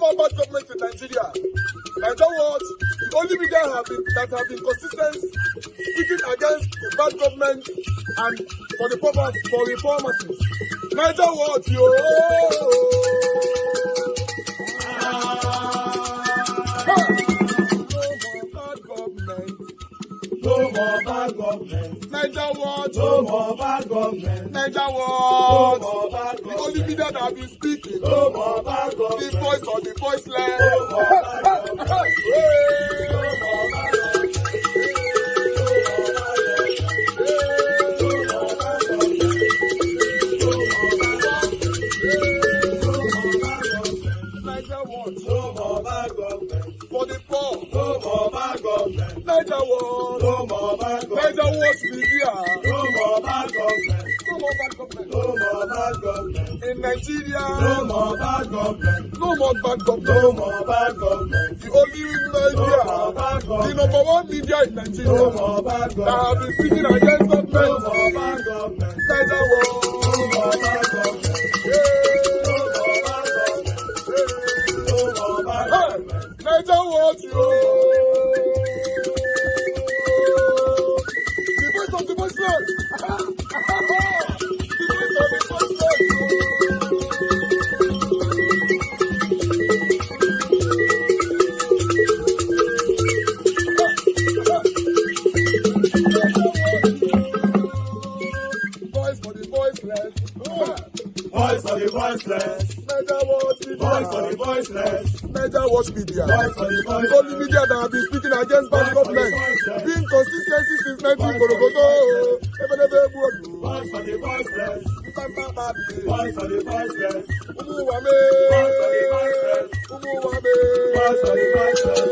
more bad government in Nigeria. And that was the only media that have been consistent speaking against the bad government and for the purpose for reformers. Niger what yo. No more bad government. Niger what? No more bad government. Niger what? No more bad government. The only media that have been speaking. No more bad government. The voice of the voiceless. No more bad government. No more bad government. Niger what? No more bad government. For the poor. No more bad government. Niger what? No more bad government. Niger what media? No more bad government. No more bad government. No more bad government. In Nigeria. No more bad government. No more bad government. No more bad government. The only media. No more bad government. The number one media in Nigeria. No more bad government. That have been speaking against government. No more bad government. Niger what? No more bad government. Niger what you? The voice of the voiceless. The voice of the voiceless. Voice for the voiceless. Voice for the voiceless. Niger what media? Voice for the voiceless. Niger what media? Voice for the voiceless. The only media that have been speaking against bad government. Being consistency since 1944. Voice for the voiceless. Voice for the voiceless. Umuwame. Voice for the voiceless. Umuwame. Voice for the voiceless.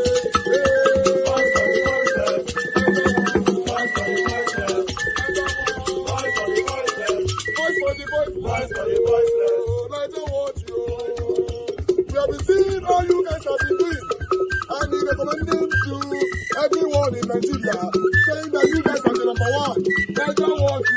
Voice for the voiceless. Voice for the voiceless. Voice for the voiceless. Voice for the voiceless. Voice for the voiceless. Niger what you? We have been seeing all you guys have been doing, and we recommending to everyone in Nigeria, saying that you guys are the number one. Niger what you?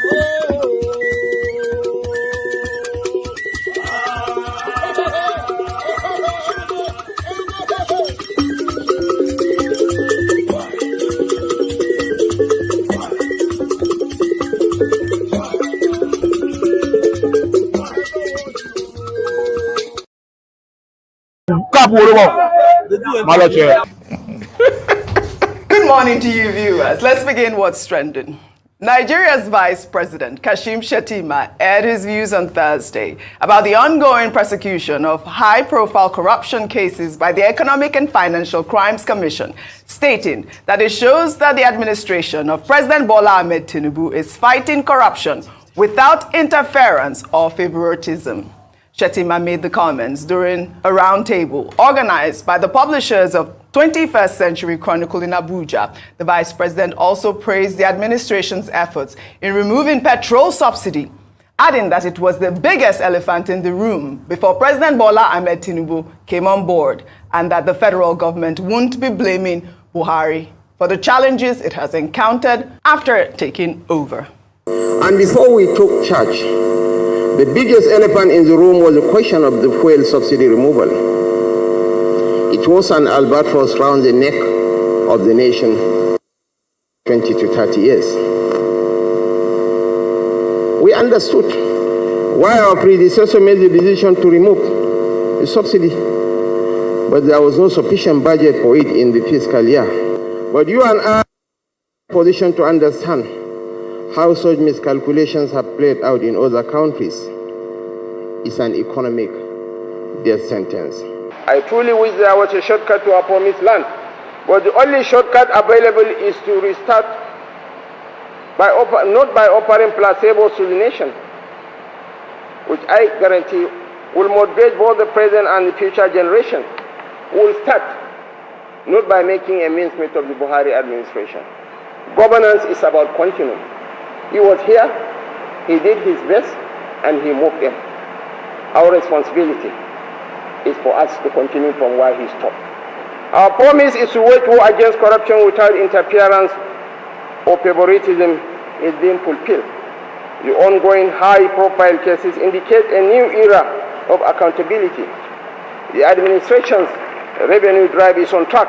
Good morning to you viewers. Let's begin what's trending. Nigeria's Vice President Kashim Shettima aired his views on Thursday about the ongoing prosecution of high-profile corruption cases by the Economic and Financial Crimes Commission, stating that it shows that the administration of President Bola Ahmed Tinubu is fighting corruption without interference or favoritism. Shettima made the comments during a roundtable organized by the publishers of 21st Century Chronicle in Abuja. The vice president also praised the administration's efforts in removing petrol subsidy, adding that it was the biggest elephant in the room before President Bola Ahmed Tinubu came on board, and that the federal government won't be blaming Buhari for the challenges it has encountered after taking over. And before we took charge, the biggest elephant in the room was the question of the fuel subsidy removal. It was an albatross round the neck of the nation 20 to 30 years. We understood why our predecessor made the decision to remove the subsidy, but there was no sufficient budget for it in the fiscal year. But you and I are in a position to understand how such miscalculations have played out in other countries. It's an economic death sentence. I truly wish there was a shortcut to our promised land, but the only shortcut available is to restart not by offering placebos to the nation, which I guarantee will motivate both the present and the future generation. We will start not by making a mincemeat of the Buhari administration. Governance is about continuum. He was here, he did his best, and he moved in. Our responsibility is for us to continue from where he stopped. Our promise is to wage war against corruption without interference or favoritism is being fulfilled. The ongoing high-profile cases indicate a new era of accountability. The administration's revenue drive is on track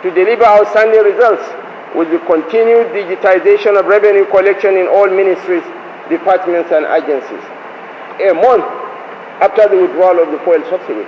to deliver outstanding results with the continued digitization of revenue collection in all ministries, departments, and agencies. A month after the withdrawal of the fuel subsidy.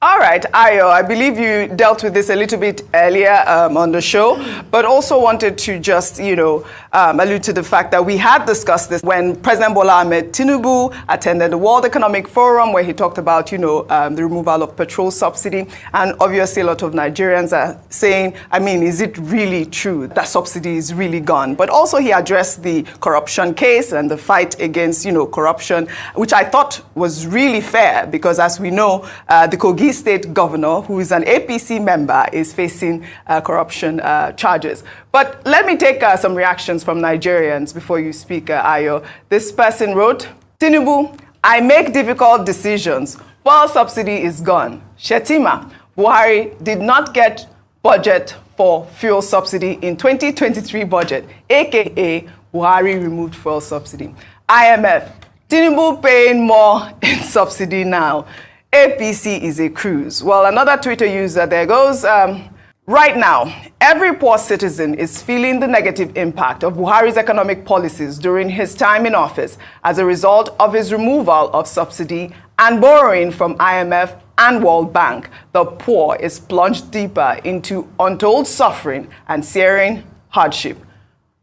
All right, Ayo, I believe you dealt with this a little bit earlier on the show, but also wanted to just, allude to the fact that we had discussed this when President Bola Ahmed Tinubu attended the World Economic Forum, where he talked about, the removal of petrol subsidy. And obviously, a lot of Nigerians are saying, is it really true that subsidy is really gone? But also he addressed the corruption case and the fight against, corruption, which I thought was really fair because, as we know, the Kogi State governor, who is an APC member, is facing corruption charges. But let me take some reactions from Nigerians before you speak, Ayo. This person wrote, Tinubu, I make difficult decisions. Fuel subsidy is gone. Shetima, Buhari did not get budget for fuel subsidy in 2023 budget, aka Buhari removed fuel subsidy. IMF, Tinubu paying more in subsidy now. APC is a cruise. Well, another Twitter user there goes, right now, every poor citizen is feeling the negative impact of Buhari's economic policies during his time in office as a result of his removal of subsidy and borrowing from IMF and World Bank. The poor is plunged deeper into untold suffering and searing hardship.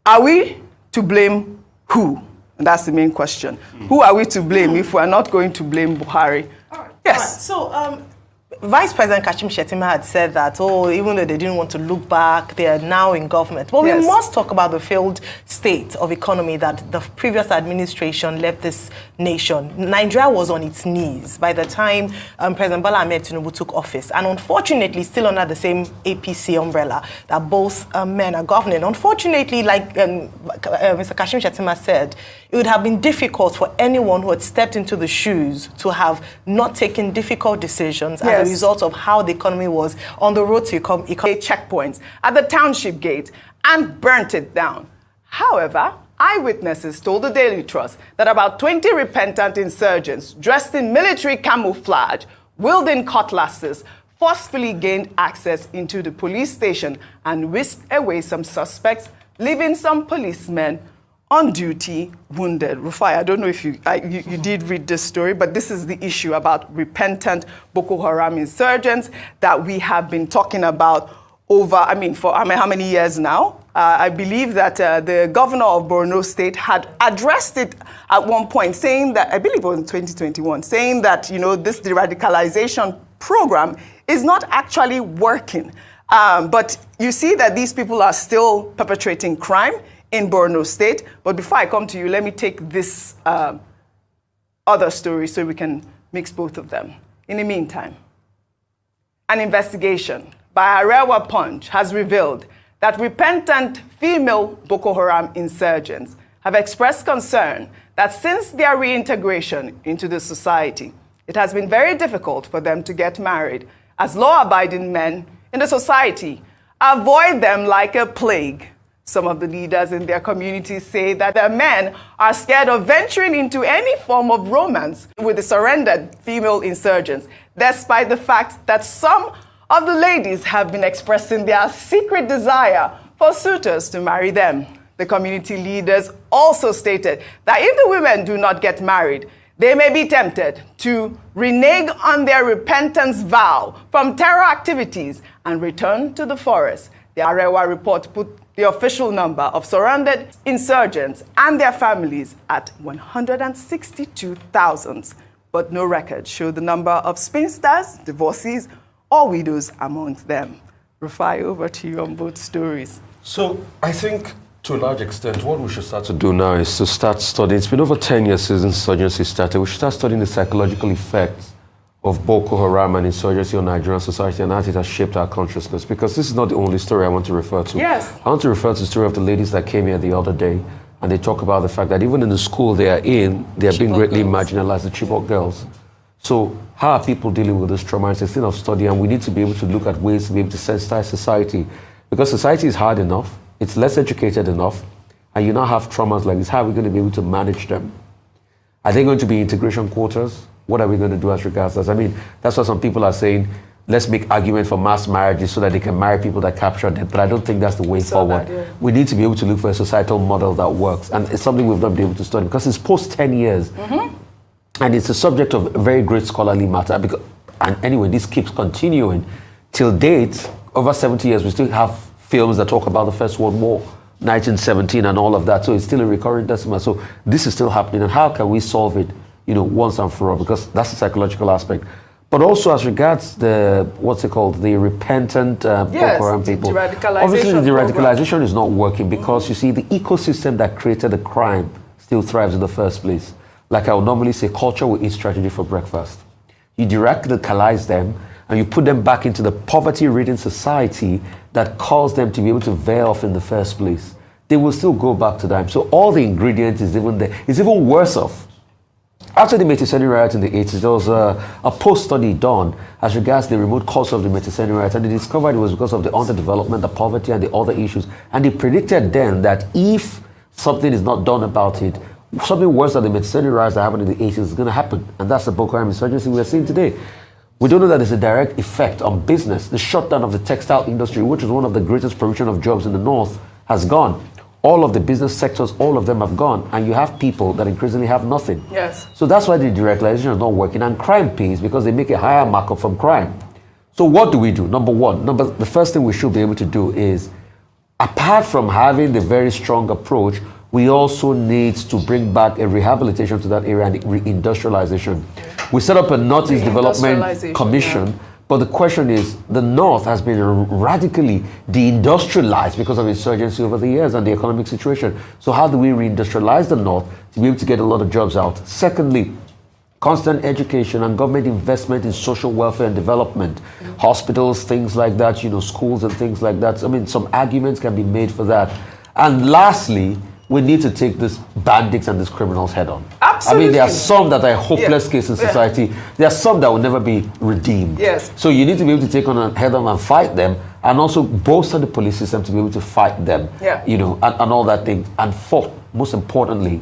Are we to blame who? And that's the main question. Who are we to blame if we're not going to blame Buhari? Yes. Right. So, Vice President Kashim Shettima had said that, even though they didn't want to look back, they are now in government. But we must talk about the failed state of economy that the previous administration left this nation. Nigeria was on its knees by the time President Bola Ahmed Tinubu took office. And unfortunately, still under the same APC umbrella that both men are governing. Unfortunately, like Mr. Kashim Shettima said, it would have been difficult for anyone who had stepped into the shoes to have not taken difficult decisions as a result of how the economy was on the road to checkpoints at the township gate and burnt it down. However, eyewitnesses told the Daily Trust that about 20 repentant insurgents dressed in military camouflage, wielding cutlasses, forcefully gained access into the police station and whisked away some suspects, leaving some policemen on duty wounded. Rufai, I don't know if you did read this story, but this is the issue about repentant Boko Haram insurgents that we have been talking about over, for how many years now? I believe that the governor of Borno State had addressed it at one point, saying that, I believe it was in 2021, saying that, this de-radicalization program is not actually working. But you see that these people are still perpetrating crime in Borno State. But before I come to you, let me take this other story so we can mix both of them. In the meantime, an investigation by Arewa Punch has revealed that repentant female Boko Haram insurgents have expressed concern that since their reintegration into the society, it has been very difficult for them to get married, as law-abiding men in the society avoid them like a plague. Some of the leaders in their communities say that their men are scared of venturing into any form of romance with the surrendered female insurgents, despite the fact that some of the ladies have been expressing their secret desire for suitors to marry them. The community leaders also stated that if the women do not get married, they may be tempted to renege on their repentance vow from terror activities and return to the forest. The Arewa report put the official number of surrounded insurgents and their families at 162,000, but no records show the number of spinsters, divorcees, or widows amongst them. Rufai, over to you on both stories. So I think, to a large extent, what we should start to do now is to start studying. It's been over 10 years since insurgency started. We should start studying the psychological effects of Boko Haram and insurgency on Nigerian society and how it has shaped our consciousness. Because this is not the only story I want to refer to. Yes. I want to refer to the story of the ladies that came here the other day, and they talk about the fact that even in the school they are in, they are being greatly marginalized, the Chibok girls. So how are people dealing with this trauma? It's a thing of study, and we need to be able to look at ways to be able to sensitize society. Because society is hard enough, it's less educated enough, and you now have traumas like this. How are we going to be able to manage them? Are they going to be integration quotas? what are we going to do as regards this? I mean, that's what some people are saying. Let's make argument for mass marriages so that they can marry people that capture them. But I don't think that's the way forward. We need to be able to look for a societal model that works. And it's something we've not been able to study because it's post 10 years. And it's a subject of very great scholarly matter. And anyway, this keeps continuing. Till date, over 70 years, we still have films that talk about the First World War, 1917 and all of that. So it's still a recurring decimal. So this is still happening. And how can we solve it, once and for all? Because that's the psychological aspect. But also as regards the, the repentant Boko Haram people. Obviously the radicalization is not working because you see the ecosystem that created the crime still thrives in the first place. Like I would normally say, culture will eat strategy for breakfast. You de-radicalize them and you put them back into the poverty-ridden society that caused them to be able to veer off in the first place. They will still go back to them. So all the ingredients is even there. It's even worse off. After the Metiseni riot in the 80s, there was a post-study done as regards the remote cause of the Metiseni riot, and they discovered it was because of the underdevelopment, the poverty, and the other issues. And they predicted then that if something is not done about it, something worse than the Metiseni riots that happened in the 80s is going to happen. And that's the Boko Haram insurgency we're seeing today. We don't know that there's a direct effect on business. The shutdown of the textile industry, which is one of the greatest provision of jobs in the north, has gone. All of the business sectors, all of them have gone, and you have people that increasingly have nothing. Yes. So that's why the deradicalization is not working, and crime pays because they make a higher markup from crime. So what do we do? Number one, the first thing we should be able to do is, apart from having the very strong approach, we also need to bring back a rehabilitation to that area and reindustrialization. We set up a Northeast Development Commission. But the question is, the North has been radically deindustrialized because of insurgency over the years and the economic situation. So how do we reindustrialize the North to be able to get a lot of jobs out? Secondly, constant education and government investment in social welfare and development, hospitals, things like that, schools and things like that. I mean, some arguments can be made for that. And lastly, we need to take these bandits and these criminals head on. Absolutely. I mean, there are some that are hopeless cases in society. There are some that will never be redeemed. Yes. So you need to be able to take on and head on and fight them, and also bolster the police system to be able to fight them. And all that thing. And fourth, most importantly,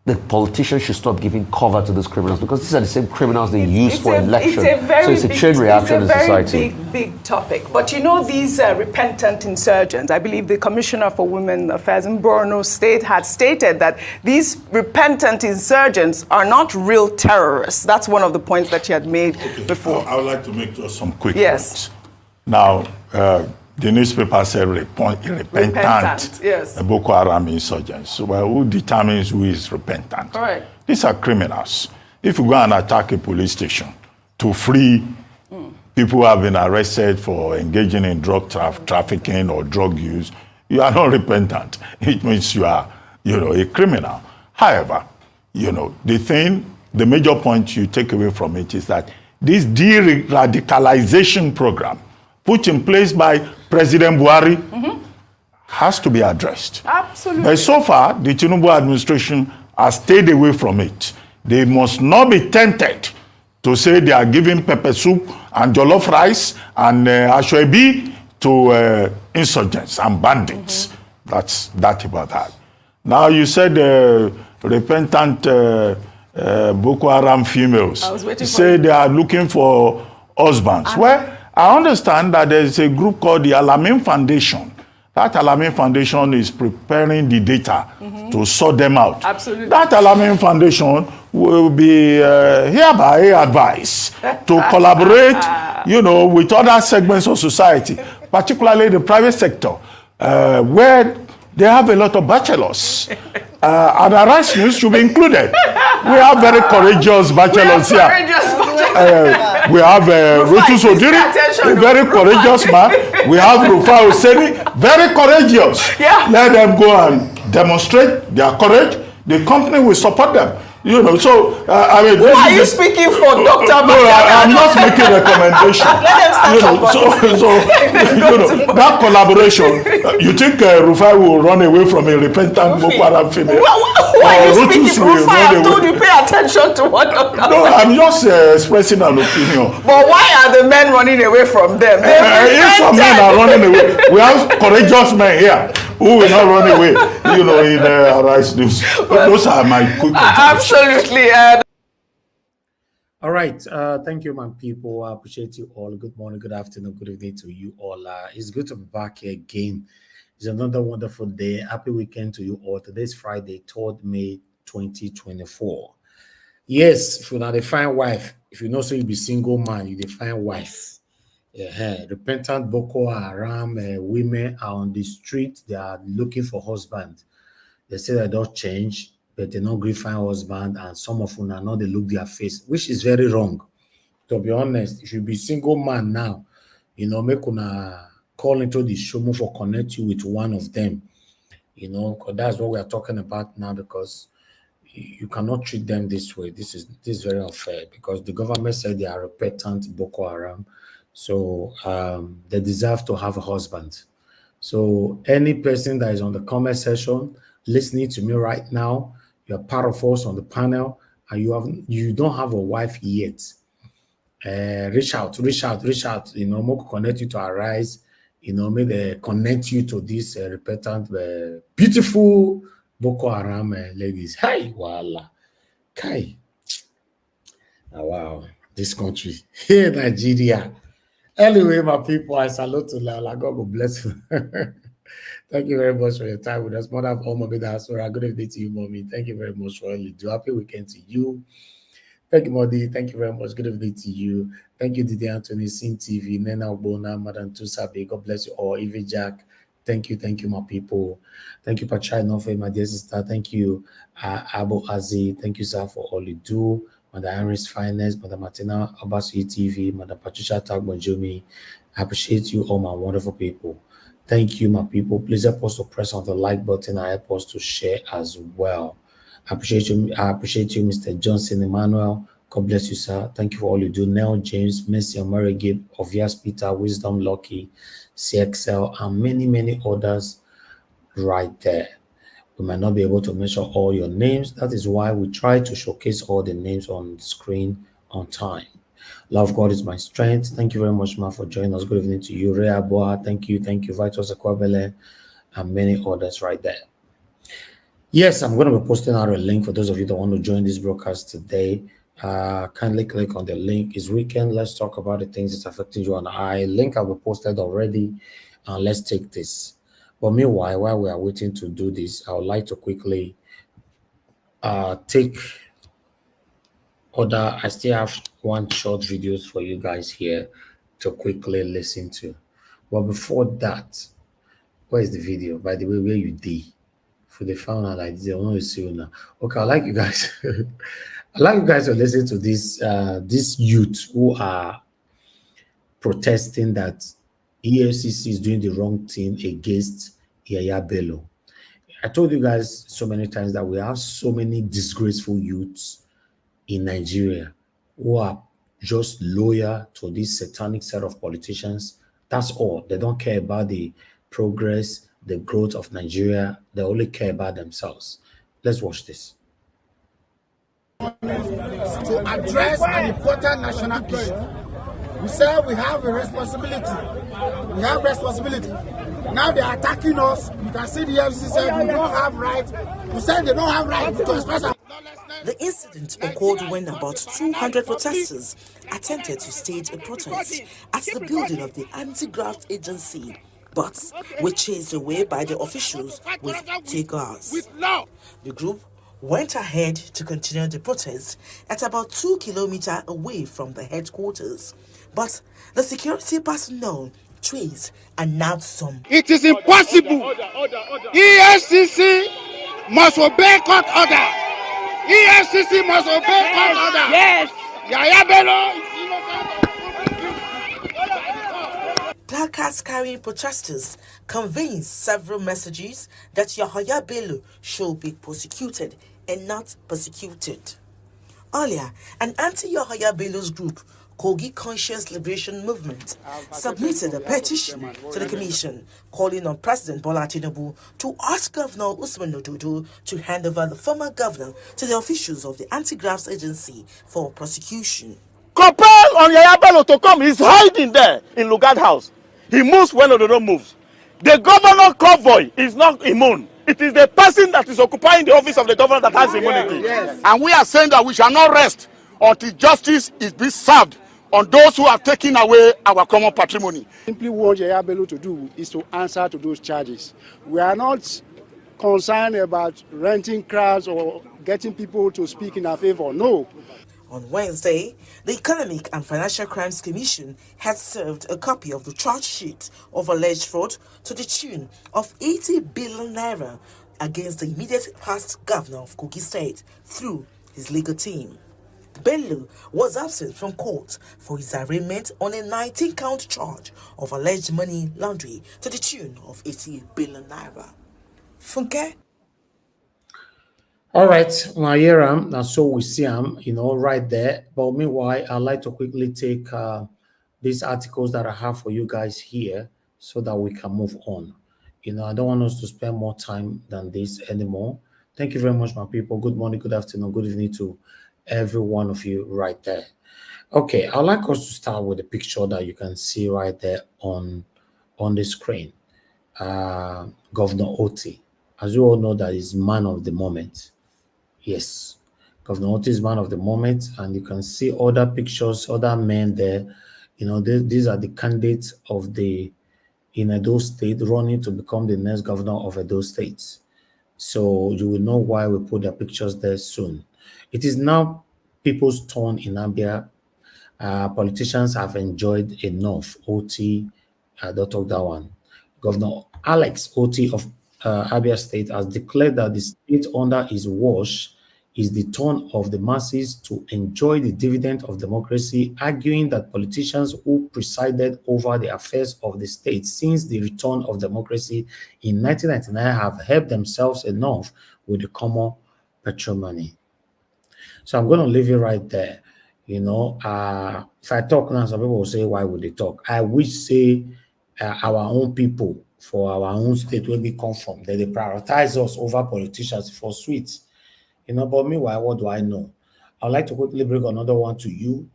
the politicians should stop giving cover to these criminals because these are the same criminals they use for election. So it's a chain reaction in society. It's a very big topic. But these repentant insurgents, I believe the Commissioner for Women Affairs in Borno State had stated that these repentant insurgents are not real terrorists. That's one of the points that she had made before. I would like to make just some quick points. Now, the newspaper said repentant Boko Haram insurgents. Well, who determines who is repentant? Correct. These are criminals. If you go and attack a police station to free people who have been arrested for engaging in drug trafficking or drug use, you are not repentant. It means you are, a criminal. However, the major point you take away from it is that this de-radicalization program put in place by President Buhari has to be addressed. Absolutely. But so far, the Tinubu administration has stayed away from it. They must not be tempted to say they are giving pepper soup and jollof rice and ashwebi to insurgents and bandits. That's that about that. Now you said repentant Boko Haram females. I was waiting say they are looking for husbands. Well, I understand that there is a group called the Alamein Foundation. That Alamein Foundation is preparing the data to sort them out. Absolutely. That Alamein Foundation will be hereby advised to collaborate, with other segments of society, particularly the private sector, where they have a lot of bachelors. And Erasmus should be included. We have very courageous bachelors here. We have Rotus Odiri, a very courageous man. We have Rufa Hosseini, very courageous. Let them go and demonstrate their courage. The company will support them. So I mean, who are you speaking for, Dr. No, I'm not making a recommendation. That collaboration. You think Rufai will run away from a repentant Boko Haram female? Who are you speaking for? Rufai, I told you pay attention to what Dr. No, I'm just expressing an opinion. But why are the men running away from them? If some men are running away, we have courageous men here who will not run away, in Arise News. Those are my quick absolutely. All right. Thank you, my people. I appreciate you all. Good morning, good afternoon, good evening to you all. It's good to be back here again. It's another wonderful day. Happy weekend to you all. Today's Friday, 3rd May 2024. Yes, if you're not a fine wife, if you know so you be single man, you define wife. Yeah, repentant Boko Haram women are on the street. They are looking for husband. They say they don't change, but they don't find husband, and some of them are not, they look their face, which is very wrong. To be honest, if you be single man now, make una call into the show for connect you with one of them, because that's what we are talking about now, because you cannot treat them this way. This is very unfair, because the government said they are repentant Boko Haram, so they deserve to have a husband. So any person that is on the comment section listening to me right now, you're part of us on the panel, and you don't have a wife yet. Reach out. More connect you to Arise. May they connect you to this repentant, beautiful Boko Haram ladies. Hey, voila. Kai. Oh, wow, this country. Hey, Nigeria. Anyway, my people, I salute to Lala. God will bless you. Thank you very much for your time with us. Mother of all Mommy Diaspora, good evening to you, Mommy. Thank you very much for all you do. Happy weekend to you. Thank you, Modi. Thank you very much. Good evening to you. Thank you, Didi Anthony, Sin TV, Nena Obona, Madam Tusabe. God bless you all. Evie Jack. Thank you, my people. Thank you, Pachai Nofe, my dear sister. Thank you, Abu Azi. Thank you, sir, for all you do. Madam Iris Finest, Madam Martina Abasui TV, Madam Patricia Tagbonjomi. I appreciate you, all my wonderful people. Thank you, my people. Please help us to press on the like button and help us to share as well. I appreciate you, Mr. Johnson Emmanuel. God bless you, sir. Thank you for all you do. Nell James, Mercy Mary Gibb, Obvious Peter, Wisdom Lucky, CXL, and many, many others right there. We might not be able to mention all your names. That is why we try to showcase all the names on the screen on time. Love God is my strength. Thank you very much, ma, for joining us. Good evening to you. Rea Boa, thank you. Vitus Akwabele, and many others right there. Yes, I'm going to be posting out a link for those of you that want to join this broadcast today. Kindly click on the link. It's weekend. Let's talk about the things that's affecting you and I. Link will be posted already. Let's take this. But meanwhile, while we are waiting to do this, I would like to quickly take I still have one short videos for you guys here to quickly listen to. But before that, where is the video? By the way, where you did? For the found out like this, I want to see you now. Okay, I'd like you guys to listen to this youth who are protesting that EFCC is doing the wrong thing against Yaya Bello. I told you guys so many times that we have so many disgraceful youths in Nigeria who are just loyal to this satanic set of politicians. That's all. They don't care about the progress, the growth of Nigeria. They only care about themselves. Let's watch this. To address an important national issue. We say we have a responsibility. We have responsibility. Now they are attacking us. You can see the FCC said we don't have rights. We said they don't have rights to express our... The incident occurred when about 200 protesters attempted to stage a protest at the building of the anti-graft agency, but were chased away by the officials with tear gas. The group went ahead to continue the protest at about 2 kilometers away from the headquarters, but the security personnel traced and nabbed some. It is impossible. EFCC must obey court order. EFCC must obey court order. Yes. Yaya Bello is innocent. Placards carrying protesters conveying several messages that Yaya Bello should be prosecuted and not persecuted. Earlier, an anti-Yaya Bello's group, Kogi Conscious Liberation Movement, submitted a petition to the commission calling on President Bola Tinubu to ask Governor Usman Ododo to hand over the former governor to the officials of the anti-graft agency for prosecution. Compel on Yaya Bello to come. He's hiding there in Lugard House. He moves when Ododo moves. The governor convoy is not immune. It is the person that is occupying the office of the governor that has immunity. Yes. And we are saying that we shall not rest until justice is being served on those who have taken away our common patrimony. Simply what Yaya Bello to do is to answer to those charges. We are not concerned about renting crowds or getting people to speak in our favor. No. On Wednesday, the Economic and Financial Crimes Commission had served a copy of the charge sheet of alleged fraud to the tune of 80 billion naira against the immediate past governor of Kogi State through his legal team. Bello was absent from court for his arraignment on a 19-count charge of alleged money laundering to the tune of 80 billion naira. Funke? All right, Mayeram, and so we see him, right there. But meanwhile, I'd like to quickly take these articles that I have for you guys here so that we can move on. I don't want us to spend more time than this anymore. Thank you very much, my people. Good morning, good afternoon, good evening to every one of you right there. Okay, I'd like us to start with the picture that you can see right there on the screen. Governor Otti, as you all know, that is man of the moment. Yes, Governor Otti is man of the moment, and you can see other pictures, other men there. These are the candidates in Edo State running to become the next governor of Edo State. So you will know why we put their pictures there soon. It is now people's turn in Abia. Politicians have enjoyed enough. Otti, don't talk that one. Governor Alex Otti of Abia State has declared that the state under his watch is the turn of the masses to enjoy the dividend of democracy, arguing that politicians who presided over the affairs of the state since the return of democracy in 1999 have helped themselves enough with the common petrol money. So I'm going to leave it right there. If I talk now, some people will say, why would they talk? I wish say our own people for our own state where we come from, that they prioritize us over politicians for sweets. But meanwhile, what do I know? I'd like to quickly bring another one to you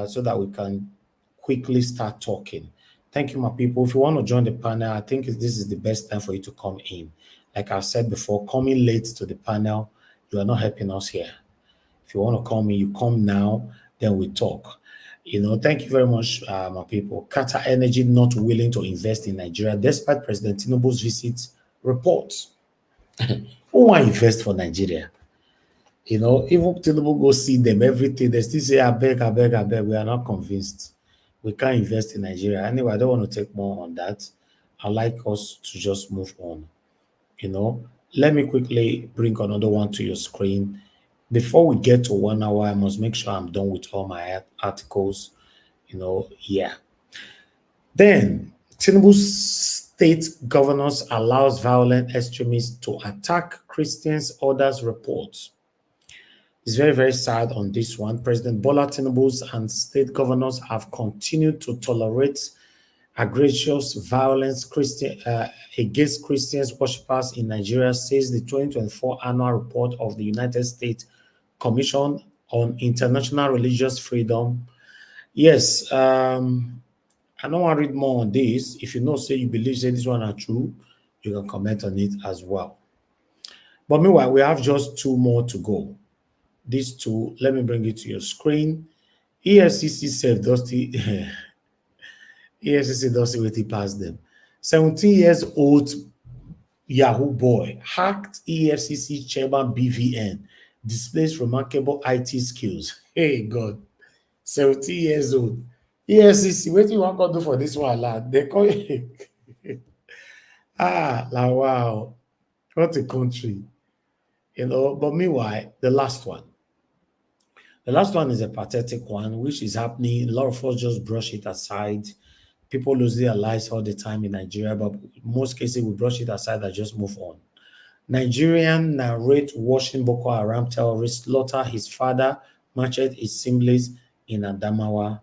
so that we can quickly start talking. Thank you, my people. If you want to join the panel, I think this is the best time for you to come in. Like I've said before, coming late to the panel, you are not helping us here. If you want to come in, you come now, then we talk. Thank you very much, my people. Qatar Energy not willing to invest in Nigeria despite President Tinubu's visit reports. Who want to invest for Nigeria? Even Tinubu go see them, everything, they still say, I beg, we are not convinced. We can't invest in Nigeria. Anyway, I don't want to take more on that. I'd like us to just move on. Let me quickly bring another one to your screen. Before we get to 1 hour, I must make sure I'm done with all my articles. Yeah. Then, Tinubu's state governors allows violent extremists to attack Christians, others report. It's very, very sad on this one. President Bola Tinubu's and state governors have continued to tolerate aggressive violence against Christians worshippers in Nigeria, says the 2024 annual report of the United States Commission on International Religious Freedom. Yes, I don't want to read more on this. If you say you believe say this one are true, you can comment on it as well. But meanwhile, we have just 2 more to go. These 2, let me bring it to your screen. EFCC said Dusty EFCC doesn't wait past them. 17 years old Yahoo boy hacked EFCC chairman BVN, displays remarkable IT skills. Hey God, 17 years old. EFCC, what do you want to do for this one, lad? They call you. Wow, what a country. But meanwhile, the last one. The last one is a pathetic one, which is happening. A lot of us just brush it aside. People lose their lives all the time in Nigeria, but in most cases, we brush it aside and just move on. Nigerian narrate watching Boko Haram terrorists slaughter his father, machete his siblings in Adamawa.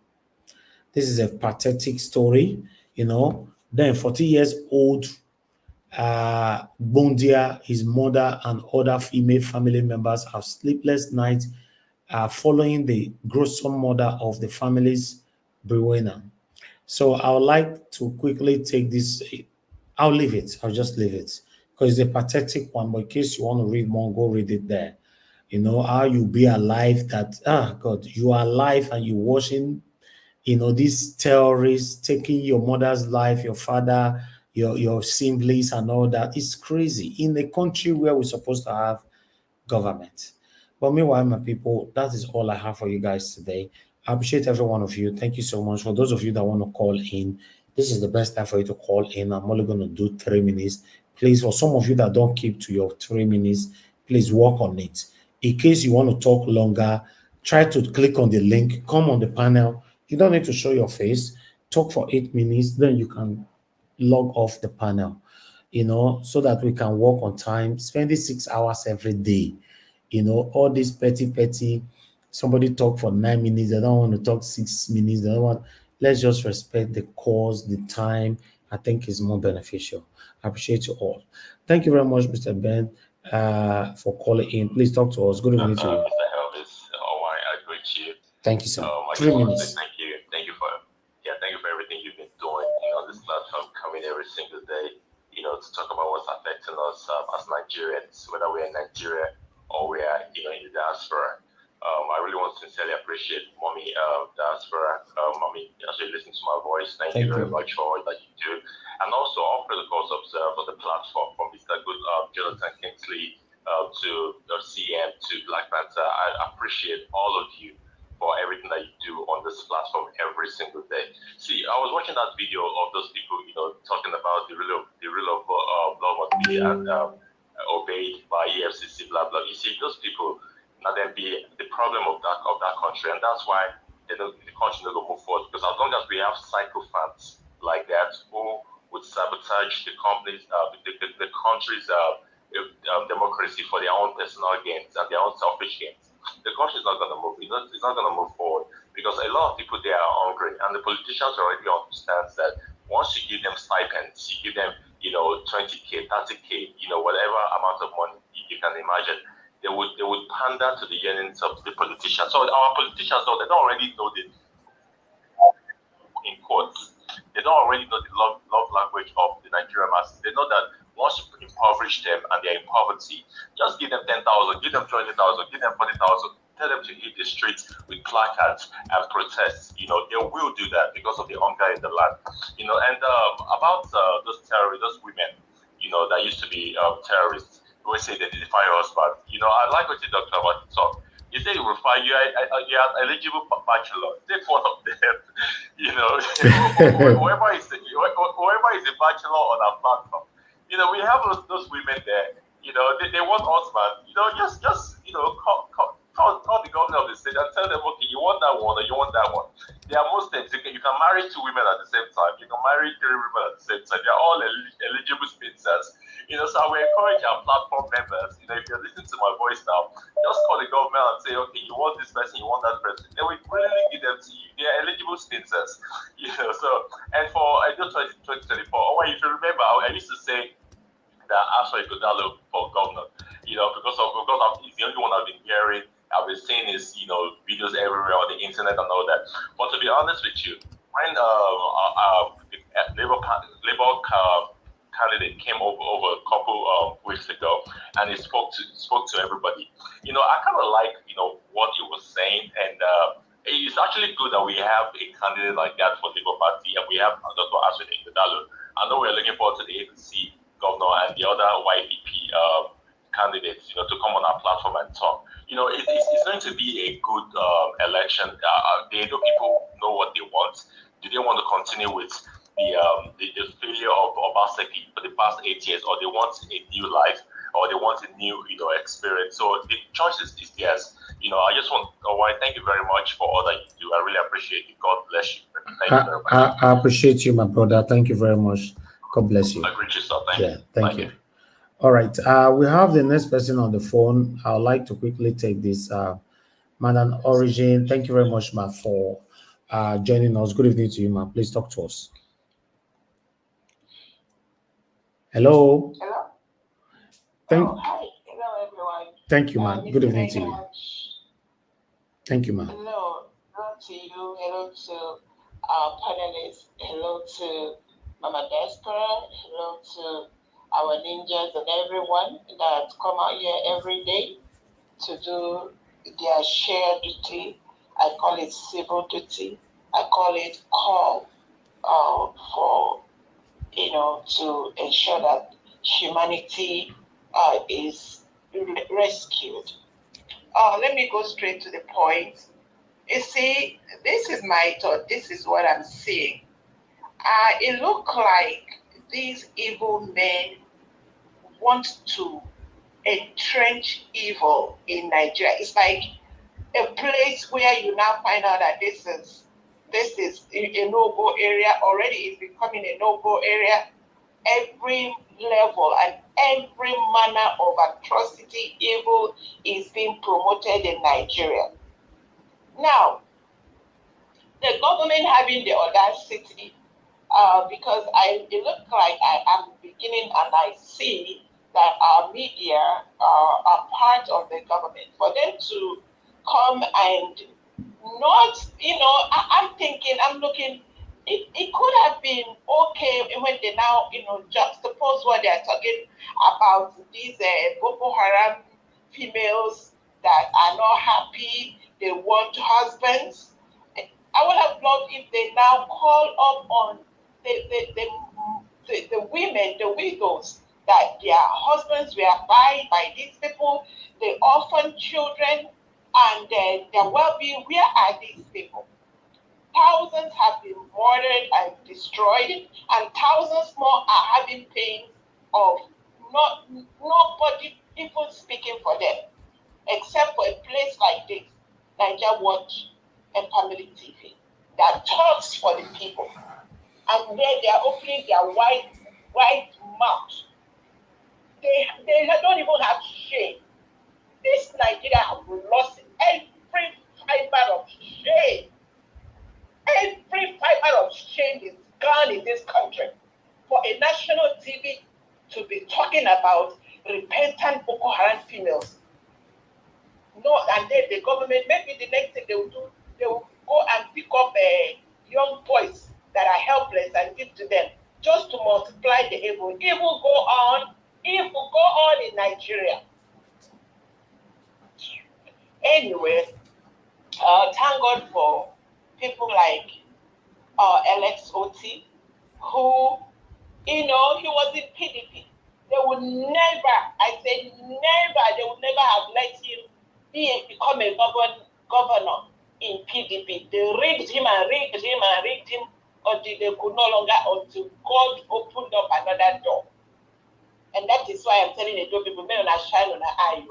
This is a pathetic story, Then 40 years old Bondia, his mother, and other female family members have sleepless nights following the gruesome murder of the family's breadwinner. So I would like to quickly take this. I'll just leave it because it's a pathetic one. But in case you want to read more, go read it there. You know, how you be alive that, God, you are alive and you watching, these terrorists taking your mother's life, your father, your siblings and all that. It's crazy in a country where we're supposed to have government. But meanwhile, my people, that is all I have for you guys today. I appreciate every one of you. Thank you so much. For those of you that want to call in, this is the best time for you to call in. I'm only going to do 3 minutes. Please, for some of you that don't keep to your 3 minutes, please work on it. In case you want to talk longer, try to click on the link, come on the panel. You don't need to show your face. Talk for 8 minutes, then you can log off the panel, so that we can work on time. Spending 6 hours every day, all this petty. Somebody talk for 9 minutes. They don't want to talk 6 minutes. They don't want. Let's just respect the cause, the time. I think is more beneficial. I appreciate you all. Thank you very much, Mr. Ben, for calling in. Please talk to us. Good evening to you. Mr. Elvis, I greet you. Thank you, sir. I 3 just want to minutes. say thank you for everything you've been doing. This platform coming every single day. To talk about what's affecting us as Nigerians, whether we're in Nigeria or we are, in the diaspora. I really want to sincerely appreciate Mommy diaspora. Mommy, actually listening to my voice. Thank you very much for all that you do, and also all protocols observed on the platform from Mr. Good, Jonathan Kingsley, to CM, to Black Panther. I appreciate all of you for everything that you do on this platform every single day. See, I was watching that video of those people, talking about the rule of law must be obeyed by EFCC, blah blah. You see, those people now then be the problem of that country, and that's why the country doesn't move forward. Because as long as we have psychopaths like that who would sabotage the companies, the country's democracy for their own personal gains and their own selfish gains, the country is not going to move. It's not going to move forward because a lot of people there are hungry, and the politicians already understand that once you give them stipends, you give them 20K, 30K, whatever amount of money you can imagine, they would pander to the yearnings of the politicians. So our politicians they don't already know the in courts. They don't already know the love language of the Nigerian masses. They know that once you impoverish them and they're in poverty, just give them 10,000, give them 20,000, give them 40,000, tell them to hit the streets with placards and protests. They will do that because of the hunger in the land. And about those terrorists, those women, that used to be terrorists, who always say they defy us, but I like what you talked about the talk. You say you will find you are an eligible bachelor. Take one of them. whoever is a bachelor on our platform. We have those women there. They want us, man. Just call the governor of the state and tell them, okay, you want that one or you want that one. They are Muslims. You can marry 2 women at the same time. You can marry 3 women at the same time. They are all eligible spinsters. So we encourage our platform members. If you're listening to my voice now, just call the government and say, okay, you want this person, you want that person. They will really give them to you. They are eligible spinsters. So, and for EDO2024, if you remember, I used to say that Ashley Godalo for governor, because he's the only one I've been hearing. I've been seeing his, videos everywhere on the internet and all that. But to be honest with you, when the Labour candidate came over a couple weeks ago and he spoke to everybody, I kind of like what he was saying, and it's actually good that we have a candidate like that for Labour Party, and we have Dr. Ashley Godalo. I know we're looking forward to the APC governor and the other YPP candidates, to come on our platform and talk. It's going to be a good election. The Edo people know what they want. Do they want to continue with the failure of Obaseki for the past 8 years, or they want a new life, or they want a new experience? So the choice is theirs. I just want thank you very much for all that you do. I really appreciate it. God bless you. Thank you very much. I appreciate you, my brother. Thank you very much. God bless you. I agree with you, sir. Thank you. All right. We have the next person on the phone. I would like to quickly take this. Madam Origin, thank you very much, ma, for joining us. Good evening to you, ma. Please talk to us. Hello. Hello. Hi. Hello, everyone. Thank you, ma. Good evening to you. Thank you, ma. Hello to you. Hello to our panelists. Hello to Mama Diaspora. Hello to our ninjas and everyone that come out here every day. to do their shared duty. I call it civil duty. I call it call for, to ensure that humanity is rescued. Let me go straight to the point. You see, this is my thought. This is what I'm seeing. It looks like these evil men want to entrench evil in Nigeria. It's like a place where you now find out that this is a no-go area. Already it's becoming a no-go area. Every level and every manner of atrocity, evil is being promoted in Nigeria. Now, the government having the audacity, because it looks like I am beginning and I see that our media are part of the government. For them to come and not, I'm thinking, I'm looking, it could have been okay when they now, juxtapose what they are talking about these Boko Haram females that are not happy, they want husbands. I would have loved if they now call up on the women, the widows, that their husbands were by these people, the orphan children, and their well-being. Where are these people? Thousands have been murdered and destroyed, and thousands more are having pain of nobody even speaking for them, except for a place like this, Niger Watch and Family TV, that talks for the people. And where they are opening their wide mouth. They don't even have shame. This Nigeria have lost every fiber of shame. Every fiber of shame is gone in this country. For a national TV to be talking about repentant Boko Haram females. No, and then the government, maybe the next thing they will do, they will go and pick up young boys that are helpless and give to them just to multiply the evil. Evil go on in Nigeria. Anyway, thank God for people like EDO2024, who, he was in PDP. They would never, they would never have let him become a governor in PDP. They rigged him until they could no longer, until God opened up another door. And that is why I'm telling the people, men on a shine on an eye.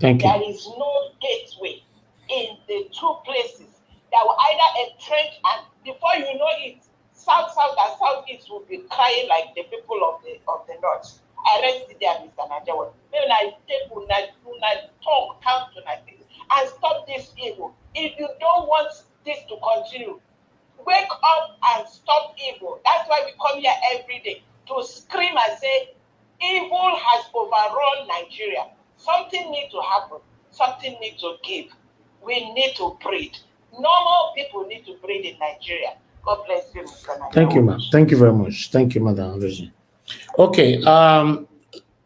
Thank you. There is no gateway in the two places that will either entrench, and before you know it, South and Southeast will be crying like the people of the North. I rest there, Mr. Najawa. When I take talk, come to Nigeria and stop this evil. If you don't want this to continue, wake up and stop evil. That's why we come here every day to scream and say, evil has overrun Nigeria. Something needs to happen. Something needs to give. We need to breathe. Normal people need to breathe in Nigeria. God bless you, Mr. Najawa. Thank you, ma'am. Thank you very much. Thank you, Madam Regine. Okay,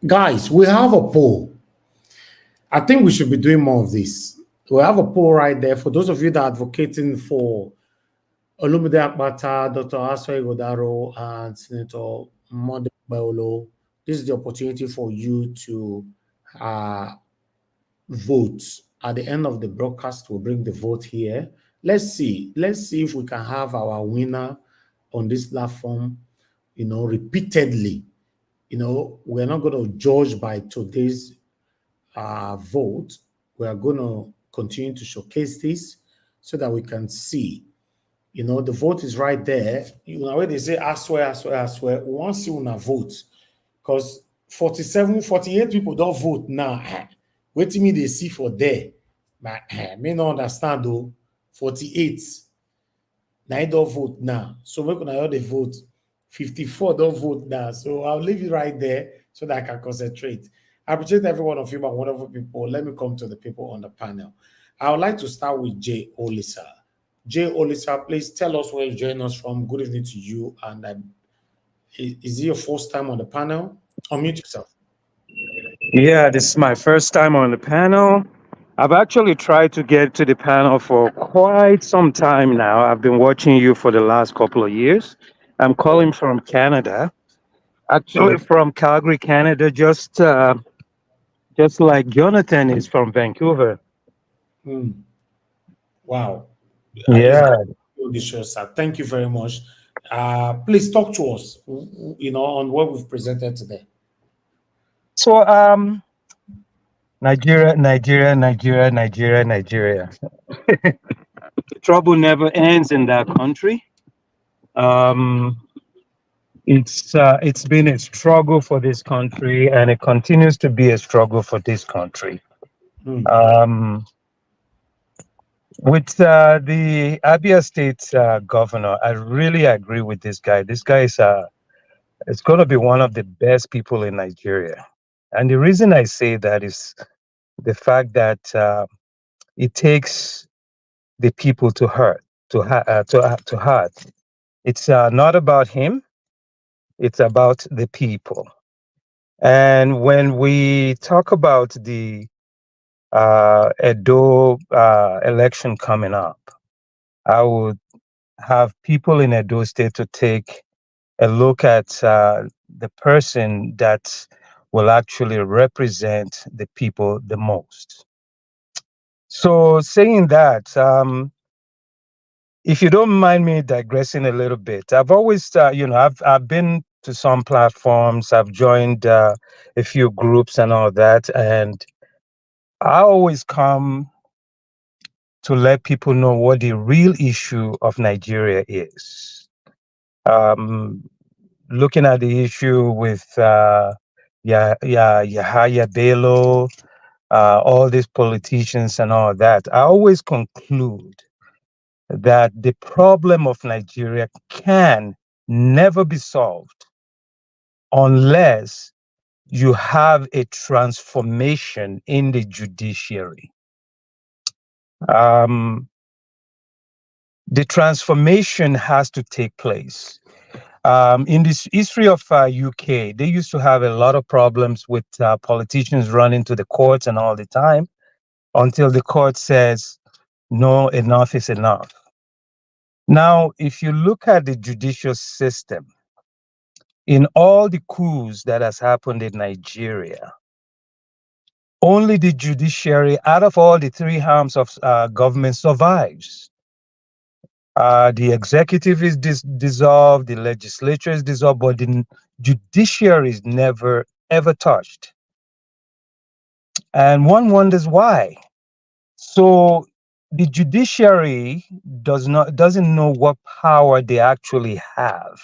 guys, we have a poll. I think we should be doing more of this. We have a poll right there. For those of you that are advocating for Olumide Akpata, Dr. Aswa Godaro, and Senator Mode Baolo, this is the opportunity for you to vote. At the end of the broadcast, we'll bring the vote here. Let's see if we can have our winner on this platform, repeatedly. We're not going to judge by today's vote. We are going to continue to showcase this so that we can see. The vote is right there. When they say, I swear, we want to see una vote. Because 48 people don't vote now. Wait till me they see for there. But may not understand though. 48. Now I don't vote now. So we're gonna have the vote. 54 don't vote now. So I'll leave it right there so that I can concentrate. I appreciate every one of you, my wonderful people. Let me come to the people on the panel. I would like to start with Jay Olisa. Jay Olisa, please tell us where you join us from. Good evening to you. And is it your first time on the panel? Unmute yourself. Yeah, this is my first time on the panel. I've actually tried to get to the panel for quite some time now. I've been watching you for the last couple of years. I'm calling from Canada, actually from Calgary, Canada, just like Jonathan is from Vancouver. Wow. Yeah. Sir. Thank you very much. Please talk to us, on what we've presented today. So, Nigeria. Trouble never ends in that country. It's been a struggle for this country, and it continues to be a struggle for this country. With the Abia State governor, I really agree with this guy. This guy is going to be one of the best people in Nigeria, and the reason I say that is the fact that it takes the people to heart. It's not about him; it's about the people. And when we talk about the Edo election coming up, I would have people in Edo State to take a look at the person that will actually represent the people the most. So, saying that, if you don't mind me digressing a little bit, I've always, I've been to some platforms, I've joined a few groups and all that, and I always come to let people know what the real issue of Nigeria is. Looking at the issue with Yahaya Bello, all these politicians and all that, I always conclude that the problem of Nigeria can never be solved unless you have a transformation in the judiciary. The transformation has to take place. In this history of UK, they used to have a lot of problems with politicians running to the courts and all the time until the court says, no, enough is enough. Now, if you look at the judicial system, in all the coups that has happened in Nigeria, only the judiciary, out of all the three arms of government, survives. The executive is dissolved, the legislature is dissolved, but the judiciary is never, ever touched. And one wonders why. So the judiciary doesn't know what power they actually have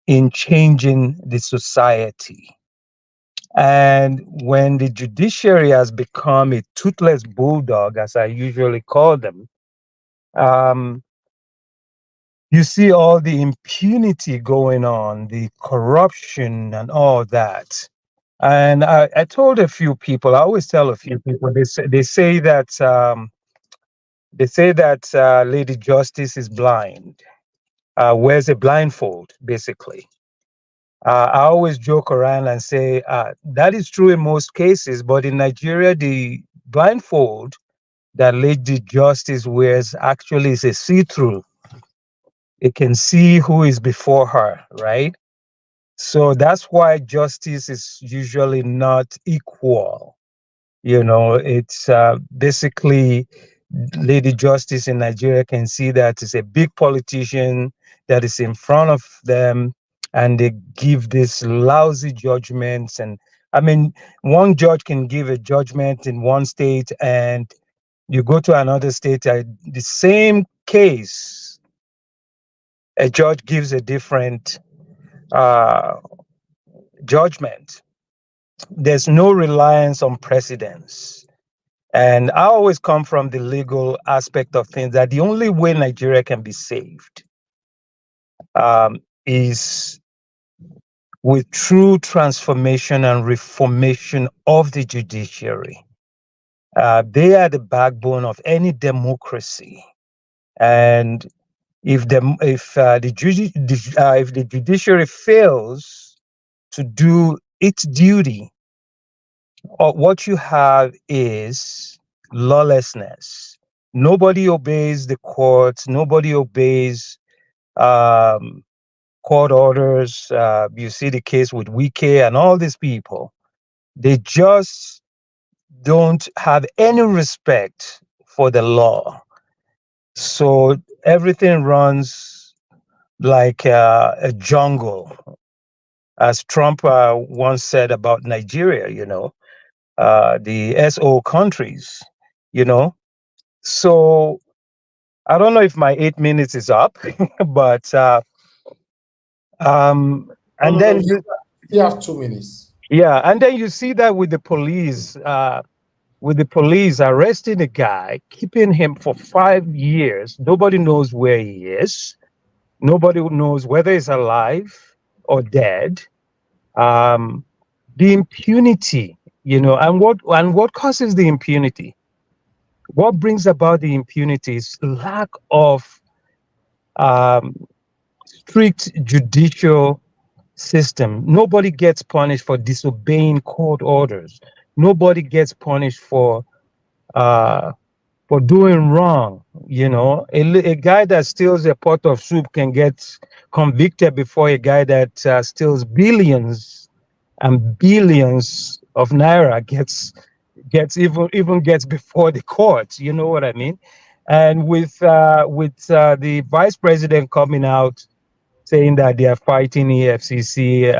in changing the society. And when the judiciary has become a toothless bulldog, as I usually call them, you see all the impunity going on, the corruption and all that. And I told a few people, I always tell a few people, they say that Lady Justice is blind, wears a blindfold, basically. I always joke around and say that is true in most cases, but in Nigeria, the blindfold that Lady Justice wears actually is a see-through. It can see who is before her, right? So that's why justice is usually not equal. It's basically Lady Justice in Nigeria can see that it's a big politician that is in front of them, and they give these lousy judgments. And I mean, one judge can give a judgment in one state, and you go to another state, the same case, a judge gives a different judgment. There's no reliance on precedents. And I always come from the legal aspect of things, that the only way Nigeria can be saved is with true transformation and reformation of the judiciary. They are the backbone of any democracy. And if the judiciary fails to do its duty, what you have is lawlessness. Nobody obeys the courts. Nobody obeys um, court orders. You see the case with Wike and all these people. They just don't have any respect for the law. So everything runs like a jungle, as Trump once said about Nigeria, the SO countries, you know. So I don't know if my 8 minutes is up, but and No. then You have 2 minutes. yeah, and then you see that with the police arresting a guy, keeping him for 5 years. Nobody knows where he is. Nobody knows whether he's alive or dead. Um, the impunity, and what causes the impunity? What brings about the impunity is lack of um, strict judicial system. Nobody gets punished for disobeying court orders. Nobody gets punished uh, for doing wrong. A guy that steals a pot of soup can get convicted before a guy that steals billions and billions of naira gets before the courts. You know what I mean? And with the vice president coming out saying that they are fighting EFCC,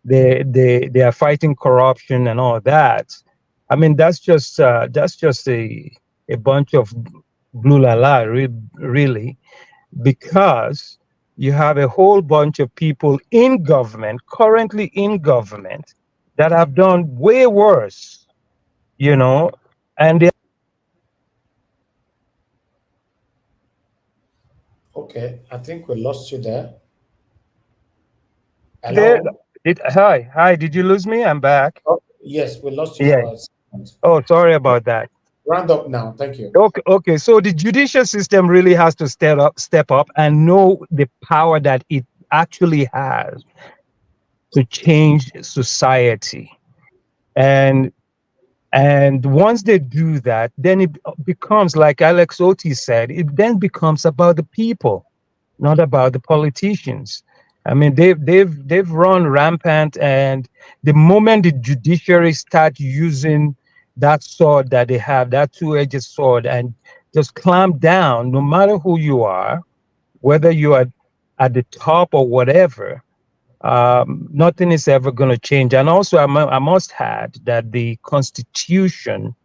they are fighting corruption and all that. I mean, that's just a bunch of blue la la, really, because you have a whole bunch of people in government, currently in government, that have done way worse, and they. Okay, I think we lost you there. There, Hello? hi, did you lose me? I'm back. Oh, yes, we lost you Yeah. for a second. Oh, sorry about that. Round up now. Thank you. Okay. So the judicial system really has to step up and know the power that it actually has to change society. And once they do that, then it becomes, like Alex Otti said, it then becomes about the people, not about the politicians. I mean, they've run rampant, and the moment the judiciary start using that sword that they have, that two-edged sword, and just clamp down, no matter who you are, whether you are at the top or whatever, nothing is ever going to change. And also, I must add that the Constitution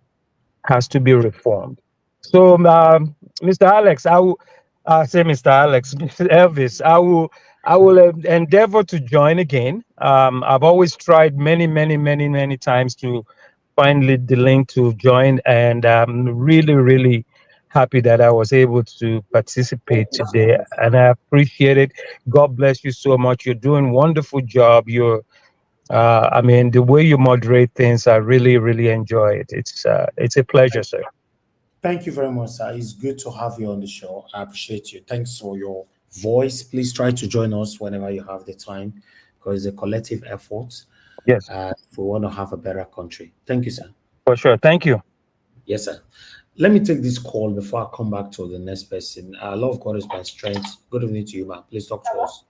has to be reformed. So, Mr. Alex, I will say, Mr. Alex, Mr. Elvis, I will endeavor to join again. I've always tried many, many, many, many times to find the link to join, and I'm really, really happy that I was able to participate today, and I appreciate it. God bless you so much. You're doing a wonderful job. I mean, the way you moderate things, I really, really enjoy it. It's a pleasure, sir. Thank you very much, sir. It's good to have you on the show. I appreciate you. Thanks for your voice. Please try to join us whenever you have the time, because it's a collective effort. Yes. If we want to have a better country. Thank you, sir. For sure. Thank you. Yes, sir. Let me take this call before I come back to the next person. Love of God is my strength. Good evening to you, ma'am. Please talk to us.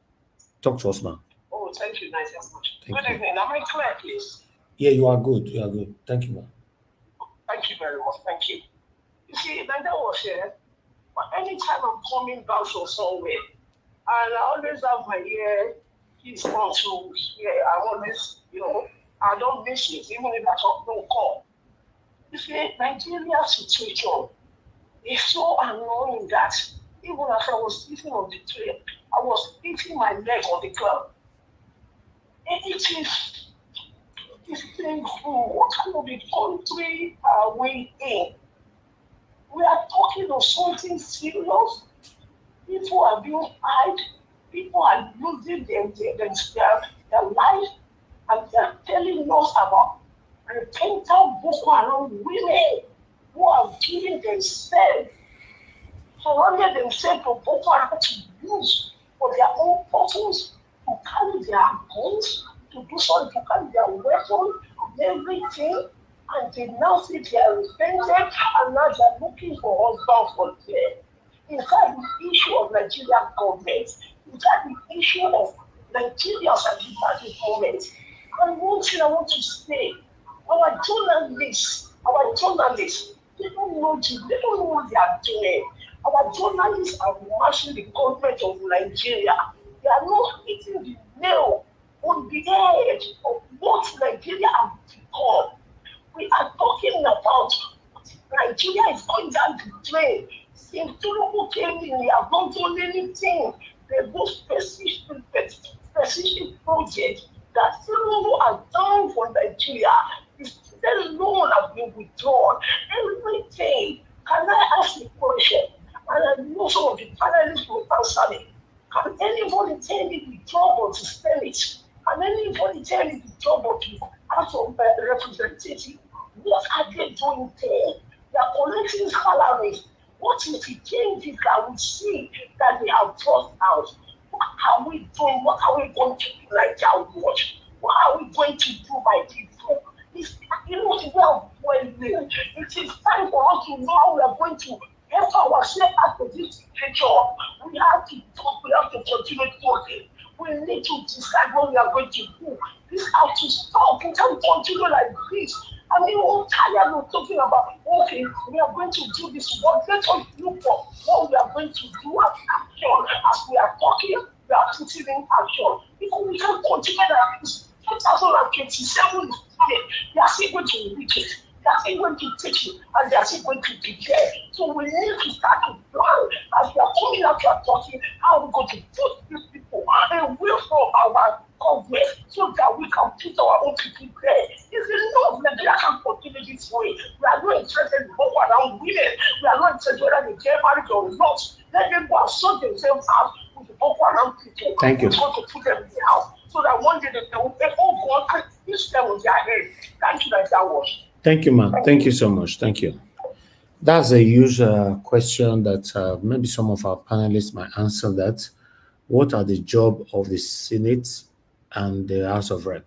Talk to us, ma'am. Oh, thank you, nice as much. Thank Good you. evening. Am I clear, please? Yeah, you are good. You are good. Thank you, ma'am. Thank you very much. Thank you. You see, like that was here. But anytime I'm coming back from somewhere, and I always have my ear keys on to hear. I always, I don't miss it, even if I talk no call. You see, Nigeria's situation is so annoying that even as I was sitting on the train, I was hitting my leg on the club. It's painful. What kind of a country are we in? We are talking of something serious. People are being hurt. People are losing their life, and they are telling us about repentant Boko Haram women who are giving themselves, surrender themselves to Boko Haram to use for their own purpose, to carry their guns, to do something, to carry their weapons, and everything. And they now say they are repentant and now they are looking for husbands for them. Is that the issue of Nigerian government? Is that the issue of Nigerians at this moment? And one thing I want to say, our journalists, they don't know what they are doing. Our journalists are marching the government of Nigeria. They are not hitting the nail on the head of what Nigeria has become. We are talking about Nigeria is going down the drain. Since Tinubu came in, he has not done anything. There's no specific project that Tinubu has done for Nigeria. The student loan has been withdrawn. Everything. Can I ask a question? And I know some of the panelists will answer me. Can anybody tell me the job of the Senate? Can anybody tell me the job of the House of Representatives? What are they doing there? They are collecting salaries. What is the changes that we see that they have brought out? What are we doing? What are we going to do like our watch? What are we going to do by people? It's, you know, it is time for us to know how we are going to help ourselves out of this situation. We have to talk, we have to continue talking. We need to decide what we are going to do. This has to stop. We can't continue like this. I mean, we're tired of talking about, okay, we are going to do this. But let us look for what we are going to do as action. As we are talking, we are putting in action. Because we can't continue like this. 2027 is coming. They are still going to reach it. They are still going to take it. And they are still going to prepare. So we need to start to plan. As we are coming out, we are talking, how we going to put these people away from our government so that we can put our own people there. It's enough. Nigeria can continue this way. We are not interested in Boko Haram women. We are not interested whether they get married or not. Let them go and sort themselves out with the Boko Haram people. Thank you. We're going to put them in the house so that one day they will say, oh God, this them on their head. Thank you, like that was. Thank you, ma'am. Thank you so much. Thank you. That's a huge question that maybe some of our panelists might answer that. What are the job of the Senate and the House of Rep?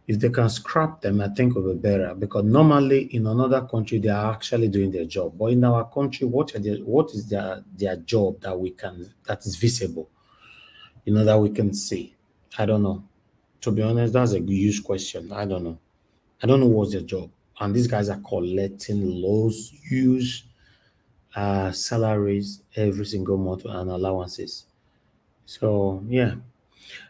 If they can scrap them, I think it will be better, because normally in another country they are actually doing their job. But in our country, what is their job that is visible, that we can see? I don't know. To be honest, that's a huge question. I don't know. I don't know what's their job. And these guys are collecting lows, huge salaries every single month and allowances. So yeah.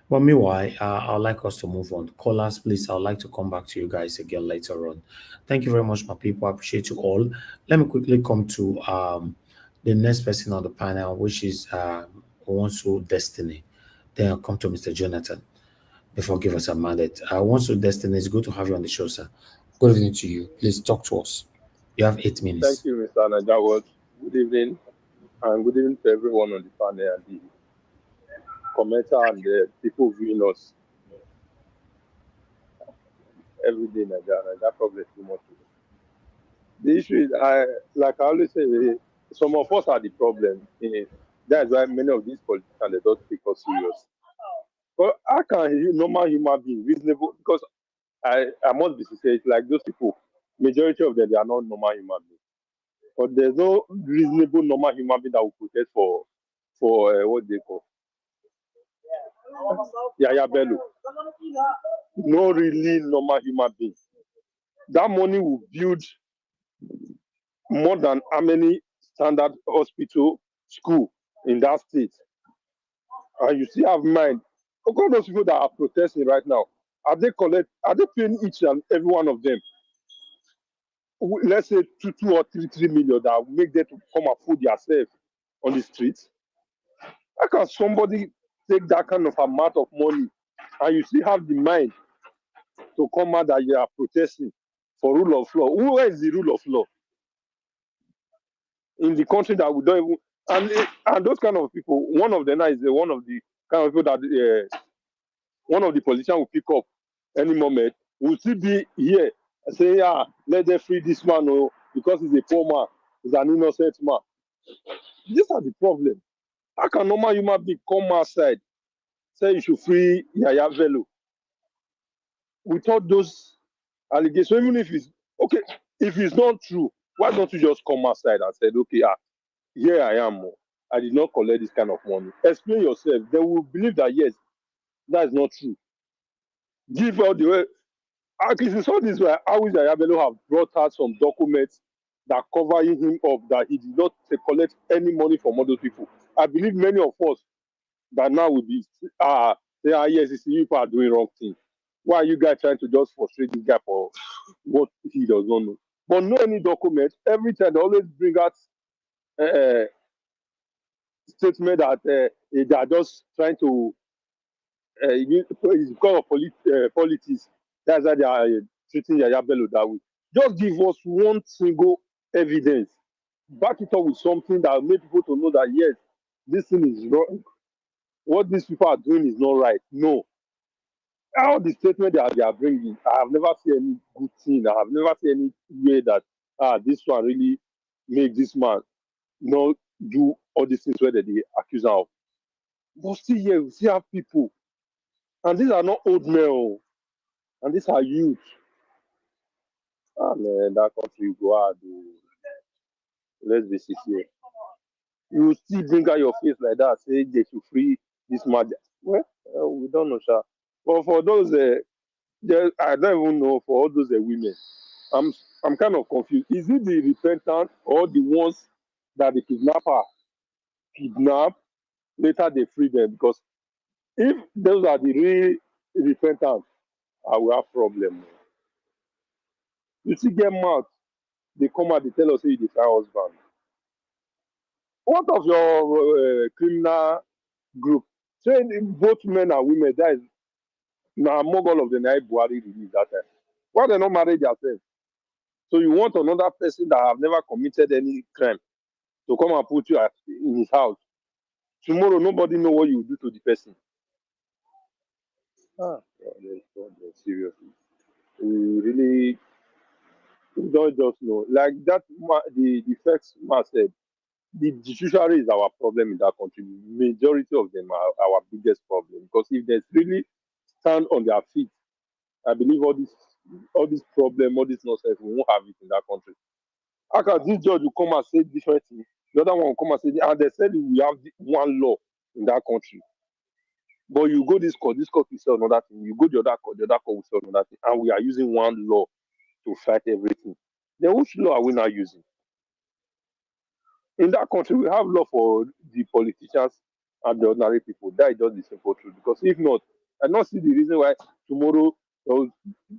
But meanwhile, I'd like us to move on. Callers, please, I'd like to come back to you guys again later on. Thank you very much, my people. I appreciate you all. Let me quickly come to the next person on the panel, which is Onsu Destiny. Then I'll come to Mr. Jonathan before give us a mandate. Onsu Destiny, it's good to have you on the show, sir. Good evening to you. Please talk to us. You have 8 minutes. Thank you, Mr. Najawad. Good evening, and good evening to everyone on the panel and the commenter and the people viewing us every day. That problem too much. The issue is, like I always say, some of us are the problem. That's why many of these politicians, they don't take us serious. But how can a normal human being reasonable? Because I must be sincere, like those people, majority of them, they are not normal human beings. But there's no reasonable normal human being that will protest for what they call Yaya Bello. No really normal human being. That money will build more than how many standard hospital, school in that state. And you still have mind. Look at those people that are protesting right now. Are they paying each and every one of them, let's say 2 or 3 million, that will make them to come and food themselves on the streets? How can somebody take that kind of amount of money and you still have the mind to come out that you are protesting for rule of law? Where is the rule of law in the country that we don't even? And those kind of people, one of them is one of the kind of people that one of the politicians will pick up any moment, will still be here and say, yeah, let them free this man, because he's a poor man, he's an innocent man. These are the problem. How can normal human being come outside, say you should free Yaya Bello, without those allegations, even if it's Okay, if it's not true, why don't you just come outside and say, okay, here I am. I did not collect this kind of money. Explain yourself. They will believe that, yes, that is not true. Give out the way. At least it's all this way. How is Ayabelo have brought out some documents that cover him up that he did not collect any money from other people. I believe many of us that now will be say, yes, it's you people are doing wrong thing. Why are you guys trying to just frustrate this guy for what he does not know? But no any document. Every time they always bring out statement that they are just trying to it's because of politics. That's why they are treating Yaya Bello that way. Just give us one single evidence. Back it up with something that will make people to know that, yes, this thing is wrong. What these people are doing is not right. No. All the statement they are bringing, I have never seen any good thing. I have never seen any way that this one really make this man not do all these things where they accuse him of. But still here, we still have people. And these are not old men. And these are youth. Man, that country go hard. Let's be sincere. You will still bring out your face like that, say they should free this man. Well, we don't know, sir. But for those, I don't even know for all those women. I'm kind of confused. Is it the repentant or the ones that the kidnapper kidnap, later they free them? Because if those are the real repentant, I will have problem. You see, get mad. They come out, they tell us, hey, they find husband. What of your criminal group? Say both men and women, that is now among all of them, Buhari released that time. Why they not marry themselves? So you want another person that have never committed any crime to come and put you in his house. Tomorrow, nobody know what you do to the person. God, seriously. We don't just know. Like that, the first man said, the judiciary is our problem in that country. Majority of them are our biggest problem. Because if they really stand on their feet, I believe all this problem, all this nonsense, we won't have it in that country. How can this judge will come and say different things? The other one will come and say, and they said we have one law in that country. But you go this court will say another thing. You go the other court will say another thing. And we are using one law to fight everything. Then which law are we now using? In that country, we have law for the politicians and the ordinary people. That is just the simple truth. Because if not, I don't see the reason why tomorrow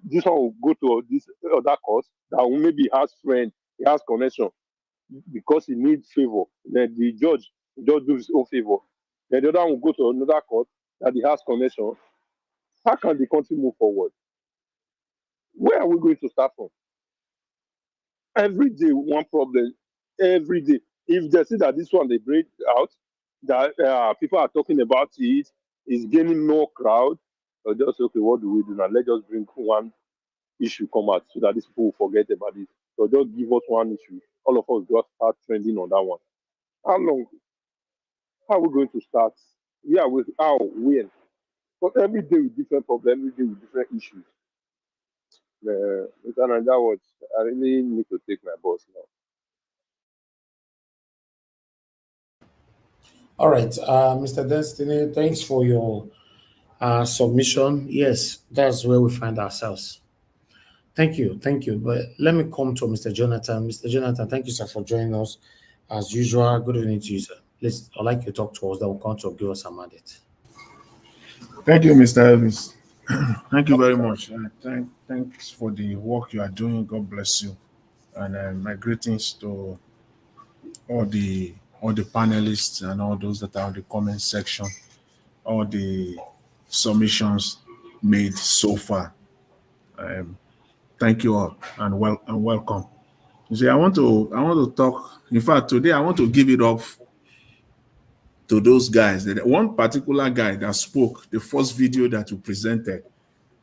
this one will go to this other court that maybe has friend, he has connection because he needs favor. Then the judge just do his own favor. Then the other one will go to another court that he has connection. How can the country move forward? Where are we going to start from? Every day, one problem. Every day. If they see that this one they break out, that people are talking about it, is gaining more crowd, or just okay, what do we do now? Let's just bring one issue come out so that these people will forget about it. So just give us one issue. All of us just start trending on that one. How long? How are we going to start? Yeah, with how, when? But every day with different problems, every day with different issues. Mr. That was, I really need to take my boss now. All right, Mr. Destiny, thanks for your submission. Yes, that's where we find ourselves. Thank you, thank you. But let me come to Mr. Jonathan. Mr. Jonathan, thank you, sir, for joining us. As usual, good evening to you, sir. I'd like you to talk to us, then we'll come to give us a mandate. Thank you, Mr. Elvis. Thank you very much. Thanks for the work you are doing. God bless you. And my greetings to all the panelists and all those that are in the comment section, all the submissions made so far. Thank you all and welcome. You see, I want to talk. In fact, today I want to give it up to those guys. That one particular guy that spoke, the first video that you presented.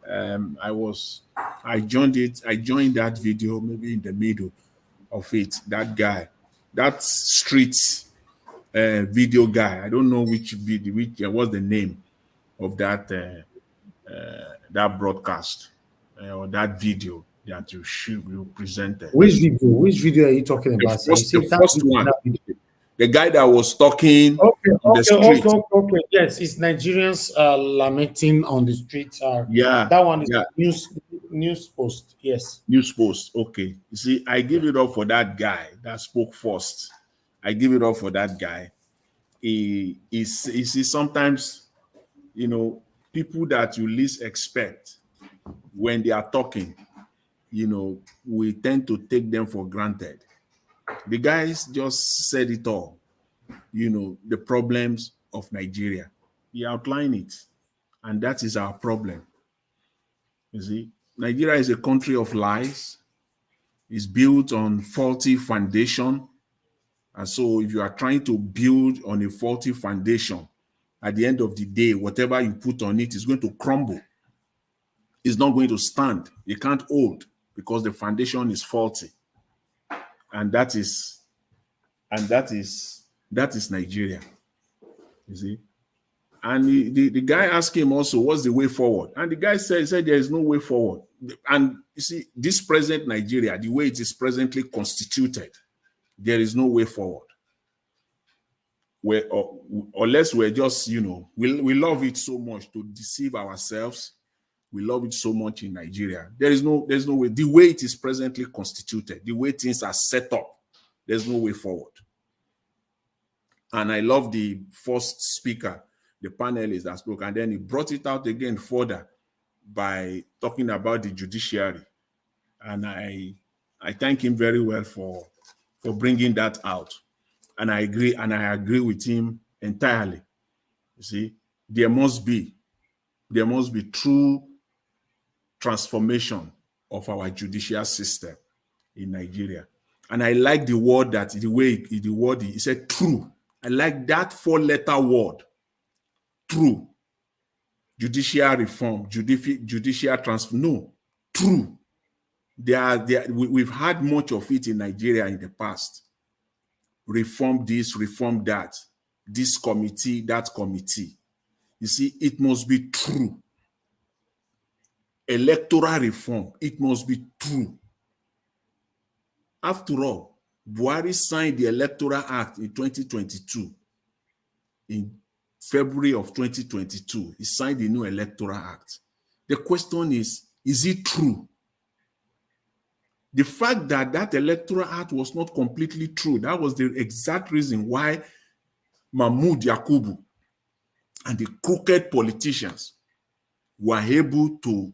I joined that video maybe in the middle of it. That guy, that street video guy. I don't know which video, what's the name of that that broadcast or that video. that you presented. Which video? Which video are you talking about? The first one. The guy that was talking on the street. Okay. Yes, it's Nigerians lamenting on the street. Yeah. That one is news post. Yes. News post. Okay. You see, I give it up for that guy that spoke first. I give it up for that guy. He sometimes, you know, people that you least expect when they are talking, you know, we tend to take them for granted. The guys just said it all, you know, the problems of Nigeria. He outlined it, and that is our problem. You see, Nigeria is a country of lies. It's built on faulty foundation. And so if you are trying to build on a faulty foundation, at the end of the day, whatever you put on it is going to crumble. It's not going to stand. It can't hold because the foundation is faulty. And that is Nigeria. You see? And the guy asked him also, what's the way forward? And the guy said there is no way forward. And you see, this present Nigeria, the way it is presently constituted, there is no way forward. Unless we're just, you know, we love it so much to deceive ourselves. We love it so much in Nigeria. There's no way. The way it is presently constituted, the way things are set up, there's no way forward. And I love the first speaker, the panelist that spoke, and then he brought it out again further by talking about the judiciary. And I thank him very well for bringing that out. And I agree with him entirely. You see, there must be true transformation of our judicial system in Nigeria. And I like the word he said true. I like that 4-letter word, true. Judicial reform, judicial transfer. No, true. We've had much of it in Nigeria in the past. Reform this, reform that, this committee, that committee. You see, it must be true. Electoral reform, it must be true. After all, Buhari signed the Electoral Act in 2022. In February of 2022, he signed the new Electoral Act. The question is it true? The fact that Electoral Act was not completely true, that was the exact reason why Mahmoud Yakubu and the crooked politicians were able to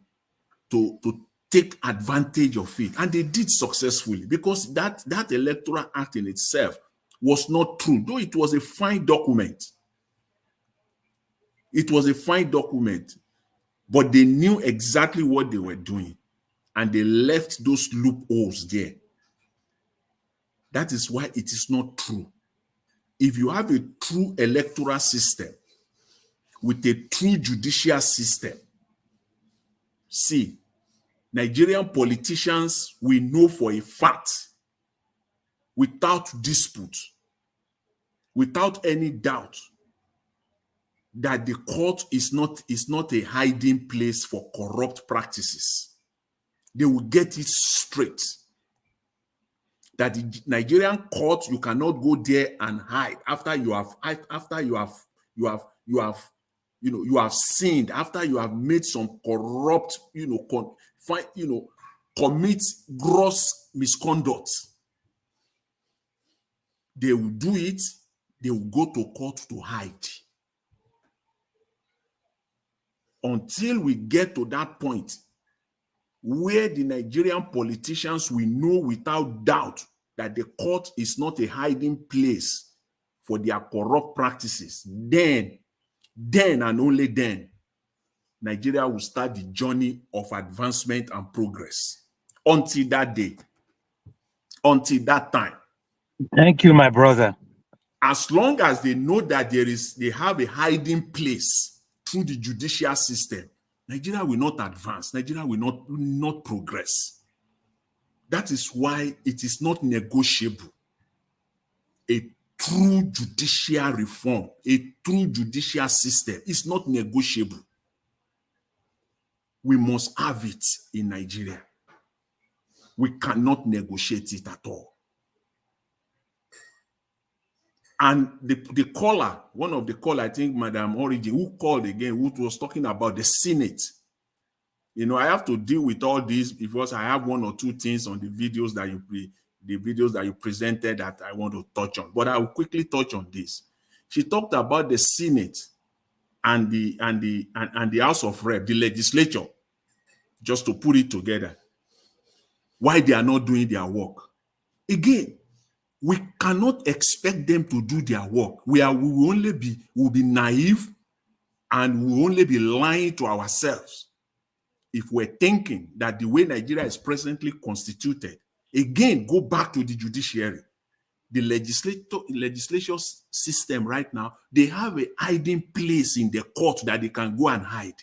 take advantage of it. And they did successfully, because that Electoral Act in itself was not true, though it was a fine document. It was a fine document, but they knew exactly what they were doing, and they left those loopholes there. That is why it is not true. If you have a true electoral system with a true judicial system, see, Nigerian politicians, we know for a fact, without dispute, without any doubt, that the court is not a hiding place for corrupt practices. They will get it straight. That the Nigerian court, you cannot go there and hide after you have sinned, after you have made some corrupt, commit gross misconduct. They will do it. They will go to court to hide. Until we get to that point where the Nigerian politicians will know without doubt that the court is not a hiding place for their corrupt practices, then and only then, Nigeria will start the journey of advancement and progress. Until that day, until that time. Thank you, my brother. As long as they know that they have a hiding place through the judicial system, Nigeria will not advance. Nigeria will not progress. That is why it is not negotiable. A true judicial reform, a true judicial system is not negotiable. We must have it in Nigeria. We cannot negotiate it at all. And the caller, one of the caller, I think Madam Origin, who called again, who was talking about the Senate. You know, I have to deal with all this because I have one or two things on the videos that you presented that I want to touch on. But I will quickly touch on this. She talked about the Senate and the House of Rep, the legislature, just to put it together. Why they are not doing their work. Again, we cannot expect them to do their work. We will be naive, and we will only be lying to ourselves if we're thinking that the way Nigeria is presently constituted, again, go back to the judiciary. The legislature system right now, they have a hiding place in the court that they can go and hide.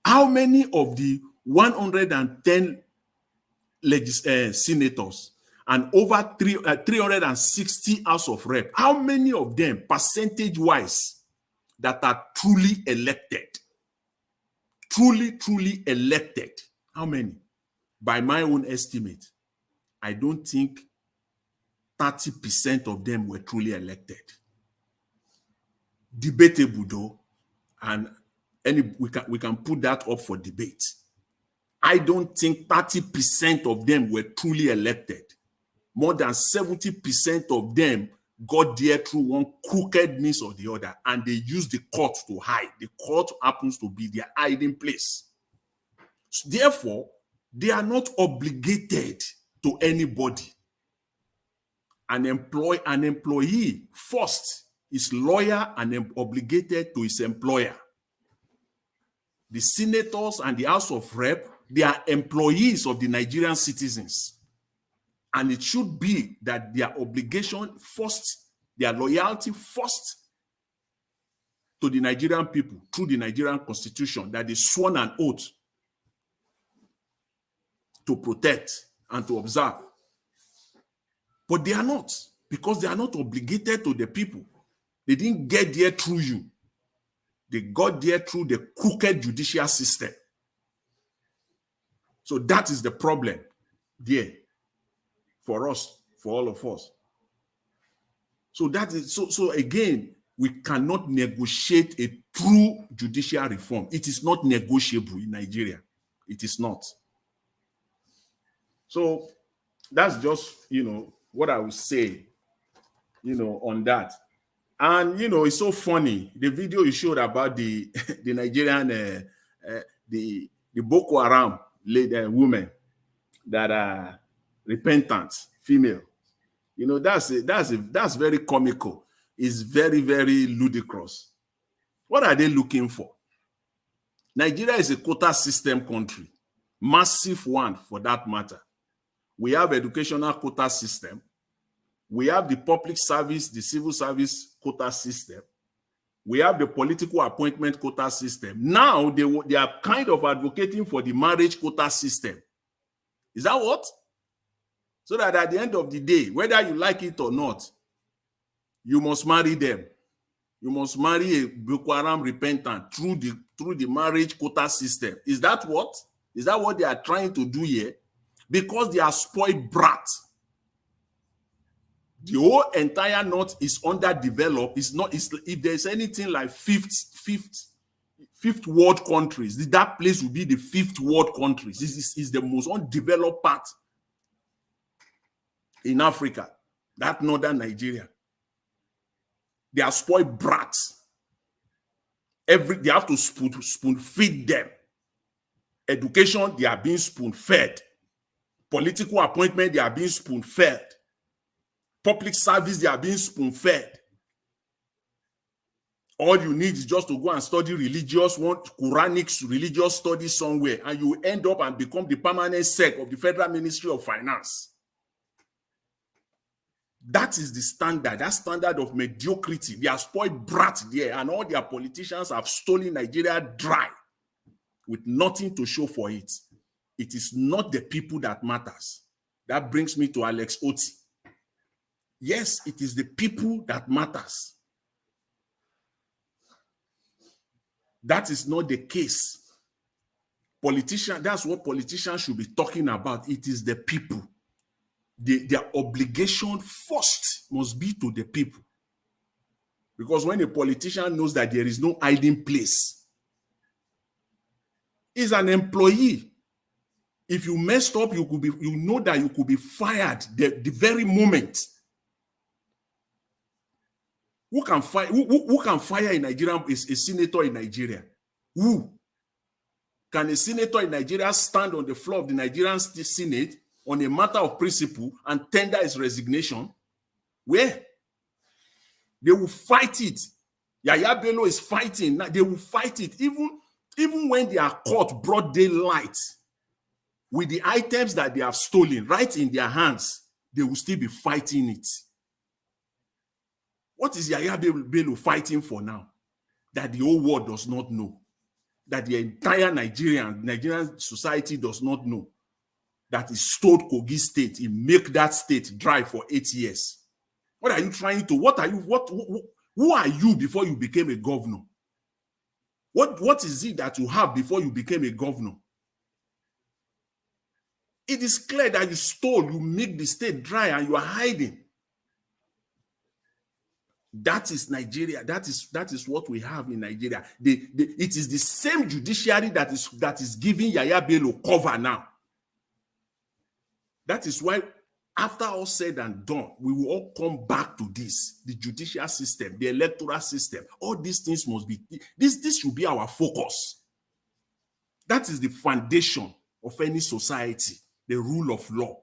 How many of the 110 senators and over 360 House of Rep, how many of them, percentage-wise, that are truly elected? Truly elected. How many? By my own estimate, I don't think 30% of them were truly elected. Debatable though, and we can put that up for debate. I don't think 30% of them were truly elected. More than 70% of them got there through one crooked means or the other, and they used the court to hide. The court happens to be their hiding place. So therefore, they are not obligated to anybody. An employee first is loyal and obligated to his employer. The senators and the House of Rep, they are employees of the Nigerian citizens. And it should be that their obligation first, their loyalty first to the Nigerian people through the Nigerian Constitution, that they sworn an oath to protect and to observe. But they are not, because they are not obligated to the people. They didn't get there through you. They got there through the crooked judicial system. So that is the problem there for us, for all of us. So that is so again, we cannot negotiate a true judicial reform. It is not negotiable in Nigeria. It is not. So that's just, what I would say, on that. And, it's so funny. The video you showed about the Nigerian, the Boko Haram women that are repentant, female. That's very comical. It's very, very ludicrous. What are they looking for? Nigeria is a quota system country. Massive one, for that matter. We have educational quota system. We have the public service, the civil service quota system. We have the political appointment quota system. Now they are kind of advocating for the marriage quota system. Is that what? So that at the end of the day, whether you like it or not, you must marry them. You must marry a Boko Haram repentant through the marriage quota system. Is that what? Is that what they are trying to do here? Because they are spoiled brats. The whole entire north is underdeveloped. If there's anything like fifth world countries, that place will be the fifth world countries. This is the most undeveloped part in Africa, that northern Nigeria. They are spoiled brats. They have to spoon feed them. Education, they are being spoon fed. Political appointment, they are being spoon fed. Public service, they are being spoon fed. All you need is just to go and study Quranic religious studies somewhere, and you end up and become the permanent sec of the Federal Ministry of Finance. That is the standard, that standard of mediocrity. They are spoiled brats there, and all their politicians have stolen Nigeria dry with nothing to show for it. It is not the people that matters. That brings me to Alex Otti. Yes, it is the people that matters. That is not the case. That's what politicians should be talking about. It is the people. Their obligation first must be to the people. Because when a politician knows that there is no hiding place, he's an employee. If you messed up, you know that you could be fired the very moment. Who can fire in Nigeria is a senator in Nigeria? Who? Can a senator in Nigeria stand on the floor of the Nigerian Senate on a matter of principle and tender his resignation? Where? They will fight it. Yaya Bello is fighting. They will fight it. Even when they are caught broad daylight with the items that they have stolen right in their hands, they will still be fighting it. What is Yaya Bello fighting for now? That the whole world does not know. That the entire Nigerian society does not know. That he stole Kogi State. He made that state dry for 8 years. What are you trying to, who are you before you became a governor? What is it that you have before you became a governor? It is clear that you stole, you make the state dry, and you are hiding. That is Nigeria. That is what we have in Nigeria. It is the same judiciary that is giving Yaya Bello cover now. That is why, after all said and done, we will all come back to this: the judicial system, the electoral system. All these things must be. This should be our focus. That is the foundation of any society: the rule of law.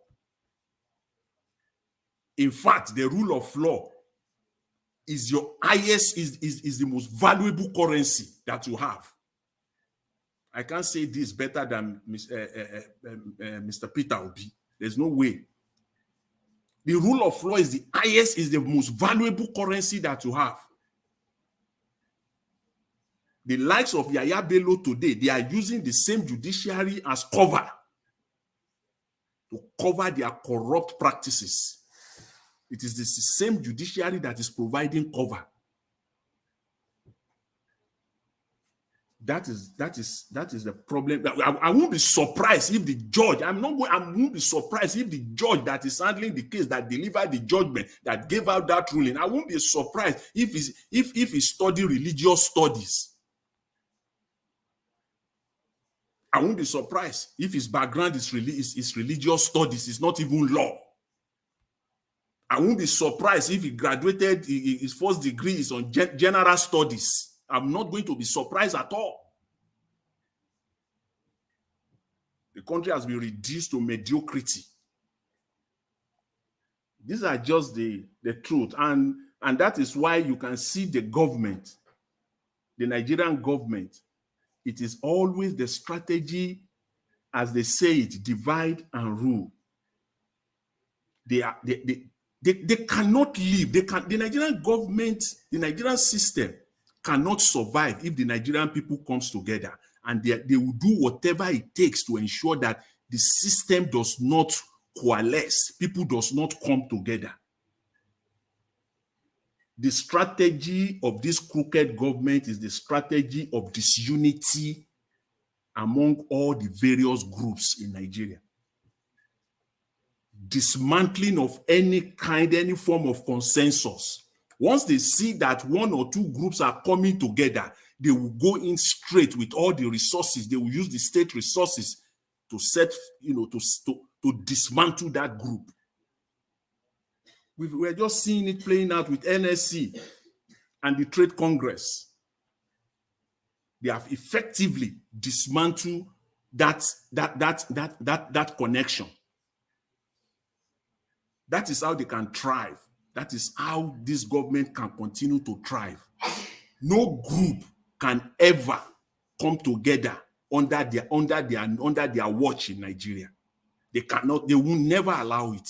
In fact, the rule of law is your highest, is the most valuable currency that you have. I can't say this better than Mr. Peter Obi. There's no way. The rule of law is the highest, is the most valuable currency that you have. The likes of Yaya Bello today, they are using the same judiciary as cover to cover their corrupt practices. It is the same judiciary that is providing cover. That is the problem. I won't be surprised if the judge, I won't be surprised if the judge that is handling the case, that delivered the judgment, that gave out that ruling, I won't be surprised if he studied religious studies. I won't be surprised if his background is religious studies, it's not even law. I won't be surprised if he graduated, his first degree is on general studies. I'm not going to be surprised at all. The country has been reduced to mediocrity. These are just the truth. And that is why you can see the government, the Nigerian government, it is always the strategy, as they say it, divide and rule. They cannot live. The Nigerian government, the Nigerian system cannot survive if the Nigerian people comes together, and they will do whatever it takes to ensure that the system does not coalesce, people does not come together. The strategy of this crooked government is the strategy of disunity among all the various groups in Nigeria. Dismantling of any kind, any form of consensus. Once they see that one or two groups are coming together, they will go in straight with all the resources. They will use the state resources to set, to dismantle that group. We're just seeing it playing out with NSC and the Trade Congress. They have effectively dismantled that connection. That is how they can thrive. That is how this government can continue to thrive. No group can ever come together under their watch in Nigeria. They cannot, they will never allow it,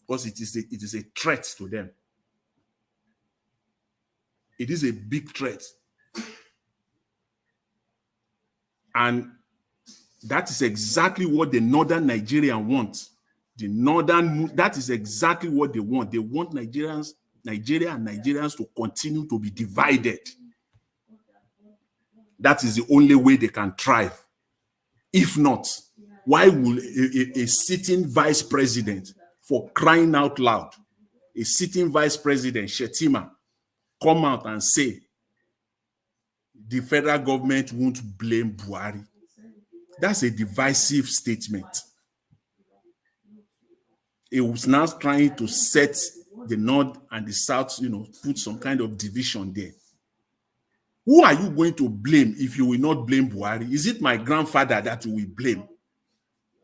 because it is a threat to them. It is a big threat. And that is exactly what the northern Nigerian wants. That is exactly what they want. They want Nigeria and Nigerians to continue to be divided. That is the only way they can thrive. If not, why will a sitting vice president, for crying out loud, a sitting vice president, Shetima, come out and say the federal government won't blame Buhari? That's a divisive statement. It was now trying to set the North and the South, put some kind of division there. Who are you going to blame if you will not blame Buhari? Is it my grandfather that you will blame?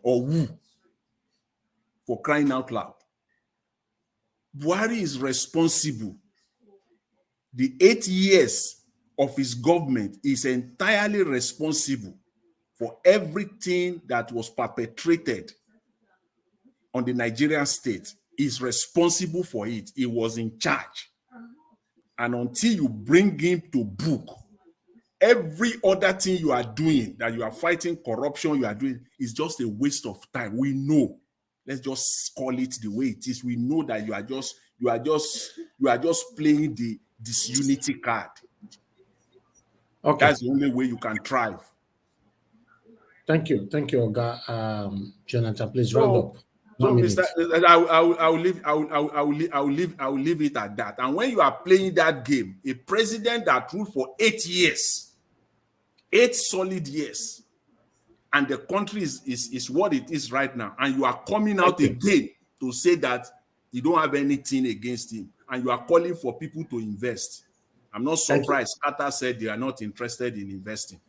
Or who? For crying out loud. Buhari is responsible. The 8 years of his government is entirely responsible for everything that was perpetrated on the Nigerian state. Is responsible for it. He was in charge. And until you bring him to book, every other thing you are doing, that you are fighting corruption, you are doing, is just a waste of time. We know. Let's just call it the way it is. We know that you are just playing the disunity card. Okay. That's the only way you can thrive. Thank you, Oga. Jonathan, please round up. So, Mr. I will leave it at that. And when you are playing that game, a president that ruled for 8 years, 8 solid years, and the country is what it is right now, and you are coming out again to say that you don't have anything against him, and you are calling for people to invest. I'm not surprised. Qatar said they are not interested in investing.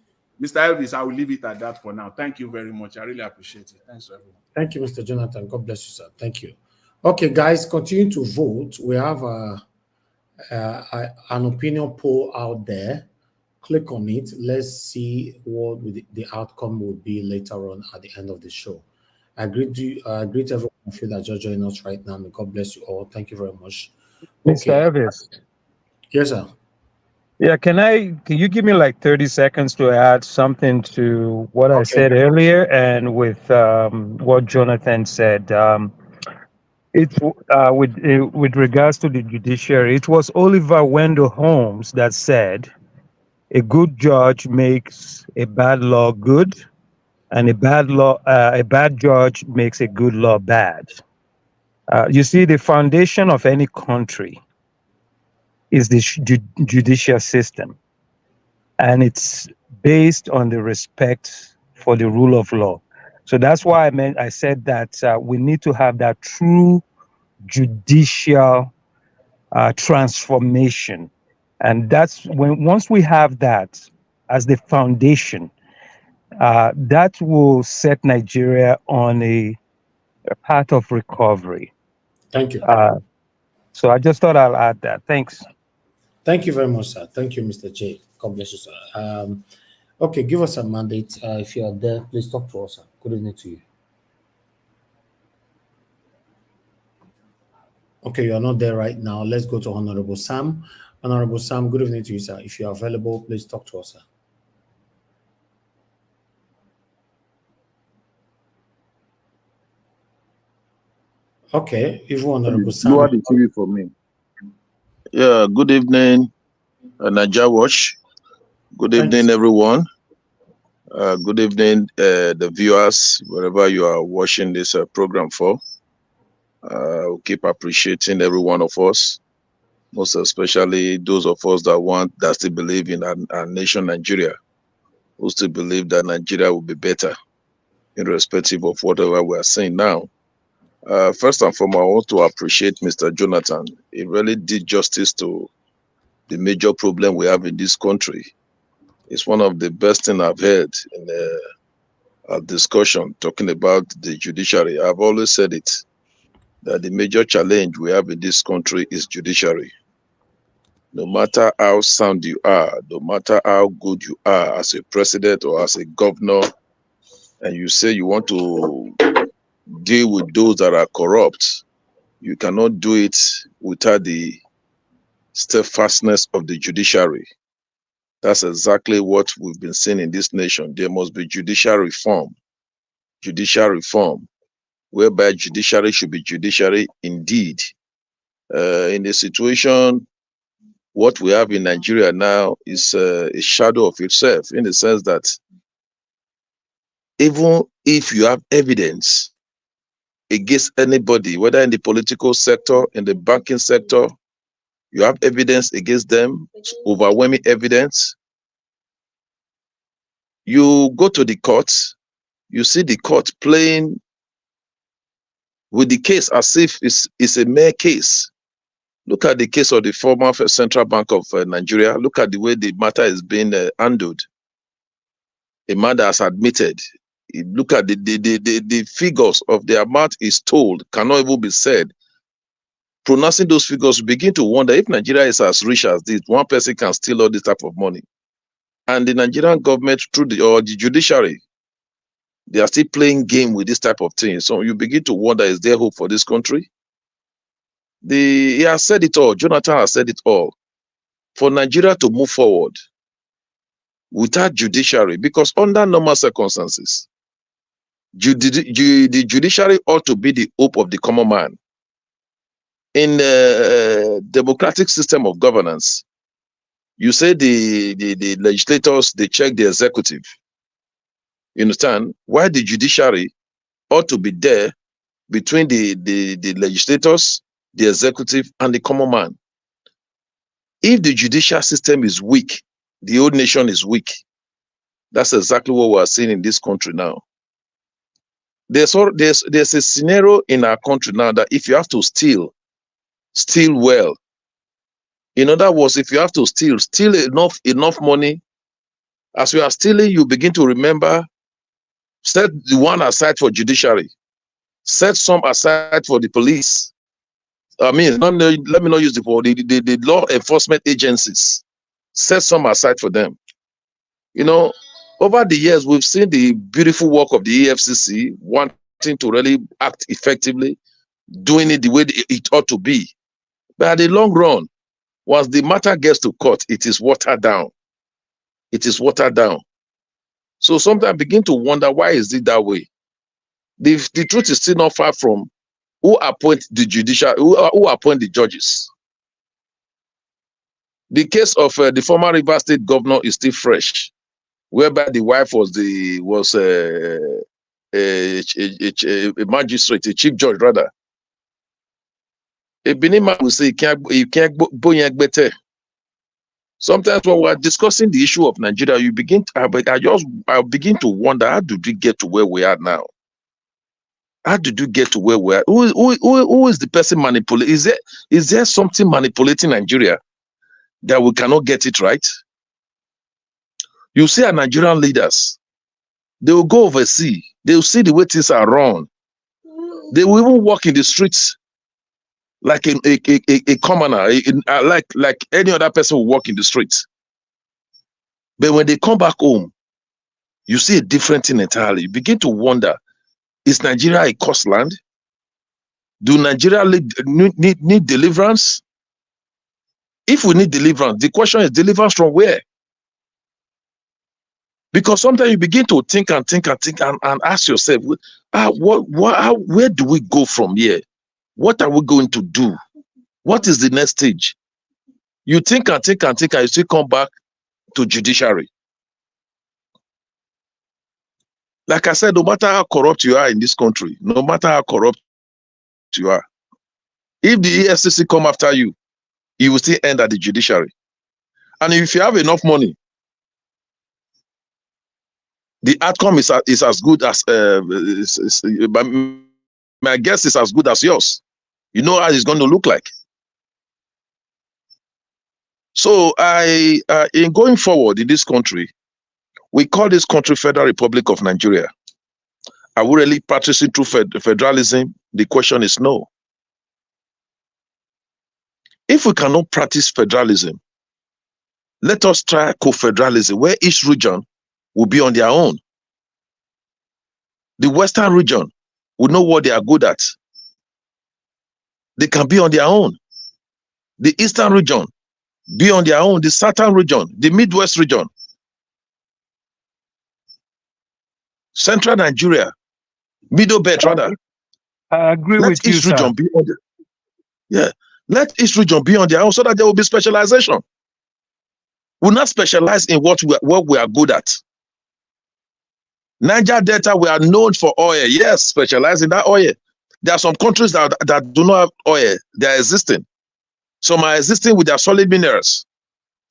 Mr. Elvis, I will leave it at that for now. Thank you very much. I really appreciate it. Thanks, everyone. Thank you, Mr. Jonathan. God bless you, sir. Thank you. Okay, guys, continue to vote. We have an opinion poll out there. Click on it. Let's see what the outcome will be later on at the end of the show. I greet everyone that just joined us right now. May God bless you all. Thank you very much. Mr. Elvis. Yes, sir. Yeah, can you give me like 30 seconds to add something to what I said earlier and with what Jonathan said? It's with regards to the judiciary, it was Oliver Wendell Holmes that said, a good judge makes a bad law good, and a bad judge makes a good law bad. You see, the foundation of any country is the judicial system, and it's based on the respect for the rule of law. So that's why I said that we need to have that true judicial transformation. And that's once we have that as the foundation, that will set Nigeria on a path of recovery. Thank you. So I just thought I'll add that. Thanks. Thank you very much, sir. Thank you, Mr. J. God bless you, sir. Okay, give us a mandate. If you are there, please talk to us, sir. Good evening to you. Okay, you are not there right now. Let's go to Honorable Sam. Honorable Sam, good evening to you, sir. If you are available, please talk to us, sir. Okay, if Honorable Sam. You are the TV for me. Yeah, good evening, Naija Watch. Good evening, everyone. Good evening, the viewers, wherever you are watching this program for. We'll keep appreciating every one of us, most especially those of us that still believe in our nation, Nigeria, who still believe that Nigeria will be better, irrespective of whatever we are saying now. First and foremost, I want to appreciate Mr. Jonathan. He really did justice to the major problem we have in this country. It's one of the best things I've heard in a discussion talking about the judiciary. I've always said it, that the major challenge we have in this country is judiciary. No matter how sound you are, no matter how good you are as a president or as a governor, and you say you want to deal with those that are corrupt, you cannot do it without the steadfastness of the judiciary. That's exactly what we've been seeing in this nation. There must be judicial reform, whereby judiciary should be judiciary indeed. In the situation, what we have in Nigeria now is a shadow of itself, in the sense that even if you have evidence against anybody, whether in the political sector, in the banking sector, you have evidence against them, overwhelming evidence. You go to the courts, you see the court playing with the case as if it's a mere case. Look at the case of the former Central Bank of Nigeria. Look at the way the matter is being handled. A man that has admitted. Look at the figures of the amount is told, cannot even be said. Pronouncing those figures, you begin to wonder if Nigeria is as rich as this, one person can steal all this type of money. And the Nigerian government, through the judiciary, they are still playing game with this type of thing. So you begin to wonder, is there hope for this country? He has said it all. Jonathan has said it all. For Nigeria to move forward without judiciary, because under normal circumstances, the judiciary ought to be the hope of the common man. In a democratic system of governance, you say the legislators, they check the executive. You understand? Why the judiciary ought to be there between the legislators, the executive, and the common man. If the judicial system is weak, the whole nation is weak. That's exactly what we are seeing in this country now. There's a scenario in our country now that if you have to steal well. In other words, if you have to steal enough money, as you are stealing, you begin to remember, set the one aside for judiciary, set some aside for the police. I mean, let me not use the law enforcement agencies. Set some aside for them. You know, over the years, we've seen the beautiful work of the EFCC, wanting to really act effectively, doing it the way it ought to be. But at the long run, once the matter gets to court, it is watered down. It is watered down. So sometimes I begin to wonder, why is it that way? The truth is still not far from who appoint the judicial, who appoint the judges. The case of the former River State governor is still fresh, whereby the wife was a magistrate, a chief judge rather. A Benin man will say you can't better. Sometimes when we are discussing the issue of Nigeria, I begin to wonder, how did we get to where we are now? How did you get to where we are? Who is the person manipulating? Is there something manipulating Nigeria that we cannot get it right? You see our Nigerian leaders, they will go overseas. They will see the way things are run. They will even walk in the streets like a commoner, like any other person will walk in the streets. But when they come back home, you see a different thing entirely. You begin to wonder, is Nigeria a cursed land? Do Nigeria need deliverance? If we need deliverance, the question is, deliverance from where? Because sometimes you begin to think and ask yourself, where do we go from here? What are we going to do? What is the next stage? You think and you still come back to judiciary. Like I said, no matter how corrupt you are in this country, no matter how corrupt you are, if the EFCC come after you, you will still end at the judiciary. And if you have enough money, the outcome is as good as my guess is as good as yours. You know how it's going to look like. So in going forward in this country, we call this country Federal Republic of Nigeria. Are we really practicing true federalism? The question is no. If we cannot practice federalism, let us try co-federalism, where each region will be on their own. The Western region will know what they are good at. They can be on their own. The Eastern region, be on their own. The Southern region, the Midwest region, Central Nigeria, Middle Belt rather. I agree with you, sir. Let each region be on their own so that there will be specialization. We'll not specialize in what we are good at. Niger Delta, we are known for oil. Yes, specialized in that oil. There are some countries that do not have oil. They are existing. Some are existing with their solid minerals.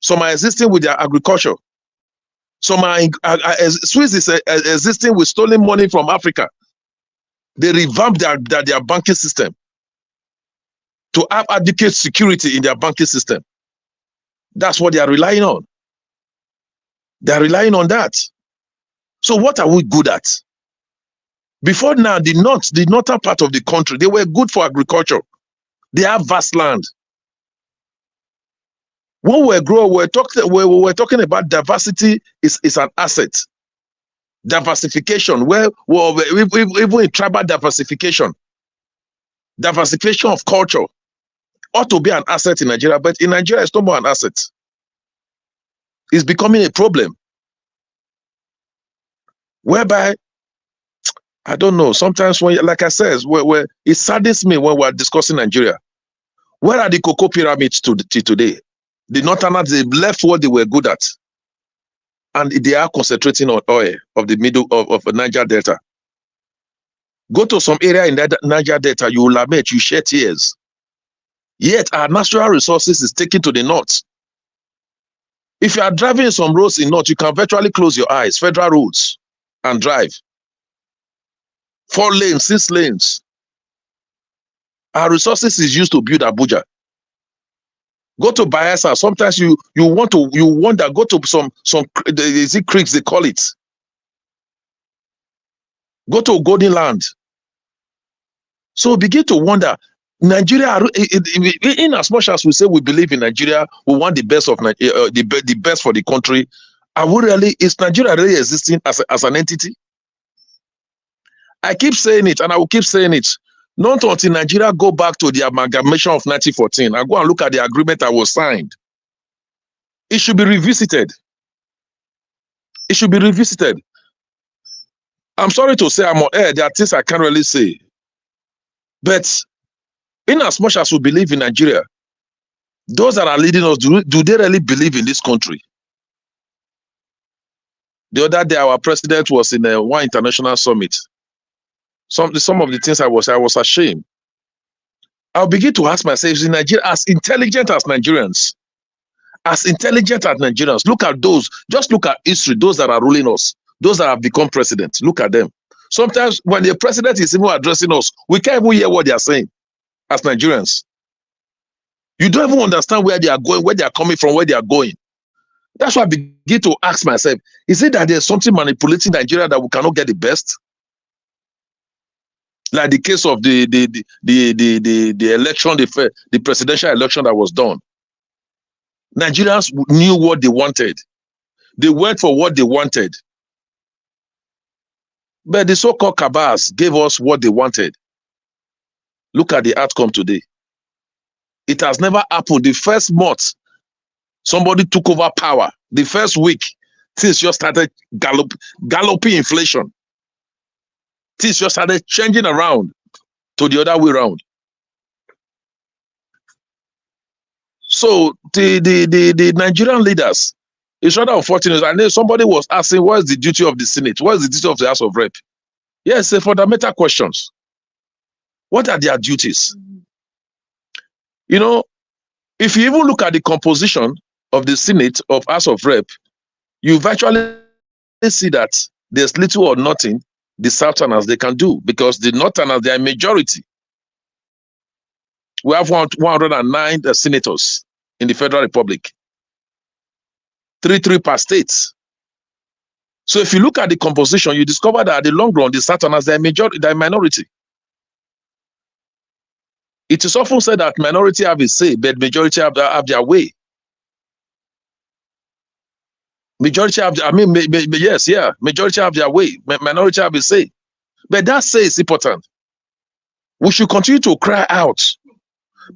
Some are existing with their agriculture. Some are Swiss is existing with stolen money from Africa. They revamped their banking system to have adequate security in their banking system. That's what they are relying on. They are relying on that. So what are we good at? Before now, the northern part of the country, they were good for agriculture. They have vast land. When we grow, we were talking about diversity is an asset. Diversification, even in tribal diversification of culture ought to be an asset in Nigeria, but in Nigeria, it's no more an asset. It's becoming a problem. Whereby, I don't know, sometimes when, like I said, it saddens me when we're discussing Nigeria. Where are the cocoa pyramids today? The Northerners, they left what they were good at. And they are concentrating on oil of the middle of Niger Delta. Go to some area in that Niger Delta, you will lament, you shed tears. Yet our natural resources is taken to the north. If you are driving some roads in north, you can virtually close your eyes, federal roads, and drive. 4 lanes, 6 lanes. Our resources is used to build Abuja. Go to Bayelsa. Sometimes you wonder. Go to some is it creeks they call it. Go to Golden Land. So begin to wonder. Nigeria, in as much as we say we believe in Nigeria, we want the best of the best for the country. Is Nigeria really existing as an entity? I keep saying it, and I will keep saying it. Not until Nigeria go back to the amalgamation of 1914 and go and look at the agreement that was signed. It should be revisited. It should be revisited. I'm sorry to say I'm on air. There are things I can't really say. But in as much as we believe in Nigeria, those that are leading us, do they really believe in this country? The other day, our president was in one international summit. Some of the things I was ashamed. I'll begin to ask myself, is Nigeria as intelligent as Nigerians? As intelligent as Nigerians. Look at those. Just look at history. Those that are ruling us. Those that have become president. Look at them. Sometimes when the president is even addressing us, we can't even hear what they are saying as Nigerians. You don't even understand where they are going, where they are coming from, where they are going. That's why I begin to ask myself, is it that there's something manipulating Nigeria that we cannot get the best? Like the case of the election, the presidential election that was done. Nigerians knew what they wanted. They went for what they wanted. But the so-called cabals gave us what they wanted. Look at the outcome today. It has never happened. The first month, somebody took over power. The first week, things just started galloping inflation. Things just started changing around to the other way around. So the Nigerian leaders, it's rather unfortunate. And then somebody was asking, what is the duty of the Senate? What is the duty of the House of Rep? Yes, fundamental questions. What are their duties? You know, if you even look at the composition of the Senate of House of Rep, you virtually see that there's little or nothing the Southerners they can do, because the Northerners, they are a majority. We have 109 senators in the Federal Republic. 3 per state. So if you look at the composition, you discover that at the long run, the Southerners, they are minority. It is often said that minority have a say, but majority have their way. Majority have, majority have their way. Minority have a say. But that say is important. We should continue to cry out.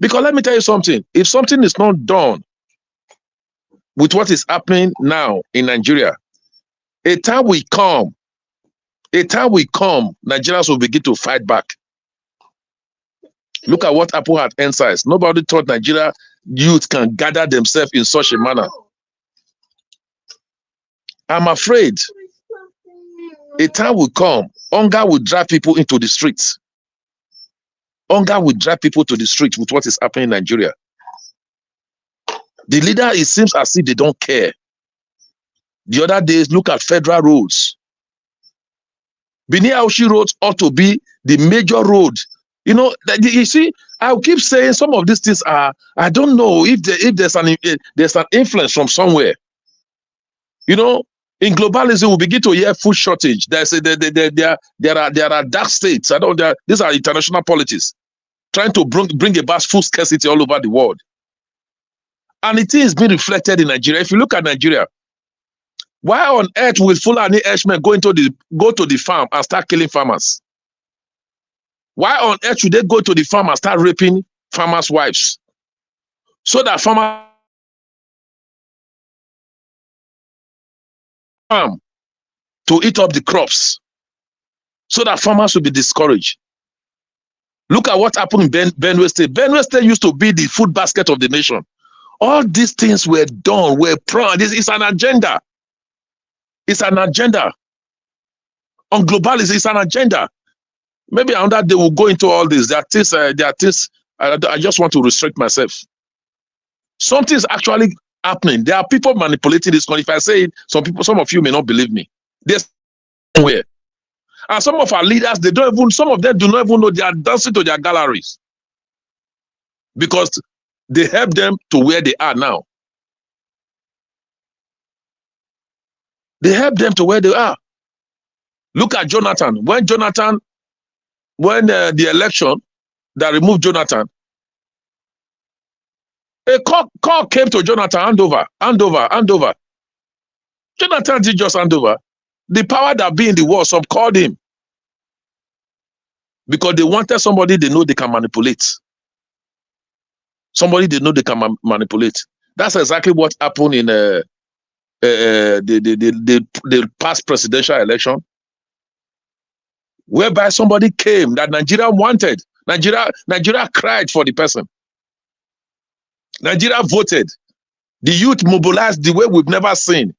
Because let me tell you something. If something is not done with what is happening now in Nigeria, a time will come, Nigerians will begin to fight back. Look at what happened at Ensize. Nobody thought Nigeria youth can gather themselves in such a manner. I'm afraid A time will come, hunger will drive people into the streets. Hunger will drive people to the street with what is happening in Nigeria. The leader, it seems as if they don't care. The other days, look at federal roads. Benin-Aushi Road ought to be the major road. You know, you see, I'll keep saying some of these things are, I don't know if there's an influence from somewhere. You know, in globalism, we begin to hear food shortage. There are dark states. These are international politics trying to bring about food scarcity all over the world. And it is being reflected in Nigeria. If you look at Nigeria, why on earth will Fulani Herdsmen go to the farm and start killing farmers? Why on earth should they go to the farm and start raping farmers' wives? So that farmers farm to eat up the crops. So that farmers will be discouraged. Look at what happened in Benue State. Benue State used to be the food basket of the nation. All these things were done, were planned. This is an agenda. It's an agenda. On globalism, it's an agenda. Maybe another day we'll go into all this. There are things I just want to restrict myself. Something is actually happening. There are people manipulating this country. If I say it, some of you may not believe me. There's somewhere. And some of our leaders, some of them do not even know they are dancing to their galleries. Because they help them to where they are now. They help them to where they are. Look at Jonathan. When the election that removed Jonathan, a call came to Jonathan, hand over. Jonathan did just hand over. The power that be in the world, some called him. Because they wanted somebody they know they can manipulate. Somebody they know they can manipulate. That's exactly what happened in the past presidential election, whereby somebody came that Nigeria wanted. Nigeria cried for the person. Nigeria voted. The youth mobilized the way we've never seen.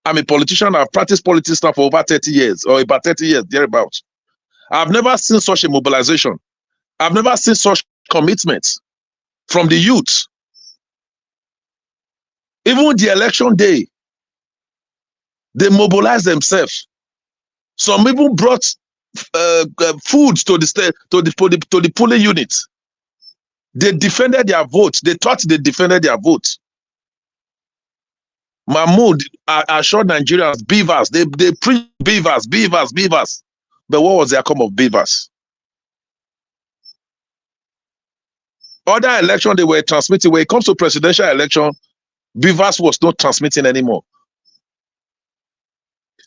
I'm a politician. I've practiced politics now for over 30 years, or about 30 years, thereabouts. I've never seen such a mobilization. I've never seen such commitments from the youth. Even the election day, they mobilized themselves. Some people brought food to the polling units. They defended their vote. They thought they defended their vote. Mahmoud assured Nigerians, beavers. They preach beavers. But what was the outcome of beavers? Other election they were transmitting. When it comes to presidential election, beavers was not transmitting anymore.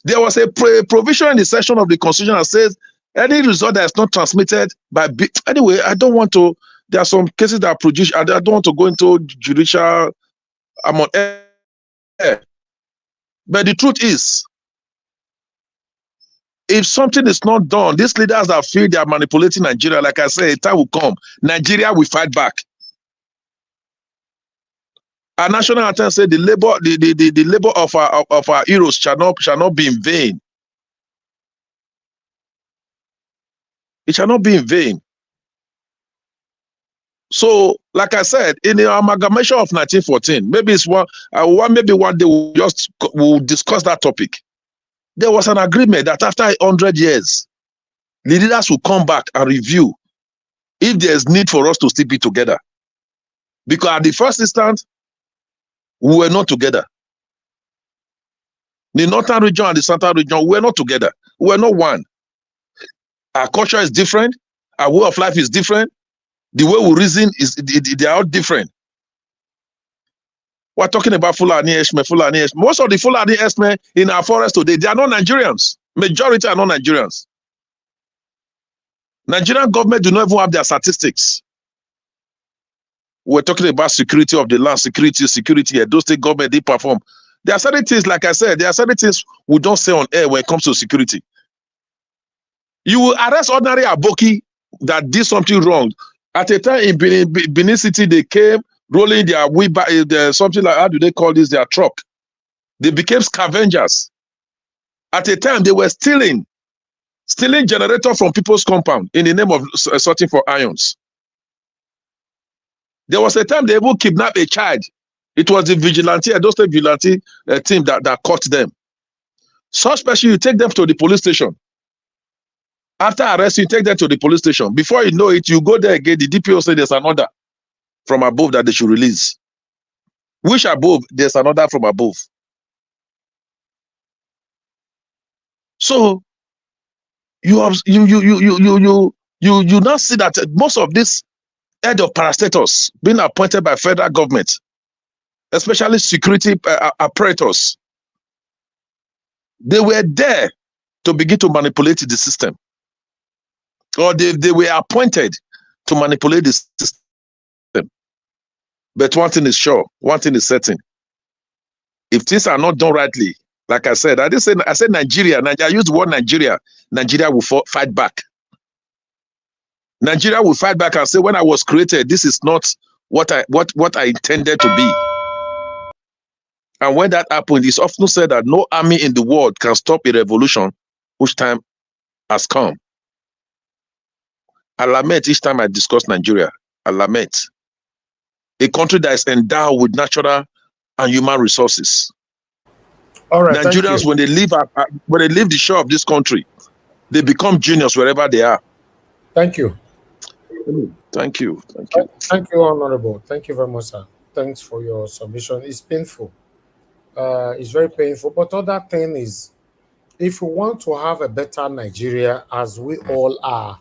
There was a provision in the section of the Constitution that says any result that is not transmitted by anyway, I don't want to. There are some cases that are produced. I don't want to go into judicial. I'm on air. But the truth is, if something is not done, these leaders that feel they are manipulating Nigeria, like I said, a time will come. Nigeria will fight back. Our national anthem said the labor of our heroes shall not be in vain. It shall not be in vain. So, like I said, in the amalgamation of 1914, maybe it's maybe one day we'll discuss that topic. There was an agreement that after 100 years, the leaders will come back and review if there's need for us to still be together. Because at the first instance, we were not together. The northern region and the southern region, we were not together. We were not one. Our culture is different. Our way of life is different. The way we reason they are all different. We're talking about Fulani Herdsmen. Most of the Fulani Herdsmen in our forest today, they are not Nigerians. Majority are not Nigerians. Nigerian government do not even have their statistics. We're talking about security of the land, security. Those state government, they perform. There are certain things, like I said, there are certain things we don't say on air when it comes to security. You will arrest ordinary Aboki that did something wrong. At a time in Benin City, they came rolling their something like, how do they call this, their truck. They became scavengers. At a time, they were stealing generator from people's compound in the name of sorting for ions. There was a time they even kidnapped a child. It was the vigilante, those vigilante team that caught them. Such person, you take them to the police station. After arrest, you take them to the police station. Before you know it, you go there again. The DPO said there's an order from above that they should release. Which above? There's an order from above. So you now see that most of this head of parastatals being appointed by federal government, especially security apparatus, they were there to begin to manipulate the system, or they were appointed to manipulate the system. But one thing is sure, one thing is certain: if things are not done rightly, like I said, I said Nigeria. I used the word Nigeria. Nigeria will fight back. Nigeria will fight back and say, when I was created, this is not what I intended to be. And when that happened, it's often said that no army in the world can stop a revolution which time has come. I lament each time I discuss Nigeria. I lament. A country that is endowed with natural and human resources. All right, Nigerians, when they leave the shore of this country, they become genius wherever they are. Thank you. Thank you. Thank you. Thank you, Honorable. Thank you very much, sir. Thanks for your submission. It's painful. It's very painful. But other thing is, if we want to have a better Nigeria, as we all are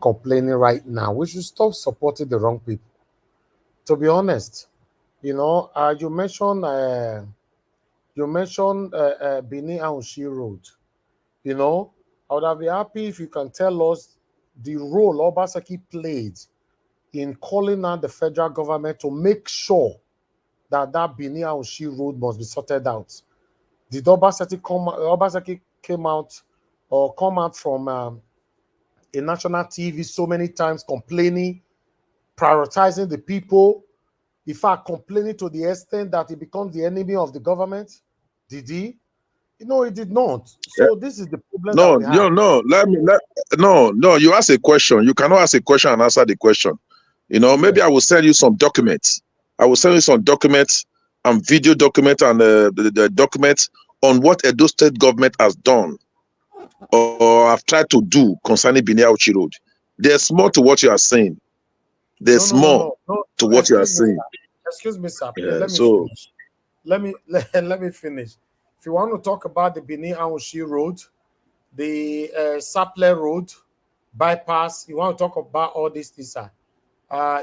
complaining right now, we should stop supporting the wrong people. To be honest, you know, you mentioned Benin Aunshi Road. You know, I would have been happy if you can tell us the role Obaseki played in calling on the federal government to make sure that Benin Aunshi Road must be sorted out. Did Obaseki come out from a national TV so many times complaining, prioritizing the people, in fact, complaining to the extent that he becomes the enemy of the government? Did he? No, he did not. So this is the problem that we have. No. You ask a question. You cannot ask a question and answer the question. You know, maybe I will send you some documents. I will send you some documents and video documents and the documents on what Edo State government has done or have tried to do concerning Benin Aunshi Road. There's more to what you are saying. There's more to what you are saying. Excuse me, sir. Yeah, let me finish. If you want to talk about the Benin Aunshi Road, the Sapler Road, bypass, you want to talk about all these things, sir.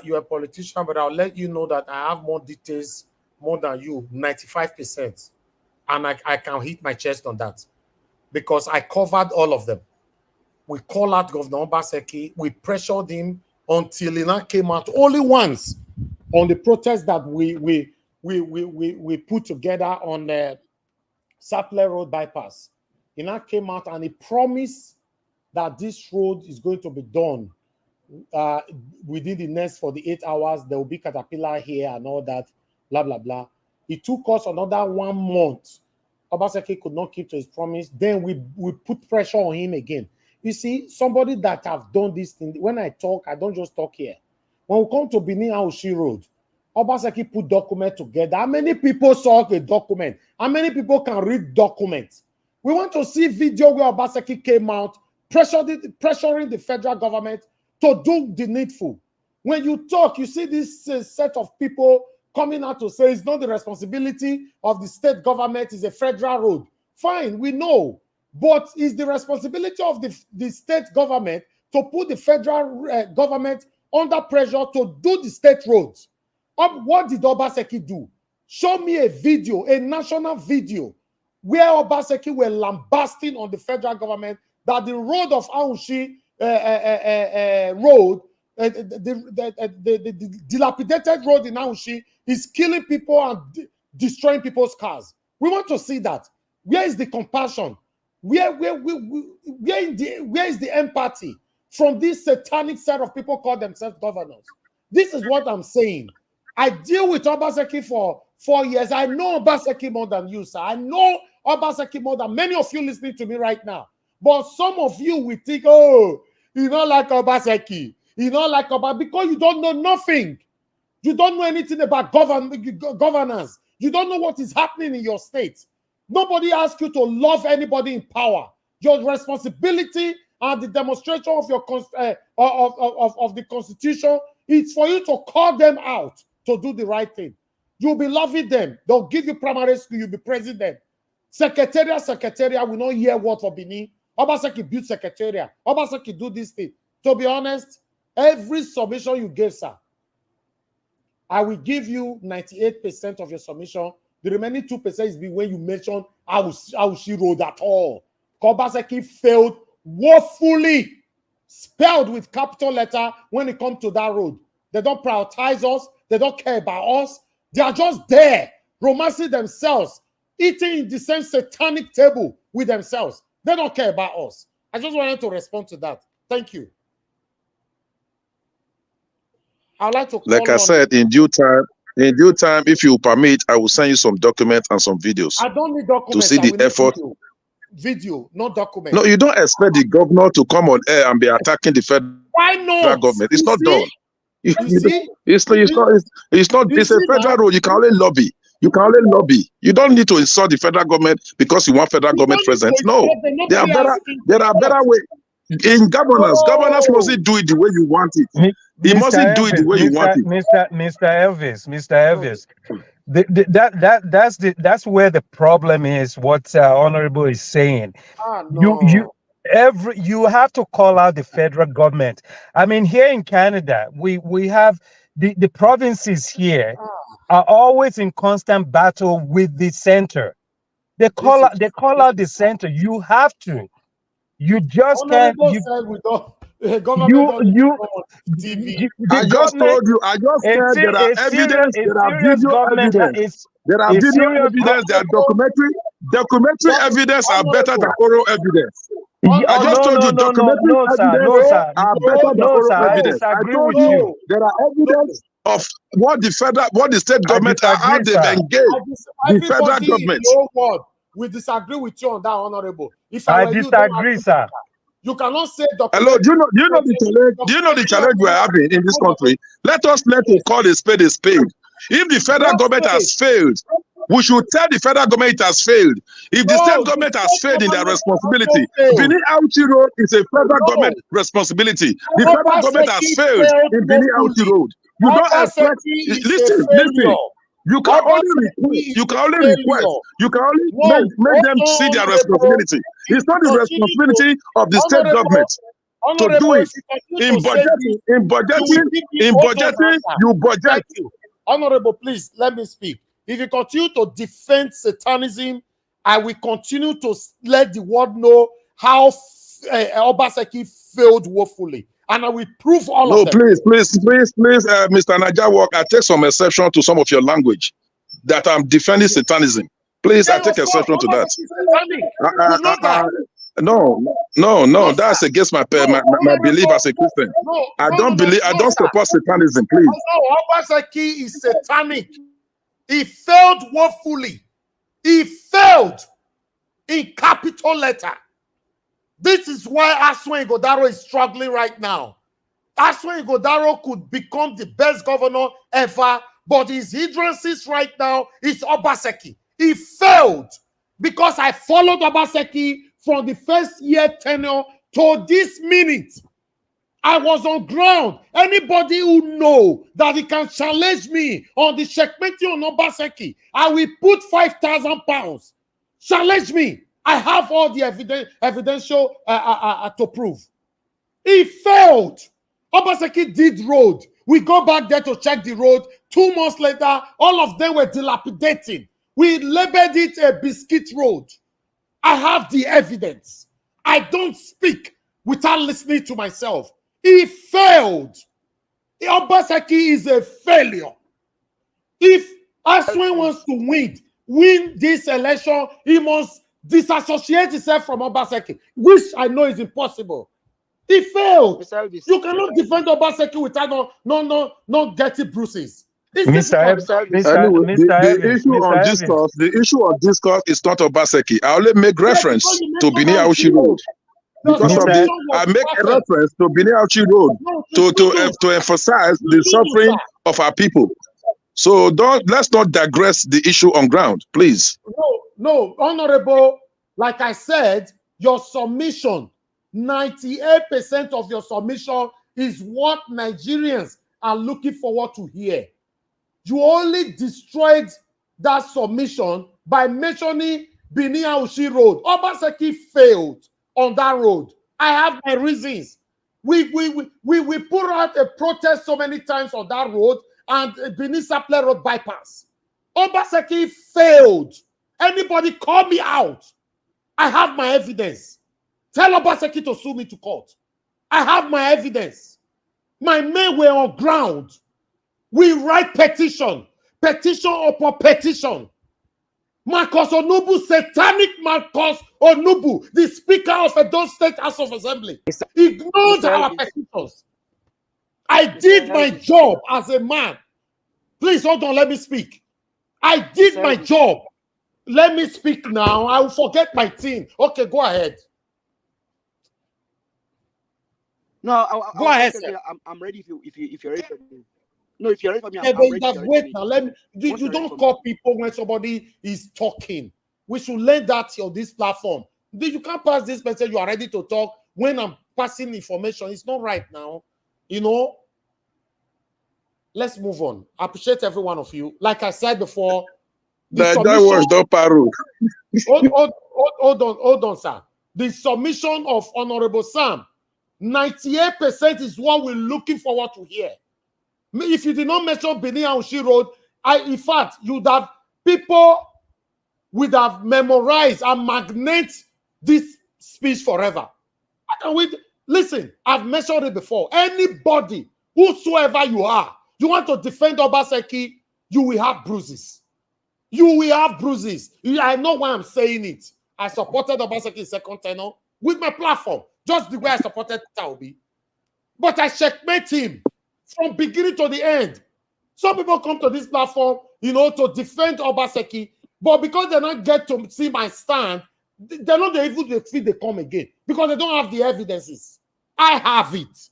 You're a politician, but I'll let you know that I have more details, more than you, 95%. And I can hit my chest on that because I covered all of them. We called out Governor Obaseki. We pressured him until he now came out only once on the protest that we put together on the Sapler Road bypass. He now came out and he promised that this road is going to be done within the next 48 hours. There will be caterpillar here and all that, blah, blah, blah. It took us another 1 month. Obaseki could not keep to his promise. Then we put pressure on him again. You see, somebody that have done this thing, when I talk, I don't just talk here. When we come to Benin Aunshi Road, Obaseki put document together. How many people saw the document? How many people can read documents? We want to see video where Obaseki came out, pressuring the federal government to do the needful. When you talk, you see this set of people coming out to say it's not the responsibility of the state government, it's a federal road. Fine, we know. But it's the responsibility of the state government to put the federal government under pressure to do the state roads. What did Obaseki do? Show me a video, a national video, where Obaseki were lambasting on the federal government that the road of Aunshi Road, the dilapidated road in Aunshi is killing people and destroying people's cars. We want to see that. Where is the compassion? Where is the empathy from this satanic set of people called themselves governors? This is what I'm saying. I deal with Obaseki for 4 years. I know Obaseki more than you, sir. I know Obaseki more than many of you listening to me right now. But some of you will think, oh, you don't like Obaseki. You don't like Obaseki because you don't know nothing. You don't know anything about governance. You don't know what is happening in your state. Nobody asks you to love anybody in power. Your responsibility and the demonstration of your of the Constitution is for you to call them out to do the right thing. You'll be loving them. They'll give you primary school. You'll be president. Secretariat will not hear word for Benin. Obaseki build secretariat. Obaseki do this thing. To be honest, every submission you gave, sir, I will give you 98% of your submission. The remaining 2% is when you mention how she wrote at all. Obaseki failed woefully, spelled with capital letter when it comes to that road. They don't prioritize us. They don't care about us. They are just there, romancing themselves, eating in the same satanic table with themselves. They don't care about us. I just wanted to respond to that. Thank you. I'd like to call like I said, in due time, if you permit, I will send you some documents and some videos. I don't need documents to see the effort. Video, not documents. No, you don't expect the governor to come on air and be attacking the federal government. It's not done. It's a federal road. You can only lobby. You don't need to insult the federal government because you want federal government present. No, there are better ways. In governance mustn't do it the way you want it. He mustn't do it the way you want it. Mr. Elvis, that's where the problem is. What Honorable is saying. No. You have to call out the federal government. I mean, here in Canada, we have the provinces here are always in constant battle with the center. They call out the center. You have to. You just can't. I just told you. I just said there are evidence. There are video evidence. There are video evidence. There are documentary evidence are better than oral evidence. I just told you documentary evidence are better than oral evidence. I told you there are evidence of what the state government how they've engaged the federal government. We disagree with you on that, Honorable. If I disagree, sir. You cannot say hello, do you know the challenge we're having in this country? Let us call a spade a spade. If the federal government has failed, we should tell the federal government it has failed. If the state government has failed in their responsibility, Benin-Otti Road is a federal government responsibility. The federal government has failed in Benin-Otti Road. You don't expect. Listen. You can only request. You can only make them see their responsibility. It's not the responsibility of the state government to do it. In budgeting, you budget. Honorable, please let me speak. If you continue to defend Satanism, I will continue to let the world know how Obaseki failed woefully. And I will prove all of them. No, please, Mr. Najawok, I take some exception to some of your language that I'm defending Satanism. Please, I take exception to that. No, that's against my belief as a Christian. I don't support Satanism, please. No, Obaseki is satanic. He failed woefully. He failed in capital letter. This is why Aswan Ighodaro is struggling right now. Aswan Ighodaro could become the best governor ever, but his hindrances right now is Obaseki. He failed because I followed Obaseki from the first year tenure to this minute. I was on ground. Anybody who know that he can challenge me on the checkmate on Obaseki, I will put 5,000 pounds. Challenge me. I have all the evidential to prove. He failed. Obaseki did road. We go back there to check the road. 2 months later, all of them were dilapidating. We labeled it a biscuit road. I have the evidence. I don't speak without listening to myself. He failed. Obaseki is a failure. If Aswan wants to win this election, he must disassociate himself from Obaseki, which I know is impossible. He failed. You cannot defend Obaseki without not getting bruises. Anyway, the issue of discourse is not Obaseki. I only make reference to Bini Auchi Road. Because of the, I make a reference to Bini Auchi Road to emphasize the suffering of our people. So let's not digress the issue on ground, please. No, Honorable, like I said, your submission, 98% of your submission is what Nigerians are looking forward to hear. You only destroyed that submission by mentioning Bini Auchi Road. Obaseki failed on that road. I have my reasons. We put out a protest so many times on that road and Bini Saple Road bypass. Obaseki failed. Anybody call me out? I have my evidence. Tell Obaseki to sue me to court. I have my evidence. My men were on ground. We write petition upon petition. Marcus Onubu, satanic Marcus Onubu, the Speaker of Edo State House of Assembly, ignored our petitions. I did my job as a man. Please hold on, let me speak. I did my job. Let me speak now. I will forget my thing. Okay, go ahead. No, go ahead, sir. I'm ready if you're ready for me. No, if you're ready for me, I'm ready. Just wait now. Let me. You don't call people when somebody is talking. We should learn that on this platform. You can't pass this message. You are ready to talk when I'm passing information. It's not right now. You know. Let's move on. I appreciate every one of you. Like I said before, that was the parole. Hold on, sir. The submission of Honorable Sam, 98% is what we're looking forward to hear. If you did not mention Bini Auchi Road, in fact, people would have memorized and magnet this speech forever. Listen, I've mentioned it before. Anybody, whosoever you are, you want to defend Obaseki, you will have bruises. You will have bruises. I know why I'm saying it. I supported Obaseki in second tenure with my platform, just the way I supported Taobi. But I checkmate him from beginning to the end. Some people come to this platform, to defend Obaseki, but because they don't get to see my stand, they're not able to feel they come again because they don't have the evidences. I have it.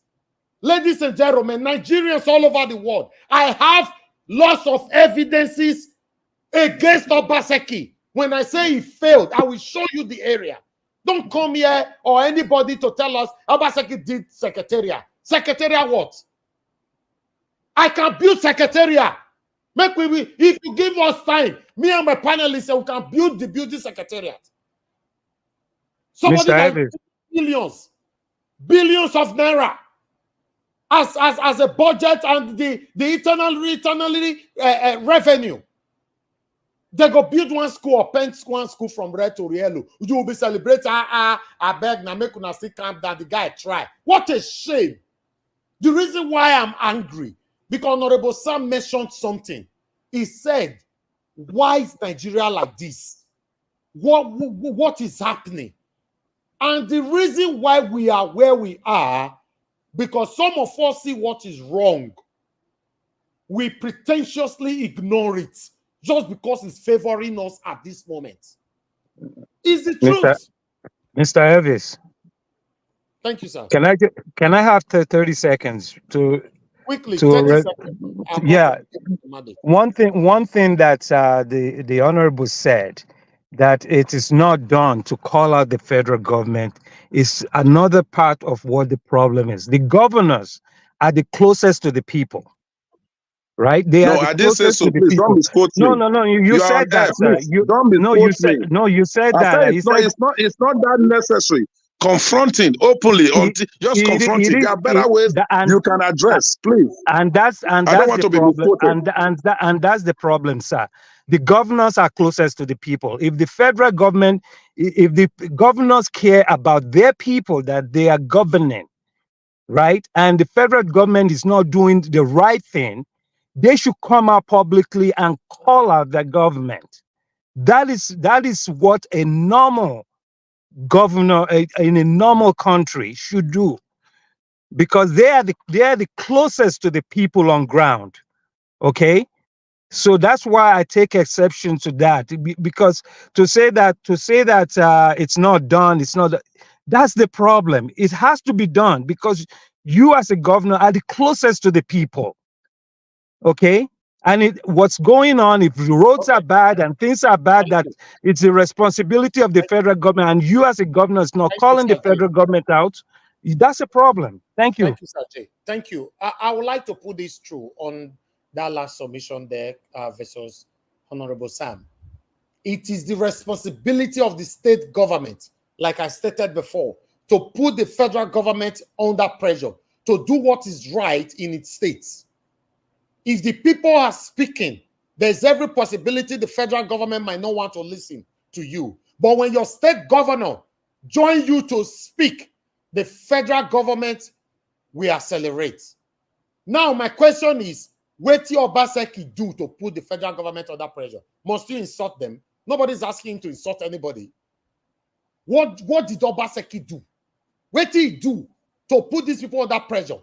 Ladies and gentlemen, Nigerians all over the world, I have lots of evidences against Obaseki. When I say he failed, I will show you the area. Don't come here or anybody to tell us Obaseki did secretariat. Secretariat what? I can build secretariat. If you give us time, me and my panelists, we can build the building secretariat. Somebody that billions of naira as a budget and the eternally revenue. They go build one school or paint one school from red to yellow. You will be celebrating. I beg now, make una still calm down. The guy try. What a shame. The reason why I'm angry, because Honorable Sam mentioned something. He said, why is Nigeria like this? What is happening? And the reason why we are where we are, because some of us see what is wrong. We pretentiously ignore it just because it's favoring us at this moment. Is the truth. Mr. Elvis. Thank you, sir. Can I have 30 seconds to quickly? 30 seconds. Yeah. One thing that the Honorable said, that it is not done to call out the federal government, is another part of what the problem is. The governors are the closest to the people. Right? I didn't say so. Please don't misquote me. No. You said that, sir. You said that. It's not that necessary. Confronting openly, confronting. There are better ways you can address, please. And that's the problem, sir. The governors are closest to the people. If the federal government, if the governors care about their people that they are governing, right, and the federal government is not doing the right thing, they should come out publicly and call out the government. That is what a normal governor in a normal country should do, because they are the closest to the people on ground. Okay, So that's why I take exception to that, because to say that it's not done, it's not. That's the problem. It has to be done because you, as a governor, are the closest to the people. Okay, and what's going on, if the roads are bad and things are bad, that it's the responsibility of the federal government, and you, as a governor, is not calling the federal government out. That's a problem. Thank you. Thank you, Sajay. Thank you. I would like to put this through on that last submission there versus Honorable Sam. It is the responsibility of the state government, like I stated before, to put the federal government under pressure to do what is right in its states. If the people are speaking, there's every possibility the federal government might not want to listen to you. But when your state governor join you to speak, the federal government will accelerate. Now, my question is, what did Obaseki do to put the federal government under pressure? Must you insult them? Nobody's asking him to insult anybody. What did Obaseki do? What did he do to put these people under pressure?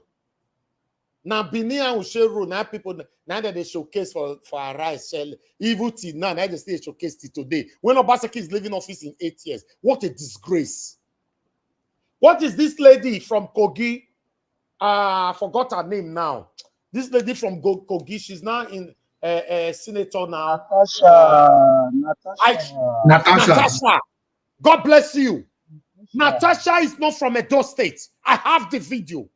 Now, Bini and Usheru, now people, now that they showcase for Arise, evil till now they still showcase till today. When Obaseki is leaving office in 8 years, what a disgrace. What is this lady from Kogi? I forgot her name now. This lady from Kogi, she's now in senator now. Natasha. God bless you. Natasha is not from Edo State. I have the video.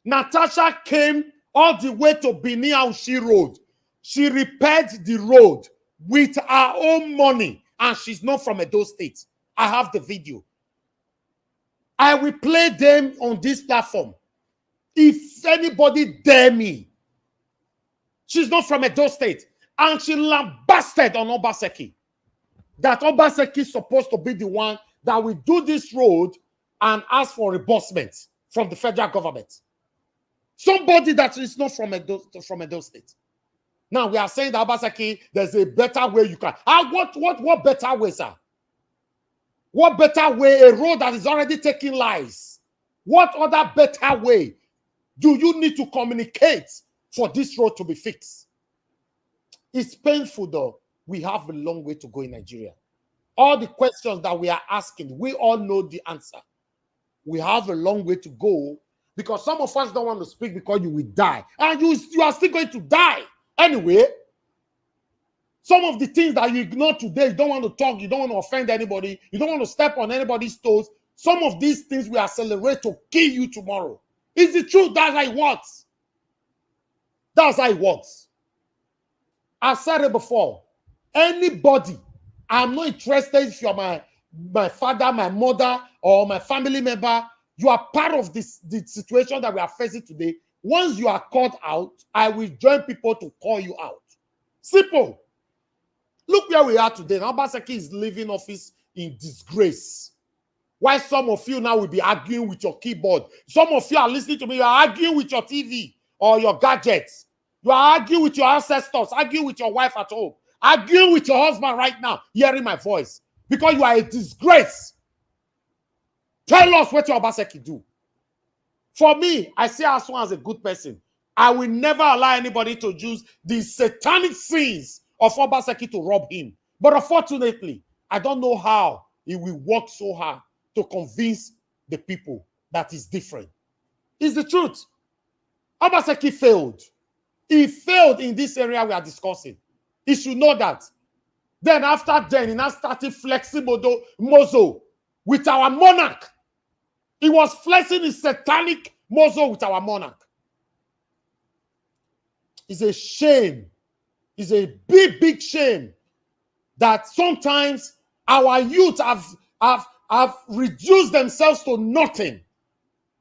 Natasha came all the way to Bini Aushi Road. She repaired the road with her own money, and she's not from Edo State. I have the video. I will play them on this platform. If anybody dare me, she's not from Edo State, and she lambasted on Obaseki. That Obaseki is supposed to be the one that will do this road and ask for reimbursement from the federal government. Somebody that is not from Edo State. Now we are saying that Obaseki, there's a better way you can. What better way, sir? What better way? A road that is already taking lives. What other better way do you need to communicate for this road to be fixed? It's painful though. We have a long way to go in Nigeria. All the questions that we are asking, we all know the answer. We have a long way to go because some of us don't want to speak because you will die. And you are still going to die anyway. Some of the things that you ignore today, you don't want to talk, you don't want to offend anybody, you don't want to step on anybody's toes. Some of these things will accelerate to kill you tomorrow. Is it true? That's how it works. That's how it works. I said it before. Anybody, I'm not interested if you're my father, my mother, or my family member. You are part of the situation that we are facing today. Once you are called out, I will join people to call you out. Simple. Look where we are today. Now, Obaseki is leaving office in disgrace. Why some of you now will be arguing with your keyboard? Some of you are listening to me, you are arguing with your TV or your gadgets. You are arguing with your ancestors, arguing with your wife at home, arguing with your husband right now, hearing my voice. Because you are a disgrace. Tell us what your Obaseki do. For me, I see Aswan as a good person. I will never allow anybody to use the satanic sins of Obaseki to rob him. But unfortunately, I don't know how he will work so hard to convince the people that is different. It's the truth. Obaseki failed. He failed in this area we are discussing. He should know that. Then after then, he now started flexing mozo with our monarch. He was flexing his satanic mozo with our monarch. It's a shame. It's a big, big shame that sometimes our youth have reduced themselves to nothing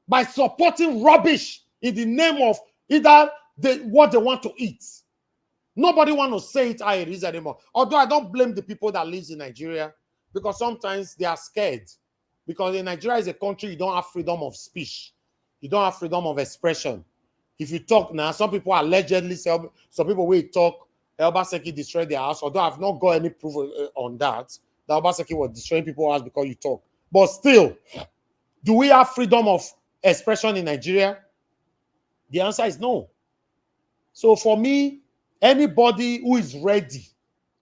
by supporting rubbish in the name of either what they want to eat. Nobody wants to say it how it is anymore. Although I don't blame the people that live in Nigeria because sometimes they are scared. Because in Nigeria is a country you don't have freedom of speech. You don't have freedom of expression. If you talk now, some people allegedly say, some people will talk, Obaseki destroyed their house. Although I've not got any proof on that Obaseki was destroying people's house because you talk. But still, do we have freedom of expression in Nigeria? The answer is no. So for me, Anybody who is ready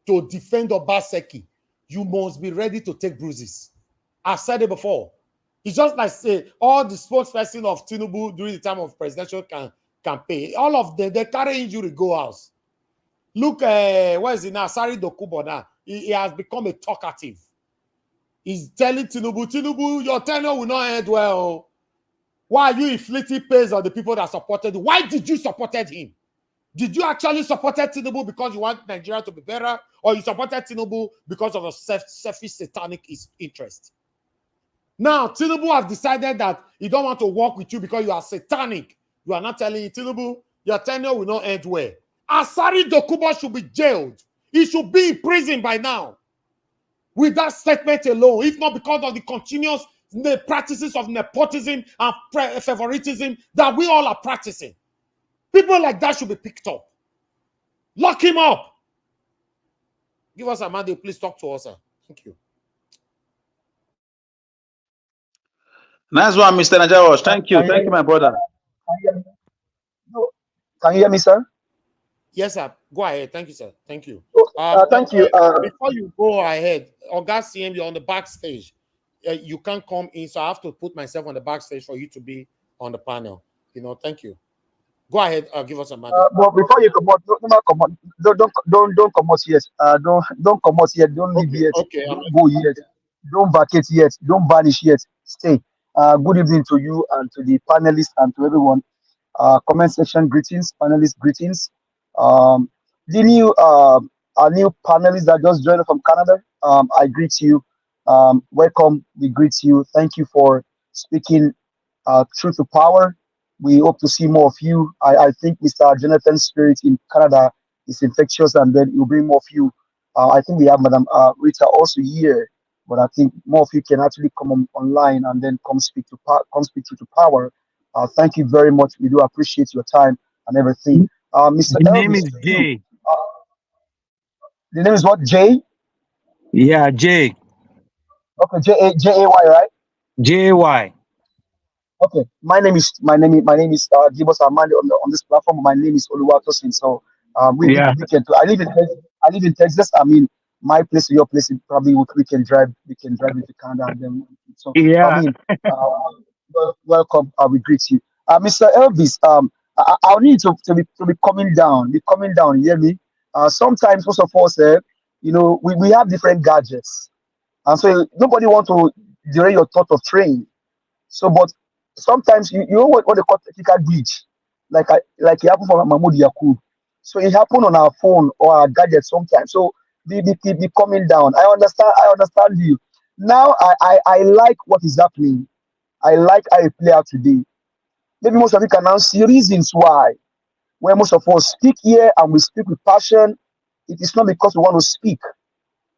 to defend Obaseki, you must be ready to take bruises. I've said it before. It's just like say all the spokesperson of Tinubu during the time of presidential campaign, all of them, they carry injury go house. Look, where is he now? Sari Dokubo now. He has become a talkative. He's telling Tinubu, your tenure will not end well. Why are you inflicting pains on the people that supported you? Why did you supported him? Did you actually support Tinubu because you want Nigeria to be better, or you supported Tinubu because of a selfish satanic interest? Now, Tinubu has decided that he don't want to work with you because you are satanic. You are not telling Tinubu, your tenure will not end well. Asari Dokubo should be jailed. He should be in prison by now. With that statement alone, if not because of the continuous practices of nepotism and favoritism that we all are practicing. People like that should be picked up. Lock him up. Give us a mandate. Please talk to us, sir. Thank you. Nice one, Mr. Najawash. Thank you. Thank you, my brother. Can you hear me, sir? Yes, sir. Go ahead. Thank you, sir. Thank you. Thank you. Before you go ahead, Oga CM, you're on the backstage. You can't come in, so I have to put myself on the backstage for you to be on the panel. Thank you. Go ahead. Give us a mandate. But before you come out, don't come out yet. Don't come out yet. Don't leave yet. Okay. Don't go yet. Don't vacate yet. Don't vanish yet. Stay. Good evening to you and to the panelists and to everyone. Comment section greetings, panelists greetings. The new our new panelists that just joined from Canada. I greet you. Welcome. We greet you. Thank you for speaking truth to power. We hope to see more of you. I think Mr. Jonathan's spirit in Canada is infectious, and then you'll bring more of you. I think we have Madam Rita also here, but I think more of you can actually come online and then come speak to power. Thank you very much. We do appreciate your time and everything. Mr. The Elvis, name is Jay. The name is what? Jay? Yeah, Jay. Okay, J-A-Y, right? J-A-Y. Okay, my name is Gibos Amandi on this platform. My name is Oluwatosin. So we can. I live in Texas. I mean, my place to your place, probably we can drive into Canada. And then, so yeah. I mean, welcome. We greet you, Mr. Elvis. I'll need to be coming down. Be coming down. You hear me? Sometimes, most of us, we have different gadgets, and so nobody want to derail your thought of train. So, but sometimes you know what they call technical glitch, like it happened for Mahmoud Yakub. So it happened on our phone or our gadget sometimes. So be coming down. I understand you. Now I like what is happening. I like how it play out today. Maybe most of you can now see reasons why. When most of us speak here and we speak with passion, it is not because we want to speak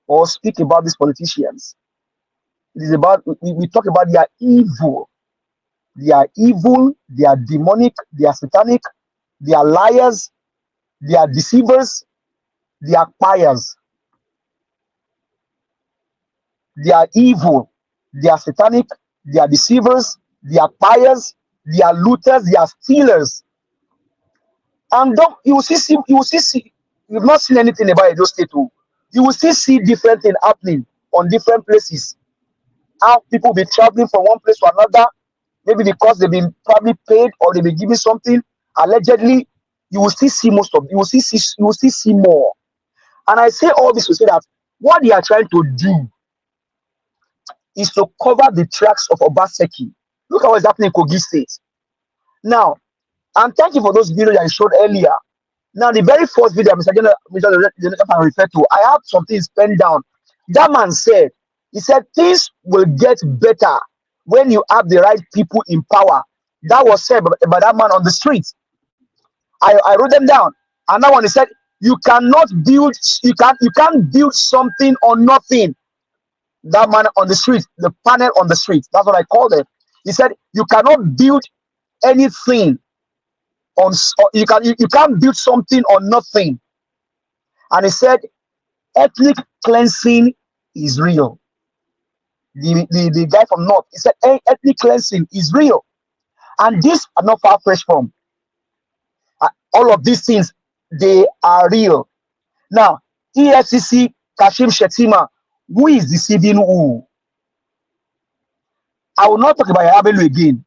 or speak about these politicians. It is about we talk about their evil. They are evil, they are demonic, they are satanic, they are liars, they are deceivers, they are liars. They are evil, they are satanic, they are deceivers, they are liars, they are looters, they are stealers. And you will see, you've not seen anything about those state. You will still see different things happening on different places. How people be traveling from one place to another. Maybe because they've been probably paid or they've been given something allegedly. You will still see most of. You will still see more. And I say all this to say that what they are trying to do is to cover the tracks of Obaseki. Look at what's happening in Kogi State. Now, and thank you for those videos I showed earlier. Now, the very first video Mr. Jonathan referred to, I have some things penned down. That man said, he said things will get better when you have the right people in power. That was said by that man on the street. I wrote them down. And that one, he said, you can't build something on nothing. That man on the street, the panel on the street, that's what I called it. He said, you cannot build anything on, you can't build something on nothing. And he said, ethnic cleansing is real. The guy from North, he said, ethnic cleansing is real. And this are not far-fetched from all of these things they are real. Now, EFCC, Kashim Shettima, who is deceiving who? I will not talk about Yabelu again,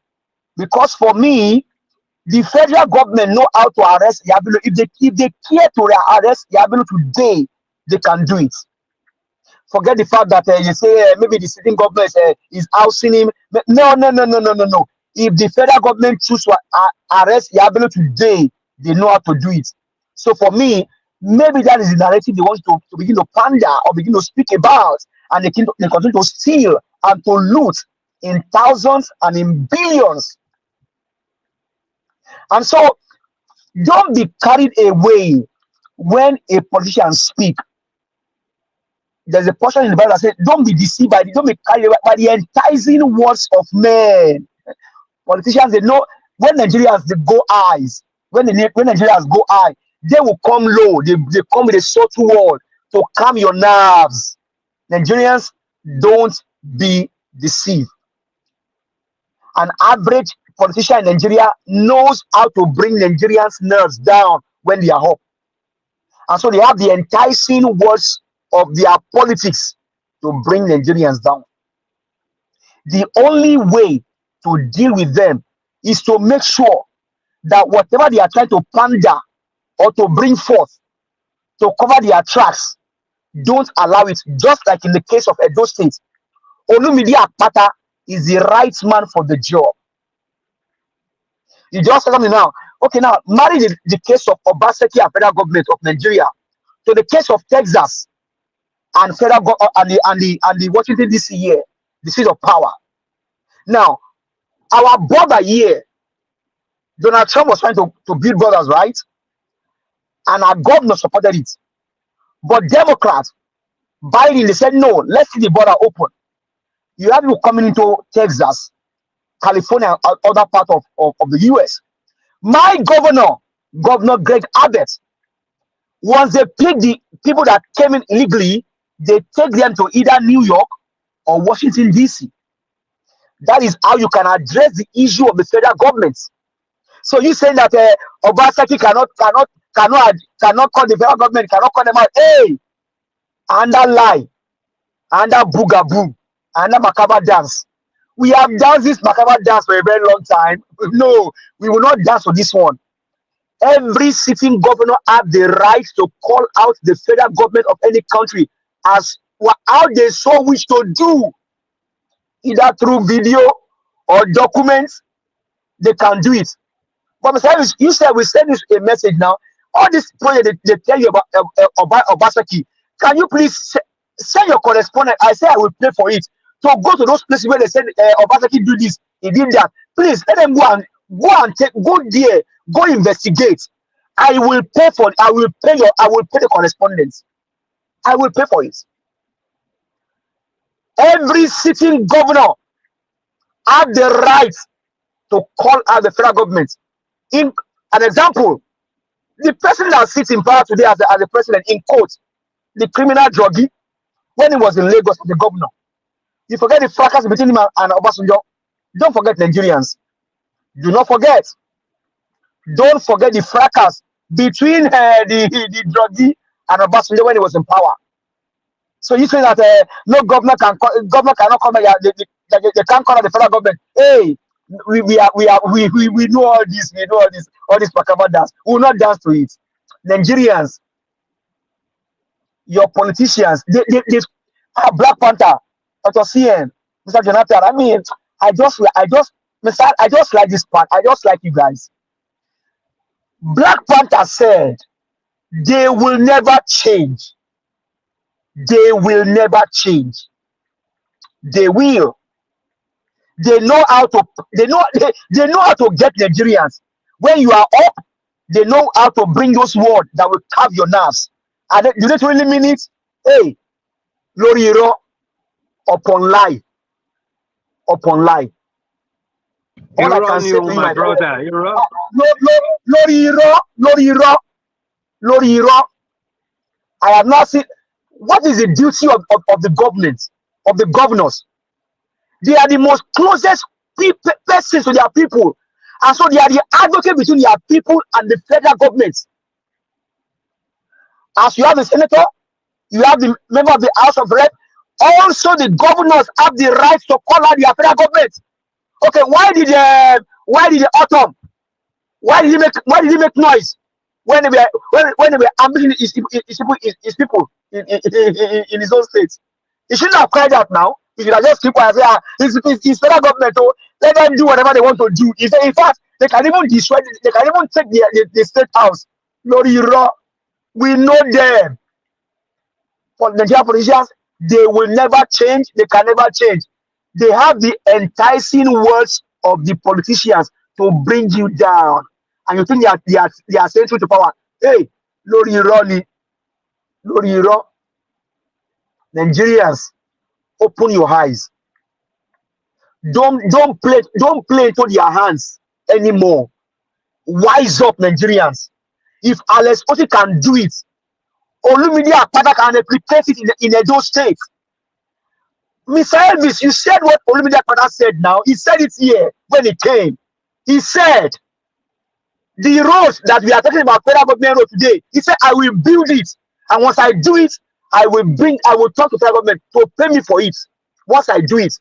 because for me, the federal government know how to arrest Yabelu. If they care to arrest Yabelu today, they can do it. Forget the fact that you say maybe the sitting government is housing him. No. If the federal government choose to arrest Yabelu today, they know how to do it. So for me, maybe that is the narrative they want to begin to pander or begin to speak about, and they continue to steal and to loot in thousands and in billions. And so don't be carried away when a politician speaks. There's a portion in the Bible that says, don't be deceived don't be carried away by the enticing words of men. Politicians, they know when Nigerians they go eyes, when Nigerians go high, they will come low. They come with a subtle word to calm your nerves. Nigerians, don't be deceived. An average politician in Nigeria knows how to bring Nigerians' nerves down when they are up. And so they have the enticing words of their politics to bring Nigerians down. The only way to deal with them is to make sure that whatever they are trying to pander or to bring forth to cover their tracks, don't allow it. Just like in the case of Edo State, Olumide Akpata is the right man for the job. You just tell me now, okay, now marry the case of Obaseki and federal government of Nigeria to the case of Texas and federal and the Washington DC here, the seat of power. Now, our border here, Donald Trump was trying to build borders, right? And our governor supported it. But Democrats, Biden, they said, no, let's see the border open. You have people coming into Texas, California, and other part of the US. My Governor Greg Abbott, once they pick the people that came in illegally, they take them to either New York or Washington, D.C. That is how you can address the issue of the federal government. So you saying that Obaseki cannot call the federal government, cannot call them out. Hey, under lie, under boogaboo, under macabre dance. We have danced this macabre dance for a very long time. No, we will not dance for this one. Every sitting governor have the right to call out the federal government of any country as how they so wish to do, either through video or documents. They can do it. But you said we send this a message now. All this project they tell you about Obaseki. Can you please send your correspondent? I say I will pay for it to go to those places where they said Obaseki do this, he did that. Please let them go there, go investigate. I will pay the correspondence. I will pay for it. Every sitting governor have the right to call out the federal government. In an example, the person that sits in power today as the president in court, the criminal druggie, when he was in Lagos as the governor, you forget the fracas between him and Obasanjo. Don't forget Nigerians. Do not forget. Don't forget the fracas between the druggie and Obasanjo when he was in power. So you say that no governor cannot come back. They can't call out the federal government. Hey, we know all this. We know all this macabre dance. We will not dance to it. Nigerians, your politicians, they Black Panther, Dr. CN, Mr. Jonathan. I mean, I just like this part. I just like you guys. Black Panther said they will never change. They will never change. They will. They know how to get Nigerians. When you are up, they know how to bring those words that will carve your nerves. And you don't really mean it. Hey, Loriro, upon lie. Upon lie. All You're I can wrong, say to you, my brother. You're wrong. Loriro. I have not seen. What is the duty of the government, of the governors? They are the most closest persons to their people. And so they are the advocate between their people and the federal government. As you have the senator, you have the member of the House of Rep. Also, the governors have the right to call out the federal government. Okay, why did the autumn? Why did he make noise when they were ambushing his people in his own state? He shouldn't have cried out now. He should have just keep quiet and say, it's federal government, oh, let them do whatever they want to do. He said, in fact, they can even destroy, they can even take the state house. Lori Raw, we know them. For Nigerian politicians, they will never change, they can never change. They have the enticing words of the politicians to bring you down. And you think they are saying truth to power. Hey, Lori Raw, Nigerians, open your eyes. Don't play into their hands anymore. Wise up, Nigerians. If Alex Otti can do it, Olumide Akpata can replicate it in Edo State. Mr. Elvis, you said what Olumide Akpata said now. He said it here when he came. He said, the roads that we are talking about, federal government road today, he said, I will build it. And once I do it, I will talk to federal government to pay me for it. Once I do it.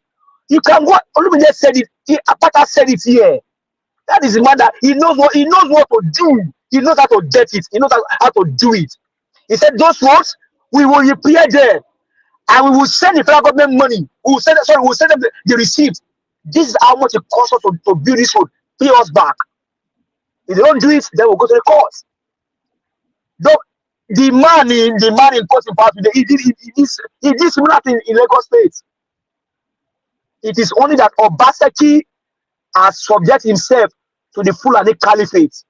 You can go, Olumide said it, Akpata said it here. That is the man that he knows what to do. He knows how to get it. He knows how to do it. He said, those roads, we will repair them. And we will send the federal government money. We will send them the receipt. This is how much it costs us to build this road. Pay us back. If they don't do it, then we'll go to the courts. The man in court in part today, he did similar thing in Lagos State. It is only that Obaseki has subject himself to the Fulani Caliphate.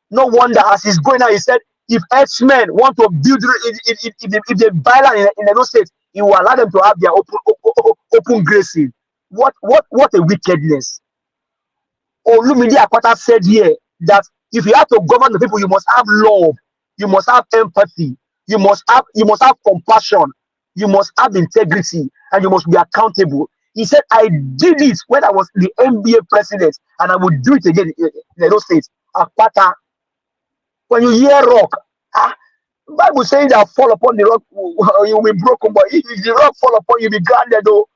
No wonder as he's going out, he said, if X-Men want to build, if they buy land in Edo State, he will allow them to have their open grazing. What a wickedness. Olumide Akpata said here that if you have to govern the people, you must have love, you must have empathy, you must have compassion, you must have integrity, and you must be accountable. He said, I did it when I was the NBA president, and I would do it again in Edo State. Akpata, when you hear rock, Bible saying that fall upon the rock, you will be broken, but if the rock fall upon you, be grounded, though.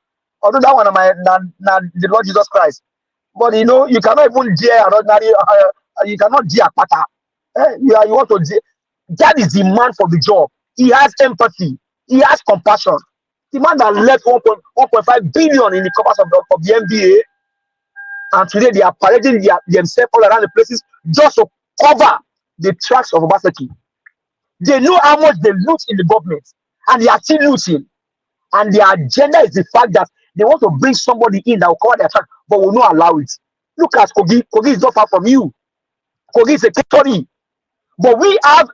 Although that one, the Lord Jesus Christ. But you cannot even dare an ordinary, you cannot dare Akpata. You want to dare. That is the man for the job. He has empathy. He has compassion. The man that left 1.5 billion in the coffers of the NBA, and today they are parading themselves all around the places just to cover the tracks of Obaseki. They know how much they loot in the government, and they are still looting. And their agenda is the fact that they want to bring somebody in that will cover their track, but will not allow it. Look at Kogi. Kogi is not far from you. Kogi is a case study. But we have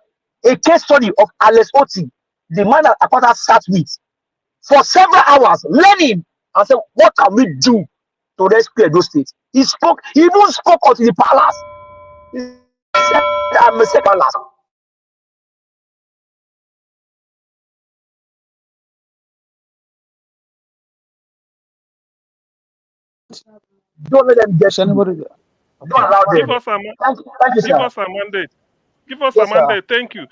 a case study of Alex Otti, the man that Akpata sat with for several hours, learning and said, what can we do to rescue those states? He even spoke out in the palace. He said, I'm a second palace. Don't let them get anybody. Don't allow them. Thank you, sir. Give us a mandate. Give us a mandate. Thank you.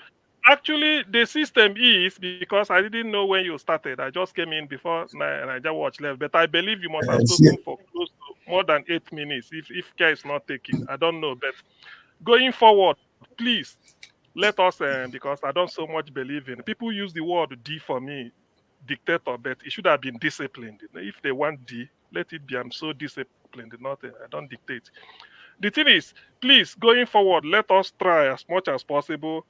Actually, the system is, because I didn't know when you started. I just came in before Niger Watch left, but I believe you must have spoken for close to more than 8 minutes if care is not taken. I don't know, but going forward, please let us, because I don't so much believe in people use the word D for me, dictator, but it should have been disciplined. If they want D, let it be. I'm so disciplined, not I don't dictate. The thing is, please, going forward, let us try as much as possible,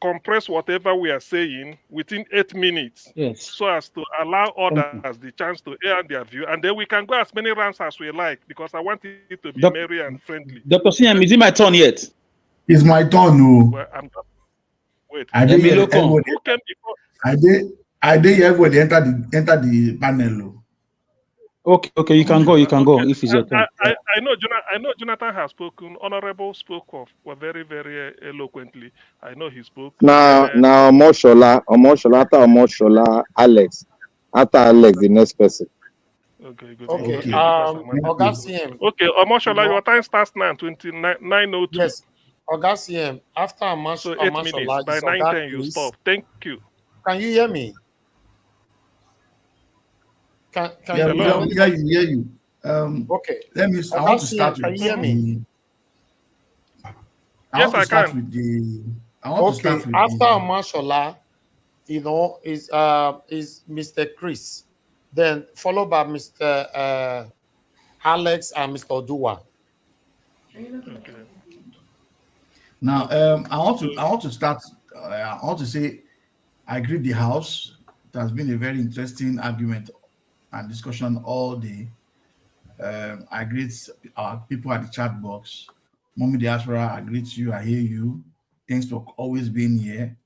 compress whatever we are saying within 8 minutes, so as to allow others the chance to air their view, and then we can go as many rounds as we like, because I want it to be merry and friendly. Dr. Siam, is it my turn yet? It's my turn, no. Well, wait. I did everybody enter the panel. Okay, you can go. If it's your turn. I know Jonathan has spoken. Honorable spoke very, very eloquently. I know he spoke. Now, Omoshola, after Omoshola, Alex. After Alex, the next person. Okay, good. Okay. Okay, Omoshola, your time starts now, 9:02. Yes. Augustine, after So 8 minutes. Amashola By is Oga 9:10 you Chris. stop. Thank you. Can you hear me? Can yeah, you Hello? we hear you. Okay. I want to Augustine, start can with you hear me? Yes, I can. Okay, after Amashola, is Mr. Chris, then followed by Mr. Alex and Mr. Odua. Okay. Now, I want to start. I want to say, I agree. The House. It has been a very interesting argument and discussion all day. I greet our people at the chat box. Mommy Diaspora, I greet you. I hear you. Thanks for always being here.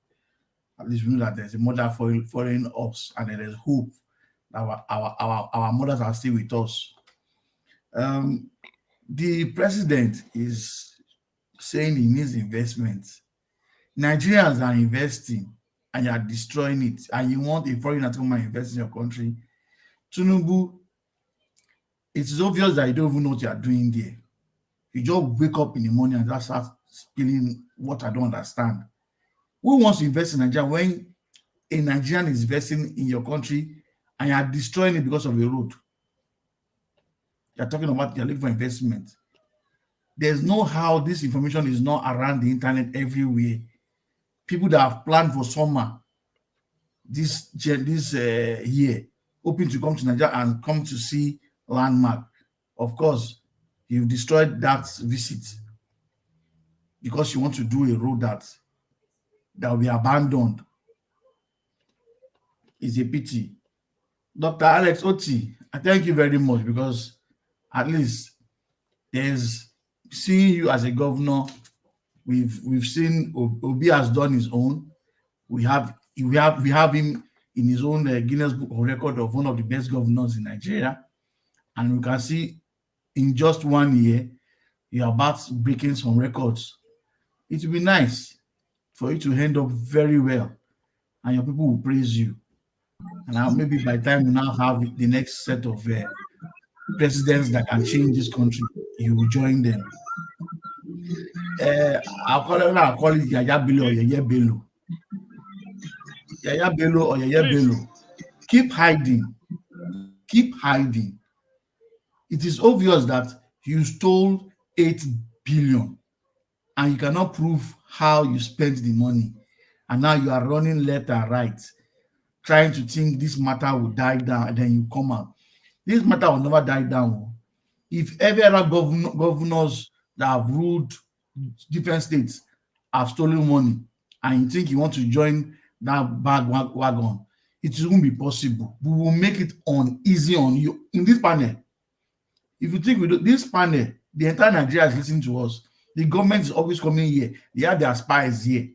At least we know that there's a mother following us, and there is hope that our mothers are still with us. The president is saying he needs investment. Nigerians are investing and you are destroying it, and you want a foreigner to come and invest in your country. Tinubu, it is obvious that you don't even know what you are doing there. You just wake up in the morning and just start spilling what I don't understand. Who wants to invest in Nigeria when a Nigerian is investing in your country and you are destroying it because of a road? You're talking about you're looking for investment. There's no how this information is not around the internet everywhere. People that have planned for summer this year, hoping to come to Nigeria and come to see landmark. Of course, you've destroyed that visit because you want to do a road that will be abandoned. It's a pity. Dr. Alex Otti, I thank you very much, because at least there's seeing you as a governor. We've seen Obi has done his own. We have him in his own Guinness Book of Record of one of the best governors in Nigeria, and we can see in just 1 year you're about breaking some records. It will be nice for you to end up very well, and your people will praise you. And now maybe by the time we now have the next set of presidents that can change this country, you will join them. I'll call it Yaya Bello or Yaya Bello. Yaya Bello or Yaya Bello. Keep hiding. Keep hiding. It is obvious that you stole 8 billion and you cannot prove how you spent the money. And now you are running left and right, trying to think this matter will die down, and then you come out. This matter will never die down. If ever governors that have ruled different states have stolen money, and you think you want to join that bag wagon, it won't be possible. We will make it easy on you. In this panel, if you think we do this panel, the entire Nigeria is listening to us. The government is always coming here. They have their spies here.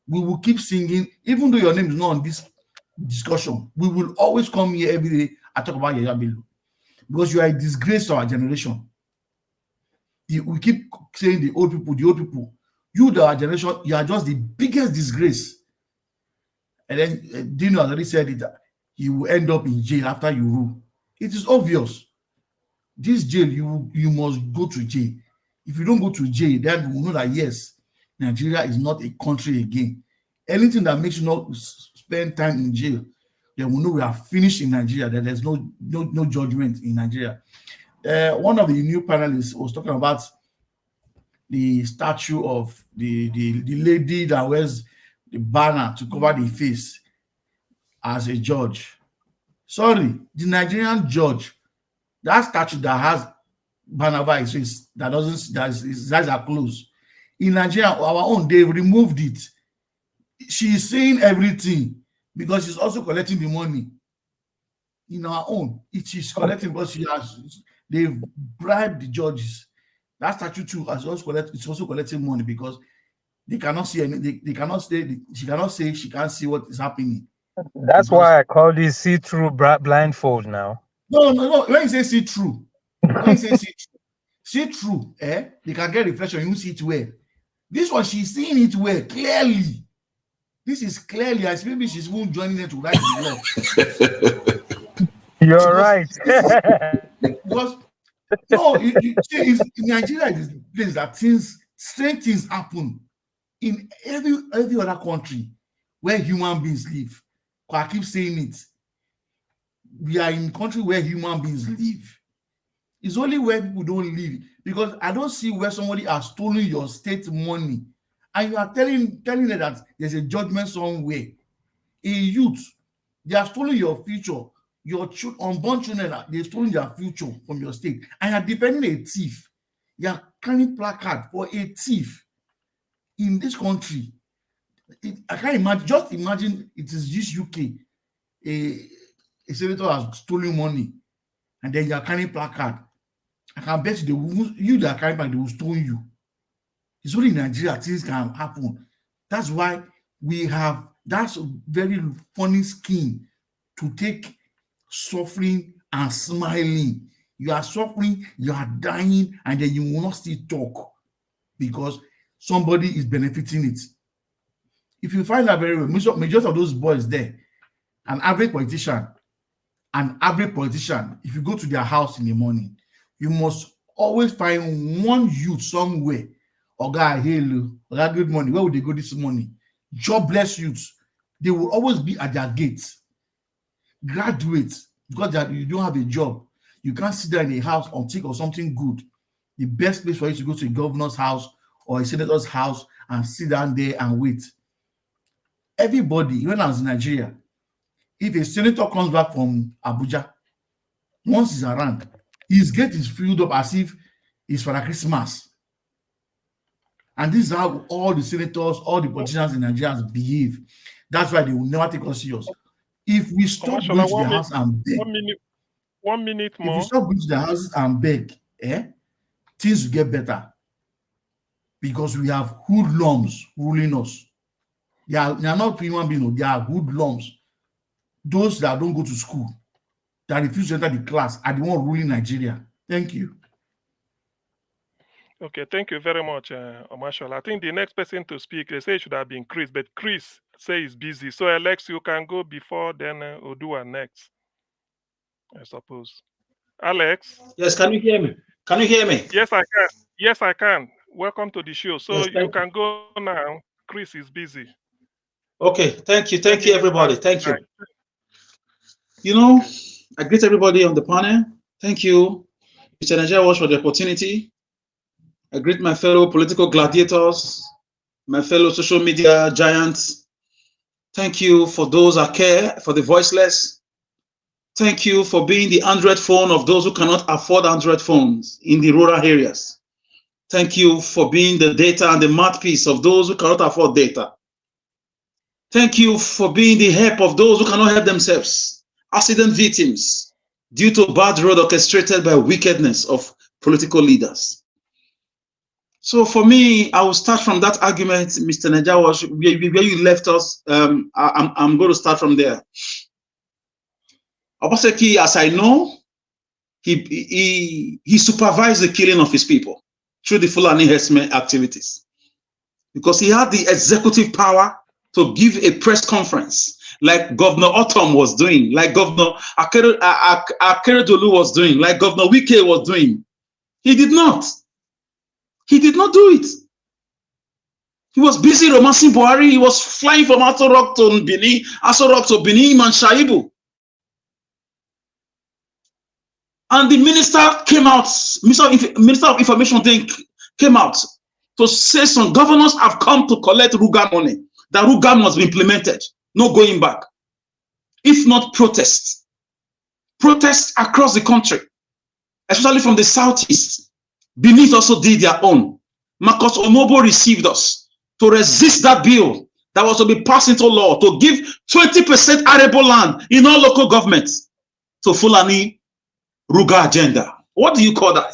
We will keep singing, even though your name is not on this discussion. We will always come here every day and talk about Yaya Bello, because you are a disgrace to our generation. We keep saying the old people. You, the our generation, you are just the biggest disgrace. And then Dino already said it, that you will end up in jail after you rule. It is obvious. This jail, you must go to jail. If you don't go to jail, then we will know that yes, Nigeria is not a country again. Anything that makes you not spend time in jail, then we know we are finished in Nigeria, that there's no judgment in Nigeria. One of the new panelists was talking about the statue of the lady that wears the banner to cover the face as a judge. Sorry, the Nigerian judge, that statue that has banner over his face, that his eyes are closed. In Nigeria, our own, they removed it. She is saying everything because she's also collecting the money. In our own, she's collecting because they've bribed the judges. That statue too it's also collecting money because they cannot see any. They cannot say. She cannot say she can't see what is happening. That's why I call this see-through blindfold now. No. When you say see-through, see-through, they can get reflection. You see it well. This one, she's seeing it well, clearly. This is clearly, as maybe she's even joining them to write the law. You're right. Because no, you see, in Nigeria, it is a place that things Strange things happen in every other country where human beings live. I keep saying it. We are in a country where human beings live. It's only where people don't live, because I don't see where somebody has stolen your state money and you are telling them that there's a judgment somewhere. A youth, they are stealing your future. Your unborn children, they've stolen their future from your state, and you're defending a thief. You're carrying placard for a thief in this country. I can't imagine. Just imagine it is this UK. A senator has stolen money, and then you're carrying placard. I can bet you that are carrying placard, they will stone you. It's only in Nigeria things can happen. That's why we have that's a very funny scheme to take suffering and smiling. You are suffering, you are dying, and then you will not still talk because somebody is benefiting it. If you find that very well, majority of those boys there, an average politician, if you go to their house in the morning, you must always find one youth somewhere. Oga, hello, Oga, good morning. Where would they go this morning? Jobless youths. They will always be at their gates. Graduates, because you don't have a job. You can't sit there in a house or think of something good. The best place for you to go to a governor's house or a senator's house and sit down there and wait. Everybody, even as in Nigeria, if a senator comes back from Abuja, once he's around, his gate is filled up as if it's for Christmas. And this is how all the senators, all the politicians in Nigeria behave. That's why they will never take us serious. If we stop going to the house and beg, 1 minute more. If we stop going to the houses and beg, things will get better. Because we have hoodlums ruling us. They are not human beings, they are hoodlums. Those that don't go to school, that refuse to enter the class, are the one ruling Nigeria. Thank you. Okay, thank you very much, Marshall. I think the next person to speak, they say it should have been Chris, but Chris say he's busy. So Alex, you can go before, then Odua next, I suppose. Alex? Yes, can you hear me? Can you hear me? Yes, I can. Yes, I can. Welcome to the show. So yes, you can go now. Chris is busy. Okay, thank you. Thank you, everybody. Thank you. You know, I greet everybody on the panel. Thank you, Mr. Nigeria Watch, for the opportunity. I greet my fellow political gladiators, my fellow social media giants. Thank you for those that care, for the voiceless. Thank you for being the Android phone of those who cannot afford Android phones in the rural areas. Thank you for being the data and the mouthpiece of those who cannot afford data. Thank you for being the help of those who cannot help themselves, accident victims, due to bad road orchestrated by wickedness of political leaders. So for me, I will start from that argument, Mr. Najawash, where you left us. I'm going to start from there. Obaseki, as I know, he supervised the killing of his people through the Fulani herdsmen activities, because he had the executive power to give a press conference like Governor Otom was doing, like Governor Akeredolu was doing, like Governor Wike was doing. He did not. He did not do it. He was busy romancing Buhari. He was flying from Aso Rock to Benin, Aso Rock to Benin and Shaibu. And the minister came out, Minister of Information came out to say some governors have come to collect Ruga money. That Ruga must be implemented. No going back. If not protests. Protests across the country, especially from the southeast. Beneath also did their own. Marcus Omobo received us to resist that bill that was to be passed into law to give 20% arable land in all local governments to Fulani Ruga agenda. What do you call that?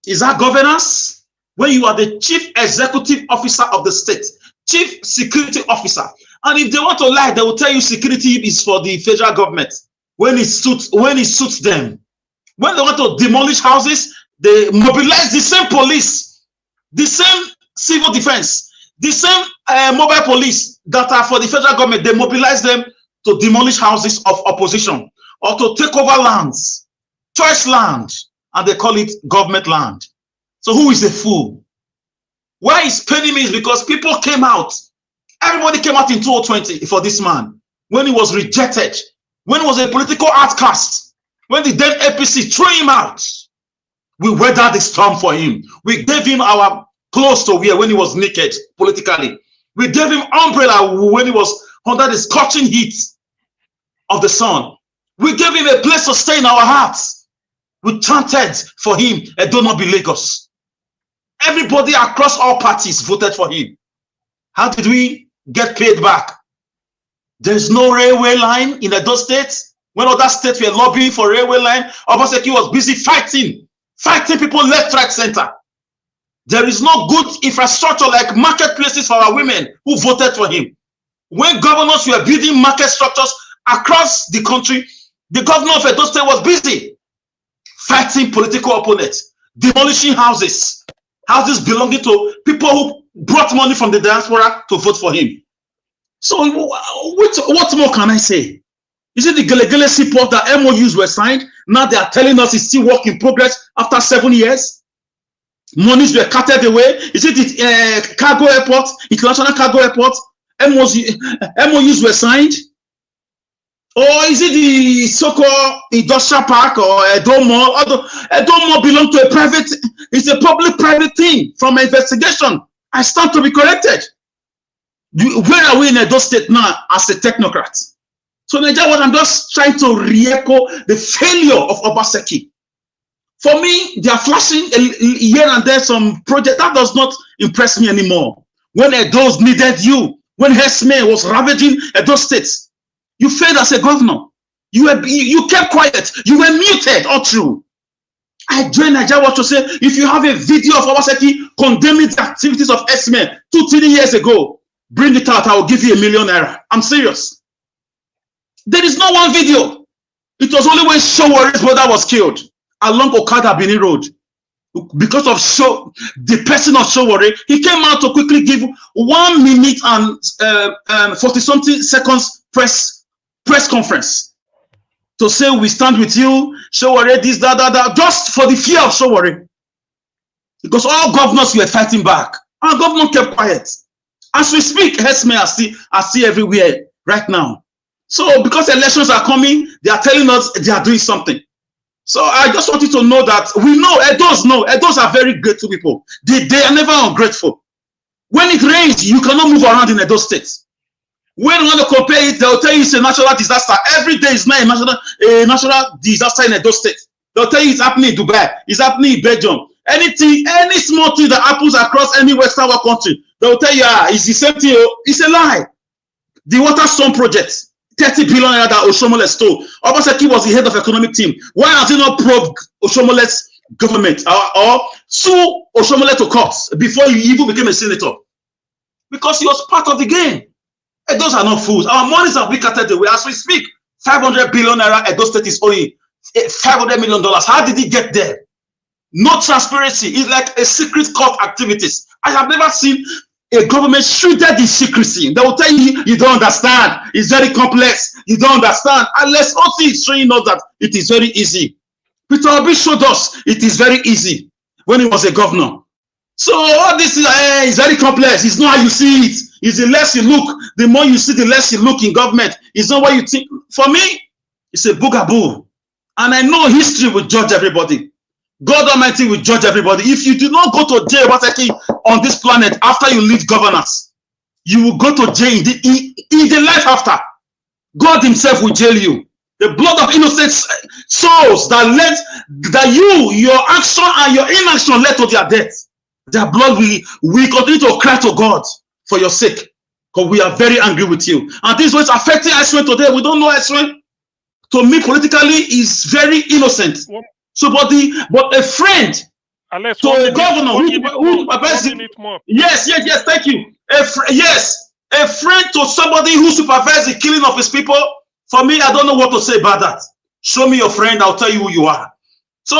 Is that governance? When you are the chief executive officer of the state, chief security officer, and if they want to lie, they will tell you security is for the federal government when it suits them. When they want to demolish houses, they mobilize the same police, the same civil defense, the same mobile police that are for the federal government. They mobilize them to demolish houses of opposition or to take over lands, choice land, and they call it government land. So who is the fool? Why it's paining me is because people came out. Everybody came out in 2020 for this man when he was rejected, when he was a political outcast, when the then APC threw him out. We weathered the storm for him. We gave him our clothes to wear when he was naked politically. We gave him umbrella when he was under the scorching heat of the sun. We gave him a place to stay in our hearts. We chanted for him, "Edo not be Lagos." Everybody across all parties voted for him. How did we get paid back? There's no railway line in Edo State. When other states were lobbying for railway line, Obaseki was busy fighting people left, right, center. There is no good infrastructure like marketplaces for our women who voted for him. When governors were building market structures across the country, the governor of Edo State was busy fighting political opponents, demolishing houses belonging to people who brought money from the diaspora to vote for him. So what more can I say? Is it the Gele support that MOUs were signed? Now they are telling us it's still work in progress after 7 years. Monies were carted away. Is it the cargo airport, international cargo airport? MOUs were signed? Or is it the so-called industrial park or Edo Mall? Edo Mall belongs to a private, it's a public-private thing from an investigation. I stand to be corrected. Where are we in Edo State now as a technocrat? So Nigeria, I'm just trying to re-echo the failure of Obaseki. For me, they are flashing here and there some project that does not impress me anymore. When Edo's needed you, when Hesme was ravaging Edo State, you failed as a governor. You kept quiet. You were muted all through. I joined Nigeria Watch to say, if you have a video of Obaseki condemning the activities of Esme 2-3 years ago, bring it out. I will give you $1 million. I'm serious. There is no one video. It was only when Showere's brother was killed along Okada Benin Road. Because of the person of Showore, he came out to quickly give 1 minute and 40-something seconds press conference to say we stand with you, Showore, this, that, just for the fear of Showore. Because all governors were fighting back. Our governor kept quiet. As we speak, Hesme are still everywhere right now. So because elections are coming, they are telling us they are doing something. So I just want you to know that we know, Edos are very grateful people. They are never ungrateful. When it rains, you cannot move around in Edo State. When you want to compare it, they'll tell you it's a natural disaster. Every day is not a natural disaster in Edo State. They'll tell you it's happening in Dubai, it's happening in Belgium. Anything, any small thing that happens across any Western world country, they'll tell you, it's the same thing. It's a lie. The Water Storm project, 30 billion that Oshomole stole. Obaseki was the head of economic team. Why has he not probed Oshomole's government or sue Oshomole to court before he even became a senator? Because he was part of the game. And those are not fools. Our monies have been carted away. As we speak, 500 billion naira Edo State is owing $500 million. How did he get there? No transparency. It's like a secret court activities. I have never seen a government shielded in secrecy. They will tell you, you don't understand. It's very complex. You don't understand. Unless Otti is showing us that it is very easy. Peter Obi showed us it is very easy when he was a governor. So all this is very complex. It's not how you see it. It's the less you look. The more you see, the less you look in government. It's not what you think. For me, it's a boogaboo. And I know history will judge everybody. God Almighty will judge everybody. If you do not go to jail on this planet after you leave governance, you will go to jail in the life after. God himself will jail you. The blood of innocent souls that your action and your inaction led to their death. Their blood we continue to cry to God for your sake. Because we are very angry with you. And this is what's affecting Eswen today. We don't know Eswen. To me, politically, is very innocent. So, but a friend to a governor who yes, thank you. A friend to somebody who supervises the killing of his people. For me, I don't know what to say about that. Show me your friend, I'll tell you who you are. So,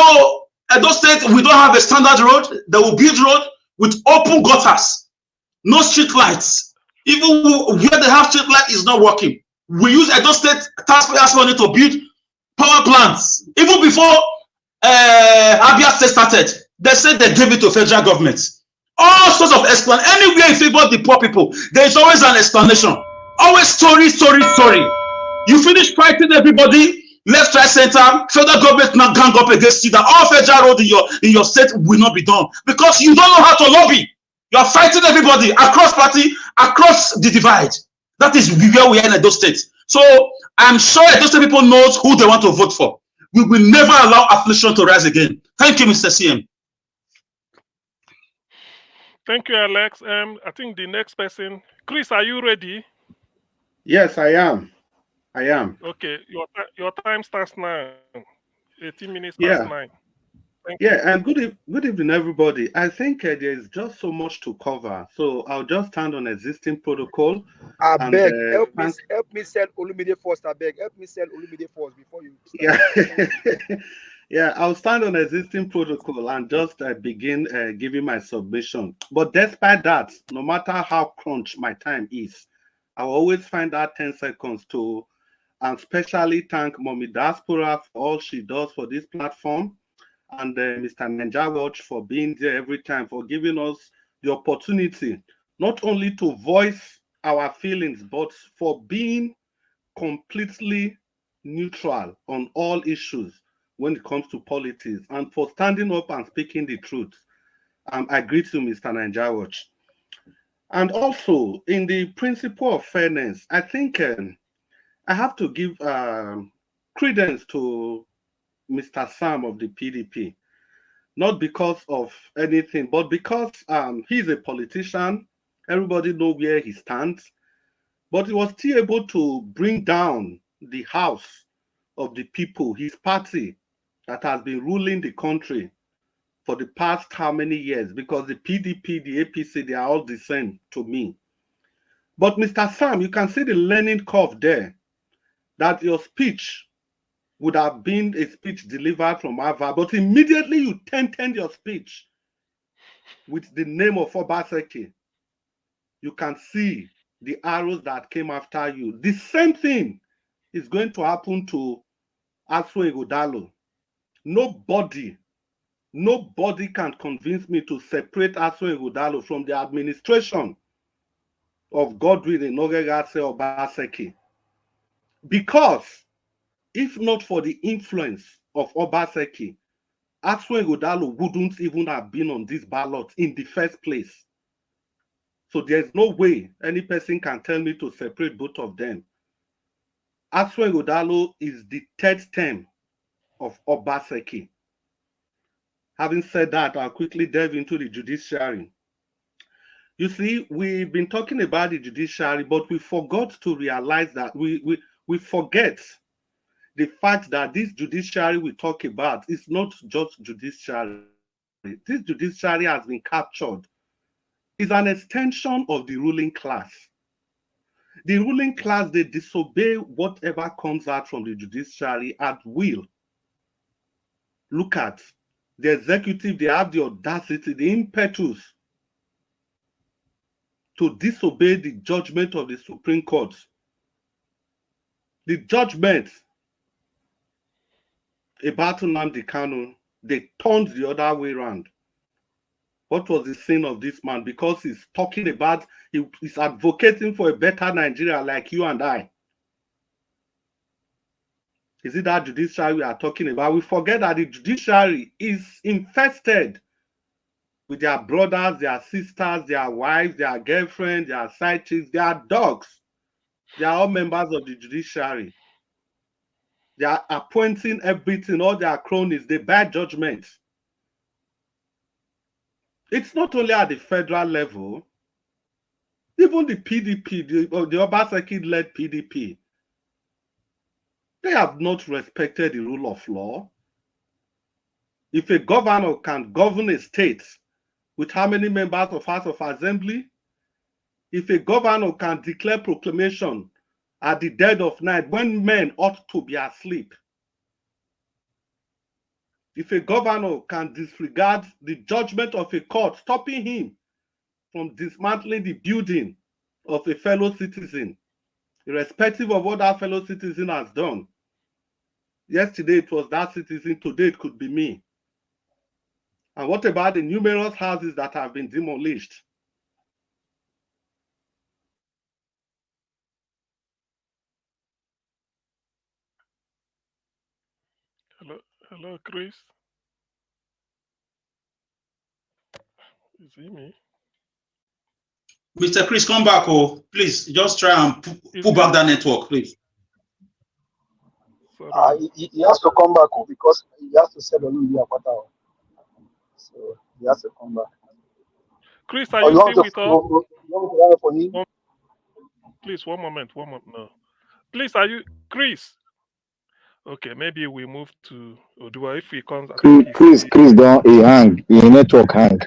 at those states, we don't have a standard road. They will build road with open gutters, no street lights. Even where they have street light is not working. We use Edo State taxpayers' money to build power plants. Even before Abia State started, they said they gave it to federal government. All sorts of explanation. Anywhere in favor of the poor people, there is always an explanation. Always story. You finish fighting everybody, left, right, center, federal government now gang up against you that all federal road in your state will not be done because you don't know how to lobby. You are fighting everybody across party, across the divide. That is where we are in Edo State. So I'm sure Edo State people knows who they want to vote for. We will never allow affliction to rise again. Thank you, Mr. CM. Thank you, Alex. I think the next person, Chris, are you ready? Yes, I am. Okay, your time starts now. 18 minutes past 9. Thank you. And good evening, everybody. I think there is just so much to cover, so I'll just stand on existing protocol. I beg, help me sell Olumide first. I beg, help me sell Olumide first before you start. Yeah, I'll stand on existing protocol and just begin giving my submission. But despite that, no matter how crunch my time is, I will always find that 10 seconds to and especially thank Mommy Diaspora for all she does for this platform, and Mr. Ninja Watch for being there every time, for giving us the opportunity not only to voice our feelings, but for being completely neutral on all issues when it comes to politics, and for standing up and speaking the truth. I greet you, Mr. Ninja Watch. And also, in the principle of fairness, I think I have to give credence to Mr. Sam of the PDP, not because of anything, but because he's a politician. Everybody knows where he stands, but he was still able to bring down the house of the people, his party that has been ruling the country for the past how many years, because the PDP, the APC, they are all the same to me. But Mr. Sam, you can see the learning curve there, that your speech would have been a speech delivered from Ava, but immediately you tainted your speech with the name of Obaseki. You can see the arrows that came after you. The same thing is going to happen to Aso Ighodalo. Nobody can convince me to separate Aso Ighodalo from the administration of Godwin Enogegase Obaseki. Because if not for the influence of Obaseki, Aso Ighodalo wouldn't even have been on this ballot in the first place. So there's no way any person can tell me to separate both of them. Aso Ighodalo is the third term of Obaseki. Having said that, I'll quickly delve into the judiciary. You see, we've been talking about the judiciary, but we forgot to realize that we forget the fact that this judiciary we talk about is not just judiciary. This judiciary has been captured. It's an extension of the ruling class. The ruling class, they disobey whatever comes out from the judiciary at will. Look at the executive, they have the audacity, the impetus to disobey the judgment of the Supreme Court. The judgment about Nnamdi Kanu, they turned the other way around. What was the sin of this man? Because he's talking about, he's advocating for a better Nigeria like you and I. Is it that judiciary we are talking about? We forget that the judiciary is infested with their brothers, their sisters, their wives, their girlfriends, their side chicks, their dogs. They are all members of the judiciary. They are appointing everything, all their cronies, they buy judgment. It's not only at the federal level, even the PDP, the Obaseki-led PDP, they have not respected the rule of law. If a governor can govern a state with how many members of House of Assembly, if a governor can declare proclamation at the dead of night when men ought to be asleep, if a governor can disregard the judgment of a court, stopping him from dismantling the building of a fellow citizen, irrespective of what that fellow citizen has done. Yesterday it was that citizen, today it could be me. And what about the numerous houses that have been demolished? Hello, Chris. Is he me? Mr. Chris, come back, oh, please. Just try and pull back that network, please. He has to come back because he has to sell Olivia Pata. So he has to come back. Chris, are you still with us? Please, one moment. No. Please, are you Chris? Okay, maybe we move to Odua if he comes. Chris don't he hang. He network hang.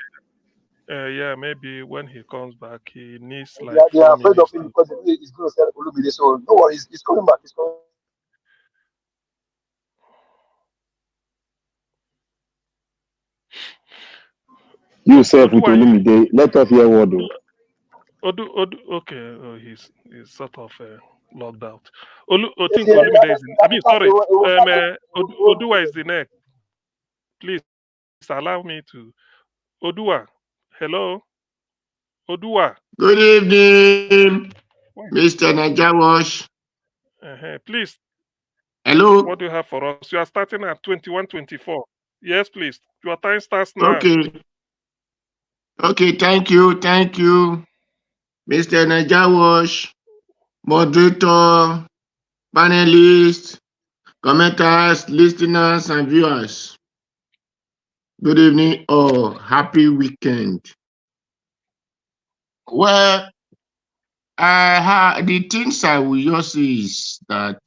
Yeah, maybe when he comes back, he needs like They are afraid of him because he's going to sell Olumide. So no worries, he's coming back. He's coming. You self with Olumide. Let us hear word. Odu, okay, he's sort of logged out. I think Olumide is. Sorry. Odua is the next. Please allow me to. Odua, hello. Odua. Good evening, Mr. Najawash. Please. Hello. What do you have for us? You are starting at 2124. Yes, please. Your time starts now. Okay, thank you, Mr. Najawash, moderator, panelists, commenters, listeners, and viewers. Good evening or happy weekend. Well, the things I will just say is that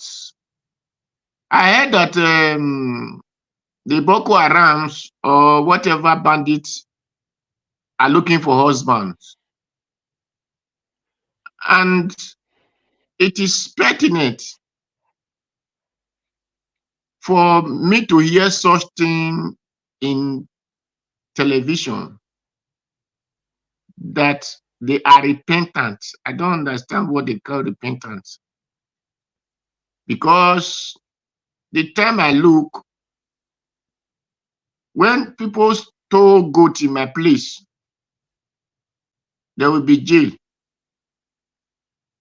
I heard that the Boko Harams or whatever bandits are looking for husbands. And it is pertinent for me to hear such thing in television that they are repentant. I don't understand what they call repentance. Because the time I look, when people stole goat in my place, there will be jail.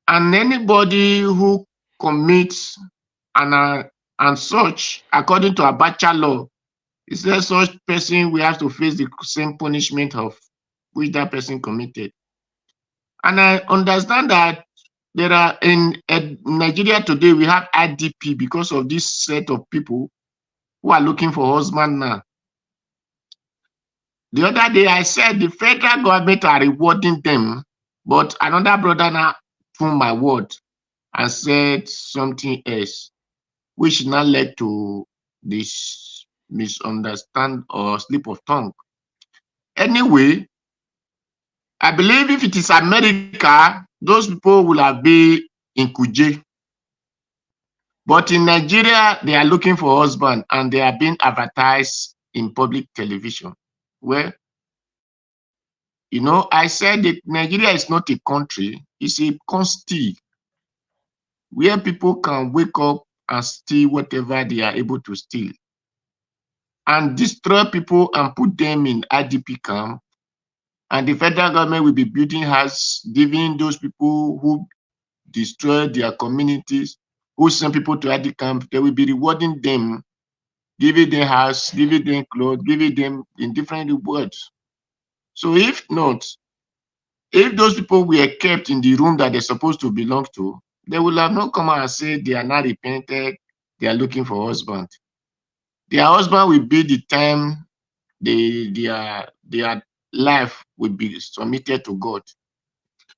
And anybody who commits and such, according to Abacha law, is there such person we have to face the same punishment of which that person committed. And I understand that there are in Nigeria today, we have IDP because of this set of people who are looking for husband now. The other day I said the federal government are rewarding them, but another brother now took my word and said something else, which now led to this misunderstand or slip of tongue. Anyway, I believe if it is America, those people will have been in Kuje. But in Nigeria, they are looking for husband and they are being advertised in public television. Well, you know, I said that Nigeria is not a country, it's a country where people can wake up and steal whatever they are able to steal and destroy people and put them in IDP camp. And the federal government will be building houses, giving those people who destroy their communities, who send people to IDP camp, they will be rewarding them, giving them house, giving them clothes, giving them in different rewards. So if not, if those people were kept in the room that they're supposed to belong to, they will have not come out and say they are not repented, they are looking for husband. Their husband will be the time their life will be submitted to God.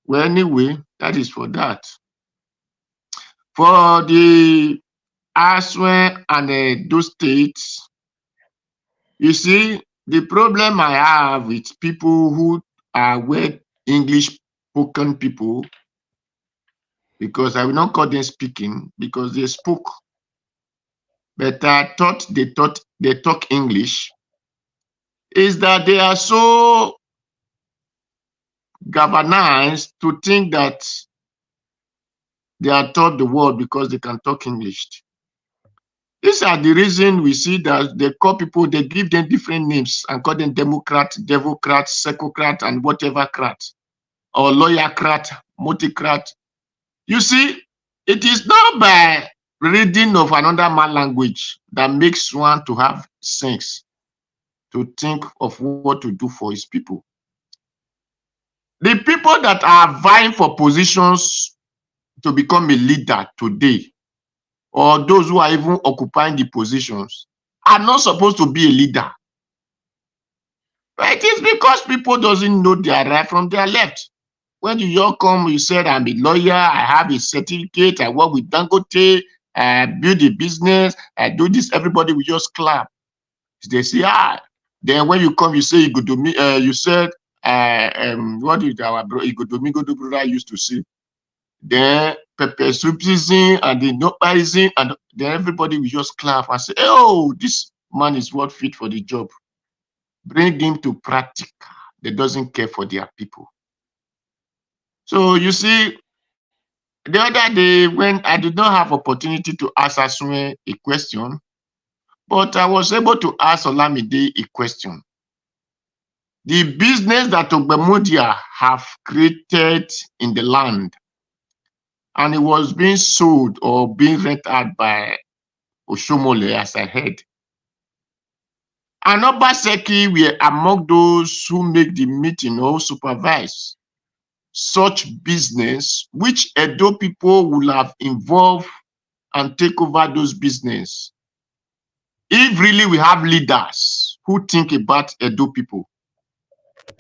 Well, anyway, that is for that. For the Aswe and those states, you see, the problem I have with people who are well English spoken people, because I will not call them speaking, because they spoke, but I thought they talk English, is that they are so galvanized to think that they are taught the world because they can talk English. These are the reason we see that they call people, they give them different names and call them Democrat, Devocrat, Secocrat, and whatever crat, or lawyercrat, multicrat. You see, it is not by reading of another man language that makes one to have sense, to think of what to do for his people. The people that are vying for positions to become a leader today, or those who are even occupying the positions, are not supposed to be a leader. But it is because people doesn't know their right from their left. When you all come, you said, I'm a lawyer, I have a certificate, I work with Dangote, I build a business, I do this, everybody will just clap. They say, then when you come, you say, you go to me, you said, what did our brother brother used to say? Then pepper soup season and the nobody, and then everybody will just clap and say, oh, this man is what fit for the job. Bring him to practical. They doesn't care for their people. So you see, the other day when I did not have opportunity to ask Asune a question, but I was able to ask Olamide a question. The business that Ogbemudia have created in the land, and it was being sold or being rented out by Oshomole, as I heard. And Obaseki were among those who make the meeting or supervise such business, which Edo people will have involved and take over those business. If really we have leaders who think about Edo people,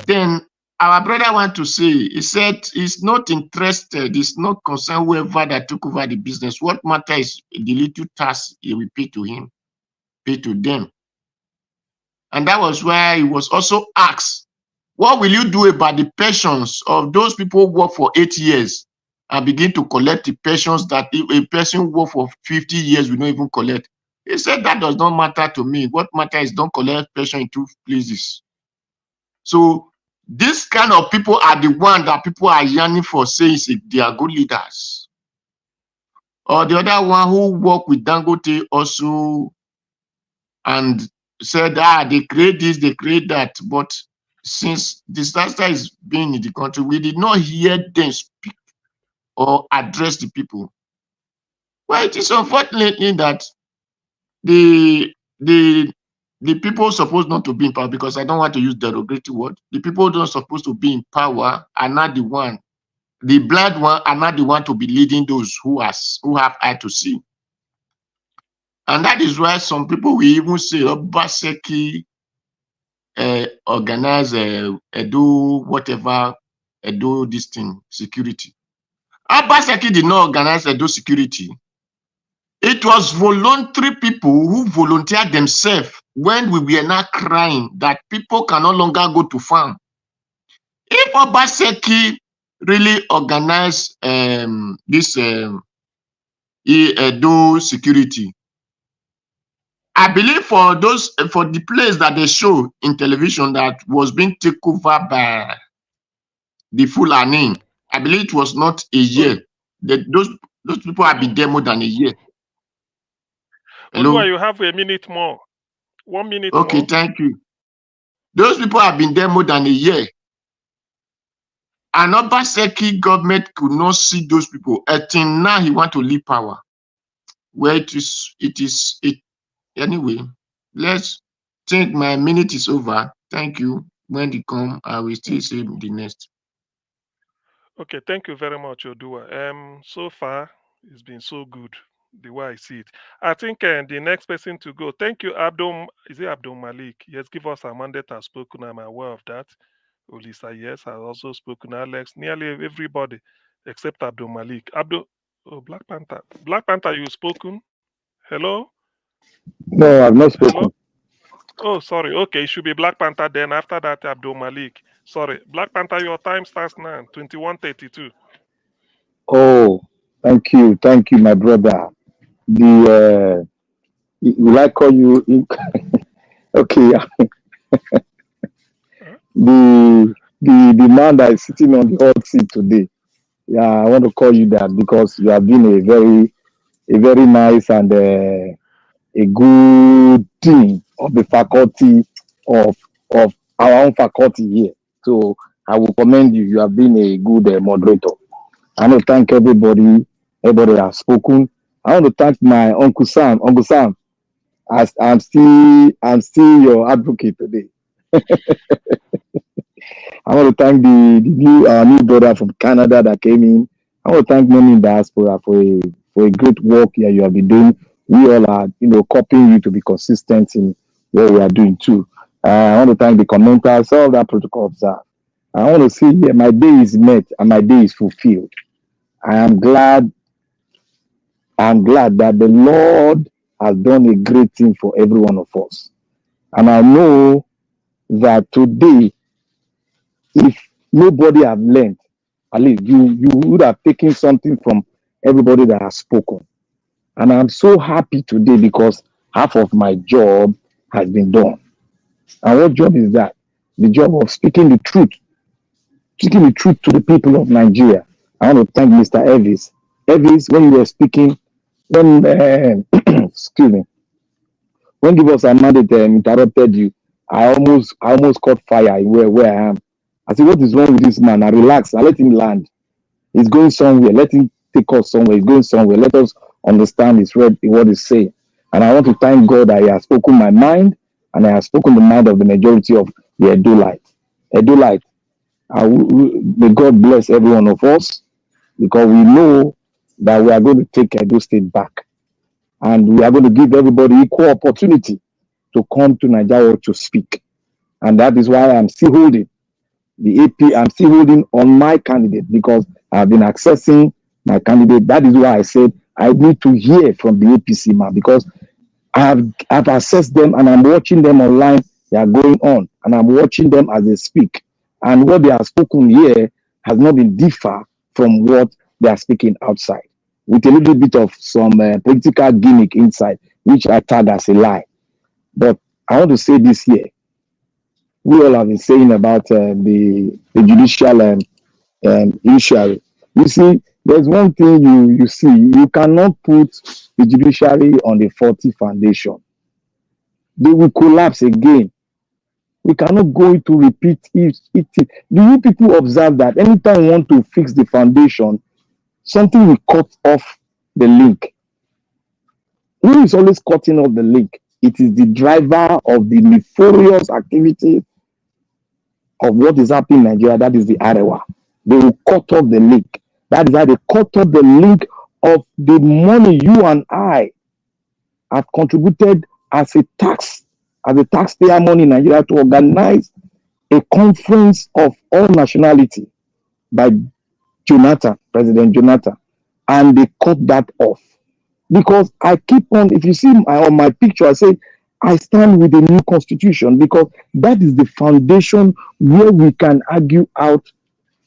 then our brother want to say, he said he's not interested, he's not concerned whoever that took over the business. What matters is the little tax he will pay to him, pay to them. And that was why he was also asked, what will you do about the pensions of those people who work for 8 years and begin to collect the pensions that a person work for 50 years will not even collect? He said, that does not matter to me. What matters is don't collect pension in 2 places. So this kind of people are the one that people are yearning for, saying they are good leaders. Or the other one who work with Dangote also and said, they create this, they create that. But since disaster is being in the country, we did not hear them speak or address the people. Well, it is unfortunately that the people supposed not to be in power, because I don't want to use derogatory word. The people don't supposed to be in power are not the one. The blind one are not the one to be leading those who have eye to see. And that is why some people will even say, Obaseki organize Edo whatever, Edo this thing, security. Obaseki did not organize Edo security. It was voluntary people who volunteered themselves when we were not crying that people can no longer go to farm. If Obaseki really organized this Edo security, I believe for the place that they show in television that was being taken over by the Fulani, I believe it was not a year. Those people have been there more than a year. Hello? Odua, you have a minute more. 1 minute more. Okay, thank you. Those people have been there more than a year. And Obaseki government could not see those people. Until now, he want to leave power. Well, anyway, let's think my minute is over. Thank you. When they come, I will still say the next. Okay, thank you very much, Odua. So far, it's been so good, the way I see it. I think the next person to go, thank you, is it Abdul Malik? Yes, give us a mandate has spoken. I'm aware of that. Olisa, yes, has also spoken. Alex, nearly everybody except Abdul Malik. Black Panther. Black Panther, you spoken? Hello? No, I've not spoken. Hello? Oh, sorry. Okay, it should be Black Panther then. After that, Abdul Malik. Sorry. Black Panther, your time starts now. 21:32. Oh, thank you, my brother. Will I call you? Okay. The man that is sitting on the hot seat today. Yeah, I want to call you that because you have been a very nice and a good dean of the faculty of our own faculty here. So I will commend you. You have been a good moderator. I want to thank everybody that has spoken. I want to thank my Uncle Sam. Uncle Sam, I'm still your advocate today. I want to thank our new brother from Canada that came in. I want to thank Money in Diaspora for a great work here you have been doing. We all are, copying you to be consistent in what we are doing too. I want to thank the commenters, all that protocol observed. I want to see here my day is met and my day is fulfilled. I am glad that the Lord has done a great thing for every one of us. And I know that today, if nobody have learned, at least you would have taken something from everybody that has spoken. And I'm so happy today because half of my job has been done. And what job is that? The job of speaking the truth to the people of Nigeria. I want to thank Mr. Elvis. Elvis, when you were speaking, excuse me, when Give Us a Mandate interrupted you, I almost caught fire where I am. I said, what is wrong with this man? I relax. I let him land. He's going somewhere. Let him take us somewhere. He's going somewhere. Let us understand what he's saying. And I want to thank God that he has spoken my mind and I have spoken the mind of the majority of the Edo-lite. May God bless every one of us because we know that we are going to take Edo State back. And we are going to give everybody equal opportunity to come to Nigeria to speak. And that is why I'm still holding the AP. I'm still holding on my candidate because I've been accessing my candidate. That is why I said I need to hear from the APC man because I've assessed them and I'm watching them online. They are going on and I'm watching them as they speak. And what they have spoken here has not been differ from what they are speaking outside, with a little bit of some political gimmick inside, which I tag as a lie. But I want to say this here. We all have been saying about the judicial judiciary. You see, there's one thing you see. You cannot put the judiciary on the faulty foundation. They will collapse again. We cannot go to repeat it. Do you people observe that anytime we want to fix the foundation, something will cut off the link? Who is always cutting off the link? It is the driver of the nefarious activity of what is happening in Nigeria. That is the Arewa. They will cut off the link. That is how they cut off the link of the money you and I have contributed as a taxpayer money in Nigeria to organize a conference of all nationality by President Jonathan, and they cut that off. Because I keep on, if you see on my picture, I say, I stand with the new constitution because that is the foundation where we can argue out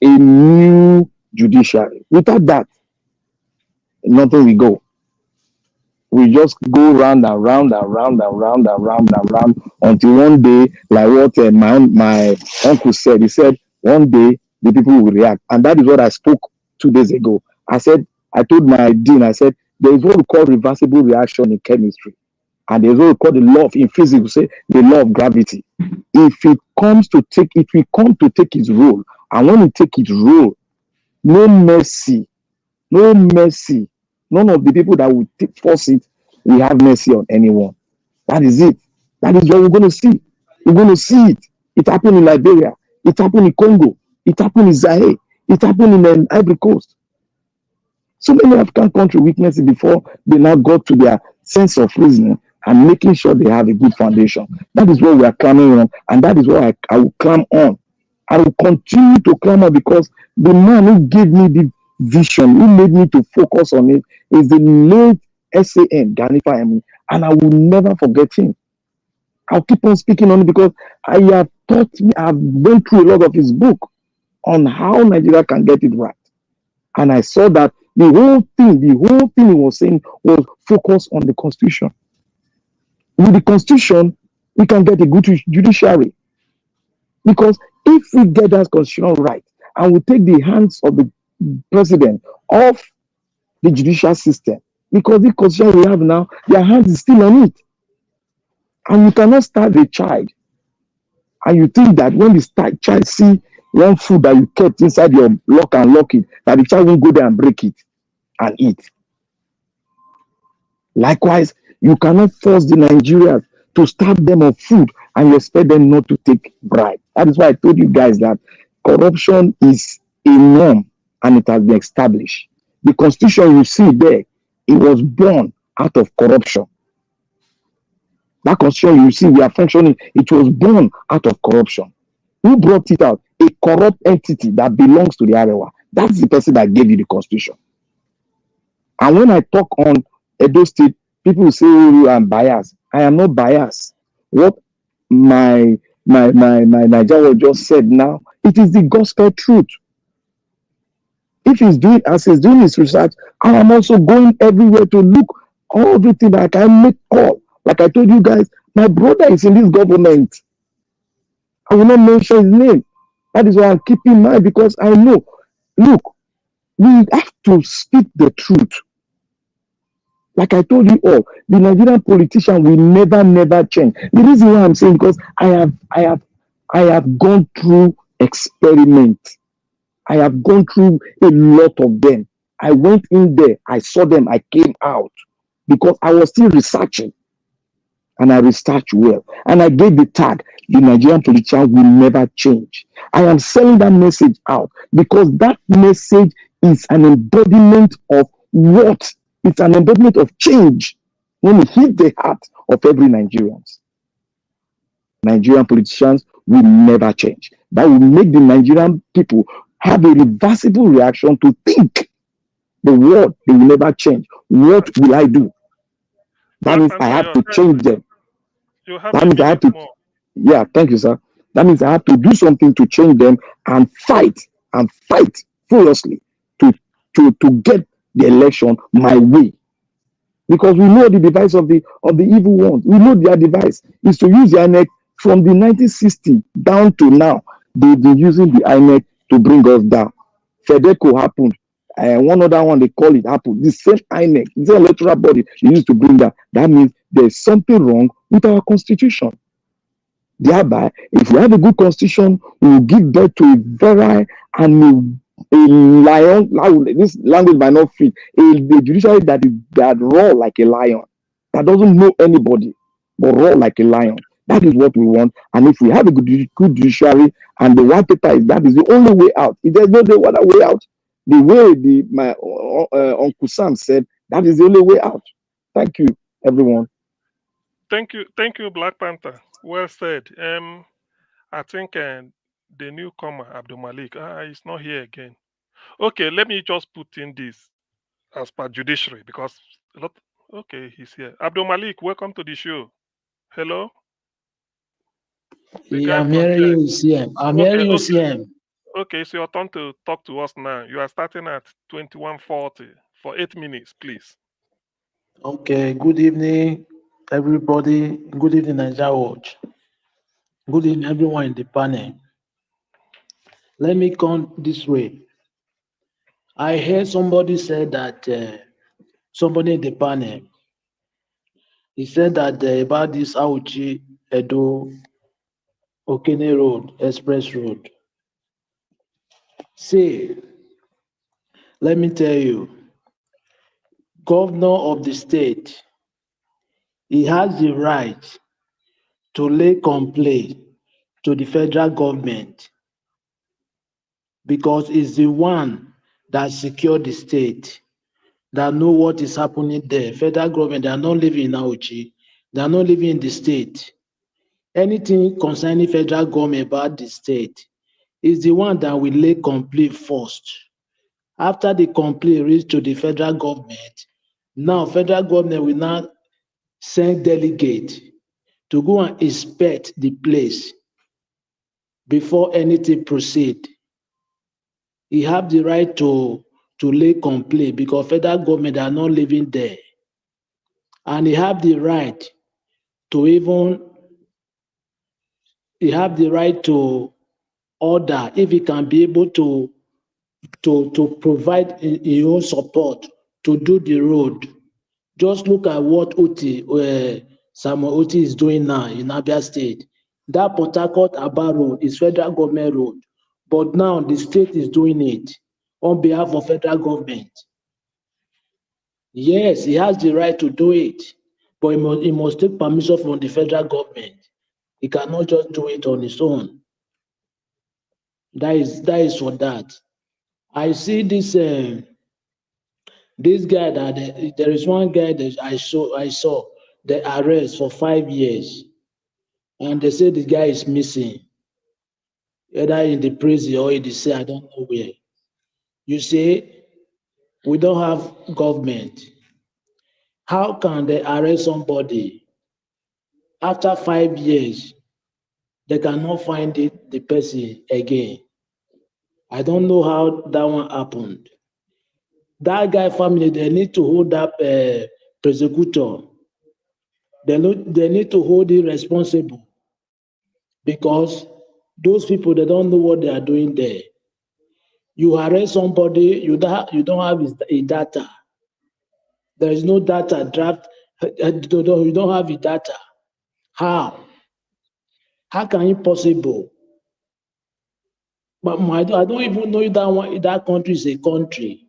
a new judiciary. Without that, nothing will go. We just go round and round and round and round and round and round until one day, like what my uncle said, he said, one day the people will react. And that is what I spoke 2 days ago. I told my dean, I said, there is what we call reversible reaction in chemistry. And there's what we call the law of, in physics, we say the law of gravity. It will come to take its role. And when it takes its role, no mercy. None of the people that will force it will have mercy on anyone. That is it. That is what we're going to see. We're going to see it. It happened in Liberia. It happened in Congo. It happened in Zaire. It happened in Ivory Coast. So many African countries witnessed it before they now got to their sense of reasoning and making sure they have a good foundation. That is what we are clamming on, and that is what I will climb on. I will continue to climb on because the man who gave me the vision, who made me to focus on it, is the late SAN, Gani Fahimi, and I will never forget him. I'll keep on speaking on it because I've went through a lot of his book on how Nigeria can get it right. And I saw that the whole thing he was saying was focused on the constitution. With the constitution, we can get a good judiciary. Because if we get that constitution right, and we take the hands of the president off the judicial system, Because the constitution we have now, their hands is still on it. And you cannot starve a child. And you think that when the child see one food that you kept inside your lock and lock it, that the child won't go there and break it and eat. Likewise, you cannot force the Nigerians to starve them of food and you expect them not to take bribe. That is why I told you guys that corruption is a norm and it has been established. The constitution you see there, it was born out of corruption. That constitution you see we are functioning, it was born out of corruption. Who brought it out? A corrupt entity that belongs to the Arewa. That's the person that gave you the constitution. And when I talk on Edo State, people say, oh, I'm biased. I am not biased. What my Nigeria just said now, it is the gospel truth. If he's doing, as he's doing his research, I am also going everywhere to look everything that I can make call. Like I told you guys, my brother is in this government. I will not mention his name. That is why I'm keeping mine, because I know, look, we have to speak the truth. Like I told you all, the Nigerian politician will never change. The reason why I'm saying, because I have gone through experiments. I have gone through a lot of them. I went in there, I saw them, I came out because I was still researching. And I researched well. And I gave the tag, the Nigerian politician will never change. I am selling that message out because that message is an embodiment of what? It's an embodiment of change when it hit the heart of every Nigerian. Nigerian politicians will never change. That will make the Nigerian people have a reversible reaction to think the world, they will never change. What will I do? That means I have to change them. That means I have to, yeah, thank you, sir. That means I have to do something to change them and fight furiously to get the election my way. Because we know the device of the evil ones. We know their device is to use the INEC from the 1960s down to now. They've been using the INEC to bring us down. FEDECO happened. One other one they call it happened. The same INEC, the same electoral body they used to bring that. That means there's something wrong with our constitution. Thereby, if we have a good constitution, we will give birth to a virile and a lion. This language might not fit. A judiciary that roar like a lion, that doesn't know anybody, but roar like a lion. That is what we want. And if we have a good judiciary and the white paper is that is the only way out. If there's no other way out, the way my Uncle Sam said, that is the only way out. Thank you, everyone. Thank you, Black Panther. Well said. I think the newcomer Abdul Malik, he's not here again. Okay, let me just put in this as per judiciary because okay, he's here. Abdul Malik, welcome to the show. Hello. Yeah, I'm hearing you, CM. I'm hearing you, CM. Okay, it's your turn to talk to us now. You are starting at 21:40 for 8 minutes, please. Okay, good evening, everybody. Good evening, Nigeria Watch. Good evening, everyone in the panel. Let me come this way. I heard somebody say that, somebody in the panel, he said that about this Auchi Edo Okene Road, Express Road. See, let me tell you, governor of the state, he has the right to lay complaint to the federal government because it's the one that secured the state, that know what is happening there. Federal government, they are not living in Auchi, they are not living in the state. Anything concerning federal government about the state is the one that will lay complaint first. After the complaint reach to the federal government, now federal government will now send delegate to go and inspect the place before anything proceed. He have the right to lay complaint because federal government are not living there. And he have the right to order if he can be able to provide his own support to do the road. Just look at what Samuel Otti is doing now in Abia State. That Port Harcourt Aba road is federal government road, but now the state is doing it on behalf of federal government. Yes, he has the right to do it, but he must take permission from the federal government. He cannot just do it on his own. That is for that. I see this guy that there is one guy that I saw the arrest for 5 years, and they say the guy is missing, either in the prison or in the cell, I don't know where. You say we don't have government. How can they arrest somebody after 5 years? They cannot find the person again. I don't know how that one happened. That guy family, they need to hold up prosecutor. They need to hold him responsible, because those people, they don't know what they are doing there. You arrest somebody, you don't have his data. There is no data draft. You don't have his data. How? How can it possible? But I don't even know if that country is a country.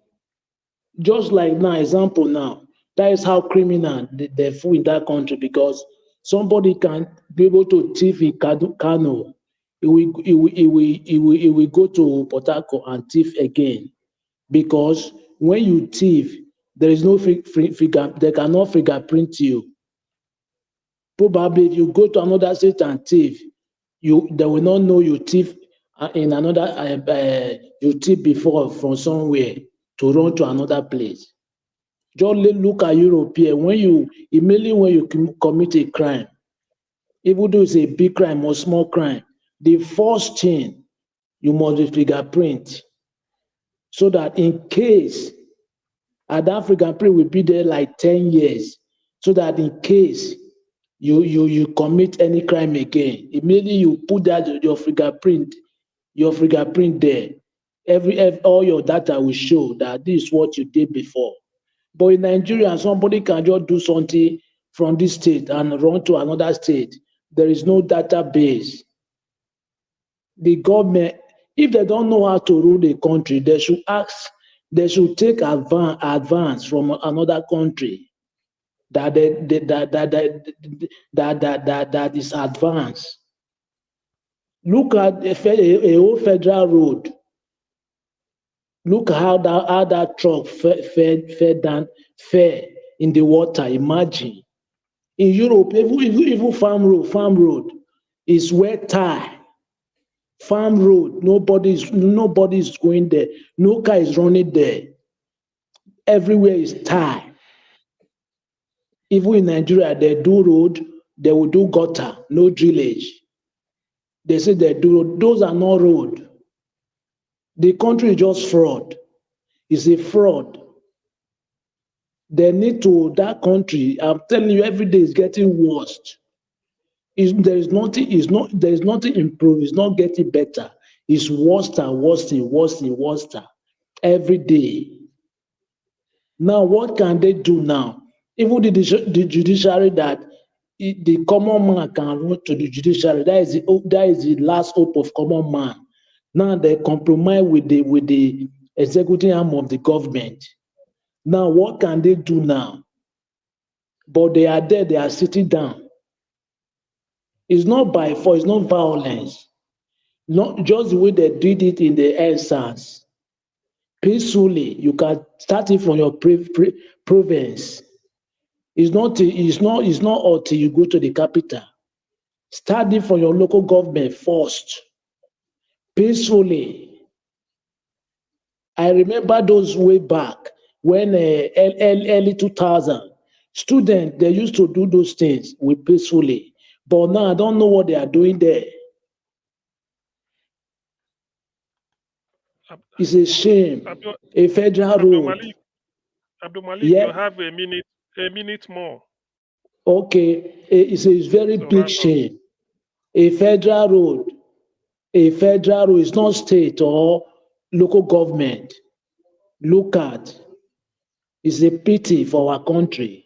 Just like now, example now, that is how criminal they fool in that country, because somebody can be able to thief in Kano. He will go to Port Harcourt and thief again, because when you thief, there is no figure. They cannot fingerprint you. Probably if you go to another state and thief, they will not know you thief in another. You thief before from somewhere to run to another place. Just look at European. When you commit a crime, even though it's a big crime or small crime, the first thing you must be fingerprint, so that in case, and that fingerprint will be there like 10 years, so that in case you commit any crime again, immediately you put that your fingerprint there. All your data will show that this is what you did before. But in Nigeria, somebody can just do something from this state and run to another state. There is no database. The government, if they don't know how to rule the country, they should take advance from another country that is advanced. Look at a whole federal road. Look how that truck fell in the water. Imagine. In Europe, even farm road is wet tire. Farm road, nobody is going there. No car is running there. Everywhere is tire. Even in Nigeria, they do road, they will do gutter, no drillage. They say they do road. Those are not road. The country is just fraud. It's a fraud. They need to, that country, I'm telling you, every day is getting worse. There is nothing improved. It's not getting better. It's worse and worse every day. Now, what can they do now? Even the judiciary, that the common man can run to the judiciary. That is the last hope of common man. Now they compromise with the executive arm of the government. Now, what can they do now? But they are there, they are sitting down. It's not by force, it's not violence. Not just the way they did it in the NSAS. Peacefully, you can start it from your province. It's not until you go to the capital. Start it from your local government first. Peacefully. I remember those way back when early 2000, students, they used to do those things with peacefully. But now I don't know what they are doing there. It's a shame. A federal road. Abdul Malik, Yeah. you have a minute more. Okay, it's a very big shame. A federal road is not state or local government. Look at, it's a pity for our country.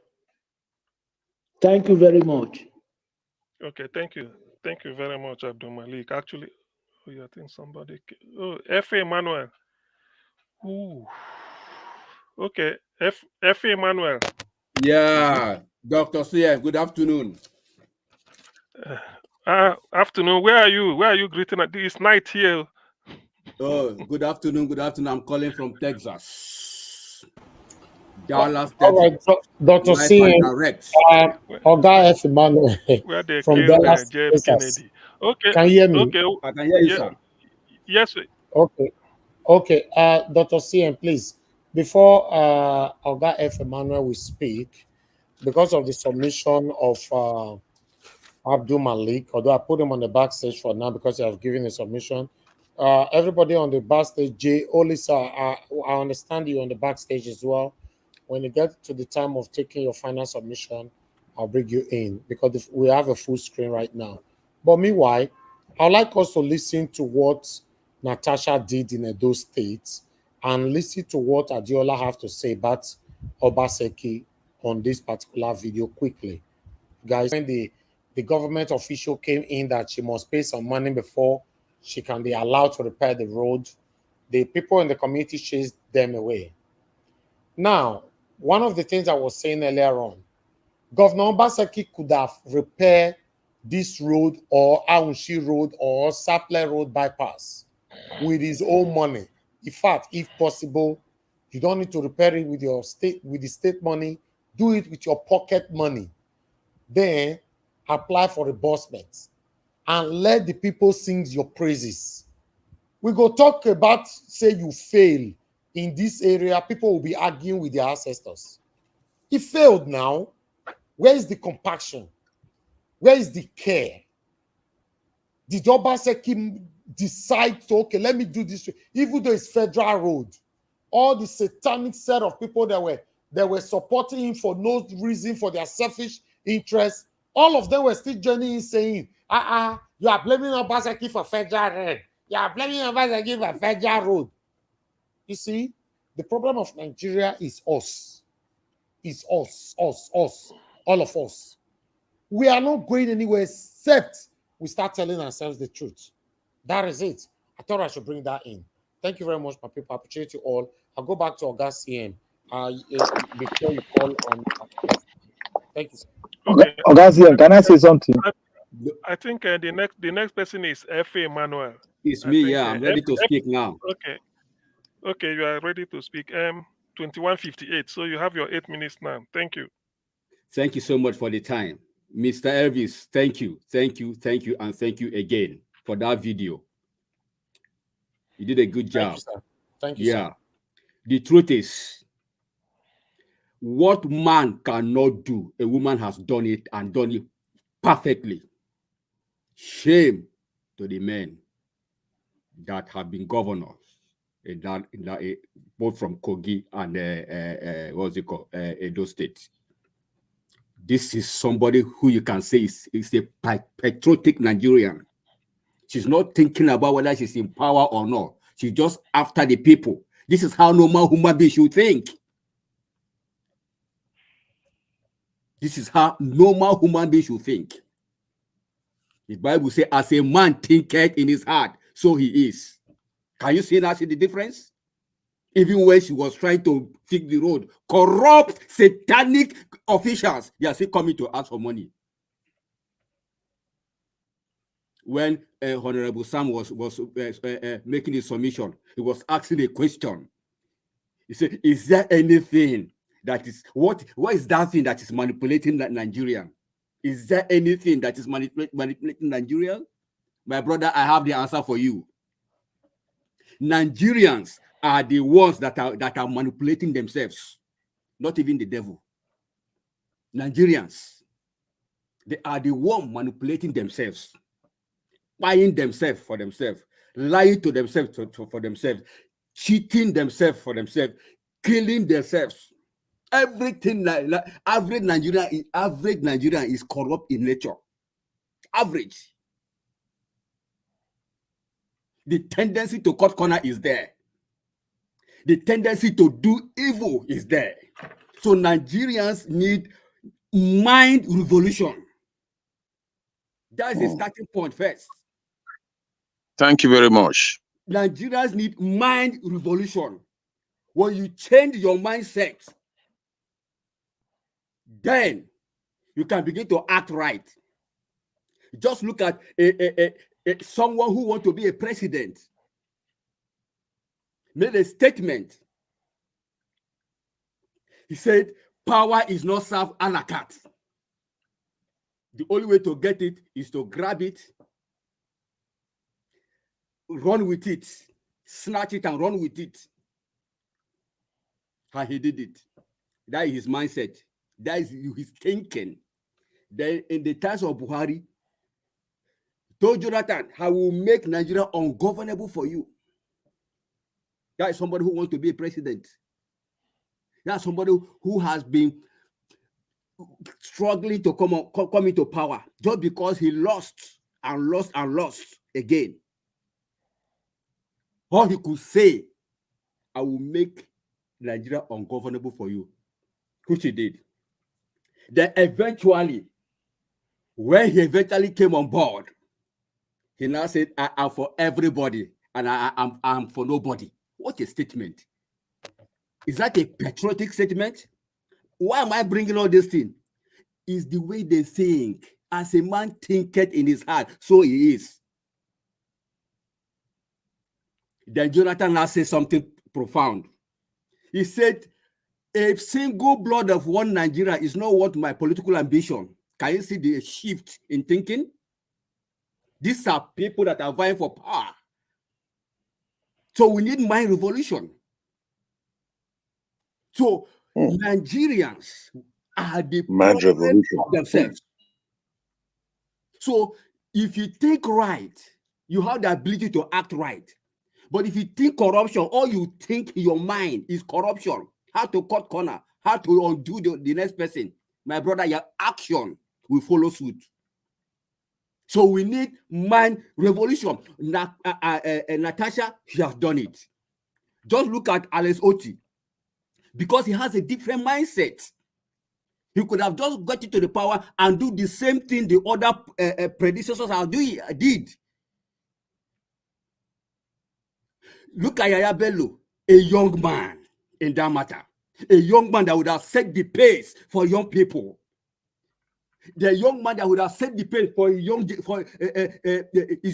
Thank you very much. Okay, thank you. Thank you very much, Abdul Malik. Actually, oh, yeah, I think somebody. Oh, F. Emmanuel. Ooh. Okay, F. Emmanuel. Yeah, Dr. CF, good afternoon. Afternoon. Where are you? Where are you greeting? It's night here. Oh, good afternoon. Good afternoon. I'm calling from Texas, Dallas, All right, Texas. Dr. Live and CM, direct. Oga F. Emmanuel Where they from killed Dallas, J.F. Texas. Kennedy. Okay, Can you hear me? okay. I can hear you, Yeah, sir. yes, sir. Okay. Okay. Dr. CM, please, before Oga F. Emmanuel will speak, because of the submission of Abdul Malik, although I put him on the backstage for now because I have given a submission. Everybody on the backstage, Jay, Olisa, I understand you on the backstage as well. When you get to the time of taking your final submission, I'll bring you in because we have a full screen right now. But meanwhile, I'd like us to listen to what Natasha did in Edo State and listen to what Adiola have to say about Obaseki on this particular video quickly. Guys, when the government official came in that she must pay some money before she can be allowed to repair the road, the people in the community chased them away. Now, one of the things I was saying earlier on, Governor Obaseki could have repaired this road or Aunshi Road or Saple Road bypass with his own money. In fact, if possible, you don't need to repair it with your with the state money. Do it with your pocket money. Then apply for reimbursement and let the people sing your praises. We go talk about say you fail in this area, people will be arguing with their ancestors. He failed now. Where is the compassion? Where is the care? Did Obaseki decide to, okay, let me do this, even though it's federal road? All the satanic set of people that were supporting him for no reason, for their selfish interest, all of them were still joining in saying, you are blaming Obaseki for federal road. You are blaming Obaseki for federal road. You see, the problem of Nigeria is us. It's us, all of us. We are not going anywhere except we start telling ourselves the truth. That is it. I thought I should bring that in. Thank you very much, my people. I appreciate you all. I'll go back to Oga CM before you call on. Thank you, sir. Okay. Oga CM, can I say something? I think the next person is F. Emmanuel. It's I me, think, yeah. I'm ready to speak now. Okay. Okay, you are ready to speak. 2158. So you have your 8 minutes now. Thank you. Thank you so much for the time. Mr. Elvis, thank you, and thank you again for that video. You did a good job. Thank you, sir. Thank you, yeah. sir. The truth is, what man cannot do, a woman has done it and done it perfectly. Shame to the men that have been governors in that both from Kogi and what's it called, Edo State. This is somebody who you can say is a patriotic Nigerian. She's not thinking about whether she's in power or not. She's just after the people. This is how normal human beings should think. This is how normal human beings should think. The Bible says, as a man thinketh in his heart, so he is. Can you see the difference? Even when she was trying to fix the road, corrupt, satanic officials, they are still coming to ask for money. When Honorable Sam was making his submission, he was asking a question. He said, is there anything that is, what is that thing that is manipulating that Nigerian? Is there anything that is manipulating Nigerian? My brother, I have the answer for you. Nigerians are the ones that are manipulating themselves, not even the devil. Nigerians, they are the ones manipulating themselves, buying themselves for themselves, lying to themselves for themselves, cheating themselves for themselves, killing themselves. Everything like average Nigerian is corrupt in nature. Average. The tendency to cut corner is there. The tendency to do evil is there. So Nigerians need mind revolution. That is a starting point first. Thank you very much. Nigerians need mind revolution. When you change your mindset, then you can begin to act right. Just look at someone who wants to be a president. Made a statement. He said, power is not served a la carte. The only way to get it is to grab it, run with it, snatch it and run with it. How he did it. That is his mindset. That is his thinking. Then in the times of Buhari, told Jonathan, I will make Nigeria ungovernable for you. That is somebody who wants to be a president. That's somebody who has been struggling to come into power just because he lost and lost and lost again. All he could say, I will make Nigeria ungovernable for you, which he did. Then eventually, when he eventually came on board, he now said, I am for everybody and I'm for nobody. What a statement. Is that a patriotic statement? Why am I bringing all this thing? Is the way they think. As a man thinketh in his heart, so he is. Then Jonathan now said something profound. He said, a single blood of one Nigeria is not worth my political ambition. Can you see the shift in thinking? These are people that are vying for power. So we need mind revolution. So Nigerians are the mind revolution of themselves. So if you think right, you have the ability to act right. But if you think corruption, all you think in your mind is corruption, how to cut corner, how to undo the next person, my brother, your action will follow suit. So we need mind revolution. Natasha, she has done it. Just look at Anymore-Otti. Because he has a different mindset. He could have just got into the power and do the same thing the other predecessors did. Look at Yaya Bello, a young man in that matter. A young man that would have set the pace for young people. The young man that would have set the pace for his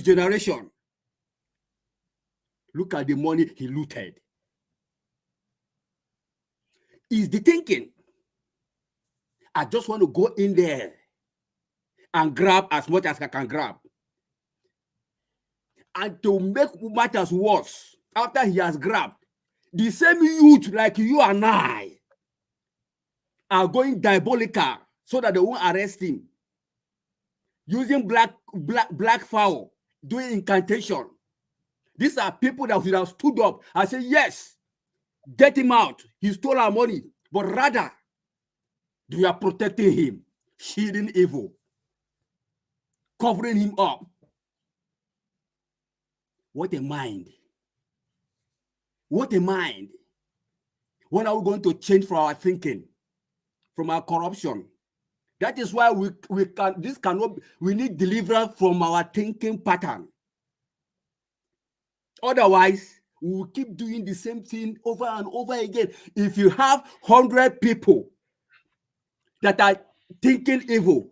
generation. Look at the money he looted. Is the thinking. I just want to go in there and grab as much as I can grab. And to make matters worse, after he has grabbed, the same youth like you and I are going diabolical so that they won't arrest him. Using black fowl, doing incantation. These are people that should have stood up and said, yes, get him out. He stole our money. But rather, we are protecting him, shielding evil, covering him up. What a mind. What a mind. When are we going to change from our thinking, from our corruption? That is why we need deliverance from our thinking pattern. Otherwise, we will keep doing the same thing over and over again. If you have 100 people that are thinking evil,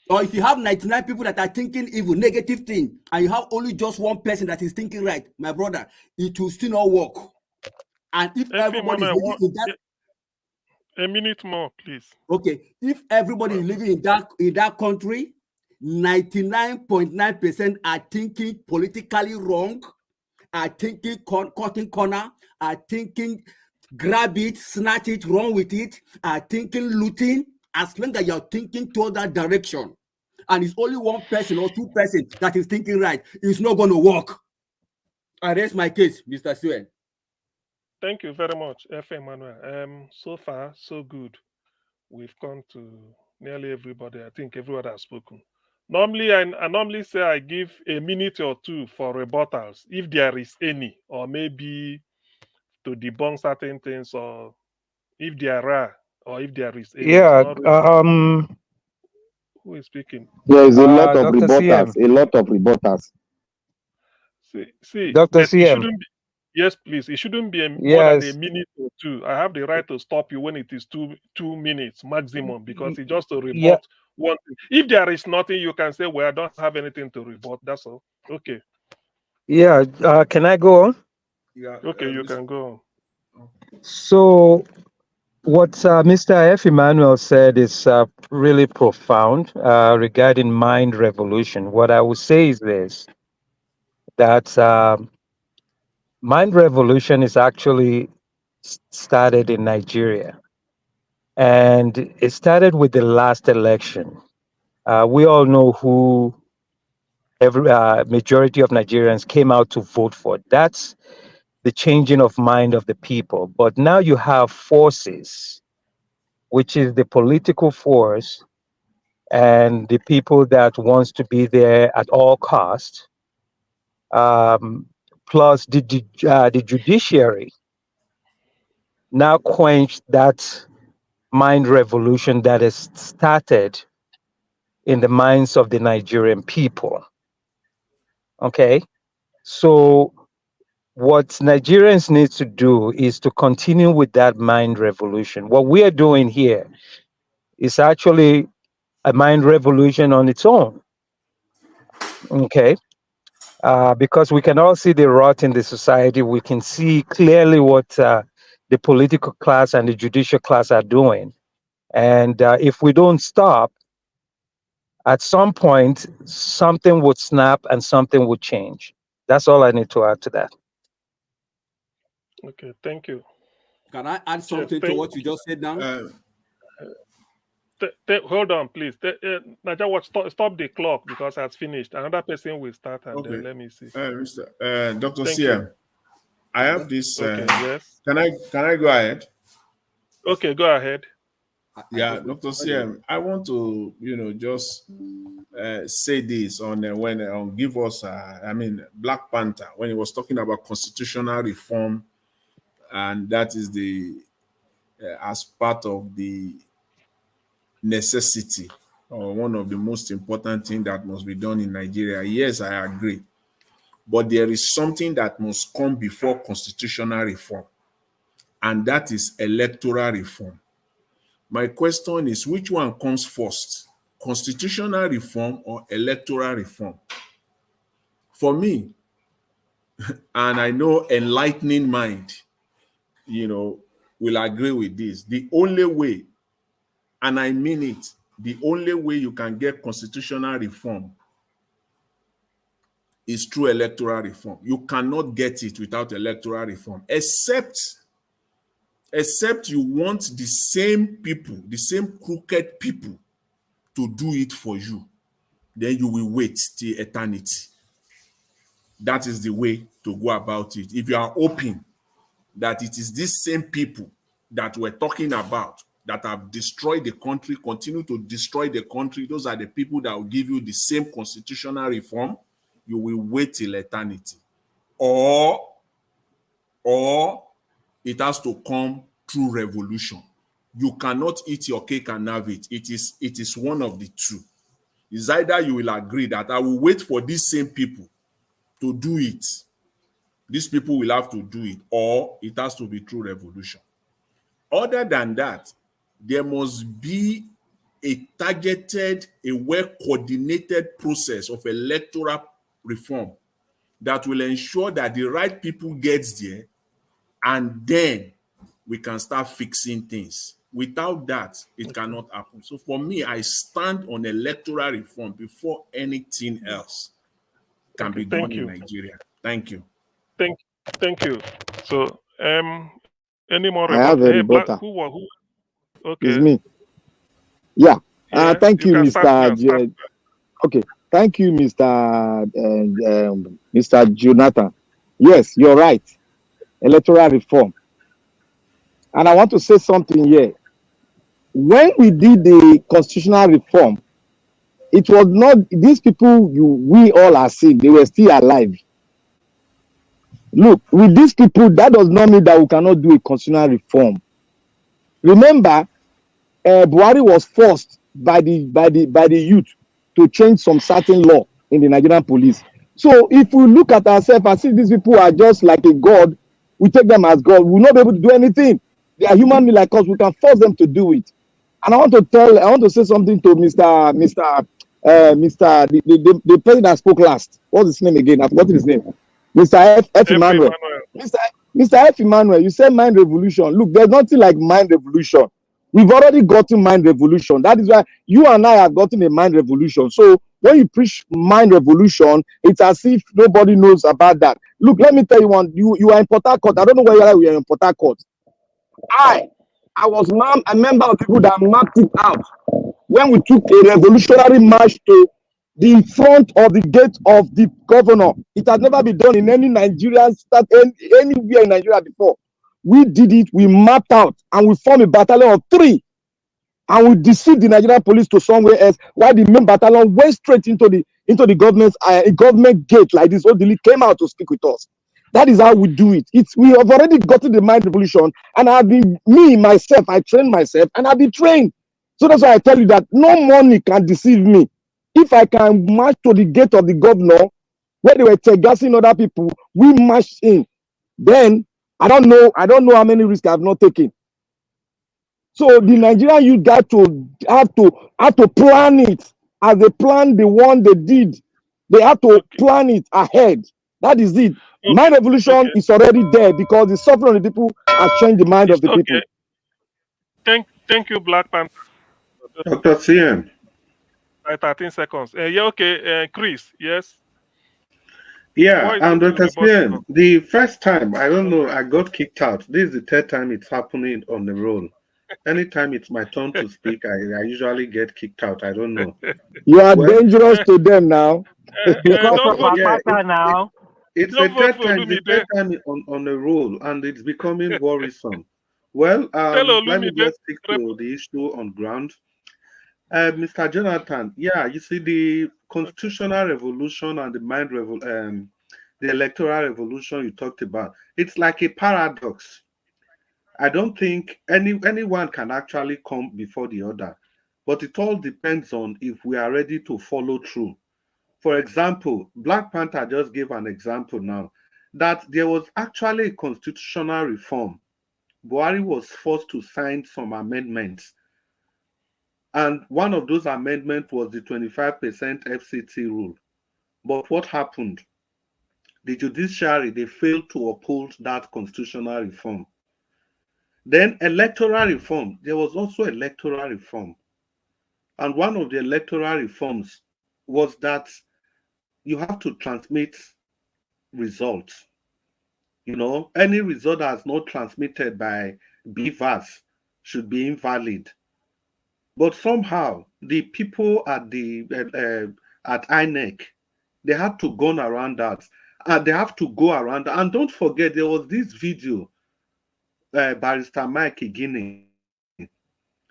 or if you have 99 people that are thinking evil, negative thing, and you have only just one person that is thinking right, my brother, it will still not work. And if everybody is living in that, a minute more, please. Okay, if everybody is living in that country, 99.9% are thinking politically wrong, are thinking cutting corner, are thinking grab it, snatch it, run with it, are thinking looting. As long as you're thinking toward that direction, and it's only one person or two persons that is thinking right, it's not going to work. I raise my case, Mr. Suen. Thank you very much, F. Emmanuel. So far, so good. We've come to nearly everybody. I think everybody has spoken. Normally, I normally say I give a minute or two for rebuttals, if there is any, or maybe to debunk certain things, or if there are, or if there is any. It's Yeah. not really who is speaking. There is a lot of Dr. CM. rebuttals. A lot of rebuttals. See, Dr. but it CM. shouldn't be. Yes, please. It shouldn't be more than a Yes. minute or two. I have the right to stop you when it is 2 minutes maximum, because it's just to Yeah. rebut one thing. If there is nothing, you can say, "Well, I don't have anything to rebut." That's all. Okay. Yeah. Can I go on? Yeah. Okay, you can go on. So, what Mr. F. Emmanuel said is really profound regarding mind revolution. What I would say is this: that mind revolution is actually started in Nigeria, and it started with the last election. We all know who every majority of Nigerians came out to vote for. That's the changing of mind of the people. But now you have forces, which is the political force and the people that wants to be there at all cost, plus the judiciary now quenched that mind revolution that has started in the minds of the Nigerian people. Okay, so what Nigerians need to do is to continue with that mind revolution. What we are doing here is actually a mind revolution on its own. Okay, because we can all see the rot in the society. We can see clearly what the political class and the judicial class are doing. And if we don't stop, at some point, something would snap and something would change. That's all I need to add to that. Okay, thank you. Can I add something to what you just said now? Hold on, please. Naja, stop the clock because it's finished. Another person will start, and then let me see. Dr. Thank CM, you. I have this. Okay, yes. Can I go ahead? Okay, go ahead. Yeah, Dr. CM, I want to just say this on when give us Black Panther, when he was talking about constitutional reform, and that is the as part of the necessity or one of the most important things that must be done in Nigeria. Yes, I agree. But there is something that must come before constitutional reform, and that is electoral reform. My question is, which one comes first, constitutional reform or electoral reform? For me, and I know enlightening mind, will agree with this. The only way, and I mean it, the only way you can get constitutional reform is through electoral reform. You cannot get it without electoral reform, except you want the same people, the same crooked people to do it for you. Then you will wait till eternity. That is the way to go about it. If you are open that it is these same people that we're talking about that have destroyed the country, continue to destroy the country, those are the people that will give you the same constitutional reform, you will wait till eternity. Or it has to come through revolution. You cannot eat your cake and have it. It is one of the two. It's either you will agree that I will wait for these same people to do it. These people will have to do it, or it has to be through revolution. Other than that, there must be a targeted, a well-coordinated process of electoral reform that will ensure that the right people gets there, and then we can start fixing things. Without that, it cannot happen. So for me, I stand on electoral reform before anything else can be done in Nigeria. Thank you. Thank you. So, any more I have a Hey, Black, rebuttal. who? It's Okay. me. Yeah. Yes, Thank you, can Mr. start. Okay. Thank you, Mr. Jonathan. Yes, you're right. Electoral reform. And I want to say something here. When we did the constitutional reform, it was not these people we all are seeing, they were still alive. Look, with these people, that does not mean that we cannot do a constitutional reform. Remember, Buhari was forced by the youth to change some certain law in the Nigerian police. So if we look at ourselves and see these people are just like a god, we take them as God. We will not be able to do anything. They are human beings like us. We can force them to do it. And I want to say something to the president that spoke last. What's his name again? I've forgotten his name. Mr. F. Emmanuel. Mr. F. Emmanuel, you said mind revolution. Look, there's nothing like mind revolution. We've already gotten mind revolution. That is why you and I have gotten a mind revolution. So when you preach mind revolution, it's as if nobody knows about that. Look, let me tell you one. You are in Port Harcourt. I don't know where you are in Port Harcourt. I was a member of people that mapped it out when we took a revolutionary march to the front of the gate of the governor. It has never been done in any Nigerian state, anywhere in Nigeria before. We did it, we mapped out, and we formed a battalion of 3. And we deceived the Nigerian police to somewhere else, while the main battalion went straight into the government gate like this. Odili came out to speak with us. That is how we do it. We have already gotten the mind revolution, and I trained myself, and I've been trained. So that's why I tell you that no money can deceive me. If I can march to the gate of the governor, where they were tear-gassing other people, we marched in. Then I don't know how many risks I have not taken. So the Nigerian youth got to have to plan it as they planned the one they did. They have to plan it ahead. That is it. Mind revolution is already there because the suffering of the people has changed the mind of the people. Thank you, Black Panther. Dr. CM. 13 seconds. Okay, Chris, yes? Yeah, and Dr. CM, the first time, I don't know, I got kicked out. This is the 3rd time it's happening on the roll. Anytime it's my turn to speak, I usually get kicked out. I don't know. You are dangerous to them now. Because of Papa now. It's the 3rd time on the roll, and it's becoming worrisome. Well, let me just stick to the issue on ground. Mr. Jonathan, yeah, you see the constitutional revolution and the electoral revolution you talked about, it's like a paradox. I don't think anyone can actually come before the other, but it all depends on if we are ready to follow through. For example, Black Panther just gave an example now that there was actually a constitutional reform. Buhari was forced to sign some amendments. And one of those amendments was the 25% FCT rule. But what happened? The judiciary, they failed to uphold that constitutional reform. Then electoral reform, there was also electoral reform. And one of the electoral reforms was that you have to transmit results. You know, any result that is not transmitted by BVAS should be invalid. But somehow the people at INEC, they had to go around that. And they have to go around that. And don't forget, there was this video Barrister Mike Igini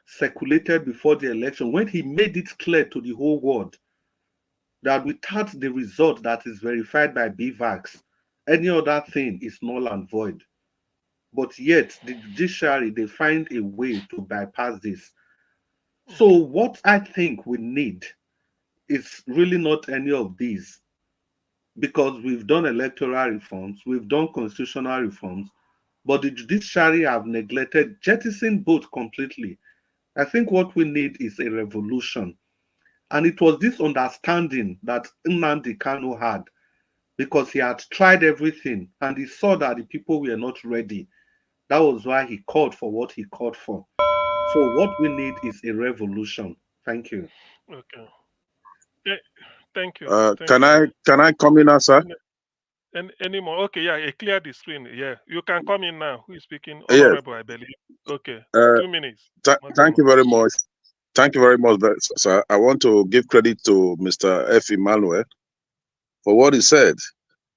circulated before the election when he made it clear to the whole world that without the result that is verified by BVAX, any other thing is null and void. But yet the judiciary, they find a way to bypass this. So what I think we need is really not any of these, because we've done electoral reforms, we've done constitutional reforms, but the judiciary have neglected, jettisoned both completely. I think what we need is a revolution. And it was this understanding that Nnamdi Kanu had, because he had tried everything and he saw that the people were not ready. That was why he called for what he called for. So what we need is a revolution. Thank you. Okay. Thank you. Can I come in now, sir? Anymore? Okay, yeah, clear the screen. Yeah, you can come in now. Who is speaking? Yes. Honorable, I believe. Okay, 2 minutes. Thank you very much. Thank you very much, sir. I want to give credit to Mr. F. Emmanuel for what he said.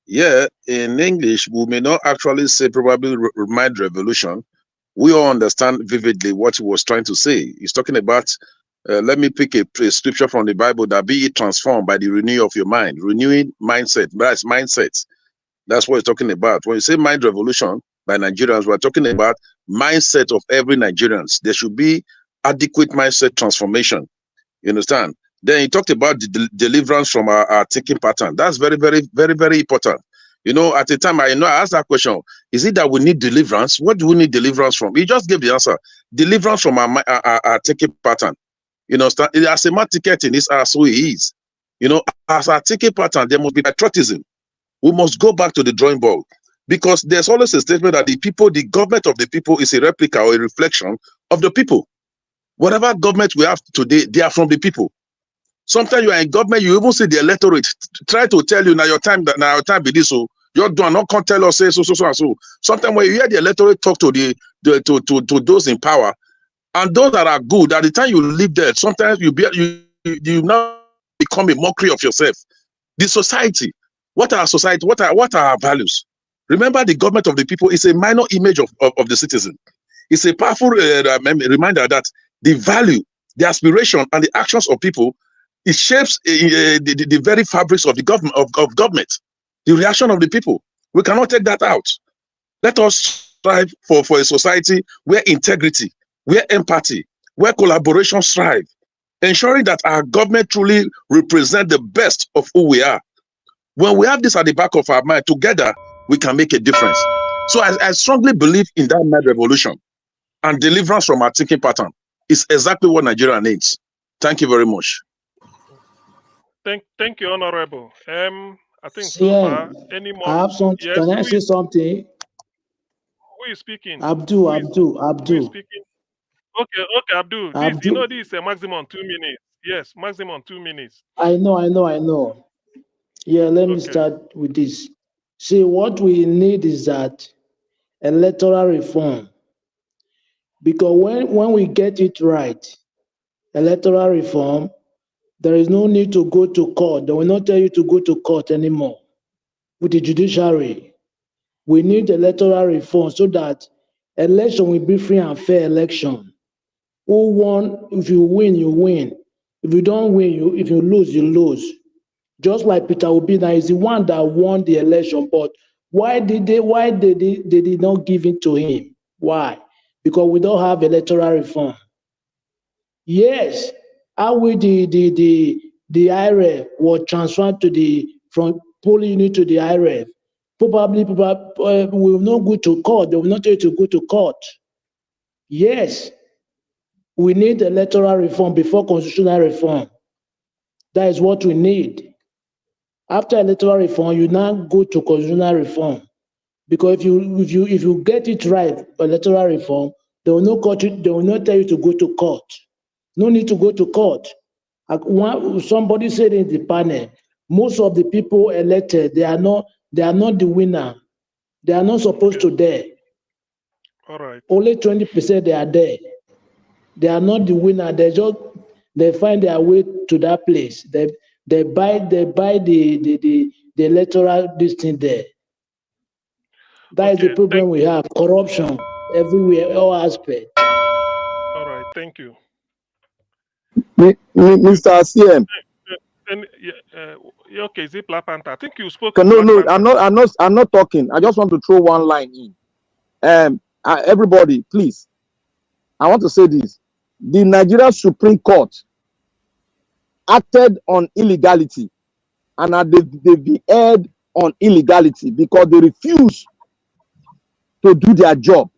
Yeah, in English, we may not actually say probably mind revolution. We all understand vividly what he was trying to say. He's talking about, let me pick a scripture from the Bible, that be it transformed by the renewing of your mind, renewing mindset. That's mindset. That's what he's talking about. When you say mind revolution by Nigerians, we're talking about mindset of every Nigerian. There should be adequate mindset transformation. You understand? Then he talked about the deliverance from our thinking pattern. That's very, very, very, very important. You know, at the time, I asked that question. Is it that we need deliverance? What do we need deliverance from? He just gave the answer. Deliverance from our thinking pattern. You know, as a ticket in this as who he is. You know, as our thinking pattern, there must be patriotism. We must go back to the drawing board. Because there's always a statement that the government of the people is a replica or a reflection of the people. Whatever government we have today, they are from the people. Sometimes you are in government, you even see the electorate try to tell you now your time be this, so you're done. Not can't tell us say so and so. Sometimes when you hear the electorate talk to to those in power, and those that are good, at the time you live there, sometimes you now become a mockery of yourself. The society, what are society? What are our values? Remember, the government of the people is a minor image of the citizen. It's a powerful reminder that the value, the aspiration, and the actions of people, it shapes the very fabrics of the government of government. The reaction of the people. We cannot take that out. Let us strive for a society where integrity, where empathy, where collaboration strive, ensuring that our government truly represent the best of who we are. When we have this at the back of our mind, together we can make a difference. So I strongly believe in that mind revolution, and deliverance from our thinking pattern is exactly what Nigeria needs. Thank you very much. Thank you, Honorable. I think so Yeah, far, any more? I have some. Yes, Can I say something? Who is speaking? Abdul. Who is speaking? Okay, Abdul. This, Abdul. this is a maximum 2 minutes. Yes, maximum 2 minutes. I know. Yeah, let me start with this. See, what we need is that electoral reform. Because when we get it right, electoral reform, there is no need to go to court. They will not tell you to go to court anymore with the judiciary. We need electoral reform so that election will be free and fair election. Who won? If you win, you win. If you don't win, if you lose, you lose. Just like Peter Obi now is the one that won the election, but why did they not give it to him? Why? Because we don't have electoral reform. Yes, how will the IRF was transferred from polling unit to the IRF? Probably will not go to court. They will not tell you to go to court. Yes, we need electoral reform before constitutional reform. That is what we need. After electoral reform, you now go to constitutional reform. Because if you get it right, electoral reform, they will not tell you to go to court. No need to go to court. Somebody said in the panel, most of the people elected, they are not the winner. They are not supposed to there. All right. Only 20% they are there. They are not the winner. They find their way to that place. They buy the electoral this thing there. That is the problem we have. Corruption everywhere, all aspects. All right, thank you. Mr. CM. Okay, is it Black Panther? I think you spoke. No, I'm not talking. I just want to throw one line in. Everybody, please. I want to say this. The Nigeria Supreme Court acted on illegality, and they erred on illegality because they refuse to do their job.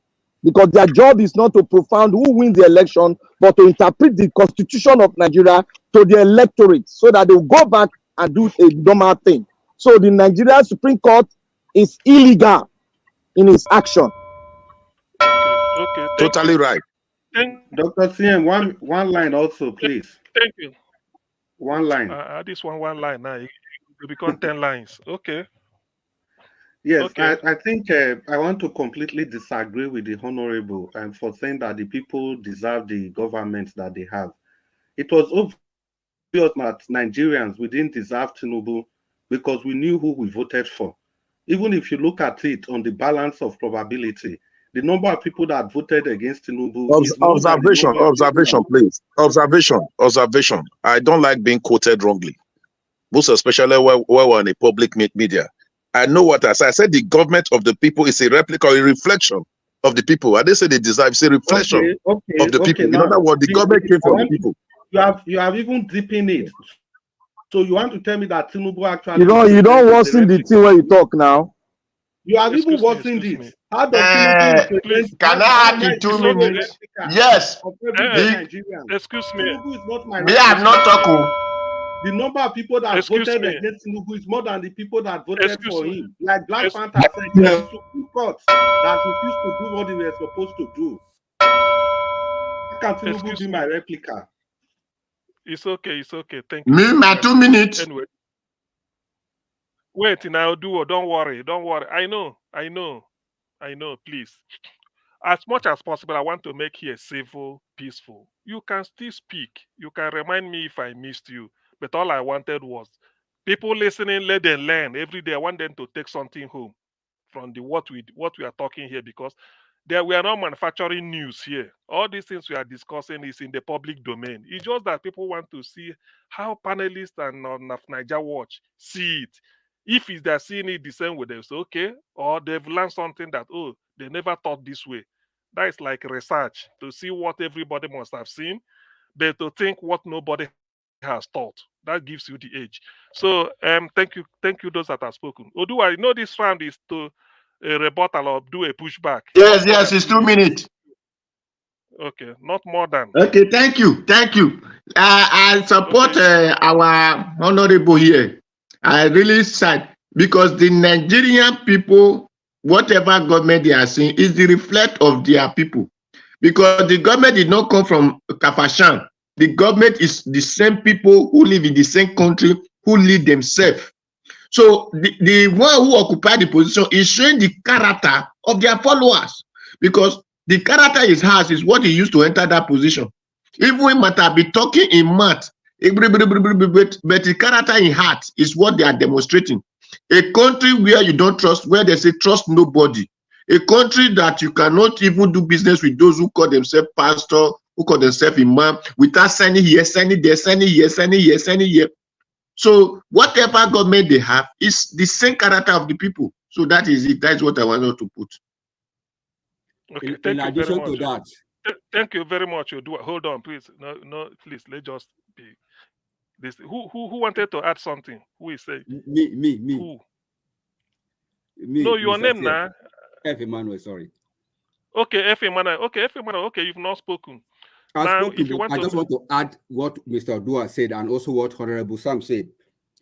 Because their job is not to profound who wins the election, but to interpret the constitution of Nigeria to the electorate so that they will go back and do a normal thing. So the Nigeria Supreme Court is illegal in its action. Okay. Totally right. Dr. CM, one line also, please. Thank you. One line. This one line now. It will become 10 lines. Okay. Yes, Okay. I think I want to completely disagree with the Honorable for saying that the people deserve the government that they have. It was obvious that Nigerians, we didn't deserve Tinubu because we knew who we voted for. Even if you look at it on the balance of probability, the number of people that voted against Tinubu is more than the number of Observation, please. Observation. I don't like being quoted wrongly, most especially when we're in a public media. I know what I said. I said the government of the people is a replica or a reflection of the people. I didn't say they deserve, it's a reflection of the people. In other words, the government came from the people. You have even deepened it. So you want to tell me that Tinubu actually... You don't worsen the thing when you talk now. You have even worsened it. How does Tinubu represent... Can I have the 2 minutes? Yes. Excuse me. Tinubu is not my... Me, I'm not talking. The number of people that voted against Tinubu is more than the people that voted for him. Like Black Panther said, the Supreme Court that refused to do what they were supposed to do. How can Tinubu be my replica? It's okay. It's okay. Thank you. Me, my 2 minutes. Anyway. Wait, now do. Don't worry. Don't worry. I know. Please. As much as possible, I want to make here civil, peaceful. You can still speak. You can remind me if I missed you. But all I wanted was people listening, let them learn every day. I want them to take something home from the what we are talking here, because we are not manufacturing news here. All these things we are discussing is in the public domain. It's just that people want to see how panelists and Niger Watch see it. If they're seeing it the same way, they say, okay, or they've learned something that, oh, they never thought this way. That is like research, to see what everybody must have seen, but to think what nobody has thought. That gives you the edge. So thank you those that have spoken. Odu, I know this round is to rebuttal or do a pushback. Yes, it's 2 minutes. Okay, not more than. Okay, thank you. I support our honorable here. I really sad because the Nigerian people, whatever government they are seeing, is the reflect of their people. Because the government did not come from Kafashan. The government is the same people who live in the same country, who lead themselves. So the one who occupy the position is showing the character of their followers, because the character is has is what he used to enter that position. Even when matter be talking in math, but the character in heart is what they are demonstrating. A country where you don't trust, where they say trust nobody. A country that you cannot even do business with those who call themselves pastor, who call themselves imam, without signing here, signing there, signing here, signing here, signing here. So whatever government they have is the same character of the people. So that is it. That's what I wanted to put. Okay, in addition to that. Thank you very much. Hold on, please. No, please. Let's just be this. Who wanted to add something? Who is saying? Me. Who? No, your name now. F. Emmanuel, sorry. Okay, F. Emmanuel. Okay, you've not spoken. I just want to add what Mr. Odua said and also what Honorable Sam said.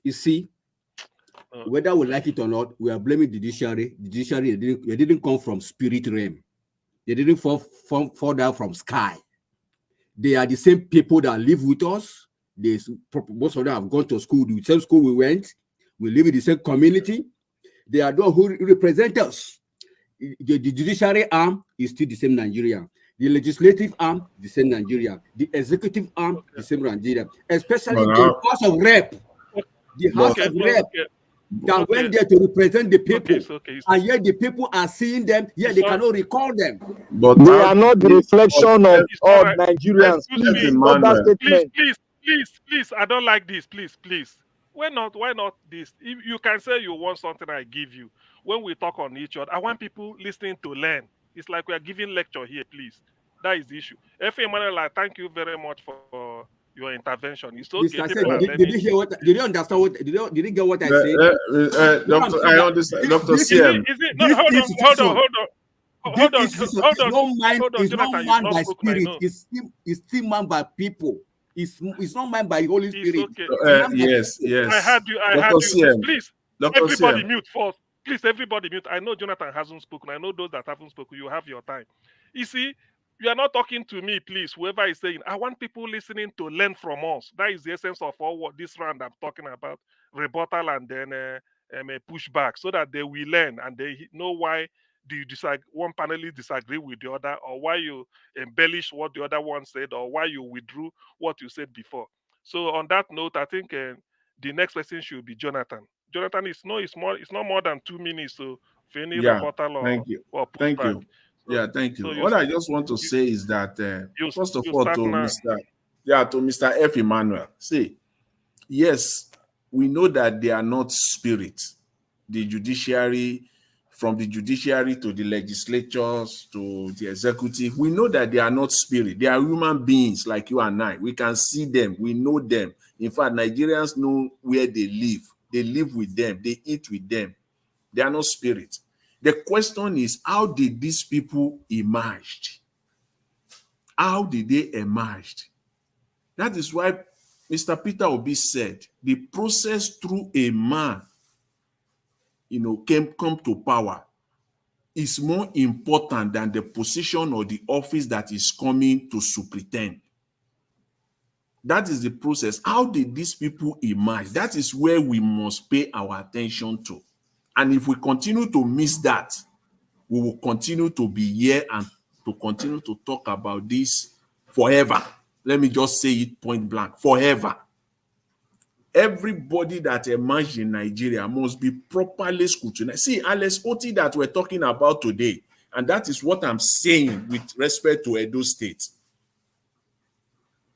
You see, whether we like it or not, we are blaming the judiciary. The judiciary, they didn't come from spirit realm. They didn't fall down from sky. They are the same people that live with us. Most of them have gone to school, the same school we went. We live in the same community. They are those who represent us. The judiciary arm is still the same Nigeria. The legislative arm, the same Nigeria. The executive arm, the same Nigeria. Especially the House of Rep. The House of Rep that went there to represent the people. And yet the people are seeing them, yet they cannot recall them. But they are not the reflection of all Nigerians. Please, I don't like this. Please. Why not this? If you can say you want something, I give you. When we talk on each other, I want people listening to learn. It's like we are giving lecture here, please. That is the issue. F. Emmanuel, thank you very much for your intervention. It's okay. Did you understand what? Did you get what I said? Doctor, I understand. Dr. CM. Hold on. It's not man by spirit. It's still man by people. It's not man by Holy Spirit. Okay. Yes. I had you. Please, everybody mute first. Please, everybody mute. I know Jonathan hasn't spoken. I know those that haven't spoken. You have your time. You see, you are not talking to me, please. Whoever is saying, I want people listening to learn from us. That is the essence of all what this round I'm talking about. Rebuttal and then a pushback, so that they will learn and they know why one panelist disagree with the other, or why you embellish what the other one said, or why you withdrew what you said before. So on that note, I think the next person should be Jonathan. Jonathan, it's not more than 2 minutes. So for any rebuttal or pushback. Thank you. Thank you. So what I just want to say is that first of all, to Mr. F. Emmanuel, say, yes, we know that they are not spirit. The judiciary from the judiciary to the legislatures to the executive, we know that they are not spirit. They are human beings like you and I. We can see them. We know them. In fact, Nigerians know where they live. They live with them. They eat with them. They are not spirit. The question is, how did these people emerge? How did they emerge? That is why Mr. Peter Obi said the process through a man, come to power is more important than the position or the office that is coming to superintend. That is the process. How did these people emerge? That is where we must pay our attention to. And if we continue to miss that, we will continue to be here and to continue to talk about this forever. Let me just say it point blank, forever. Everybody that emerged in Nigeria must be properly scrutinized. See, Anymore-Otti that we're talking about today, and that is what I'm saying with respect to Edo State.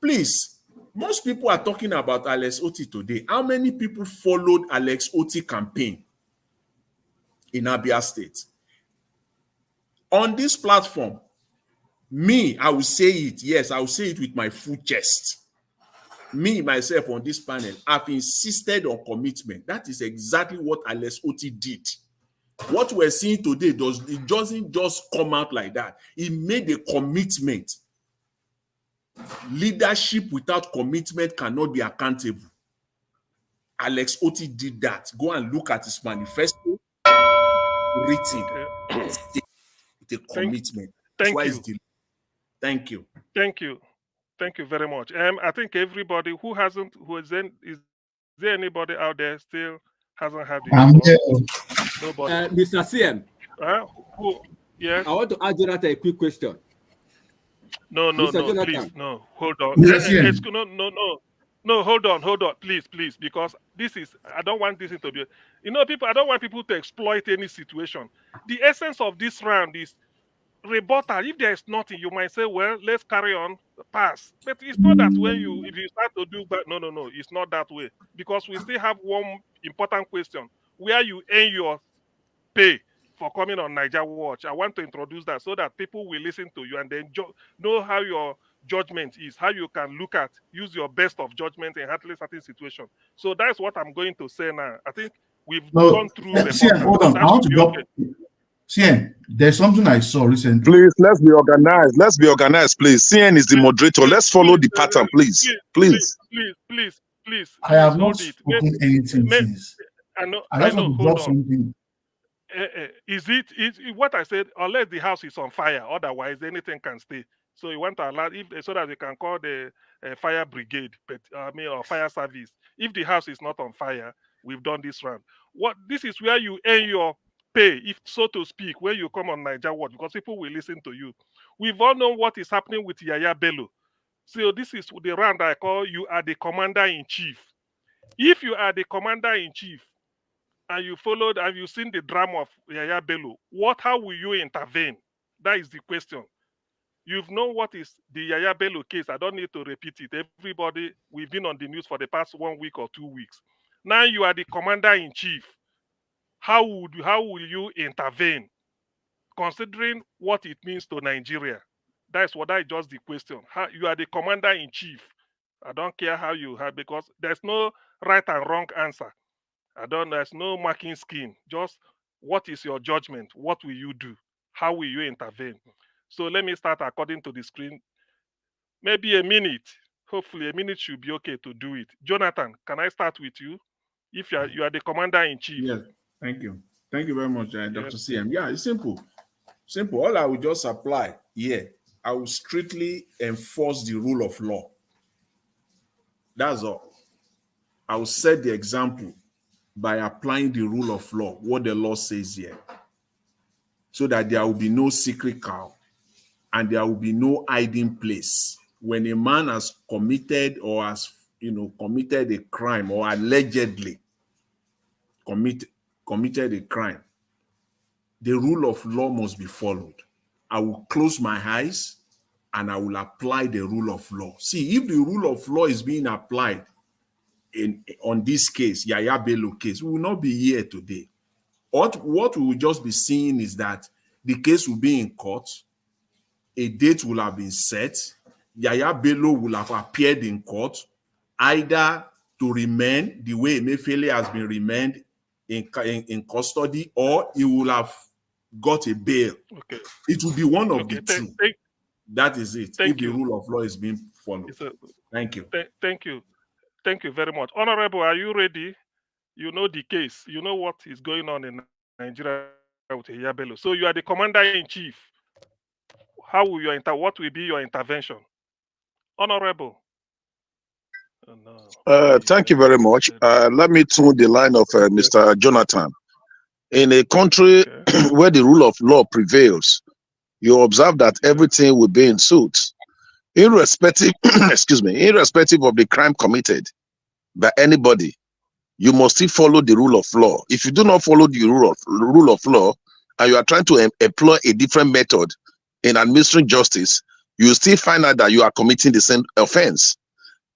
Please, most people are talking about Anymore-Otti today. How many people followed Anymore-Otti campaign in Abia State? On this platform, me, I will say it. Yes, I will say it with my full chest. Me, myself, on this panel, I've insisted on commitment. That is exactly what Anymore-Otti did. What we're seeing today, it doesn't just come out like that. He made a commitment. Leadership without commitment cannot be accountable. Anymore-Otti did that. Go and look at his manifesto, written, with a commitment. Thank you. Thank you. Thank you. Thank you very much. I think everybody who is there anybody out there still hasn't had it? Nobody. Mr. CM. Yes. I want to ask Jonathan a quick question. No, Jonathan. please, no. Hold on. Yes, No, hold on, please, because I don't want this to be, I don't want people to exploit any situation. The essence of this round is rebuttal. If there is nothing, you might say, well, let's carry on, pass. But it's not that if you start to do that, no, it's not that way. Because we still have one important question, where you earn your pay for coming on Niger Watch. I want to introduce that so that people will listen to you and then know how your judgment is, how you can use your best of judgment in handling certain situations. So that's what I'm going to say now. I think we've gone through the CM, hold on. I want to drop. CN, there's something I saw recently. Please, let's be organized. Let's be organized, please. CN is the moderator. Let's follow the pattern, please. Please. I have not spoken anything since. I know. I just want to drop something. Is it what I said? Unless the house is on fire, otherwise anything can stay. So you want to allow so that you can call the fire brigade, or fire service. If the house is not on fire, we've done this round. This is where you earn your pay, if so to speak, when you come on Niger Watch, because people will listen to you. We've all known what is happening with Yaya Bello. So this is the round I call you are the commander-in-chief. If you are the commander-in-chief and you've seen the drama of Yaya Bello, how will you intervene? That is the question. You've known what is the Yaya Bello case. I don't need to repeat it. Everybody, we've been on the news for the past 1 week or 2 weeks. Now you are the commander-in-chief. How will you intervene, considering what it means to Nigeria? That is just the question. You are the commander-in-chief. I don't care how you have, because there's no right and wrong answer. There's no marking scheme. Just what is your judgment? What will you do? How will you intervene? So let me start according to the screen. Maybe a minute. Hopefully a minute should be okay to do it. Jonathan, can I start with you? If you are the commander-in-chief. Yes. Thank you. Thank you very much, Dr. CM. Yeah, it's simple. Simple. All I will just apply here, I will strictly enforce the rule of law. That's all. I will set the example by applying the rule of law, what the law says here, so that there will be no secret cow and there will be no hiding place. When a man has committed or has committed a crime or allegedly committed a crime, the rule of law must be followed. I will close my eyes and I will apply the rule of law. See, if the rule of law is being applied on this case, Yaya Bello case, we will not be here today. What we will just be seeing is that the case will be in court, a date will have been set, Yaya Bello will have appeared in court, either to remain the way Emefiele has been remained in custody, or he will have got a bail. Okay. It will be one of the two. That is it. If the rule of law is being followed. Thank you. Thank you. Thank you very much. Honorable, are you ready? You know the case. You know what is going on in Nigeria with Yaya Bello. So you are the commander-in-chief. How will what will be your intervention? Honorable. Oh, no. Thank you very much. Let me tune the line of Mr. Jonathan. In a country where the rule of law prevails, you observe that everything will be in suit, irrespective, irrespective of the crime committed by anybody. You must still follow the rule of law. If you do not follow the rule of law, and you are trying to employ a different method in administering justice, you still find out that you are committing the same offense.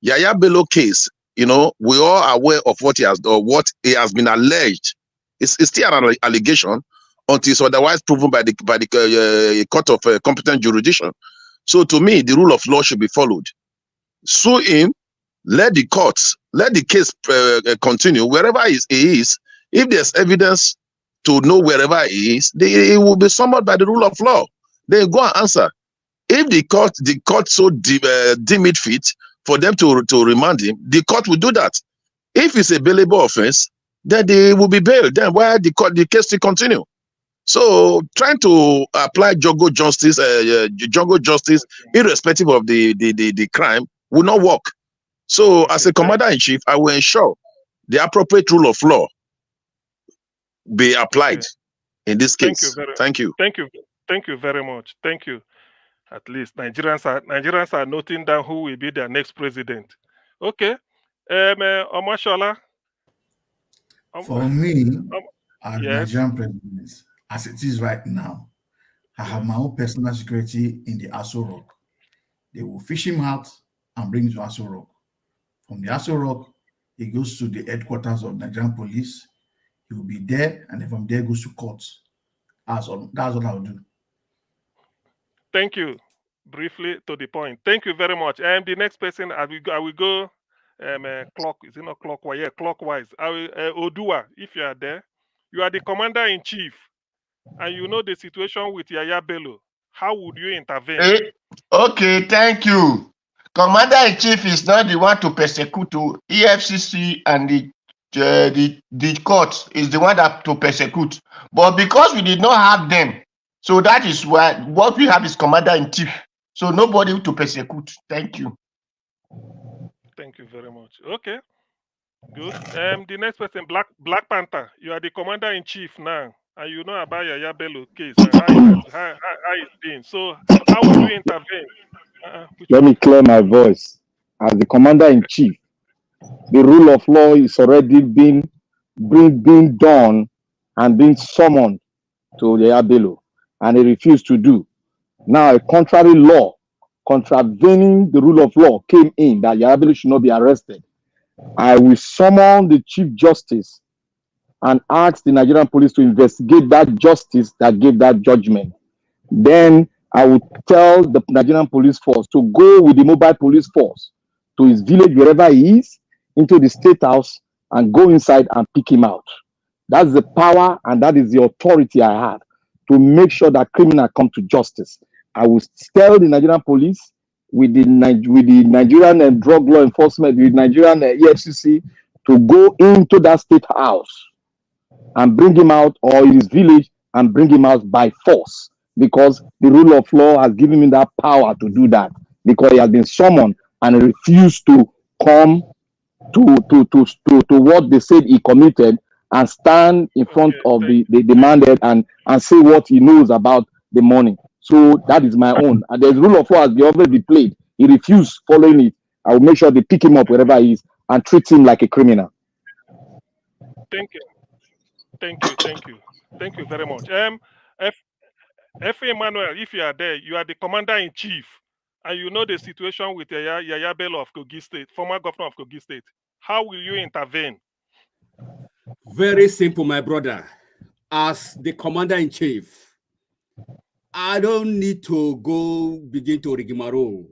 Yaya Bello case, we all are aware of what he has done, what he has been alleged. It's still an allegation until it's otherwise proven by the court of competent jurisdiction. So to me, the rule of law should be followed. Sue him, let the case continue wherever he is. If there's evidence to know wherever he is, he will be summoned by the rule of law. Then go and answer. If the court so deem it fit for them to remand him, the court will do that. If it's a bailable offense, then they will be bailed. Then why the case will continue? So trying to apply jungle justice, irrespective of the crime, will not work. So as a commander-in-chief, I will ensure the appropriate rule of law be applied in this case. Thank you. Thank you. Thank you very much. Thank you. At least Nigerians are noting down who will be their next president. Okay. Omashola. For me, as Nigerian president, as it is right now, I have my own personal security in the Aso Rock. They will fish him out and bring him to Aso Rock. From the Aso Rock, he goes to the headquarters of Nigerian police. He will be there, and then from there goes to court. That's all I'll do. Thank you. Briefly to the point. Thank you very much. And the next person, I will go clockwise. Yeah, clockwise. Odua, if you are there, you are the commander-in-chief, and you know the situation with Yaya Bello. How would you intervene? Okay, thank you. Commander-in-chief is not the one to persecute. EFCC and the court is the one that to persecute. But because we did not have them, so that is why what we have is commander-in-chief. So nobody to persecute. Thank you. Thank you very much. Okay, good. The next person, Black Panther. You are the commander-in-chief now, and you know about Yaya Bello case and how it's been. So how will you intervene? Let me clear my voice. As the commander-in-chief, the rule of law is already being done and being summoned to Yaya Bello, and he refused to do. Now, a contrary law contravening the rule of law came in that Yaya Bello should not be arrested. I will summon the Chief Justice and ask the Nigerian police to investigate that justice that gave that judgment. Then I would tell the Nigerian police force to go with the mobile police force to his village, wherever he is, into the state house and go inside and pick him out. That's the power and that is the authority I have to make sure that criminals come to justice. I will tell the Nigerian police with the Nigerian drug law enforcement, with Nigerian EFCC, to go into that state house and bring him out, or in his village and bring him out by force, because the rule of law has given him that power to do that, because he has been summoned and refused to come to what they said he committed and stand in front of the demanded and say what he knows about the money. So that is my own. And the rule of law has already played. He refused following it. I will make sure they pick him up wherever he is and treat him like a criminal. Thank you. Thank you very much. F. Emmanuel, if you are there, you are the commander-in-chief, and you know the situation with Yaya Bello of Kogi State, former governor of Kogi State. How will you intervene? Very simple, my brother. as the commander-in-chief, I don't need to go begin to rigmarole.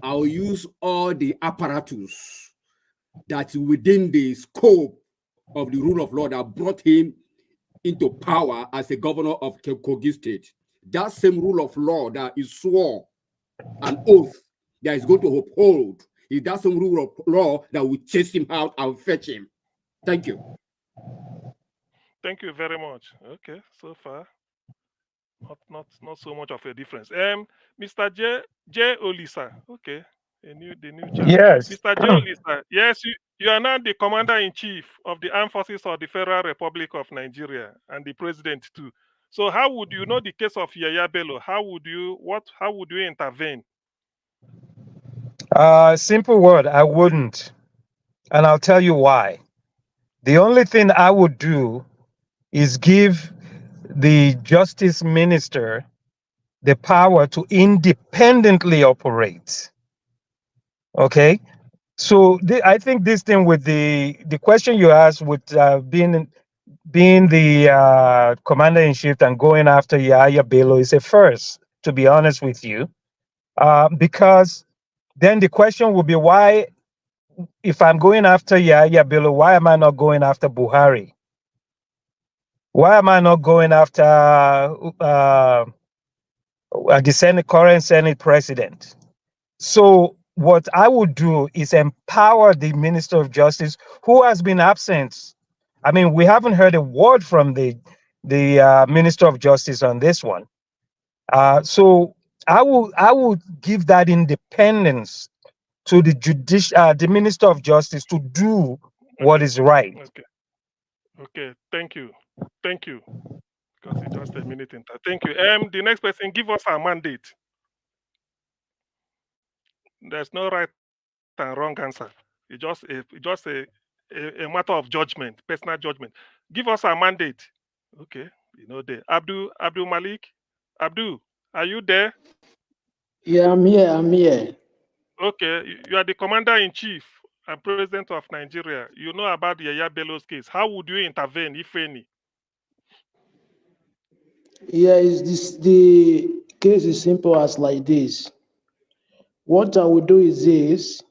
I'll use all the apparatus that within the scope of the rule of law that brought him into power as a governor of Kogi State. That same rule of law that is swore an oath that is going to uphold is that same rule of law that will chase him out and fetch him. Thank you. Thank you very much. Okay, so far, not so much of a difference. Mr. J Olisa. Okay, the new chap. Yes. Mr. J Olisa. Yes, you are now the commander-in-chief of the armed forces of the Federal Republic of Nigeria and the president too. So how would you know the case of Yaya Bello? How would you intervene? Simple word, I wouldn't. And I'll tell you why. The only thing I would do is give the justice minister the power to independently operate. Okay? So I think this thing with the question you asked with being the commander in chief and going after Yahya Bello is a first, to be honest with you, because then the question will be why, if I'm going after Yahya Bello, why am I not going after Buhari? Why am I not going after the current Senate president? So what I would do is empower the Minister of Justice, who has been absent. I mean, we haven't heard a word from the Minister of Justice on this one. So I would give that independence to the Minister of Justice to do what is right. Okay. Thank you. Because it's just a minute into. Thank you. The next person, give us our mandate. There's no right and wrong answer. It's just a matter of judgment, personal judgment. Give us our mandate. Okay, there. Abdul Malik. Abdul, are you there? Yeah, I'm here. Okay, you are the commander-in-chief and president of Nigeria. You know about the Yaya Bello's case. How would you intervene, if any? Yeah, the case is simple as like this. What I will do is this.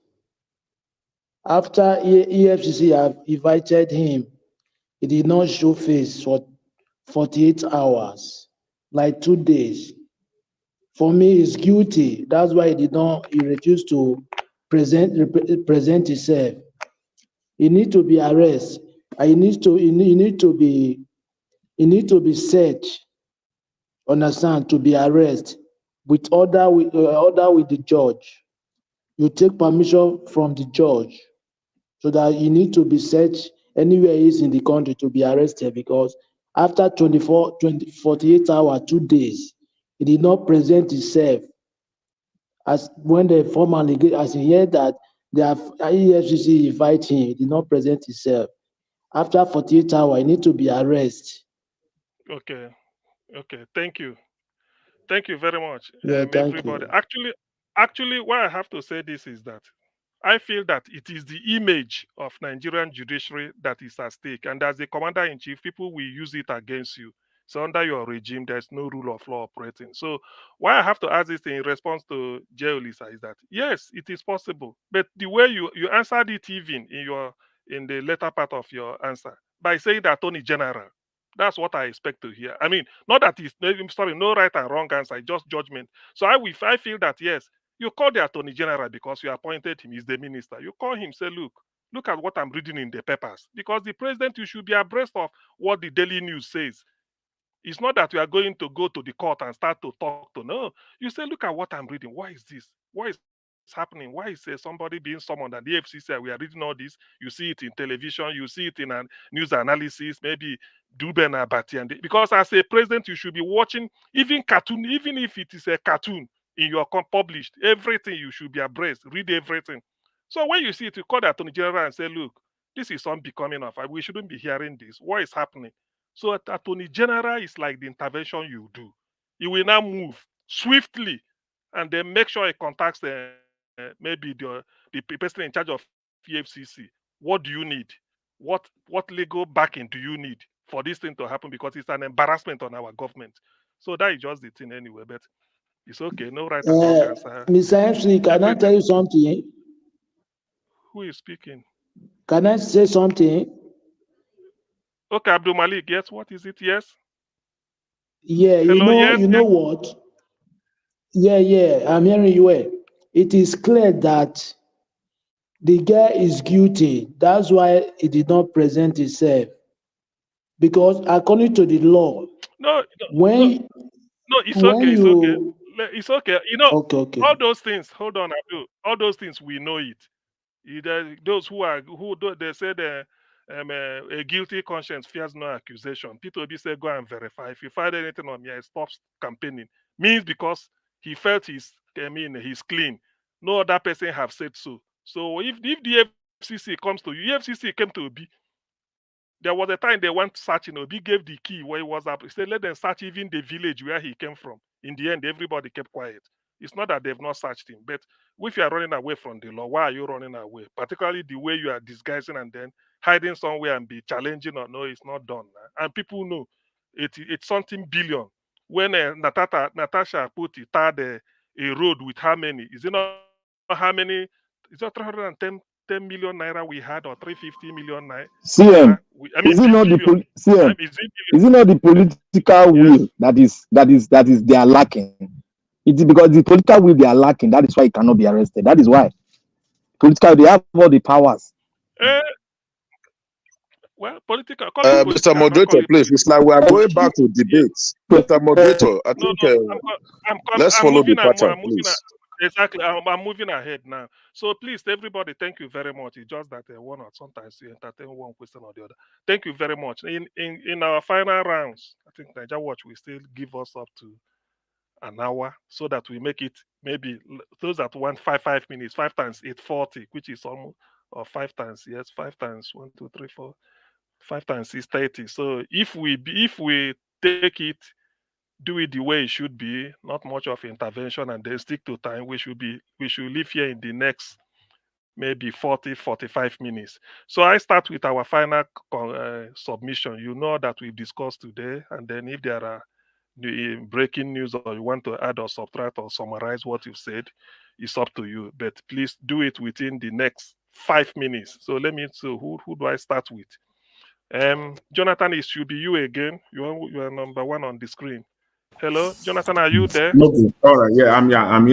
After EFCC have invited him, he did not show face for 48 hours, like 2 days. For me, he's guilty. That's why he refused to present himself. He need to be arrested. He need to be searched. Understand? To be arrested with order with the judge. You take permission from the judge, so that he need to be searched anywhere he is in the country to be arrested, because after 48 hours, 2 days, he did not present himself. As when they formally, as he heard that the EFCC invite him, he did not present himself. After 48 hours, he need to be arrested. Okay. Thank you. Thank you very much, Yeah, thank everybody. you. Actually, why I have to say this is that I feel that it is the image of Nigerian judiciary that is at stake, and as the commander-in-chief, people will use it against you. So under your regime, there's no rule of law operating. So why I have to ask this in response to Jay Olisa is that yes, it is possible, but the way you answered it even in the later part of your answer by saying the Attorney General. That's what I expect to hear. I mean, not that it's sorry, no right and wrong answer, just judgment. So I feel that yes, you call the Attorney General because you appointed him, he's the minister. You call him, say, look at what I'm reading in the papers. Because the president, you should be abreast of what the Daily News says. It's not that you are going to go to the court and start to talk to. No, you say, look at what I'm reading. Why is this? What is happening? Why is somebody being summoned? And the FCC said, we are reading all this. You see it in television. You see it in a news analysis. Maybe Duben Abati. Because as a president, you should be watching even cartoon, even if it is a cartoon in your published, everything you should be abreast. Read everything. So when you see it, you call the Attorney General and say, look, this is unbecoming of. We shouldn't be hearing this. What is happening? So Attorney General is like the intervention you do. He will now move swiftly and then make sure he contacts maybe the person in charge of EFCC. What do you need? What legal backing do you need for this thing to happen because it's an embarrassment on our government. So that is just the thing anyway. But it's okay. No right and wrong answer. Mr. MC, can I tell you something? Who is speaking? Can I say something? Okay, Abdul Malik. Yes. What is it? Yes. Yeah, Hello, yes, you know what? Yeah, I'm hearing you well. It is clear that the guy is guilty. That's why he did not present himself. Because according to the law, No, it's when okay. It's okay. you It's okay. You know, okay. all those things. Hold on, Abdul. All those things we know it. Those they said a guilty conscience fears no accusation. Peter Obi said, go and verify. If you find anything on me, I stop campaigning. Means because he felt he's clean. No other person have said so. So if the FCC comes to you, FCC came to Obi. There was a time they went searching. Obi gave the key where he was up. He said, let them search even the village where he came from. In the end, everybody kept quiet. It's not that they've not searched him, but if you are running away from the law, why are you running away? Particularly the way you are disguising and then hiding somewhere and be challenging or no, it's not done. And people know it's something billion. When Natasha put it a road with how many? Is it not how many? Is it 310 million naira we had or 350 million naira? CM, I mean, is it not the billion. CM? Is it not the political will that is they are lacking? It is because the political will they are lacking. That is why he cannot be arrested. That is why political they have all the powers. Well, political. Call it political. Mr. Moderator, please. It's like we are going back to debates. Mr. Moderator, I think let's follow the pattern, please. Exactly. I'm moving ahead now. So please, everybody, thank you very much. It's just that one or sometimes you entertain one question or the other. Thank you very much. In our final rounds, I think Niger Watch will still give us up to an hour so that we make it maybe those that want 5 minutes, 5 times 840, which is almost or 5 times 5 times 1, 2, 3, 4, 5 times 6, 30. So if we take it, do it the way it should be, not much of intervention, and then stick to time, we should live here in the next maybe 40, 45 minutes. So I start with our final submission. You know that we've discussed today, and then if there are breaking news or you want to add or subtract or summarize what you've said, it's up to you. But please do it within the next 5 minutes. So who do I start with? Jonathan, it should be you again. You are number 1 on the screen. Hello, Jonathan, are you there? Okay. All right. Yeah, I'm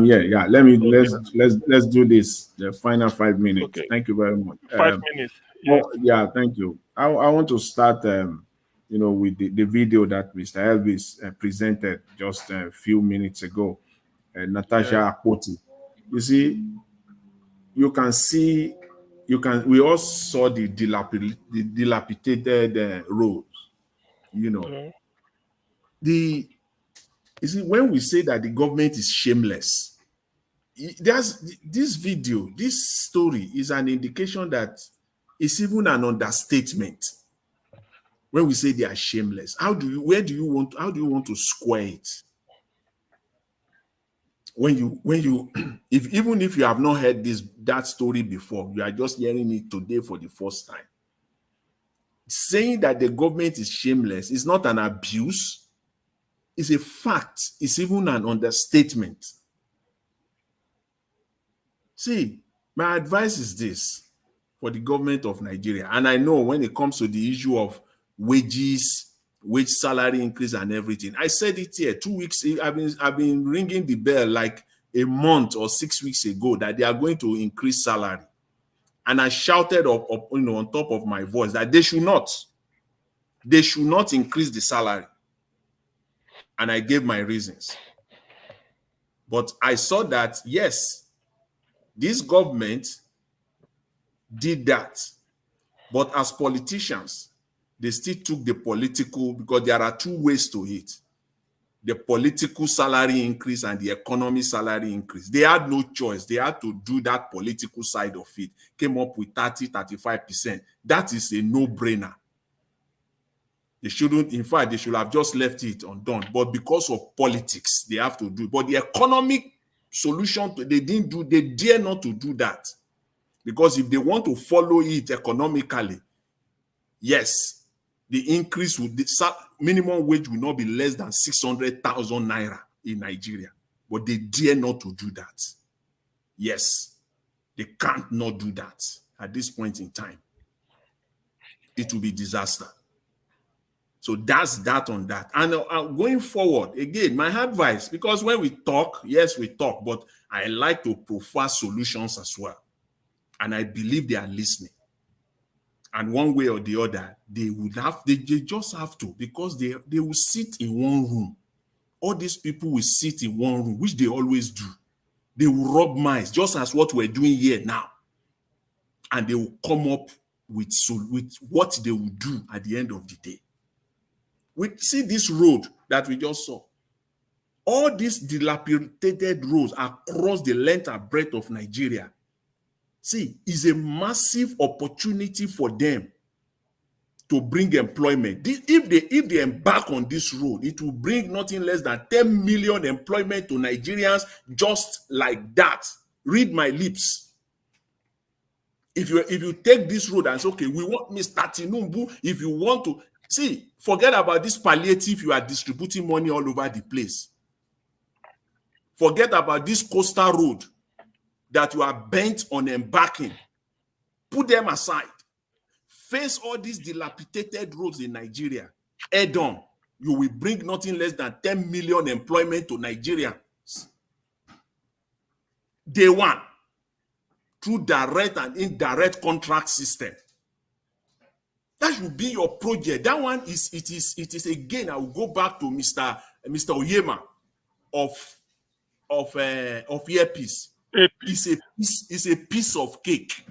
here. Yeah. Let's do this. The final 5 minutes. Okay. Thank you very much. 5 minutes. Yeah. Yeah. Thank you. I want to start. With the video that Mr. Elvis presented just a few minutes ago. Natasha Akpoti. You see, we all saw the dilapidated roads. You see, when we say that the government is shameless, this video, this story is an indication that it's even an understatement. When we say they are shameless, how do you want to square it? Even if you have not heard that story before, you are just hearing it today for the first time. Saying that the government is shameless is not an abuse. It's a fact. It's even an understatement. See, my advice is this for the government of Nigeria. And I know when it comes to the issue of wages, wage salary increase and everything, I said it here 2 weeks. I've been ringing the bell like a month or 6 weeks ago that they are going to increase salary. And I shouted up on top of my voice that they should not increase the salary. And I gave my reasons. But I saw that, yes, this government did that. But as politicians, they still took the political, because there are 2 ways to it. The political salary increase and the economy salary increase. They had no choice. They had to do that political side of it. Came up with 30-35%. That is a no-brainer. They shouldn't, in fact, they should have just left it undone. But because of politics, they have to do it. But the economic solution, they dare not to do that. Because if they want to follow it economically, yes, the increase would minimum wage will not be less than 600,000 naira in Nigeria. But they dare not to do that. Yes, they can't not do that at this point in time. It will be disaster. So that's that on that. And going forward, again, my advice, because when we talk, yes, we talk, but I like to prefer solutions as well. And I believe they are listening. And one way or the other, they just have to, because they will sit in one room. All these people will sit in one room, which they always do. They will rub minds, just as what we're doing here now. And they will come up with what they will do at the end of the day. We see this road that we just saw. All these dilapidated roads across the length and breadth of Nigeria, see, is a massive opportunity for them to bring employment. If they embark on this road, it will bring nothing less than 10 million employment to Nigerians just like that. Read my lips. If you take this road and say, okay, we want Mr. Tinubu, if you want to, see, forget about this palliative, you are distributing money all over the place. Forget about this coastal road that you are bent on embarking. Put them aside. Face all these dilapidated roads in Nigeria. Head on. You will bring nothing less than 10 million employment to Nigerians. Day one. Through direct and indirect contract system. That should be your project. That one is again, I will go back to Mr. Oyema of Earpiece. It's a piece of cake.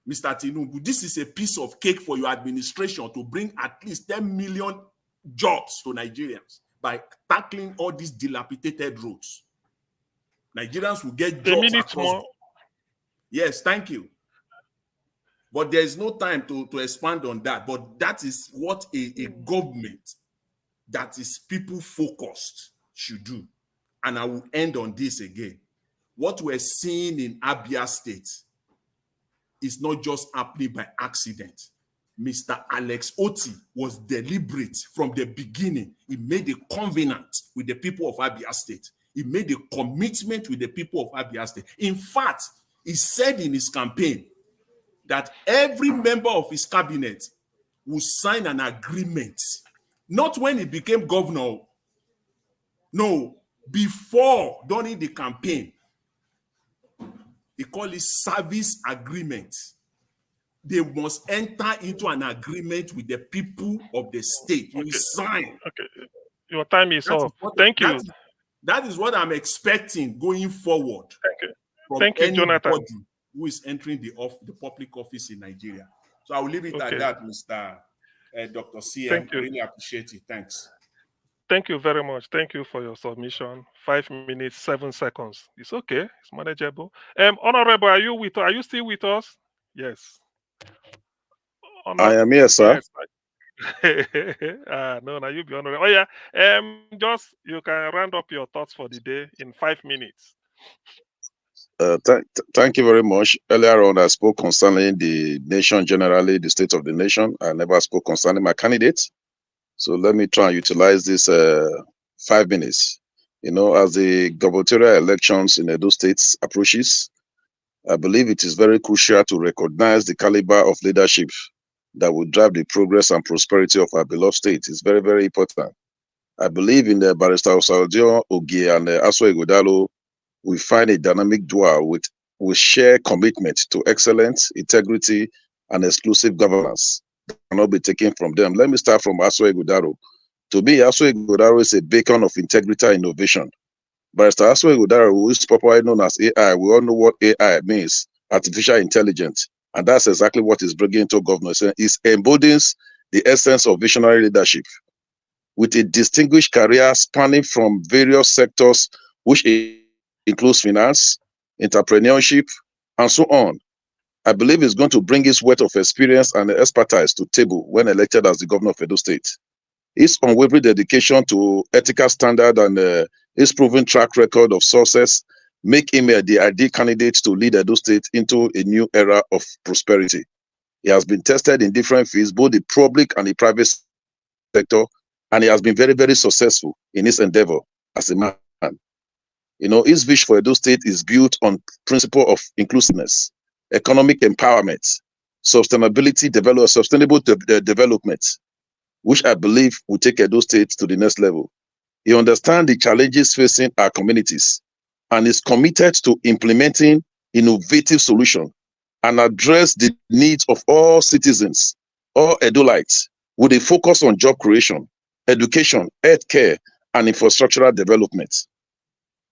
Mr. Tinubu, this is a piece of cake for your administration to bring at least 10 million jobs to Nigerians by tackling all these dilapidated roads. Nigerians will get jobs across. Yes, thank you. But there is no time to expand on that. But that is what a government that is people-focused should do. And I will end on this again. What we're seeing in Abia State is not just happening by accident. Mr. Anymore-Otti was deliberate from the beginning. He made a covenant with the people of Abia State. He made a commitment with the people of Abia State. In fact, he said in his campaign that every member of his cabinet will sign an agreement. Not when he became governor. No, before, during the campaign. He called it service agreement. They must enter into an agreement with the people of the state. You sign. Okay. Your time is up. Thank you. That is what I'm expecting going forward. Thank you. From Thank you, anybody Jonathan. who is entering the public office in Nigeria. So I will leave it at that, Mr. Dr. CM. Thank you. I really appreciate it. Thanks. Thank you very much. Thank you for your submission. 5 minutes, 7 seconds. It's okay. It's manageable. Honorable, are you still with us? Yes. I am here, sir. Yes. No, you be honorable. Oh yeah. Just you can round up your thoughts for the day in 5 minutes. Thank you very much. Earlier on, I spoke concerning the nation generally, the state of the nation. I never spoke concerning my candidates. So let me try and utilize this 5 minutes. You know, as the gubernatorial elections in Edo State approaches, I believe it is very crucial to recognize the caliber of leadership that will drive the progress and prosperity of our beloved state. It's very, very important. I believe in the Barrister Osadio Ogie and Aswa Ighodalo. We find a dynamic duo with shared commitment to excellence, integrity, and exclusive governance that cannot be taken from them. Let me start from Aswa Ighodalo. To me, Aswa Ighodalo is a beacon of integrity and innovation. Barrister Aswa Ighodalo, who is popularly known as AI, we all know what AI means, artificial intelligence, and that's exactly what is bringing into governance. It embodies the essence of visionary leadership with a distinguished career spanning from various sectors, which includes finance, entrepreneurship, and so on. I believe it's going to bring his wealth of experience and expertise to table when elected as the governor of Edo State. His unwavering dedication to ethical standard and his proven track record of success make him the ideal candidate to lead Edo State into a new era of prosperity. He has been tested in different fields, both the public and the private sector, and he has been very, very successful in his endeavor as a man. You know, his vision for Edo State is built on principle of inclusiveness, economic empowerment, sustainable development, which I believe will take Edo State to the next level. He understands the challenges facing our communities and is committed to implementing innovative solutions and address the needs of all citizens, all Edolites, with a focus on job creation, education, healthcare, and infrastructural development.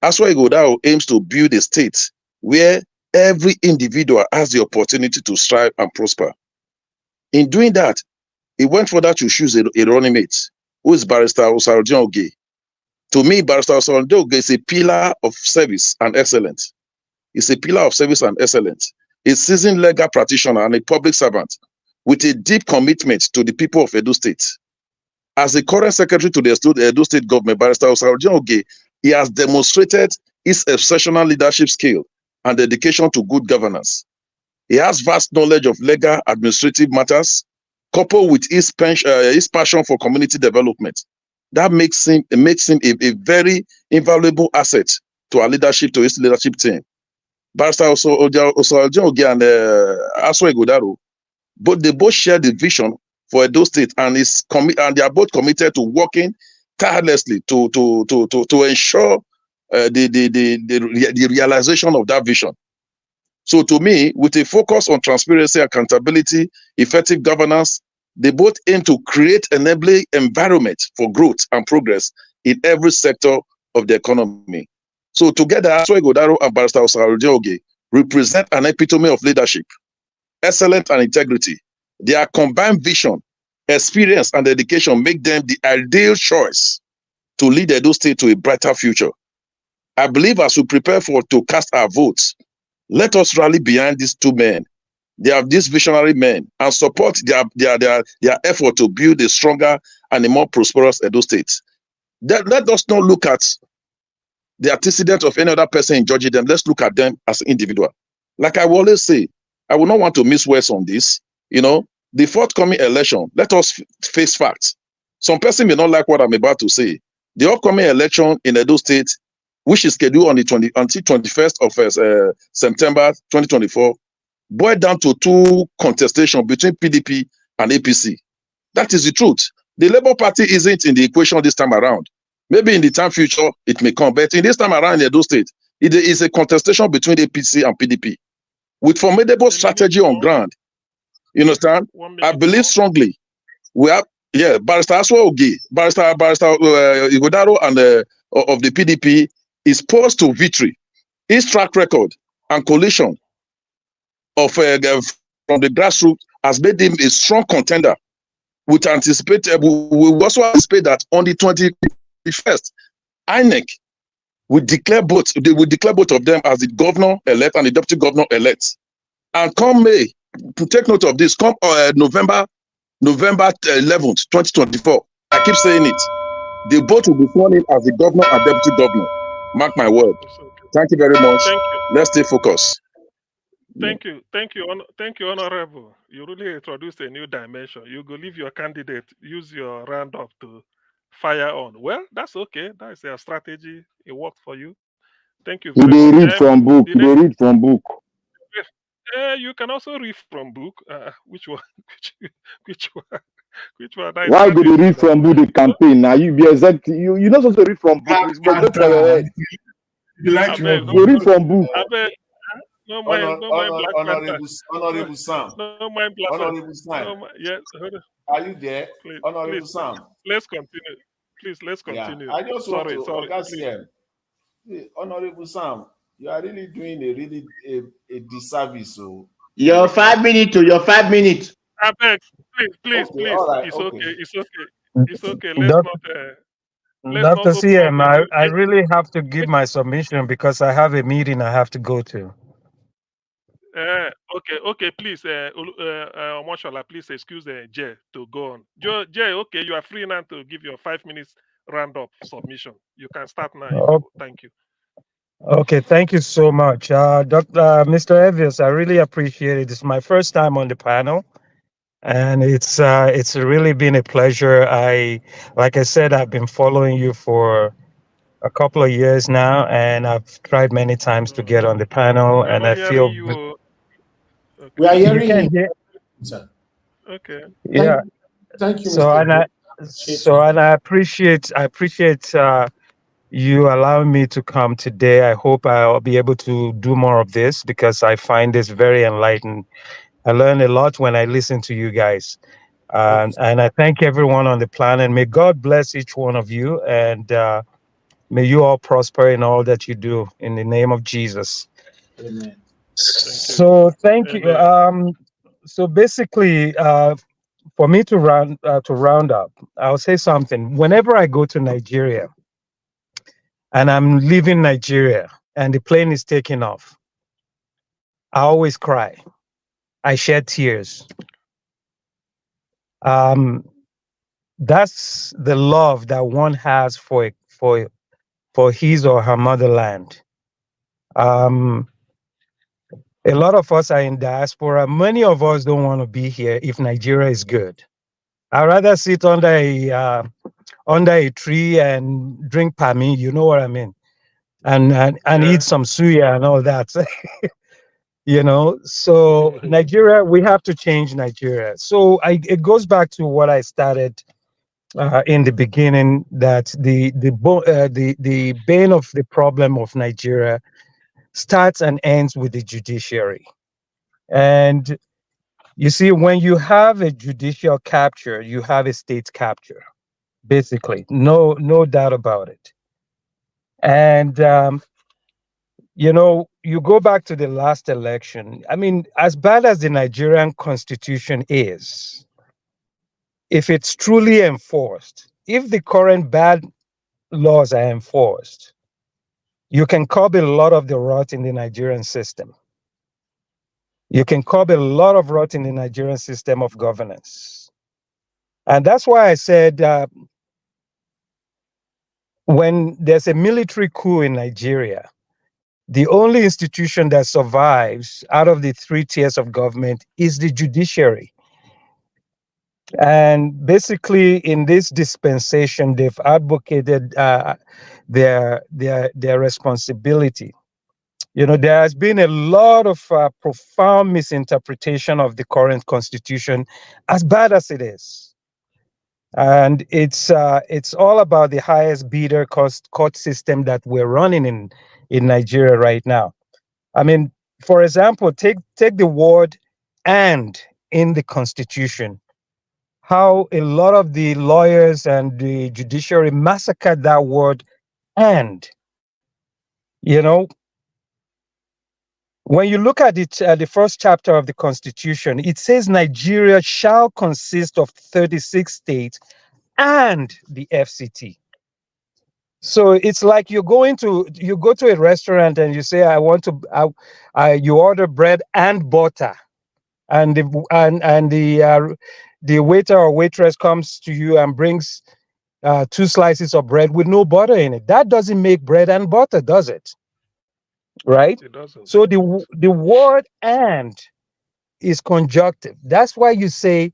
Aswa Ighodaro aims to build a state where every individual has the opportunity to strive and prosper. In doing that, he went further to choose a running mate, who is Barrister Osarudin Oge. To me, Barrister Osarudin Oge is a pillar of service and excellence. He's a pillar of service and excellence, a seasoned legal practitioner and a public servant with a deep commitment to the people of Edo State. As the current secretary to the Edo State government, Barrister Osarudin Oge, he has demonstrated his exceptional leadership skill and dedication to good governance. He has vast knowledge of legal administrative matters, coupled with his passion for community development. That makes him a very invaluable asset to our leadership, to his leadership team. Barrister Osarudin Oge and Aswa Ighodaro, they both share the vision for Edo State, and they are both committed to working tirelessly to ensure the realization of that vision. So to me, with a focus on transparency, accountability, effective governance, they both aim to create an enabling environment for growth and progress in every sector of the economy. So together, Aswa Ighodaro and Barrister Osarudin Oge represent an epitome of leadership, excellence and integrity. Their combined vision, experience, and dedication make them the ideal choice to lead Edo State to a brighter future. I believe as we prepare to cast our votes, let us rally behind these two men. They are these visionary men and support their effort to build a stronger and a more prosperous Edo State. Let us not look at the antecedent of any other person in judging them. Let's look at them as an individual. Like I will always say, I will not want to miss words on this. You know, the forthcoming election, let us face facts. Some person may not like what I'm about to say. The upcoming election in Edo State, which is scheduled on until 21st of September 2024, boiled down to two contestations between PDP and APC. That is the truth. The Labour Party isn't in the equation this time around. Maybe in the time future, it may come. But in this time around in Edo State, it is a contestation between APC and PDP. With formidable strategy on ground, you understand? I believe strongly. We have, Barrister Aswa Oge, Barrister Ighodaro and of the PDP is poised to victory. His track record and coalition of from the grassroots has made him a strong contender. We also anticipate that on the 21st, INEC will declare both. They will declare both of them as the governor-elect and the deputy governor-elect. And come May, to take note of this, come November 11th, 2024. I keep saying it. They both will be sworn in as the governor and deputy governor. Mark my word. Thank you very much. Thank you. Let's stay focused. Thank you, Honorable. You really introduced a new dimension. You go leave your candidate, use your roundup to fire on. Well, that's okay. That's a strategy. It worked for you. Thank you very They much. read from book. They read from book. You can also read from book. Which one? Which one? Which one? That is Why do they strategy, read from book the campaign? Now you be exact. You're not supposed to read from book. It's but for your head. You like your They read from book. No mind Black Panther. Honorable Sam. No mind Black Panther. Honorable Sam. Yes. Are you there? Please, Honorable Sam. Let's continue. Please, let's continue. I just want to, sorry. Honorable Sam, you are really doing a disservice. So your 5 minutes to your 5 minutes. I beg, please. Right, it's okay. It's okay. Dr. CM, I really have to give my submission because I have a meeting I have to go to. Okay. Please, Omoshola, please excuse Jay to go on. Jay, okay, you are free now to give your 5 minutes roundup submission. You can start now. Thank you. Okay, thank you so much, Mr. Evius. I really appreciate it. It's my first time on the panel, and it's really been a pleasure. Like I said, I've been following you for a couple of years now, and I've tried many times to get on the panel, We are and not I hearing feel you. We are Okay. you hearing can you, hear. sir. Okay. Yeah. Thank you, So Mr. and I Joe. Appreciate you. I appreciate you allowing me to come today. I hope I'll be able to do more of this because I find this very enlightening. I learn a lot when I listen to you guys. Thank you. And I thank everyone on the planet. May God bless each one of you, and may you all prosper in all that you do in the name of Jesus. Amen. Thank you. So thank you. Amen. So basically, for me to round up, I'll say something. Whenever I go to Nigeria and I'm leaving Nigeria and the plane is taking off, I always cry. I shed tears. That's the love that one has for his or her motherland. Um, a lot of us are in diaspora. Many of us don't want to be here if Nigeria is good. I'd rather sit under a tree and drink pami, you know what I mean, and Yeah. eat some suya and all that. So Nigeria, we have to change Nigeria. So it goes back to what I started in the beginning, that the bane of the problem of Nigeria starts and ends with the judiciary. And you see, when you have a judicial capture, you have a state capture, basically. No doubt about it. And you go back to the last election. I mean, as bad as the Nigerian constitution is, if it's truly enforced, if the current bad laws are enforced, you can curb a lot of the rot in the Nigerian system. You can curb a lot of rot in the Nigerian system of governance. And that's why I said when there's a military coup in Nigeria, the only institution that survives out of the three tiers of government is the judiciary. And basically, in this dispensation, they've advocated their responsibility. There has been a lot of profound misinterpretation of the current constitution, as bad as it is. And it's all about the highest bidder court system that we're running in Nigeria right now. I mean, for example, take the word "and" in the constitution. How a lot of the lawyers and the judiciary massacred that word "and." You know, when you look at it, the first chapter of the Constitution, it says Nigeria shall consist of 36 states and the FCT. So it's like you go to a restaurant and you say, I want to, you order bread and butter, and the waiter or waitress comes to you and brings 2 slices of bread with no butter in it. That doesn't make bread and butter, does it? Right? It doesn't. So the word "and" is conjunctive. That's why you say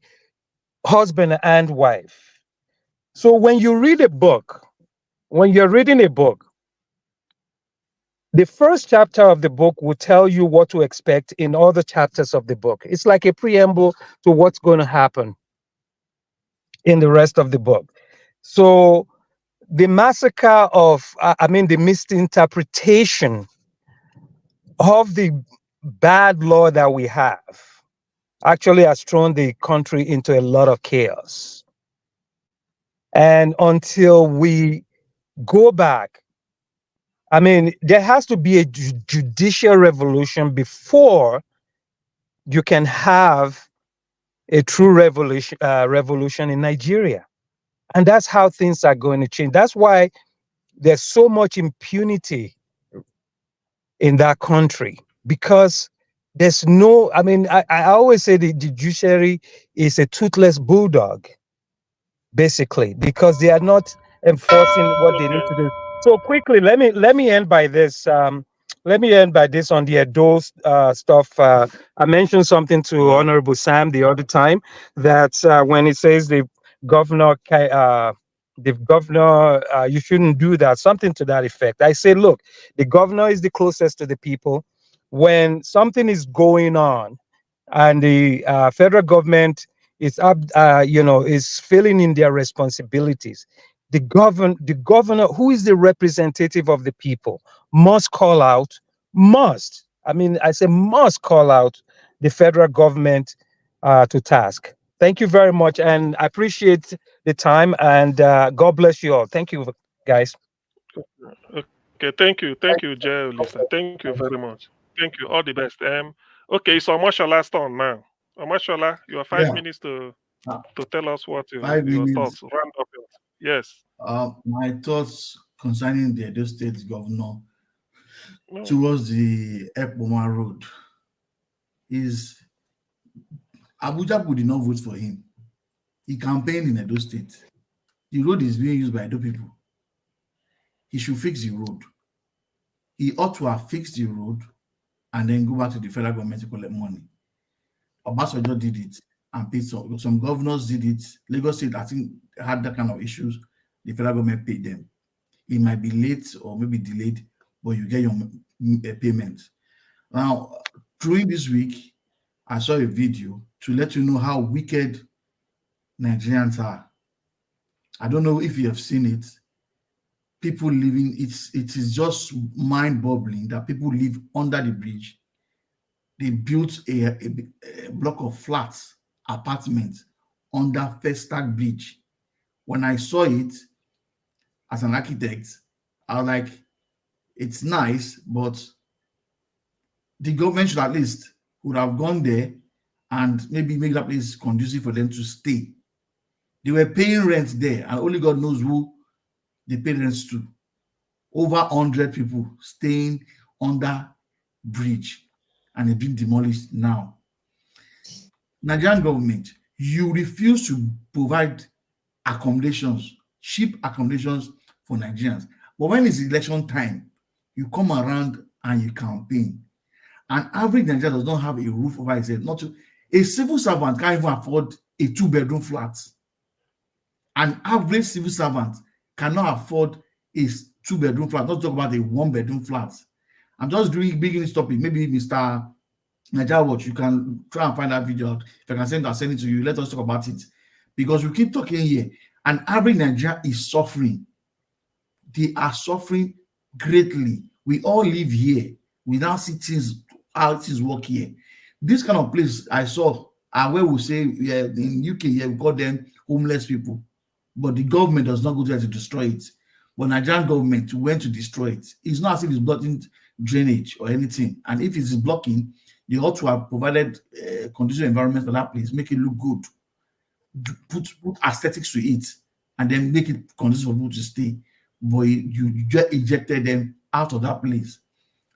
husband and wife. So when you read a book, when you're reading a book, the first chapter of the book will tell you what to expect in all the chapters of the book. It's like a preamble to what's going to happen in the rest of the book. So the massacre of, the misinterpretation of the bad law that we have actually has thrown the country into a lot of chaos. And until we go back, there has to be a judicial revolution before you can have a true revolution in Nigeria. And that's how things are going to change. That's why there's so much impunity in that country, because there's no, I always say the judiciary is a toothless bulldog, basically, because they are not enforcing what they need to do. So quickly, let me end by this. Let me end by this on the Edo stuff. I mentioned something to Honorable Sam the other time that when he says governor, the governor, you shouldn't do that. Something to that effect. I say, look, the governor is the closest to the people. When something is going on, and the federal government is up, is filling in their responsibilities. The governor, who is the representative of the people, must call out, must. I mean, I say must call out the federal government to task. Thank you very much, and I appreciate the time. And God bless you all. Thank you, guys. Okay, thank you, Jay Lisa. Thank you very much. Thank you. All the best. Okay, so Omoshola's turn now. Omoshola, you have 5 Yeah. minutes to Uh, tell us what 5 your minutes. thoughts. Round up yours. Yes. My thoughts concerning the Edo State governor No. towards the Ekpoma Road is Abuja did not vote for him. He campaigned in Edo State. The road is being used by Edo people. He should fix the road. He ought to have fixed the road and then go back to the federal government to collect money. Obasanjo did it and paid some governors did it. Lagos State, I think, had that kind of issues. The federal government paid them. It might be late or maybe delayed, but you get your payment. Now, during this week, I saw a video to let you know how wicked Nigerians are. I don't know if you have seen it. People living, it is just mind-boggling that people live under the bridge. They built a block of flats, apartments under Festac Bridge. When I saw it as an architect, I was like, it's nice, but the government should at least would have gone there and maybe make that place conducive for them to stay. They were paying rent there, and only God knows who they paid rents to. Over 100 people staying under bridge, and it's been demolished now. Nigerian government, you refuse to provide accommodations, cheap accommodations for Nigerians. But when it's election time, you come around and you campaign. An average Nigerian does not have a roof over his head. A civil servant can't even afford a 2-bedroom flat. An average civil servant cannot afford a 2-bedroom flat, not talk about a 1-bedroom flat. I'm just bringing this topic. Maybe Mr. Nigeria Watch, you can try and find that video out. If I can I'll send it to you. Let us talk about it. Because we keep talking here. An average Nigeria is suffering. They are suffering greatly. We all live here. We now see things, how things work here. This kind of place I saw, where we say in UK, we call them homeless people. But the government does not go there to destroy it. But Nigerian government went to destroy it. It's not as if it's blocking drainage or anything. And if it's blocking, they ought to have provided a conducive environment for that place, make it look good, put aesthetics to it, and then make it conducive for people to stay. But you just ejected them out of that place.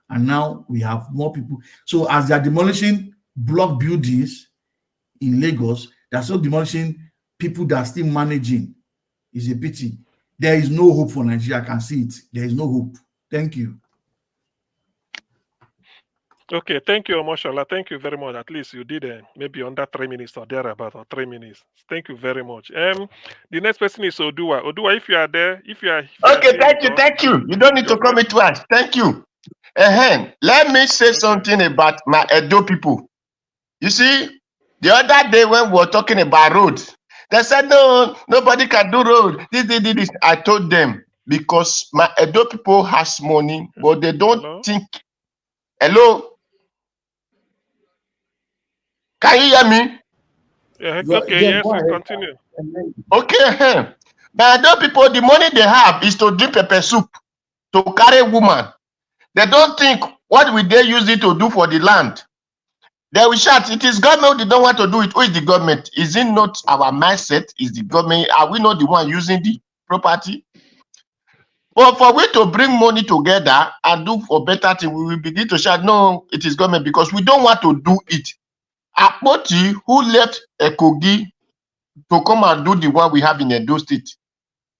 And now we have more people. So as they are demolishing block buildings in Lagos, they're still demolishing people that are still managing. It's a pity. There is no hope for Nigeria. I can see it. There is no hope. Thank you. Okay, thank you, Omoshola. Thank you very much. At least you did maybe under 3 minutes or thereabout, or 3 minutes. Thank you very much. The next person is Odua. Odua, if you are there, Okay, thank you. You don't need to come it twice. Thank you. Let me say something about my Edo people. You see, the other day when we were talking about roads, they said, no, nobody can do road. This. I told them, because my Edo people has money, but they don't think. Hello? Can you hear me? Yes, continue. Okay. My Edo people, the money they have is to drink pepper soup, to carry woman. They don't think, what will they use it to do for the land? They will shout, it is government, they don't want to do it. Who is the government? Is it not our mindset? Is the government, are we not the one using the property? But for we to bring money together and do for better thing, we will begin to shout, no, it is government, because we don't want to do it. Akpoti, who left Ekogi to come and do the one we have in Edo State,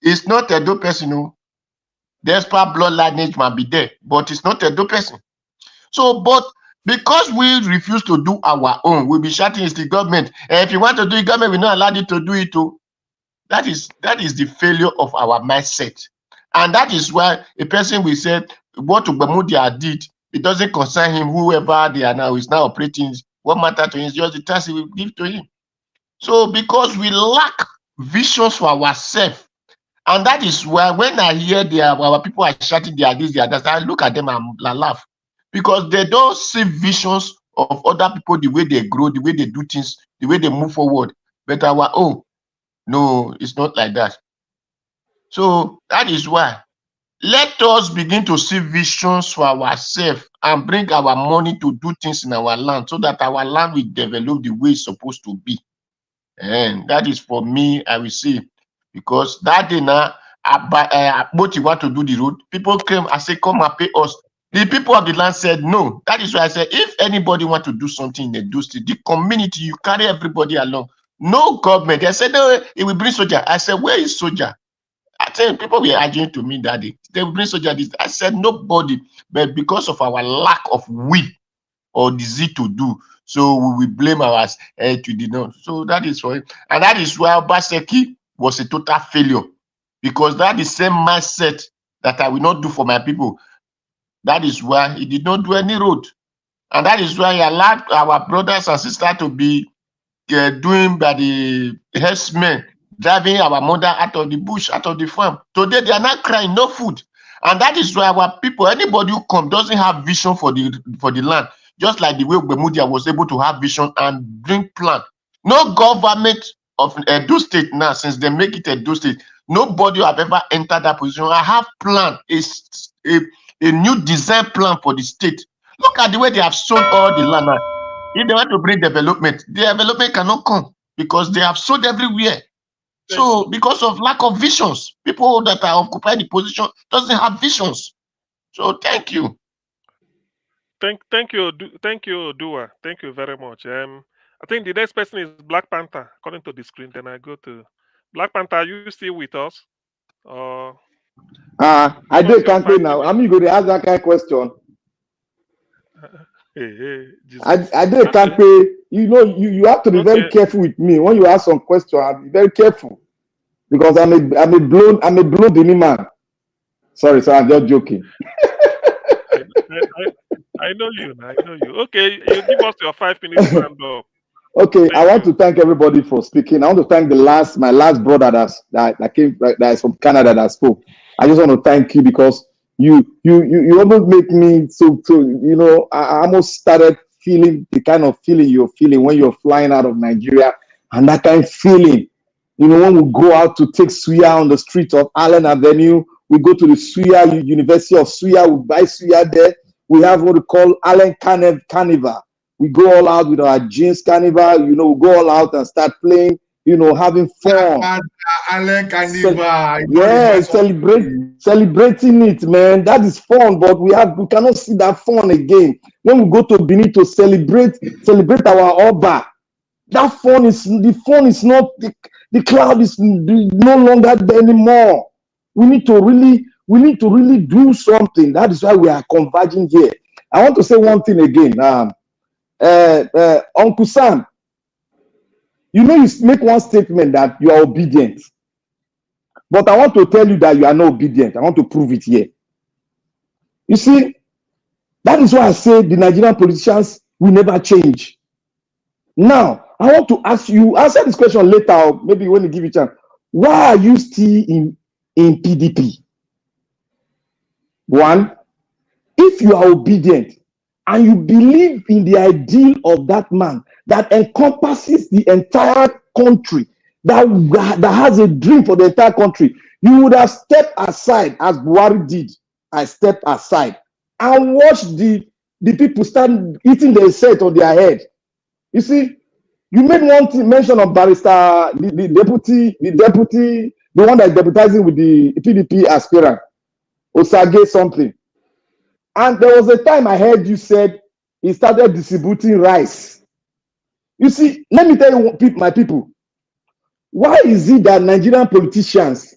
is not Edo person. Despite blood lineage might be there, but it's not a Edo person. So, but because we refuse to do our own, we'll be shouting it's the government. If you want to do it, government will not allow you to do it too. That is the failure of our mindset. And that is why a person will say, what Bermudia did, it doesn't concern him, whoever they are now is now operating. What matters to him is just the task he will give to him. So because we lack visions for ourselves, and that is why when I hear our people are shouting their this, their that, I look at them and I laugh. Because they don't see visions of other people, the way they grow, the way they do things, the way they move forward. But our own, no, it's not like that. So that is why let us begin to see visions for ourselves and bring our money to do things in our land so that our land will develop the way it's supposed to be. And that is for me, I will say, because that day now, what you want to do the road, people came and say, come and pay us. The people of the land said no. That is why I said, if anybody want to do something in the Edo State, the community, you carry everybody along. No government. They said, no, it will bring soldier. I said, where is soldier? I think people were arguing to me that day. They will bring soldier. I said, nobody. But because of our lack of will or the zeal to do, so we will blame ours to the no. So that is for it. And that is why Obaseki was a total failure. Because that is the same mindset that I will not do for my people. That is why he did not do any road. And that is why he allowed our brothers and sisters to be doing by the herdsmen, driving our mother out of the bush, out of the farm. Today they are not crying, no food. And that is why our people, anybody who comes doesn't have vision for the land. Just like the way Bermudia was able to have vision and bring plan. No government of Edo State now, since they make it Edo State, nobody have ever entered that position. I have plan, a new design plan for the state. Look at the way they have sold all the land. If they want to bring development, the development cannot come because they have sold everywhere. So because of lack of visions, people that are occupying the position doesn't have visions. So thank you. Thank you, Dua. Thank you very much. I think the next person is Black Panther. According to the screen, then I go to Black Panther. Are you still with us? I do can't pay now. I'm going to ask that kind of question. I do can't pay. You know, you have to be very careful with me when you ask some question. I'll be very careful because I'm a blown man. Sorry, I'm just joking. I know you. Okay, you give us your 5 minutes round up. Okay, I want to thank everybody for speaking. I want to thank my last brother that is from Canada that spoke. I just want to thank you because you almost make me so you know, I almost started feeling the kind of feeling you're feeling when you're flying out of Nigeria, and that kind of feeling, you know, when we go out to take suya on the street of Allen Avenue, we go to the suya, University of Suya, we buy suya there. We have what we call Allen Carnival. We go all out with our jeans carnival, you know, we go all out and start playing, you know, having fun. Allen Carnival. Yeah, celebrating it, man. That is fun, but we cannot see that fun again. When we go to Benin to celebrate our Oba, the fun is not, the cloud is no longer there anymore. We need to really do something. That is why we are converging here. I want to say one thing again. Uncle Sam, you know, you make one statement that you are obedient, but I want to tell you that you are not obedient. I want to prove it here. You see, that is why I say the Nigerian politicians will never change. Now, I want to ask you, answer this question later, or maybe when you give it a chance. Why are you still in PDP? One, if you are obedient and you believe in the ideal of that man that encompasses the entire country, that has a dream for the entire country, you would have stepped aside as Buhari did. I stepped aside and watched the people start eating their set on their head. You see, you made one mention of Barrister, the deputy, the one that is deputizing with the PDP aspirant, Osage something. And there was a time I heard you said he started distributing rice. You see, let me tell you, my people, why is it that Nigerian politicians,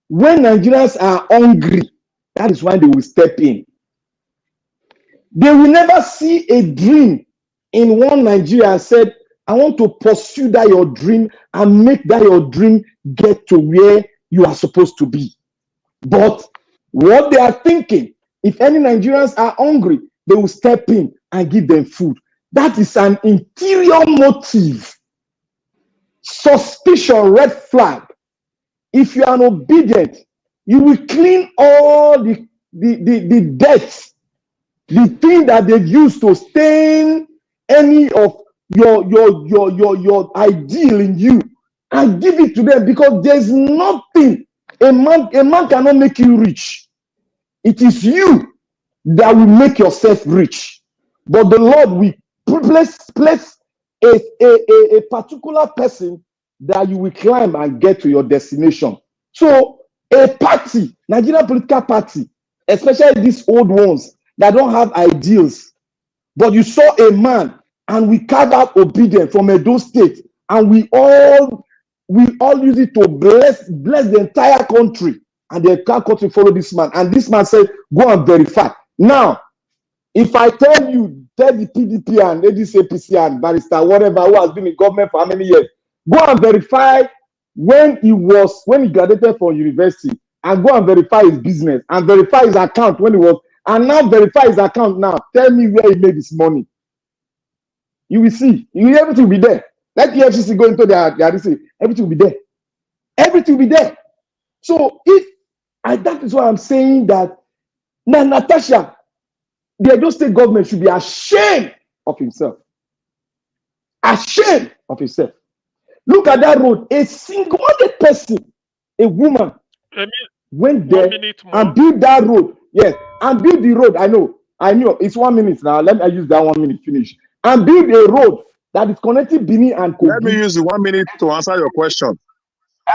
when Nigerians are hungry, That is why they will step in. They will never see a dream in one Nigeria and said, I want to pursue that your dream and make that your dream get to where you are supposed to be. But what they are thinking, if any Nigerians are hungry, they will step in and give them food. That is an interior motive. Suspicion, red flag. If you are obedient, you will clean all the debts, the thing that they've used to stain any of your ideal in you, and give it to them, because there's nothing. A man cannot make you rich. It is you that will make yourself rich. But the Lord will place a particular person that you will climb and get to your destination. So a party, Nigerian political party, especially these old ones that don't have ideals, but you saw a man and we carved out obedience from Edo State, and we all use it to bless the entire country, and the entire country follow this man. And this man said, go and verify. Now, if I tell the PDP and ADC, APC and Barrister, whatever, who has been in government for how many years, go and verify when he graduated from university, and go and verify his business, and verify his account when he was, and now verify his account now. Tell me where he made his money. You will see. Everything will be there. Let the FCC go into their everything will be there. Everything will be there. So that is why I'm saying that now Natasha, the Edo State government should be ashamed of himself. Ashamed of himself. Look at that road. A single-handed person, a woman, went there and built that road. Yes, and built the road. I know. It's 1 minute now. Let me use that 1 minute finish. And build a road that is connecting Benin and Kogi. Let me use the 1 minute to answer your question.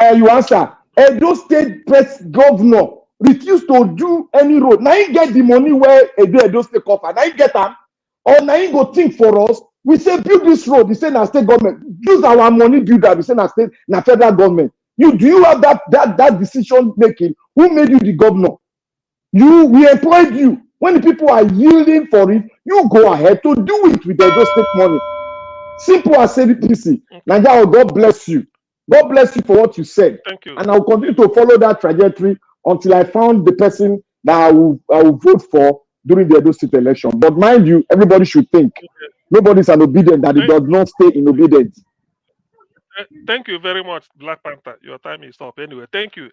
You answer. Edo State governor refused to do any road. Now he get the money where Edo State cover. Now he get them. Or now he go think for us. We say build this road. We say na state government. Use our money build that. We say na state, na federal government. Do you have that decision making? Who made you the governor? We employed you. When the people are yielding for it, you go ahead to do it with the Edo State money. Simple as APC. Nigeria, God bless you. God bless you for what you said. Thank you. And I will continue to follow that trajectory until I found the person that I will vote for during the Edo State election. But mind you, everybody should think. Nobody's an obedient that it does not stay in obedience. Thank you very much, Black Panther. Your time is up. Anyway, thank you.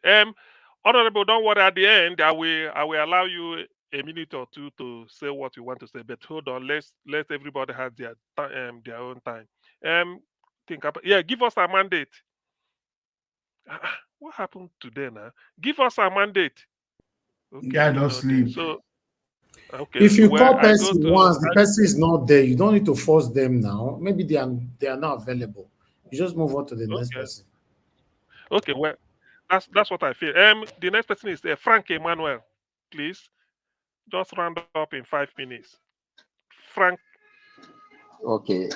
Honorable, don't worry. At the end, I will allow you a minute or two to say what you want to say. But hold on, let everybody have their own time. Think about give us a mandate. What happened today now? Give us a mandate. Okay, Guy don't sleep. So okay. If you call I person once, the person is not there, you don't need to force them now. Maybe they are not available. You just move on to the next person. Okay, well, that's what I feel. The next person is Frank Emmanuel. Please, just round up in 5 minutes. Frank. Okay.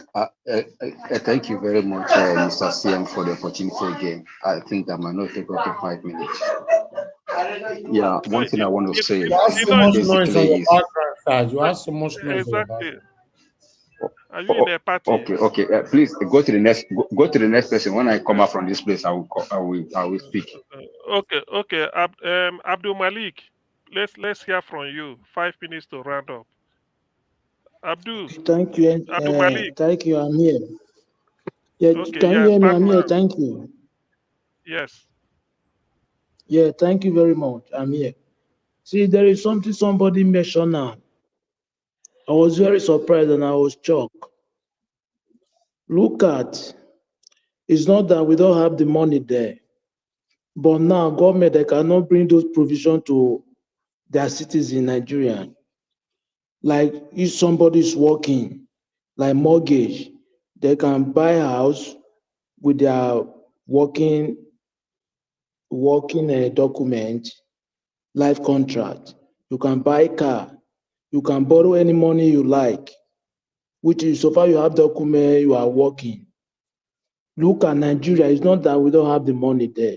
Thank you very much, Mr. CM, for the opportunity again. I think that might not take up to 5 minutes. Yeah, one thing I want to say you have so much noise on your is background. You have so much noise on your background. Are you in a party? Okay. Please go to the next person. When I come out from this place, I will speak. Okay. Abdul Malik, let's hear from you. 5 minutes to round up. Abdul. Thank you. Abdul Malik. Thank you. I'm here. Yeah. Okay, Can you hear me? I'm here. Thank you. Yes. Yeah. Thank you very much. I'm here. See, there is something somebody mentioned now. I was very surprised and I was shocked. Look at, it's not that we don't have the money there, but now government, they cannot bring those provisions to their cities in Nigeria. Like if somebody's working, like mortgage, they can buy a house with their working document, life contract. You can buy a car. You can borrow any money you like, which is so far you have document, you are working. Look at Nigeria. It's not that we don't have the money there,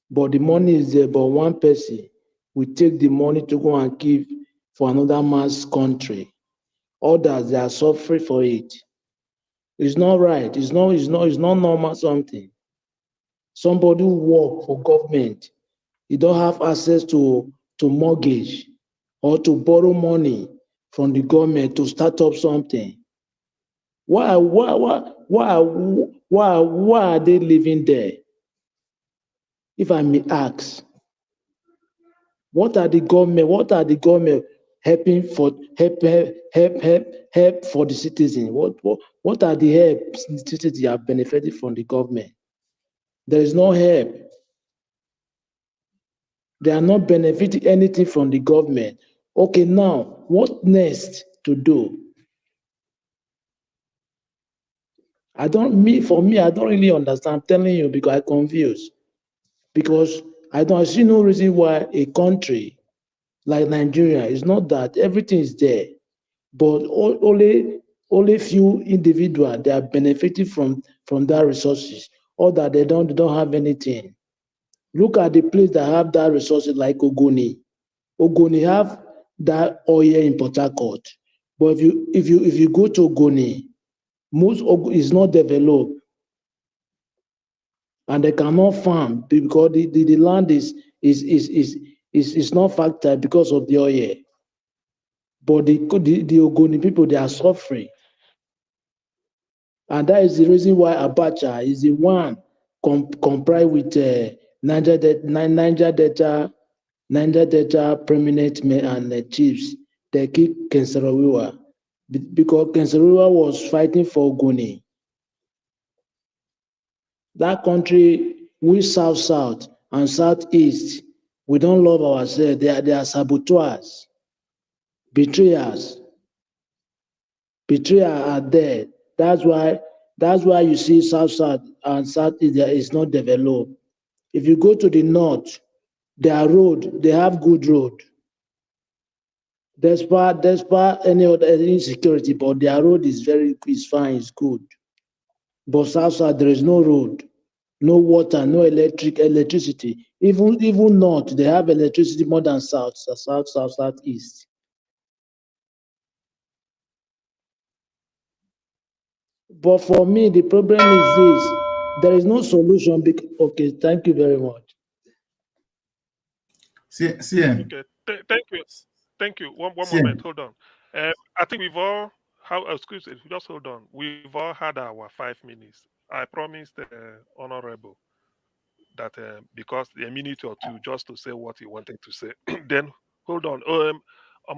but the money is there. But one person we take the money to go and give for another man's country. Others, they are suffering for it. It's not right. It's not normal something. Somebody who work for government, you don't have access to mortgage or to borrow money from the government to start up something. Why are they living there? If I may ask, what are the government helping for help for the citizen? What are the help citizens are benefiting from the government? There is no help. They are not benefiting anything from the government. Okay, now what next to do? For me, I don't really understand. I'm telling you because I'm confused. Because I see no reason why a country like Nigeria is not that everything is there, but only few individuals they are benefiting from that resources, or that they don't have anything. Look at the place that have that resources like Ogoni. Ogoni have that oil in Port Harcourt, but if you go to Ogoni, most is not developed, and they cannot farm because the land is not fertile because of the oil. But the Ogoni people, they are suffering, and that is the reason why Abacha is the one comply with Niger Delta prominent men and chiefs. They keep Kensarawiwa because Kensarawiwa was fighting for Ogoni. That country, we south and southeast, we don't love ourselves. They are saboteurs, betrayers. Betrayers are there. That's why you see south and southeast is not developed. If you go to the north, their road, they have good road. Despite any other insecurity, but their road is fine, it's good. But south there is no road, no water, no electricity. Even north, they have electricity more than southeast. But for me, the problem is this: there is no solution. Okay, thank you very much. CM. Okay, thank you. One moment, hold on. I think we've all. Excuse me, just hold on. We've all had our 5 minutes. I promised Honorable that because a minute or two just to say what he wanted to say. Then hold on.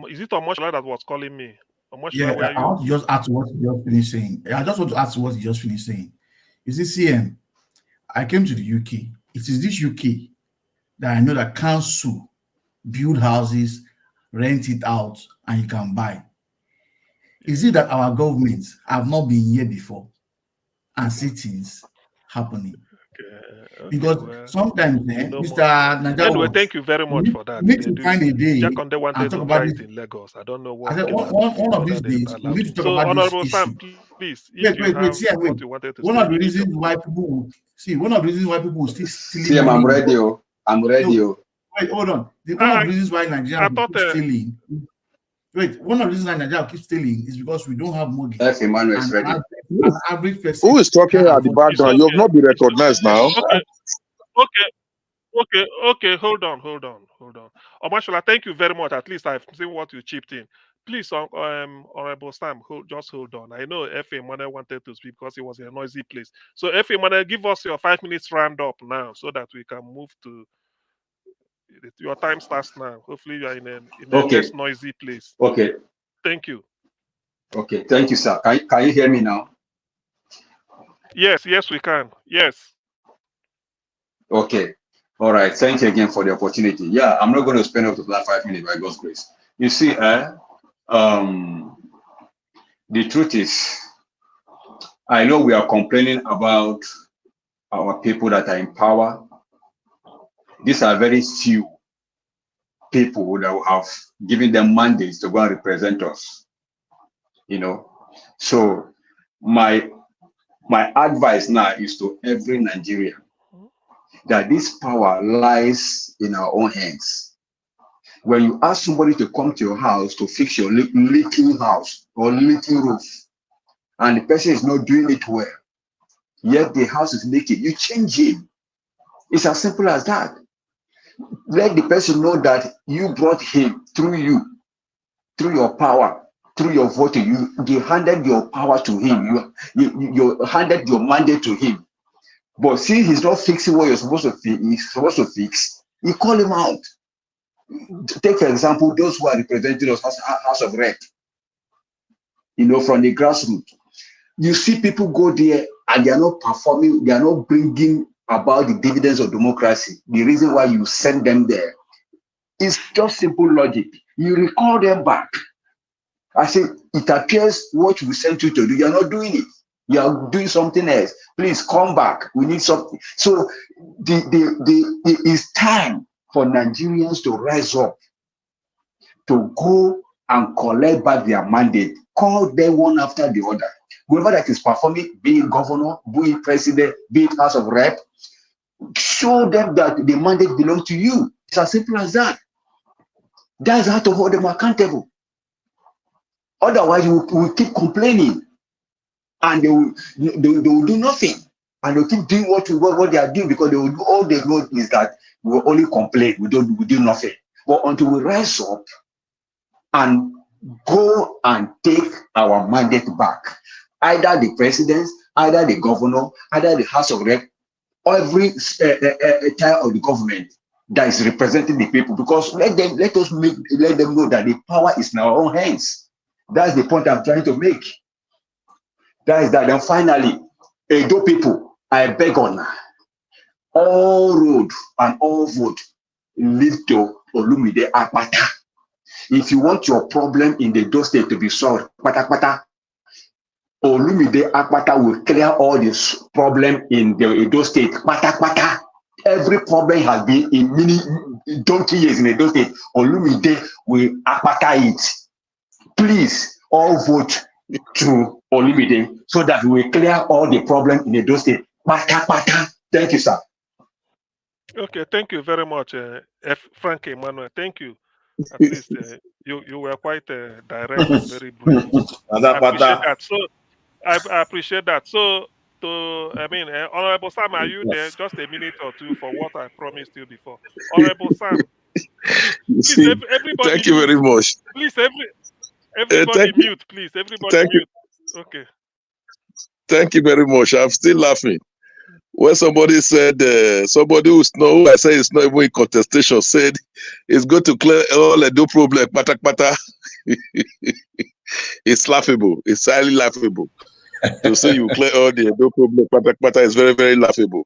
Is it Omoshla that was calling me? Omoshla, where are I you? want to just add to what you just finished saying. I just want to add to what you just finished saying. You see, CM, I came to the UK. It is this UK that I know that council build houses, rent it out, and you can buy. Is it that our governments have not been here before and see things happening? Okay, Because well, sometimes, Mr. Naija, anyway, thank you very much for that. we need to find a day Jaconde wanted and talk to about try this. it in Lagos. I don't know I what said came out one of whether these they days we allowed need to it. talk So, about this Honorable issue. Sam, please, if you have what you wanted to say, One of the finish reasons up. why people will see, one of the reasons why people will still stealing CM, money. I'm ready. I'm ready. No, wait, hold on. One of the reasons why Nigeria will keep stealing. Wait, one of the reasons why Nigeria will keep stealing is because we don't have mortgage. F. Emmanuel is ready. An average person. Who is talking at the background? You have not been recognized now. Okay. Hold on. Omashola, thank you very much. At least I've seen what you chipped in. Please, Honorable Sam, just hold on. I know F.A. Emmanuel wanted to speak because it was in a noisy place. So, F.A. Emmanuel, give us your 5 minutes round up now so that we can move to your time starts now. Hopefully, you are in a less noisy place. Okay. Thank you. Okay. Thank you, sir. Can you hear me now? Yes, we can. Yes. Okay. All right. Thank you again for the opportunity. Yeah, I'm not going to spend up to that 5 minutes by God's grace. You see, the truth is, I know we are complaining about our people that are in power. These are very few people that have given them mandates to go and represent us. So my advice now is to every Nigerian that this power lies in our own hands. When you ask somebody to come to your house to fix your leaking house or leaking roof, and the person is not doing it well, yet the house is leaking, you change him. It's as simple as that. Let the person know that you brought him through your power, through your voting. You handed your power to him. You handed your mandate to him. But see, he's not fixing what you're supposed to fix. You call him out. Take, for example, those who are representing us House of Rep, from the grassroots. You see people go there and they are not performing, they are not bringing about the dividends of democracy. The reason why you send them there is just simple logic. You recall them back. I say, it appears what we sent you to do, you are not doing it. You are doing something else. Please come back. We need something. So it is time for Nigerians to rise up, to go and collect back their mandate. Call them one after the other. Whoever that is performing, be it governor, be it president, be it House of Rep, show them that the mandate belongs to you. It's as simple as that. That's how to hold them accountable. Otherwise, you will keep complaining, and they will do nothing, and they'll keep doing what they are doing, because they will do, all they know is that we will only complain. We do nothing. But until we rise up and go and take our mandate back, either the president, either the governor, either the House of Rep, every tier of the government that is representing the people, because let them know that the power is in our own hands. That's the point I'm trying to make. That is that. Then finally, Edo people, I beg on all road and all vote lead to Olumide Akpata. If you want your problem in the Edo state to be solved, Olumide Akpata will clear all this problem in the Edo state. Every problem has been in many donkey years in Edo state. Olumide will Akpata it. Please all vote to Olumide so that we will clear all the problems in Edo state. Thank you, sir. Okay, thank you very much, Frank Emmanuel. Thank you. At least you were quite direct and very brief. I appreciate that. So I appreciate that. So Honorable Sam, are you there? Just a minute or two for what I promised you before. Honorable Sam, please, everybody. Thank you very much. Please, everybody mute, please. Everybody mute. Okay. Thank you very much. I'm still laughing. When somebody said, somebody who I say is not even in contestation, said it's going to clear all the no problem, pata. It's laughable. It's highly laughable. To say you clear all the no problem, pata is very, very laughable.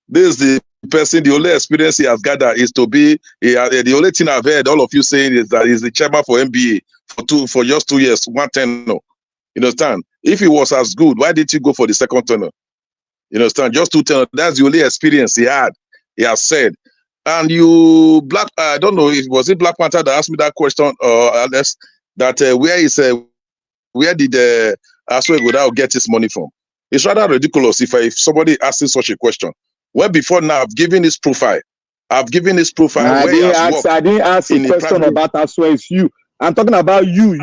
This is the person, the only experience he has gathered is to be, the only thing I've heard all of you saying is that he's the chairman for MBA for just 2 years, 1 tenure. You understand? If he was as good, why did he go for the second tenure? You understand? Just 2 tenure. That's the only experience he had. He has said. And you, I don't know, was it Black Panther that asked me that question, or that where did Aswegoda get his money from? It's rather ridiculous if somebody asks such a question. Well, before now, I've given his profile. Where he has worked. I didn't ask a question about Aswe. It's you. I'm talking about you.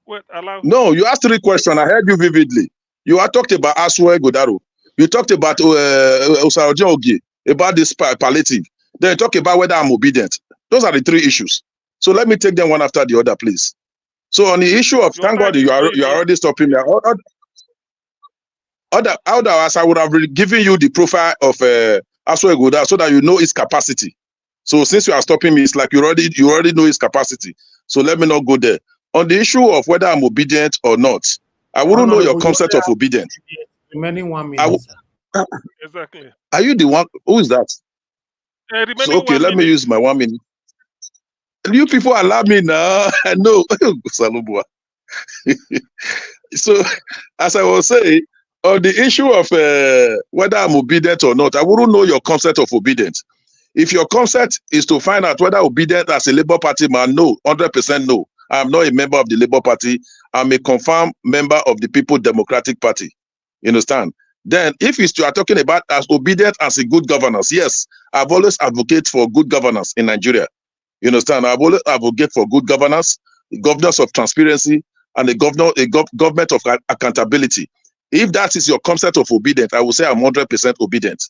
Wait, No, you asked 3 questions. I heard you vividly. You are talked about Aswe Godaro. You talked about Osarojo Ogie, about this palliative. Then you talk about whether I'm obedient. Those are the 3 issues. So let me take them one after the other, please. So on the issue of, thank God you are already stopping me. Otherwise, I would have given you the profile of Aswe Godaro so that you know his capacity. So since you are stopping me, it's like you already know his capacity. So let me not go there. On the issue of whether I'm obedient or not, I wouldn't know your concept of obedience. Remaining 1 minute. Exactly. Are you the one? Who is that? So, okay, let me use my 1 minute. You people allow me now. I know. So, as I was saying, on the issue of whether I'm obedient or not, I wouldn't know your concept of obedience. If your concept is to find out whether obedient as a Labour Party man, no, 100% no. I'm not a member of the Labour Party. I'm a confirmed member of the People Democratic Party. You understand? Then if you are talking about as obedient as a good governance, yes, I've always advocated for good governance in Nigeria. You understand? I've always advocated for good governance, governance of transparency, and government of accountability. If that is your concept of obedient, I will say I'm 100% obedient.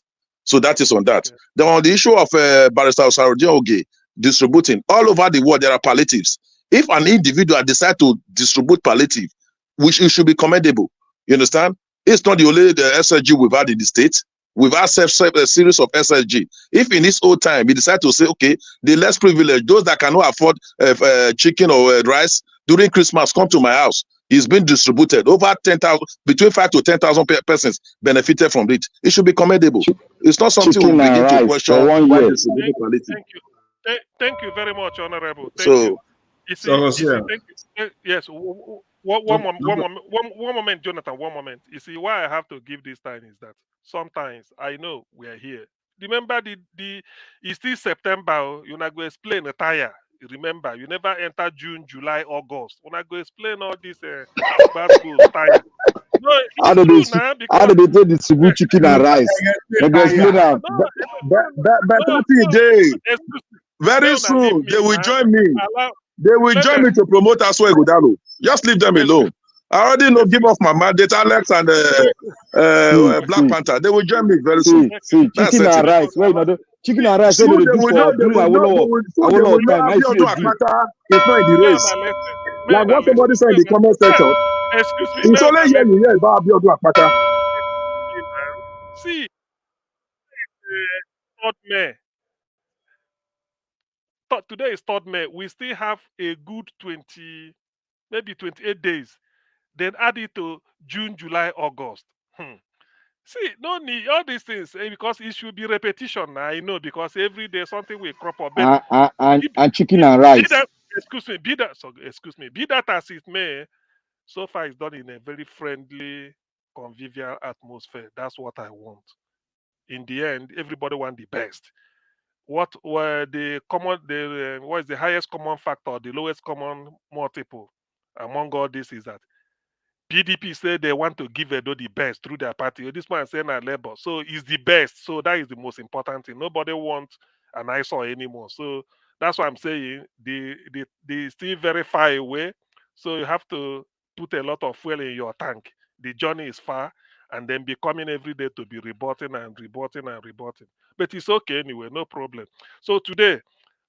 So that is on that. Then on the issue of Barrister Sarodi Oge distributing, all over the world, there are palliatives. If an individual decides to distribute palliative, which it should be commendable, you understand? It's not the only SSG we've had in the state. We've had a series of SSG. If in his old time, he decided to say, okay, the less privileged, those that cannot afford chicken or rice during Christmas, come to my house. It's been distributed. Over 10,000, between 5 to 10,000 persons benefited from it. It should be commendable. It's not something we begin to question why distributing palliative. Thank you very much, Honorable. Thank So, you. You see, thank you. Yes, one moment, Jonathan, one moment. You see, why I have to give this time is that sometimes I know we are here. Remember, it's still September. You're not going to explain the tire. Remember, you never enter June, July, August. When I go explain all this basketball tire. No, it's true now because how do they distribute chicken and rice? They go explain that. Very soon they will join me. They will join me to promote Aswe Godalo. Just leave them alone. I already know. Give off my mandate, Alex and Black Panther. They will join me very soon. See, chicken and rice. Wait, no, chicken and rice. They will do for during Awolowo time. I see you do. It's not in the race. Like what somebody said in the comment section. Excuse me. It's only here you hear about Abiodun Akpata. See, third May. Today is 3rd May. We still have a good 20, maybe 28 days. Then add it to June, July, August. See, no need all these things because it should be repetition. I know because every day something will crop up. And chicken and rice. Be that as it may, so far it's done in a very friendly, convivial atmosphere. That's what I want. In the end, everybody wants the best. What were what is the highest common factor, the lowest common multiple among all this is that PDP said they want to give Edo the best through their party. This man saying that Labour. So it's the best. So that is the most important thing. Nobody wants an eyesore anymore. So that's why I'm saying they still very far away. So you have to put a lot of fuel in your tank. The journey is far, and then be coming every day to be rebutting. But it's okay anyway, no problem. So today,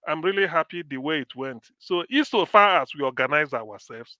I'm really happy the way it went. So insofar as we organize ourselves,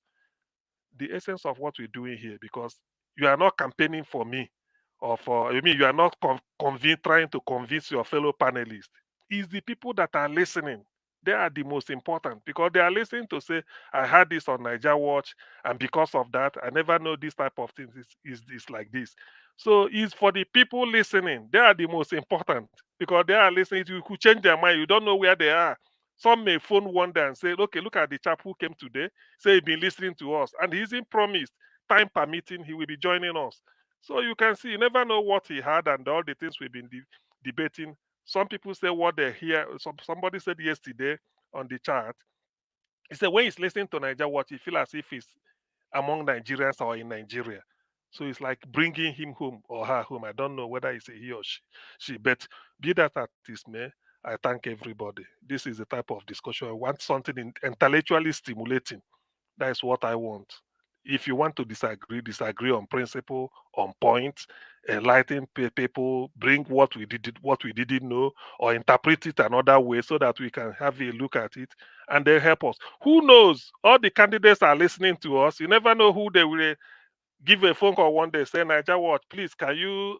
the essence of what we're doing here, because you are not campaigning for me or you are not trying to convince your fellow panelists. It's the people that are listening. They are the most important because they are listening to say, I had this on Niger Watch, and because of that, I never know this type of things is like this. So it's for the people listening. They are the most important because they are listening. You could change their mind. You don't know where they are. Some may phone one day and say, okay, look at the chap who came today. Say he's been listening to us. And he's in promised, time permitting, he will be joining us. So you can see, you never know what he had and all the things we've been debating. Some people say what they hear. Somebody said yesterday on the chat, he said when he's listening to Niger Watch, he feels as if he's among Nigerians or in Nigeria. So it's like bringing him home or her home. I don't know whether it's a he or she. But be that as it may, I thank everybody. This is the type of discussion. I want something intellectually stimulating. That is what I want. If you want to disagree on principle, on point, enlighten people, bring what we didn't know, or interpret it another way so that we can have a look at it and they help us. Who knows? All the candidates are listening to us. You never know who they will give a phone call one day, say, Niger Watch, please, can you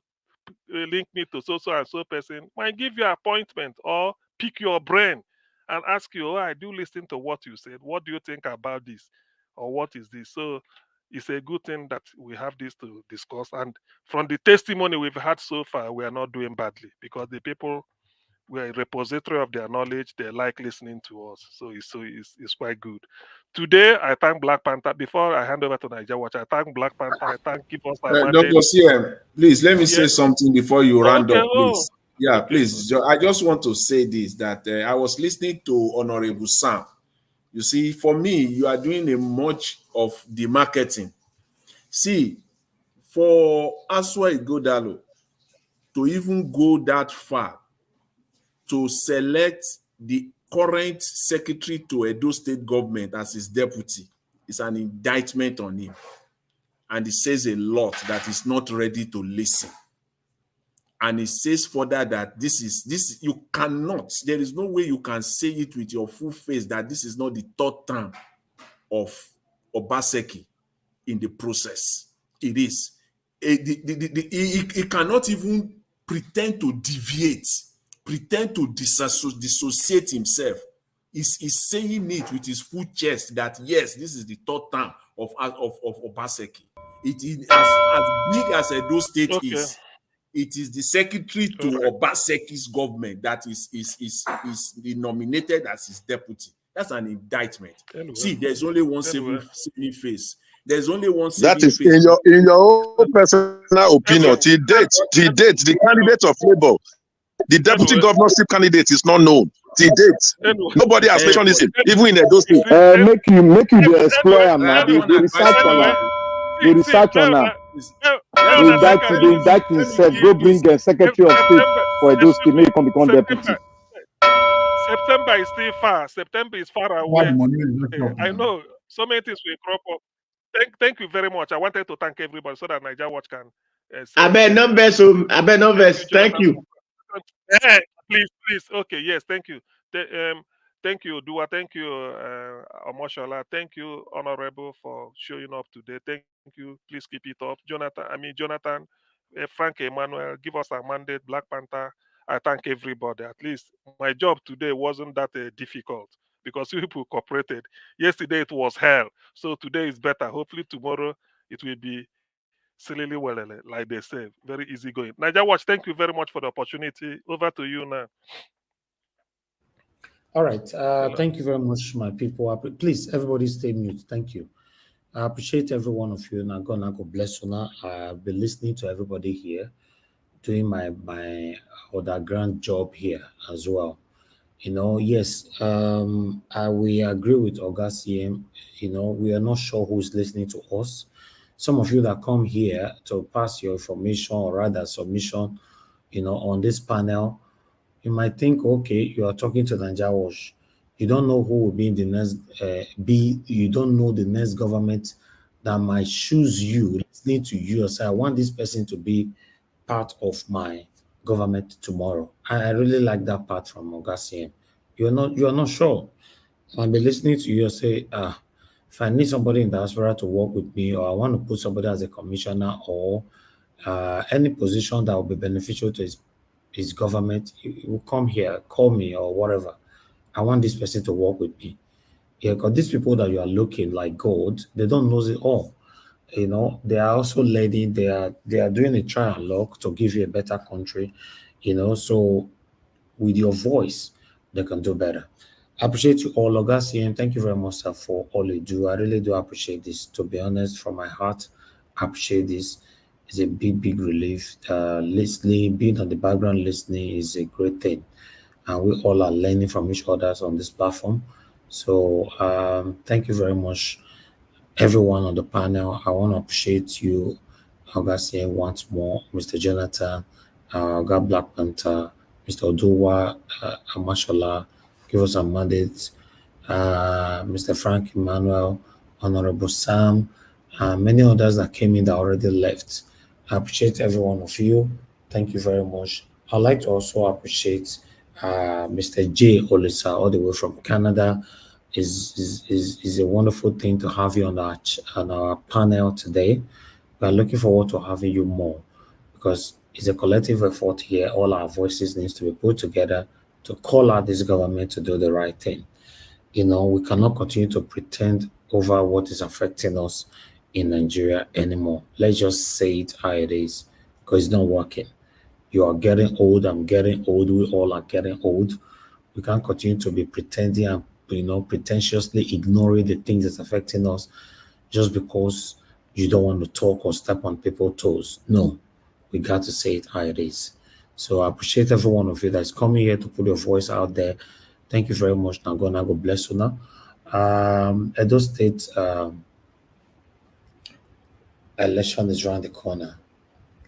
link me to so and so person? Might give you an appointment or pick your brain and ask you, oh, I do listen to what you said. What do you think about this? Or what is this? So it's a good thing that we have this to discuss. And from the testimony we've had so far, we are not doing badly because the people, we are a repository of their knowledge. They like listening to us. So it's quite good. Today, I thank Black Panther. Before I hand over to Niger Watch, I thank Black Panther. I thank Give Us Our Mandate. Dr. CM, please let me say something before you round up, please. Yeah, okay. Please. I just want to say this, that I was listening to Honorable Sam. You see, for me, you are doing a much of the marketing. See, for Aswa Igodalo to even go that far to select the current secretary to Edo State government as his deputy is an indictment on him. And it says a lot that he's not ready to listen. And it says further that this you cannot, there is no way you can say it with your full face that this is not the third term of Obaseki in the process. It is. He cannot even pretend to deviate, pretend to dissociate himself. He's saying it with his full chest that yes, this is the third term of Obaseki. It is as big as Edo State is. It is the secretary to Obaseki's government that is nominated as his deputy. That's an indictment. Anyway. See, there's only one saving face. There's only one saving that is face. in your own personal opinion. Till date, the candidate of Labour, the deputy governorship candidate is not known. Till date, nobody has mentioned this, even in Edo State. Make you the explorer now. The research on that. The research on that. They indict himself. Go bring a secretary of state for Edo State. Make him become deputy. September is still far. September is far away. I know so many things will crop up. Thank you very much. I wanted to thank everybody so that Niger Watch can. I bet no verse. Thank you. Please. Okay. Yes. Thank you. Thank you, Dua. Thank you, Omoshola. Thank you, Honorable, for showing up today. Thank you. Please keep it up, Jonathan, Frank Emmanuel. Give us a mandate, Black Panther. I thank everybody. At least my job today wasn't that difficult because people cooperated. Yesterday it was hell, so today is better. Hopefully tomorrow it will be silly well, like they say, very easy going. Niger Watch, thank you very much for the opportunity. Over to you now. All right. Thank you very much, my people. Please, everybody stay mute. Thank you. I appreciate every one of you. Now, God bless you. Now, I've been listening to everybody here, doing my underground job here as well. Yes, we agree with Augustine. We are not sure who's listening to us. Some of you that come here to pass your information or rather submission, on this panel, you might think, okay, you are talking to Niger Watch. You don't know who will be in the next, you don't know the next government that might choose you, listening to you, or say, I want this person to be part of my government tomorrow. I really like that part from Augustine. You are not sure. I'll be listening to you and say, if I need somebody in diaspora to work with me, or I want to put somebody as a commissioner or any position that will be beneficial to his government, he will come here, call me or whatever. I want this person to work with me. Yeah, because these people that you are looking like gold, they don't know it all. They are also learning, they are doing a trial and lock to give you a better country, so with your voice, they can do better. I appreciate you all, Augustine. Thank you very much, sir, for all you do. I really do appreciate this. To be honest, from my heart, I appreciate this. It's a big relief. Listening, being on the background listening is a great thing. And we all are learning from each other on this platform. So thank you very much, everyone on the panel. I want to appreciate you, Augustine, once more, Mr. Jonathan, God Black Panther, Mr. Oduwa, Amashola, give us a mandate, Mr. Frank Emmanuel, Honorable Sam, many others that came in that already left. I appreciate every one of you. Thank you very much. I'd like to also appreciate Mr. J. Olisa, all the way from Canada. Is a wonderful thing to have you on our panel today. We are looking forward to having you more because it's a collective effort here. All our voices needs to be put together to call out this government to do the right thing. We cannot continue to pretend over what is affecting us in Nigeria anymore. Let's just say it how it is because it's not working. You are getting old. I'm getting old. We all are getting old. We can't continue to be pretending and pretentiously ignoring the things that's affecting us just because you don't want to talk or step on people's toes. No, we got to say it how it is. So I appreciate every one of you that's coming here to put your voice out there. Thank you very much. Now, God bless you now. Edo State, election is around the corner.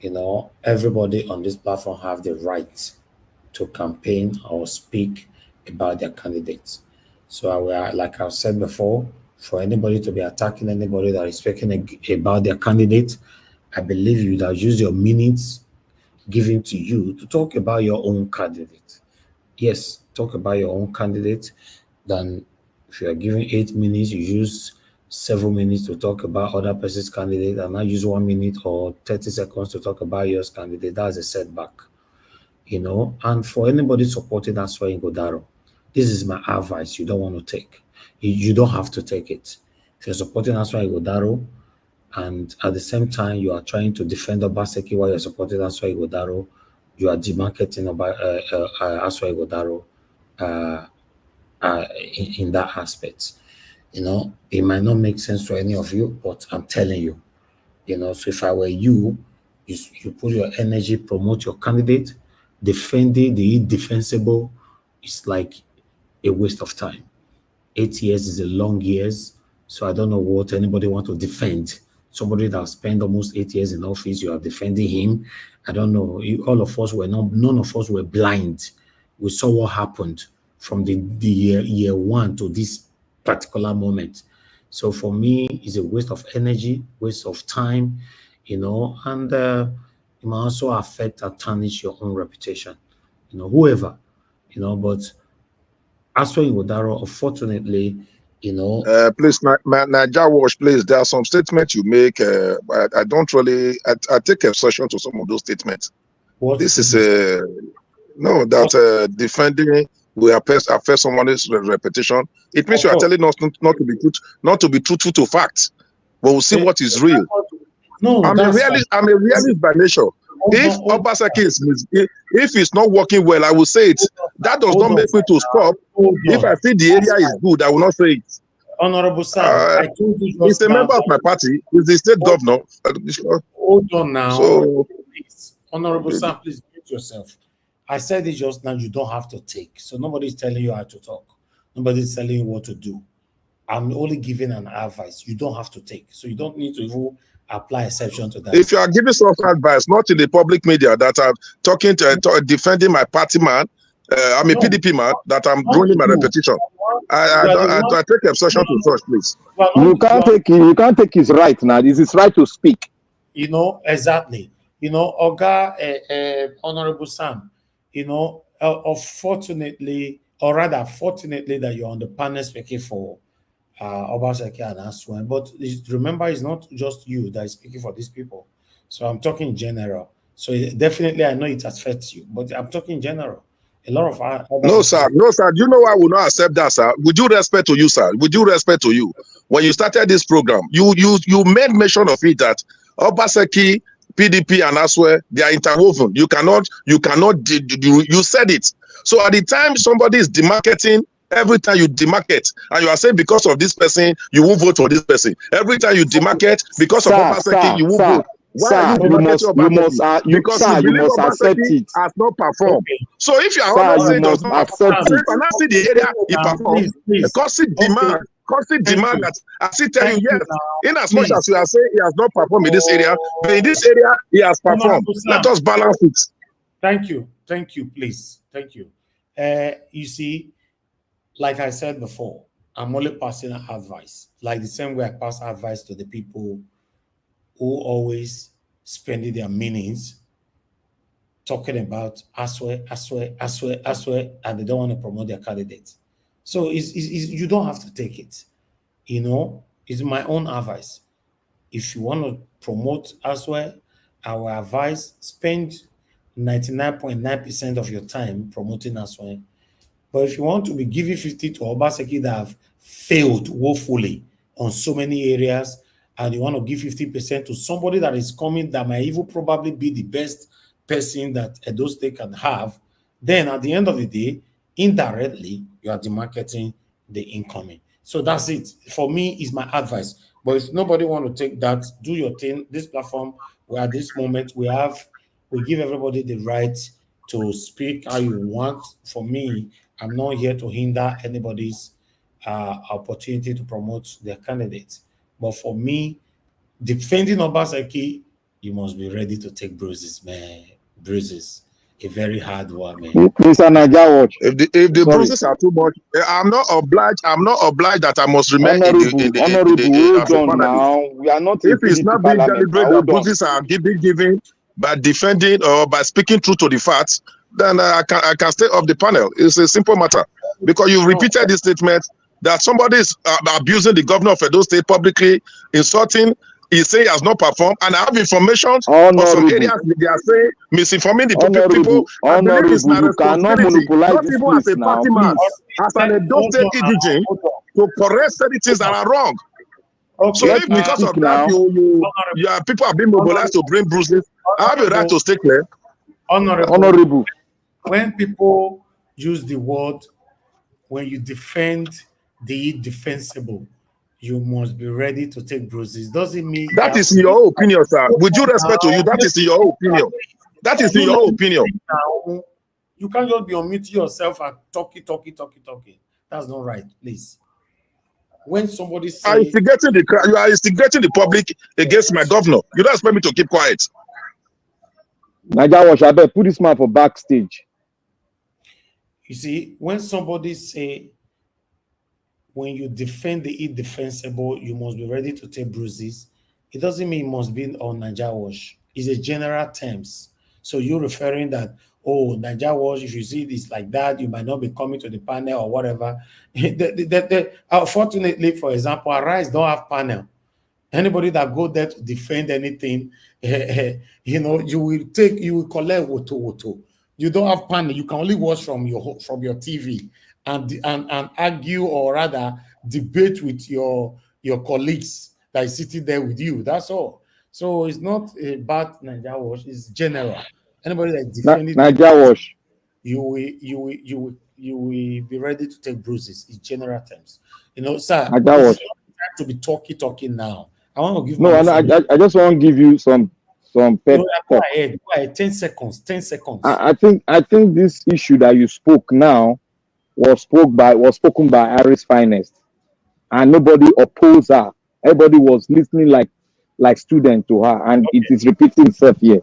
You know, everybody on this platform have the right to campaign or speak about their candidates. So I will, like I've said before, for anybody to be attacking anybody that is speaking about their candidate, I believe you that use your minutes given to you to talk about your own candidate. Yes, talk about your own candidate. Then if you are given 8 minutes, you use 7 minutes to talk about other person's candidate and not use 1 minute or 30 seconds to talk about your candidate. That's a setback. You know, and for anybody supporting Aswa in Godaro, this is my advice you don't want to take. You don't have to take it. If you're supporting Aswa in Godaro, and at the same time you are trying to defend Obaseki while you're supporting Aswa in Godaro, you are demarketing about Aswa in Godaro in that aspect. You know, it might not make sense to any of you, but I'm telling you, you know, so if I were you, you put your energy, promote your candidate, defending the indefensible is like a waste of time. 8 years is a long years, so I don't know what anybody want to defend. Somebody that spent almost 8 years in office, you are defending him. I don't know. All of us were not, none of us were blind. We saw what happened from the year one to this particular moment. So for me, it's a waste of energy, waste of time, you know, and it might also affect and tarnish your own reputation, you know, whoever, you know, but as well in Wodaro, unfortunately, you know. Please, Naija Wash, please, there are some statements you make. I don't really, I take exception to some of those statements. This is that defending will affect someone's reputation. It means you are telling us not to be truthful to facts, but we'll see what is real. No, I'm a realist by nature. If Obaseki if it's not working well, I will say it. That does not make me to stop. If I feel the area is good, I will not say it. Honorable Sam, I told you he's a member of my party. He's the state governor. Hold on now. So, please. Honorable Sam, please mute yourself. I said it just now, you don't have to take. So nobody's telling you how to talk. Nobody's telling you what to do. I'm only giving an advice. You don't have to take. So you don't need to even apply exception to that. If you are giving some advice, not in the public media, that I'm talking to defending my party man, I'm a PDP man, that I'm ruining my reputation. I take exception to such, please. You can't take his right now. This is right to speak. You know, exactly. You know, Oga, Honorable Sam, you know, unfortunately, or rather, fortunately, that you're on the panel speaking for Obaseki and Aswan. But remember, it's not just you that is speaking for these people. So I'm talking in general. So definitely, I know it affects you, but I'm talking in general. A lot of no, sir. You know I will not accept that, sir. Would you respect to you, sir? Would you respect to you? When you started this program, you made mention of it that Obaseki, PDP, and Aswe, they are interwoven. You cannot. You said it. So at the time somebody is demarketing, every time you demarket, and you are saying because of this person, you won't vote for this person. Every time you demarket because of Obaseki, you won't vote. Why are you must accept it. Has not performed. Okay. So if you are honest, you must accept it. If I not see the area he performed, constant demand that I still tell you, yes, in as much as you are saying he has not performed in this area, but in this area he has performed. Let us balance it. Thank you, please, thank you. You see, like I said before, I'm only passing advice, like the same way I pass advice to the people who always spending their meanings talking about Aswe, and they don't want to promote their candidates. So you don't have to take it. You know, it's my own advice. If you want to promote Aswe, our advice, spend 99.9% of your time promoting Aswe. But if you want to be giving 50 to Obaseki that have failed woefully on so many areas, and you want to give 50% to somebody that is coming that might even probably be the best person that Edo State can have, then at the end of the day, indirectly, you are demarketing the incoming. So that's it. For me, is my advice. But if nobody want to take that, do your thing. This platform, where at this moment, we give everybody the right to speak how you want. For me, I'm not here to hinder anybody's opportunity to promote their candidates. But for me, Defending Obaseki, you must be ready to take bruises, man. Bruises. A very hard one, man. Mr. Naija Watch. If the bruises are too much, I'm not obliged that I must remain Honorable, as hold a on panelist. now. We are not in If it's PDP not being parliament now. deliberate that Hold on. bruises are being given by defending or by speaking truth to the facts, then I can stay off the panel. It's a simple matter. Because you repeated this statement that somebody is abusing the governor of Edo State publicly, insulting. He say he has not performed, and I have information on some areas they are saying misinforming the people. I believe it's my You cannot responsibility, monopolize not this even as place a now, party man, please. as an Edo State indigene, to correct certain things that are wrong. Okay. So if because of that people are being mobilized to bring bruises, I have a right to stay clear. Honorable. When people use the word, when you defend the indefensible, you must be ready to take bruises. Doesn't mean that is in your opinion, sir. With due respect to you, that is in your opinion. That is in your opinion. You can't just be unmuting yourself and talking. That's not right, please. When somebody says you are instigating the public against my governor. You don't expect me to keep quiet. Naija Watch, I bet put this man for backstage. You see, when somebody say, when you defend the indefensible, you must be ready to take bruises. It doesn't mean it must be on Naija Watch. It's a general terms. So you're referring that, oh, Naija Watch, if you see this like that, you might not be coming to the panel or whatever. Unfortunately, for example, Arise don't have panel. Anybody that go there to defend anything, you know, you will collect woto. You don't have panel. You can only watch from your TV and argue, or rather debate with your colleagues that is sitting there with you. That's all. So it's not about Naija Watch. It's general. Anybody that is defending Naija Watch, you will be ready to take bruises in general terms. You know, sir. Naija Watch. To be talking now. I want to give I just want to give you some pep talk. Go ahead. 10 seconds. I think this issue that you spoke now was spoken by Harris Finest, and nobody opposed her. Everybody was listening like student to her, and it is repeating itself here.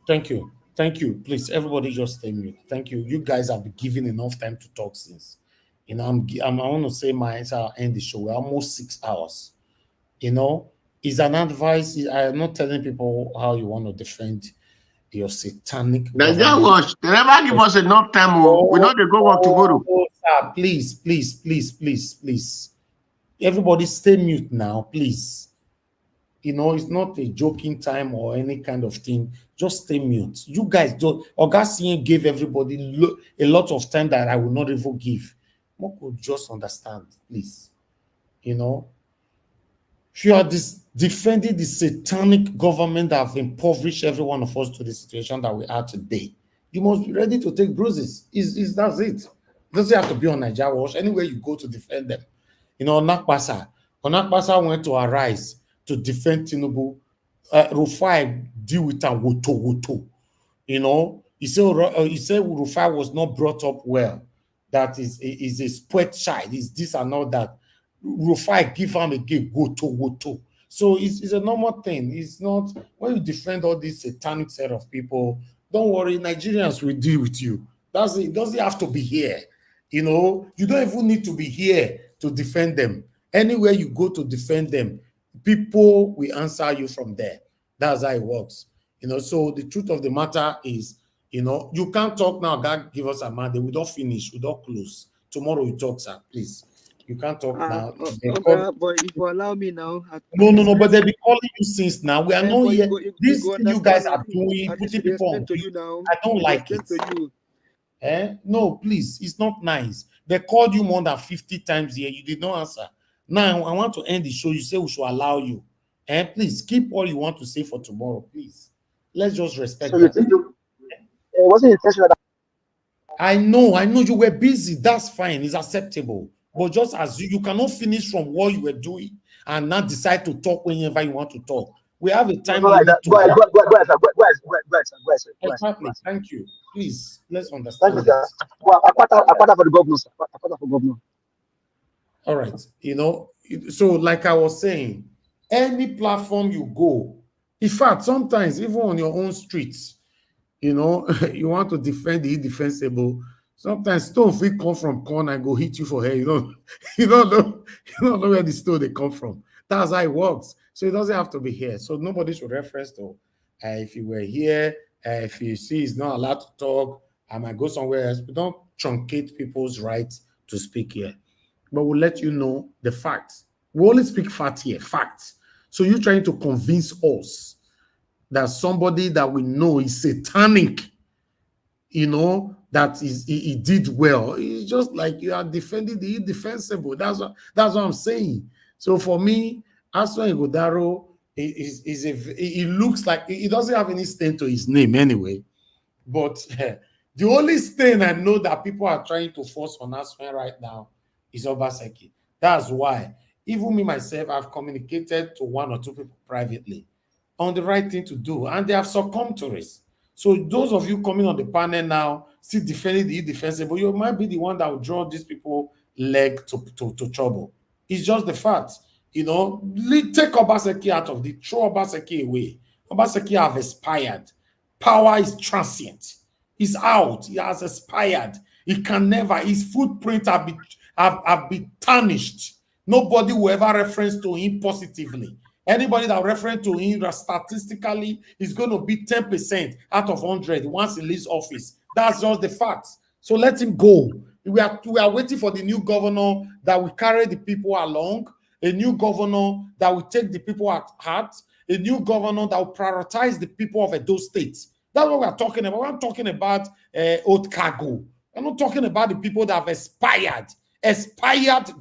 Thank you. Please, everybody, just stay mute. Thank you. You guys have been given enough time to talk since. You know, I want to say I'll end the show. We're almost 6 hours. You know, it's an advice. I'm not telling people how you want to defend your satanic. Naija Watch, they never give us enough time. We know they go work tomorrow. Sir, please. Everybody stay mute now, please. You know, it's not a joking time or any kind of thing. Just stay mute. You guys don't. Augustine gave everybody a lot of time that I will not even give. Moko, just understand, please. You know, if you are defending the satanic government that have impoverished every one of us to the situation that we are today, you must be ready to take bruises. That's it. It doesn't have to be on Naija Watch. Anywhere you go to defend them. You know, Onakpasa went to Arise to defend Tinubu. Rufai deal with a woto. You know, he said Rufai was not brought up well. That is a spoiled child. Is this and all that. Rufai give him again woto. So it's a normal thing. It's not when you defend all this satanic set of people. Don't worry, Nigerians will deal with you. That's it. Doesn't have to be here. You know, you don't even need to be here to defend them. Anywhere you go to defend them, people will answer you from there. That's how it works. You know, so the truth of the matter is, you know, you can't talk now. God give us a man. We don't finish. We don't close. Tomorrow we talk, sir. Please. You can't talk now. But if you allow me now. No. But they've been calling you since now. We are not here. This thing you guys are doing, putting people on. I don't like it. No, please. It's not nice. They called you more than 50 times here. You did not answer. Now, I want to end the show. You say we should allow you. Please, keep all you want to say for tomorrow, please. Let's just respect that. It wasn't intentional. I know you were busy. That's fine. It's acceptable. But just as you cannot finish from what you were doing and not decide to talk whenever you want to talk. We have a time limit. Go ahead, sir. Exactly. Thank you. Please, let's understand. Thank you, sir. Well, Akpata for the governor, sir. Akpata for governor. All right. You know, so like I was saying, Any platform you go, in fact, sometimes even on your own streets, you know, you want to defend the indefensible. Sometimes stone will come from corner and go hit you for hair. You don't know where the stone they come from. That's how it works. So it doesn't have to be here. So nobody should reference to if you were here, if you see he's not allowed to talk, I might go somewhere else. But don't truncate people's rights to speak here. But we'll let you know the facts. We only speak facts here, facts. So you're trying to convince us that somebody that we know is satanic, that he did well. It's just like you are defending the indefensible. That's what I'm saying. So for me, Aswan Ighodaro he looks like he doesn't have any stain to his name anyway. But the only stain I know that people are trying to force on Aswan right now is Obaseki. That's why even me myself, I've communicated to one or two people privately on the right thing to do, and they have succumbed to it. So those of you coming on the panel now, still defending the indefensible, you might be the one that will draw these people leg to trouble. It's just the fact. Take Obaseki out of the, throw Obaseki away. Obaseki have expired. Power is transient. He's out. He has expired. He can never, his footprint have been tarnished. Nobody will ever reference to him positively. Anybody that reference to him statistically is going to be 10% out of 100 once he leaves office. That's just the fact. So let him go. We are waiting for the new governor that will carry the people along, a new governor that will take the people at heart, a new governor that will prioritize the people of Edo State. That's what we are talking about. We're not talking about old cargo. We're not talking about the people that have expired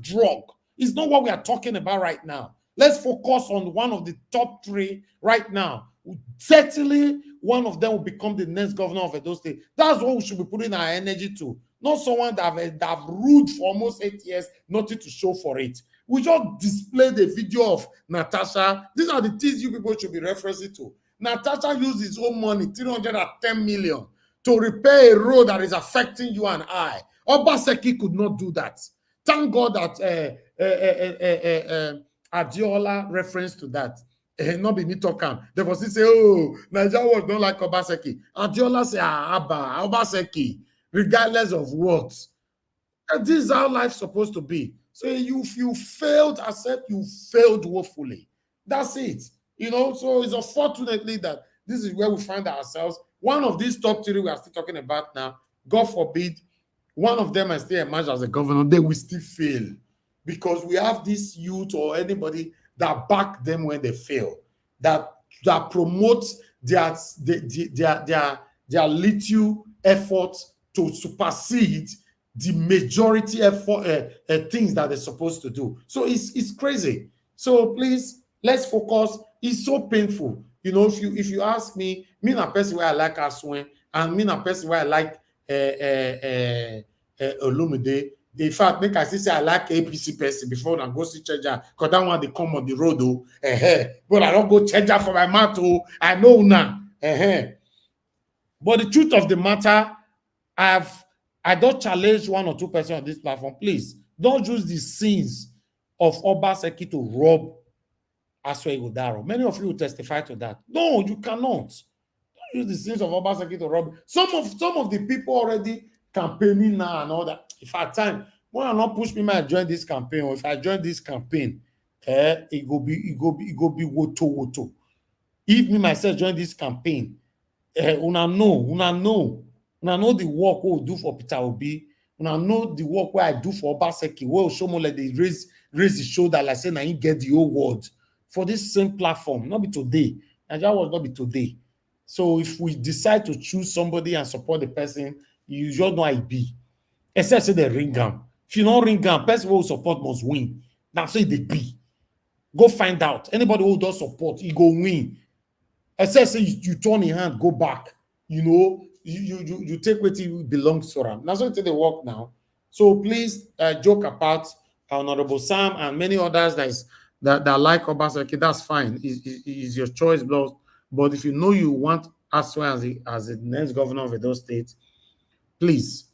drug. It's not what we are talking about right now. Let's focus on one of the top three right now. Certainly, one of them will become the next governor of Edo State. That's what we should be putting our energy to. Not someone that have ruled for almost 8 years, nothing to show for it. We just displayed a video of Natasha. These are the things you people should be referencing to. Natasha used his own money, 310 million, to repair a road that is affecting you and I. Obaseki could not do that. Thank God that Adiola reference to that. Not be me talking. They was say, oh, Nigeria don't like Obaseki. Adiola say, Abba, Obaseki, regardless of what. And this is how life's supposed to be. So if you failed, accept you failed woefully. That's it. So it's unfortunately that this is where we find ourselves. One of these top three we are still talking about now, God forbid, one of them has still emerged as a governor, they will still fail. Because we have this youth or anybody that back them when they fail, that promotes their little effort to supersede the majority effort things that they're supposed to do. So it's crazy. So please, let's focus. It's so painful. If you ask me na person where I like Aswen, and me na person where I like Olumide. In fact, make I say I like APC person before I go see Cheja, because that one they come on the road, but I don't go Cheja for my mouth, I know now. But the truth of the matter, I don't challenge one or two persons on this platform. Please don't use the sins of Obaseki to rob Aswan Ighodaro. Many of you will testify to that. No, you cannot. Don't use the sins of Obaseki to rob. Some of the people already campaigning now and all that. If I time, when I not push me, might join this campaign, or if I join this campaign, it go be woto. If me myself join this campaign, una know the work we do for Peter Obi. Una know the work where I do for Obaseki. Where show more like they raise the shoulder, like say, now you get the whole world for this same platform. Not be today. Nigeria will not be today. So if we decide to choose somebody and support the person, you just know I be. Except say they ring am. If you don't ring am, person who support must win. Now say they be. Go find out. Anybody who does support, he go win. Except say you turn your hand, go back. You take what belongs to them. That's what they work now. So please joke about Honorable Sam and many others that like Obaseki. That's fine. It's your choice, but if you know you want Aswan as the next governor of Edo State, please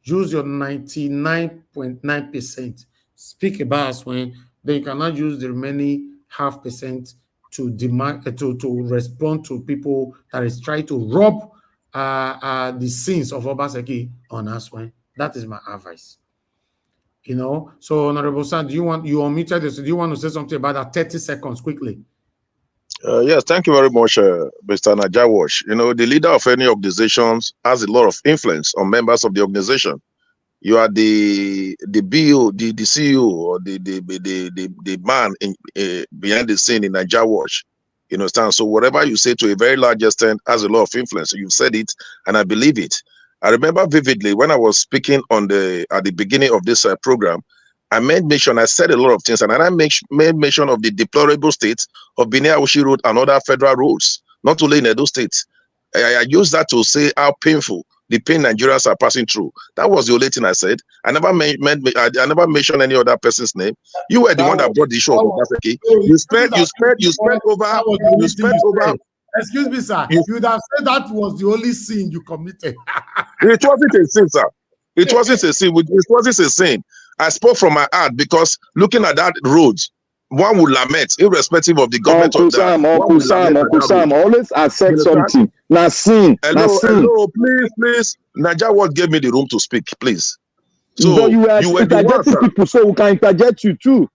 use your 99.9%. Speak about Aswan. Then you cannot use the remaining 0.5% to demand to respond to people that is trying to rob the sins of Obaseki on Aswen. That is my advice. You know, so Honorable San, you unmuted this? Do you want to say something about that? 30 seconds, quickly. Yes, thank you very much, Mr. Najawash. You know, the leader of any organizations has a lot of influence on members of the organization. You are the BO, the CEO, or the man in, behind the scene in Najawash. You understand? So whatever you say to a very large extent has a lot of influence. You've said it, and I believe it. I remember vividly when I was speaking at the beginning of this program, I said a lot of things, and I made mention of the deplorable state of Benin-Aoshi Road and other federal roads, not only in Edo State. I used that to say how painful the pain Nigerians are passing through. That was the only thing I said. I never mentioned any other person's name. You were the one that brought the issue of Obaseki. You spent over. Excuse me, sir. You would have said that was the only sin you committed. It wasn't a sin, sir. It wasn't a sin. It wasn't a sin. I spoke from my heart because looking at that road, one would lament, irrespective of the government of that. Uncle Sam, always accept something. Now sin. Hello, please. Najawash gave me the room to speak, please. So but you were interjecting people, so we can interject you too.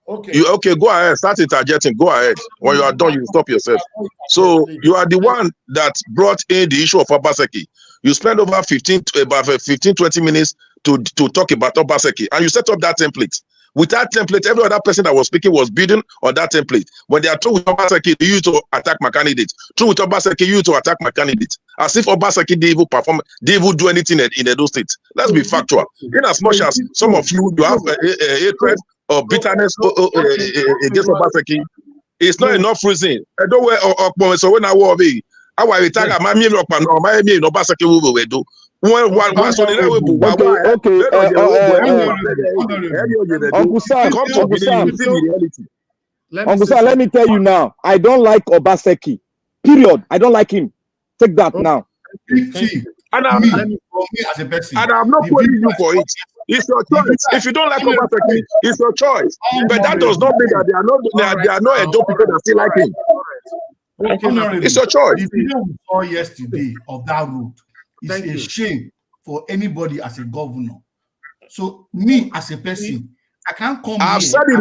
Okay. Go ahead. Start interjecting. Go ahead. When you are done, you stop yourself. So you are the one that brought in the issue of Obaseki. You spent over 15-20 minutes to talk about Obaseki, and you set up that template. With that template, every other person that was speaking was building on that template. When they are through with Obaseki, they used to attack my candidate. Through with Obaseki, you used to attack my candidate. As if Obaseki didn't even perform, didn't even do anything in Edo State. Let's be factual. In as much as some of you have a hatred or bitterness against Obaseki, it's not enough reason. I don't wear so when I war be. I will tag my me up and my me no Obaseki will do. Uncle Sam, let me tell you now. I don't like Obaseki. Period. I don't like him. Take that now. And I'm not quoting you for it. It's your choice. If you don't like Obaseki, it's your choice. But that does not mean that there are no Edo people that still like him. It's your choice. The video we saw yesterday of that road is a shame for anybody as a governor. So me as a person, I can't come. I've said it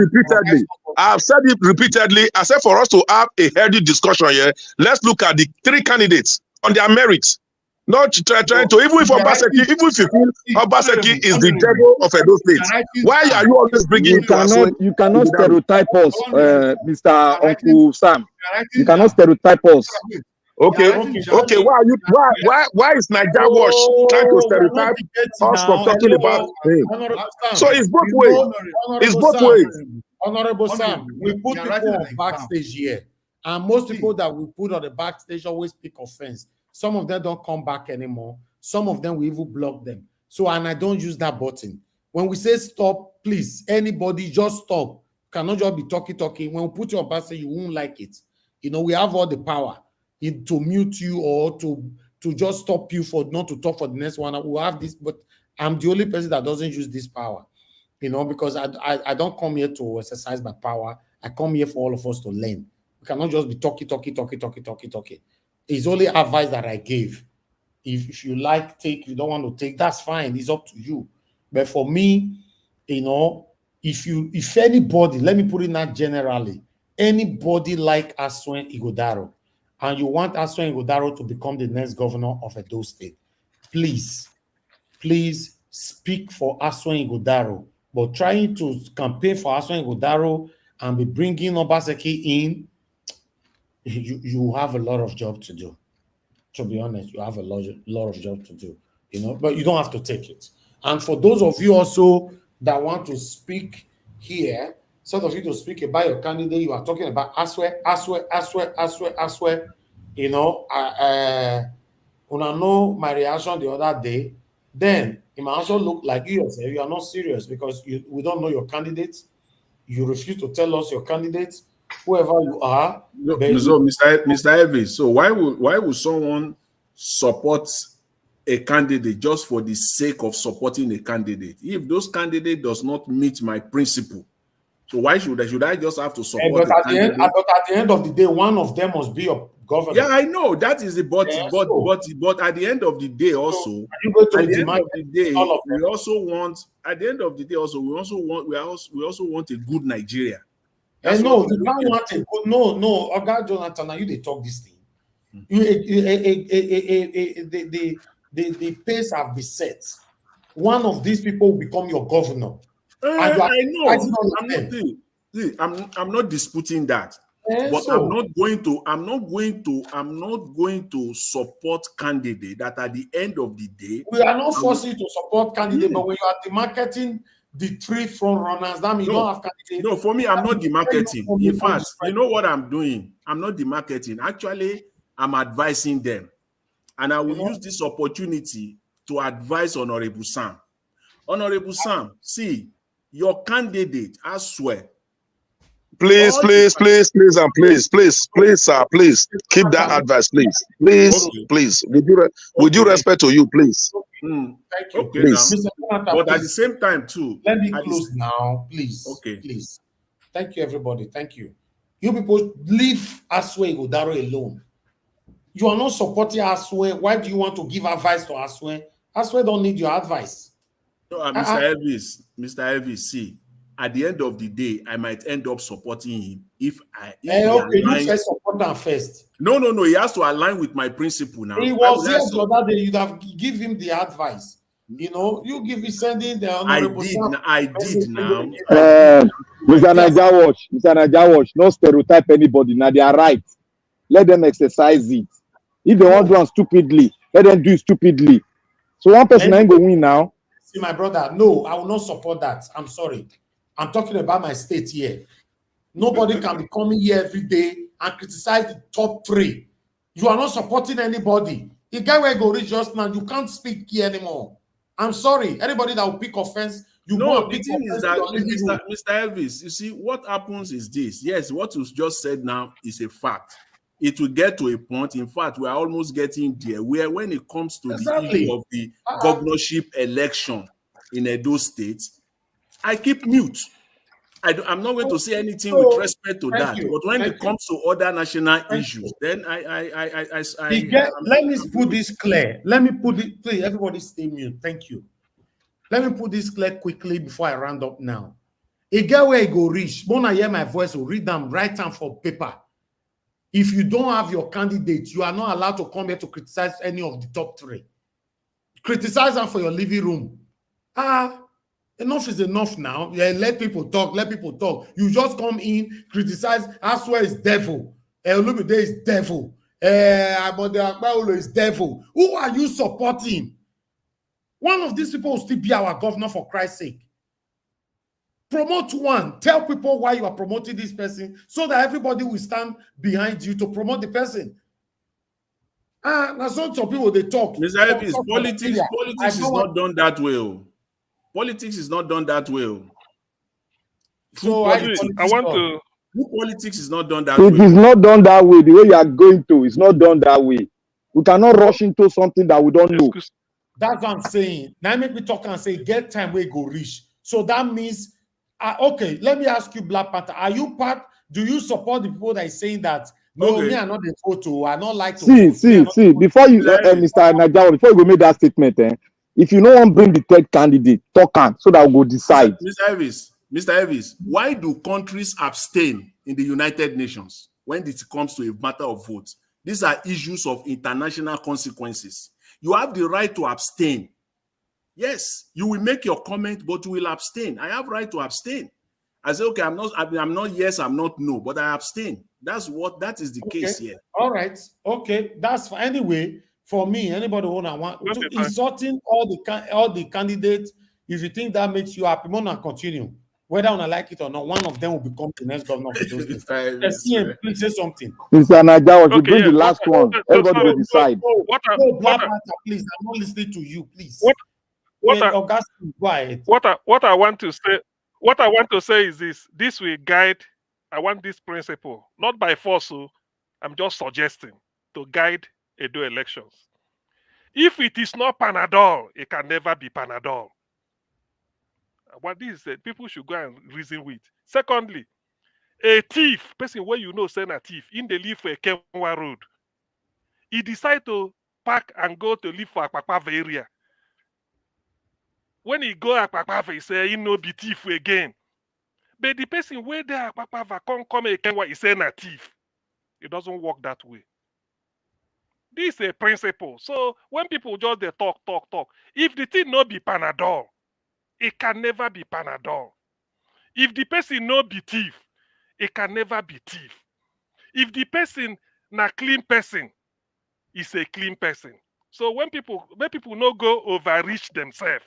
repeatedly. I said for us to have a healthy discussion here, let's look at the three candidates on their merits. Not trying to, even if Obaseki, even if you feel Obaseki is the devil of Edo State, why are you always bringing you cannot stereotype us, Mr. Uncle Sam. You cannot stereotype us. Okay. Why is Najawash trying to stereotype us from talking about him? So it's both ways. It's both ways. Honorable Sam, we put people on backstage here, and most people that we put on the backstage always pick offense. Some of them don't come back anymore. Some of them we even block them. So, and I don't use that button. When we say stop, please, anybody just stop. You cannot just be talking. When we put you on backstage, you won't like it. You know, we have all the power to mute you or to just stop you for not to talk for the next one. We'll have this, but I'm the only person that doesn't use this power, you know, because I don't come here to exercise my power. I come here for all of us to learn. We cannot just be talking. It's only advice that I gave. If you like, take. You don't want to take, that's fine. It's up to you. But for me, you know, if anybody, let me put it not generally, anybody like Aswen Ighodaro, and you want Aswen Ighodaro to become the next governor of Edo State, please speak for Aswen Ighodaro. But trying to campaign for Aswen Ighodaro and be bringing Obaseki in, you have a lot of job to do. To be honest, you have a lot of job to do, you know, but you don't have to take it. And for those of you also that want to speak here, sort of you to speak about your candidate, you are talking about Aswe, you know, when I know my reaction the other day, then it might also look like you yourself, you are not serious because we don't know your candidates. You refuse to tell us your candidates. Whoever you are, no, so Mr. Evans, so why would someone support a candidate just for the sake of supporting a candidate? If those candidate does not meet my principle, So why should I just have to support But the at candidate? the end of the day, one of them must be your governor. Yeah, I know that is the but Yeah, but at the end of the day also, are you going to at the end demand of the day, all of we also want at the end of the day also we also want a good Nigeria. That's no, what you can't looking. want a good no, Oga Jonathan, now you they talk this thing. The pace have been set. One of these people will become your governor. And you are I know. all of them. I'm not disputing that. But so, I'm not going to support candidate that at the end of the day. We are not forcing you to support candidate, but when you are demarketing the three front runners, that means you don't have candidate. No, for me, I'm not demarketing. In fact, you know what I'm doing? I'm not demarketing. Actually, I'm advising them. And I will use this opportunity to advise Honorable Sam. Honorable Sam, see, your candidate, I swear. Please, and please, sir, please keep that advice, please. With due respect to you, please. Thank you. Okay, please. Now. But at the same time, too. Let me close now, please. Okay. Please. Thank you, everybody. Thank you. You people leave Aswe Godaro alone. You are not supporting Aswe. Why do you want to give advice to Aswe? Aswe don't need your advice. No, Mr. Elvis, see, at the end of the day, I might end up supporting him if you first support him first. No, he has to align with my principle now. He was here the other day. You'd have give him the advice. You know, you give me sending the honorable. I did now. Mr. Naija Watch, no stereotype anybody. Now they are right. Let them exercise it. If they want to do stupidly, let them do it stupidly. So one person ain't going to win now. See, my brother, no, I will not support that. I'm sorry. I'm talking about my state here. Nobody can be coming here every day and criticize the top three. You are not supporting anybody. The guy where go reach just now, you can't speak here anymore. I'm sorry. Anybody that will pick offense, you no, the thing is that, Mr. Elvis, you see, what happens is this. Yes, what you just said now is a fact. It will get to a point. In fact, we are almost getting there where when it comes to the issue of the governorship election in Edo State, I keep mute. I'm not going to say anything with respect to that. But when it comes to other national issues, then let me put this clear. Let me put it, please, everybody stay mute. Thank you. Let me put this clear quickly before I round up now. A guy where I go reach, when I hear my voice, will read them, write them for paper. If you don't have your candidate, you are not allowed to come here to criticize any of the top three. Criticize them for your living room. Enough is enough now. Yeah, let people talk. You just come in, criticize. Aswe is devil. Olumide is devil. Abode Akpaolo is devil. Who are you supporting? One of these people will still be our governor, for Christ's sake. Promote one. Tell people why you are promoting this person so that everybody will stand behind you to promote the person. Now some people, they talk. Mr. Elvis, politics is not done that way. Politics is not done that way. So politics is not done that way. It is not done that way. The way you are going to, it's not done that way. We cannot rush into something that we don't know. That's what I'm saying. Now make me talk and say, get time where go reach. So that means, okay, let me ask you, Black Panther, are you do you support the people that are saying that, no, me, I'm not the photo, I don't like to see, before you, Mr. Naija, before you go make that statement, if you don't want to bring the third candidate, talk on so that we'll go decide. Mr. Elvis, why do countries abstain in the United Nations when it comes to a matter of vote? These are issues of international consequences. You have the right to abstain. Yes, you will make your comment, but you will abstain. I have right to abstain. I say, okay, I'm not yes, I'm not no, but I abstain. That is the case here. All right. Okay, that's fine. Anyway, for me, anybody who want to insulting all the candidates, if you think that makes you happy, want to continue. Whether I like it or not, one of them will become the next governor of those things. Please say something. Mr. Naija, you bring the last one. Everybody will decide. Please, I'm not listening to you. Please. What I want to say is this: this will guide. I want this principle, not by force. So I'm just suggesting to guide Edo elections. If it is not Panadol, it can never be Panadol. What this is, people should go and reason with. Secondly, a thief, person where you know send a thief, in the live for a Kenwa road. He decide to pack and go to live for Akpakpava area. When he go Akpakpava, he say he no be thief again. But the person where there Akpakpava come a Kenwa, he say na thief. It doesn't work that way. This is a principle. So when people just they talk, if the thing not be Panadol, it can never be Panadol. If the person no be thief, it can never be thief. If the person na clean person, is a clean person. So when people no go overreach themselves,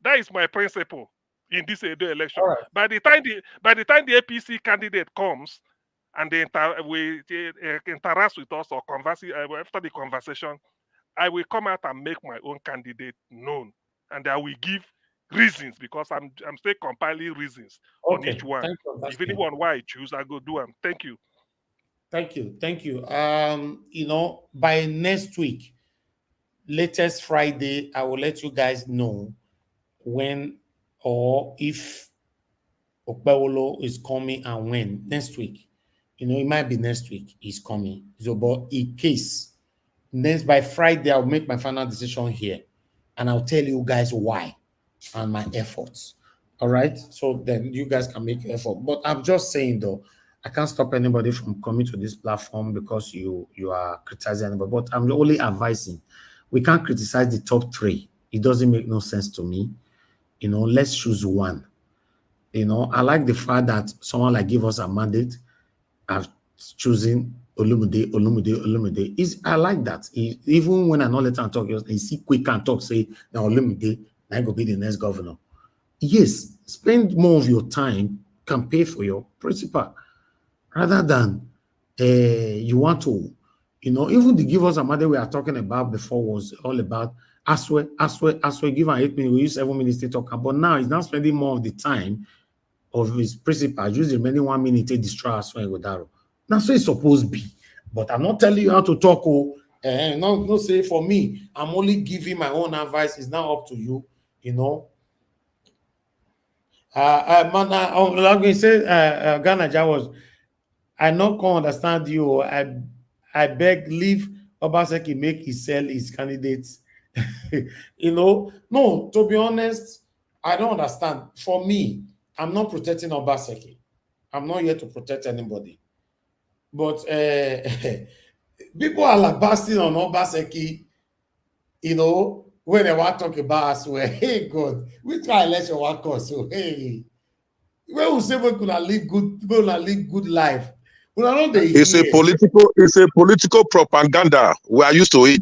that is my principle in this EDO election. All right. By the time the APC candidate comes and they interact with us or converse after the conversation, I will come out and make my own candidate known, and I will give reasons because I'm still compiling reasons on Okay. each one. Thank you. If anyone why I choose, I go do them. Thank you. Thank you. Thank you. You know, by next week, latest Friday, I will let you guys know when or if Okpewolo is coming and when next week. You know, it might be next week he's coming. So, but in case, next by Friday, I'll make my final decision here and I'll tell you guys why and my efforts. All right. So then you guys can make effort. But I'm just saying though, I can't stop anybody from coming to this platform because you are criticizing anybody. But I'm only advising. We can't criticize the top three. It doesn't make no sense to me. You know, let's choose one. You know, I like the fact that someone like give us a mandate of choosing Olumide. I like that. Even when I not let him talk, he see quick and talk, say, now Olumide, now go be the next governor. Yes, spend more of your time, can pay for your principal, rather than you want to, you know, even the give us a mandate we are talking about before was all about Aswe, give him 8 minutes, we use 7 minutes to talk about. Now he's now spending more of the time of his principal, use the remaining 1 minute to destroy Aswe and Godaro. That's what it's supposed to be. But I'm not telling you how to talk. No, say for me, I'm only giving my own advice. It's now up to you, you know. I'm going to say, Ghana Jawas, I not can understand you. I beg, leave Obaseki make he sell his candidates. You know, no, to be honest, I don't understand. For me, I'm not protecting Obaseki. I'm not here to protect anybody. But people are like basting on Obaseki, you know, when they want to talk about us, where, hey, God, we try election work us. So, hey, when we say we could live good life, It's a political propaganda. We are used to it.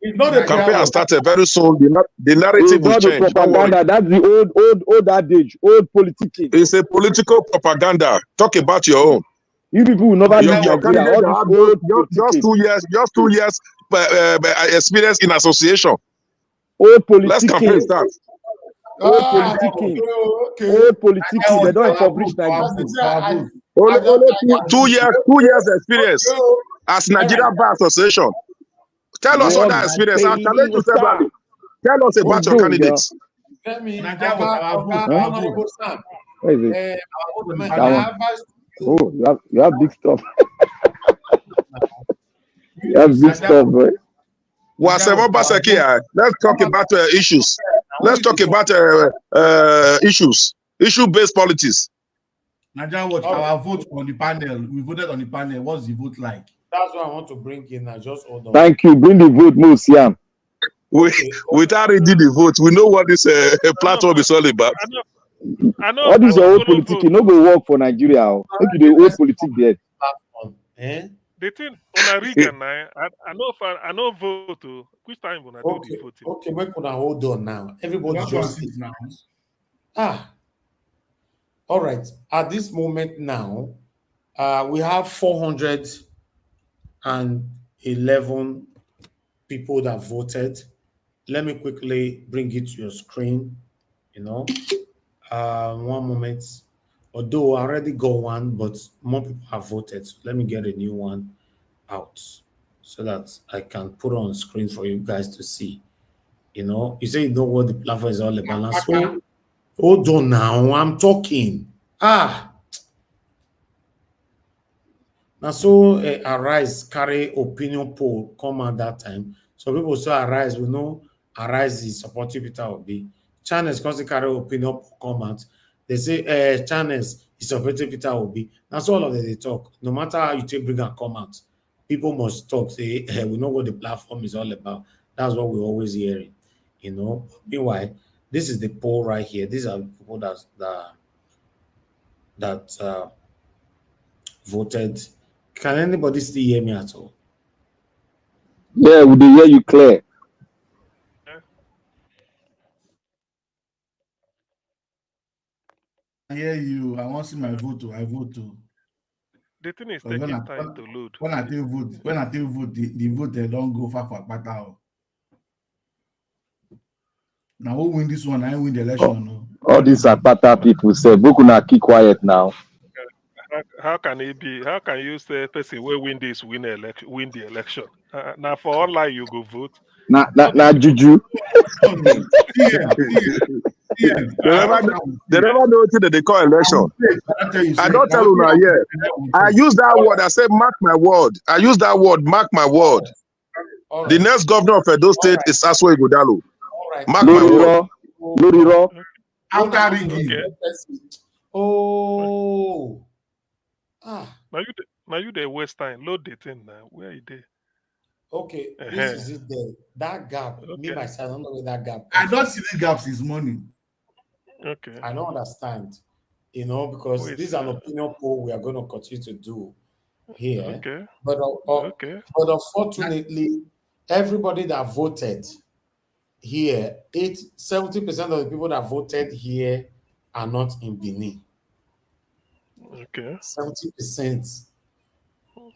It's not a campaign has started very soon. The narrative will It's not change. the propaganda. That's the old adage, old politicking. It's a political propaganda. Talk about your own. You people will never leave Your Nigeria. candidate All this old just 2 years experience in association. old Let's campaign politicking. start. Old politicking. Old politicking. They don't establish Nigeria. Only 2 years experience as Nigeria Bar Association. Tell us all that experience. I'll challenge you separately. Tell us about your candidates. Let me, Honorable Sam. Oh, you have big stuff. You have big stuff, bro. Let's talk about issues. Let's talk about issues. Issue-based politics. Nigeria Watch, our vote on the panel. We voted on the panel. What's the vote like? That's what I want to bring in. I just hold on. Thank you. Bring the vote, Musiam. Without reading the vote, we know what this platform is all about. What is your old politics? No go work for Nigeria. Look at the old politics there. The thing on a region, I know vote to which time when I do the voting. Okay, we're gonna hold on now. Everybody just sit now. All right. At this moment now, we have 411 people that voted. Let me quickly bring it to your screen. You know, 1 moment. Although I already got one, but more people have voted. So let me get a new one out so that I can put on screen for you guys to see. You know, you say you know what the platform is all about. So Hold on now, I'm talking. Now, so Arise carry opinion poll come at that time. So people say Arise, we know Arise is supporting Peter Obi. Channels constantly carry opinion poll come out. They say Channels is supporting Peter Obi. That's all of them they talk. No matter how you take bring and come out, people must talk. Say we know what the platform is all about. That's what we're always hearing. You know. Meanwhile, this is the poll right here. These are the people that voted. Can anybody still hear me at all? Yeah, we do hear you clear. I hear you. I want to see my vote. I vote too. The thing is taking time to load. When I take vote, the vote they don't go far for Akpata. Now who win this one? I win the election. All these Akpata people say, Bukuna keep quiet now. How can it be? How can you say person will win this win the election? Now for online you go vote. Na juju. They never know what they call election. I don't tell you now, yeah. I use that word. I say, mark my word. I use that word, mark my word. Right. The next governor of Edo State is Aswe Godalo. Mark my word. Loriro. After rigging. Oh. Now you the waste time. Load the thing now. Where are they? Okay, this is it there. That gap, me myself, I don't know where that gap. I don't see the gaps this morning. Okay. I don't understand, you know, because this is an opinion poll we are going to continue to do here. Okay. But unfortunately, everybody that voted here, 70% of the people that voted here are not in Benin. Okay. 70%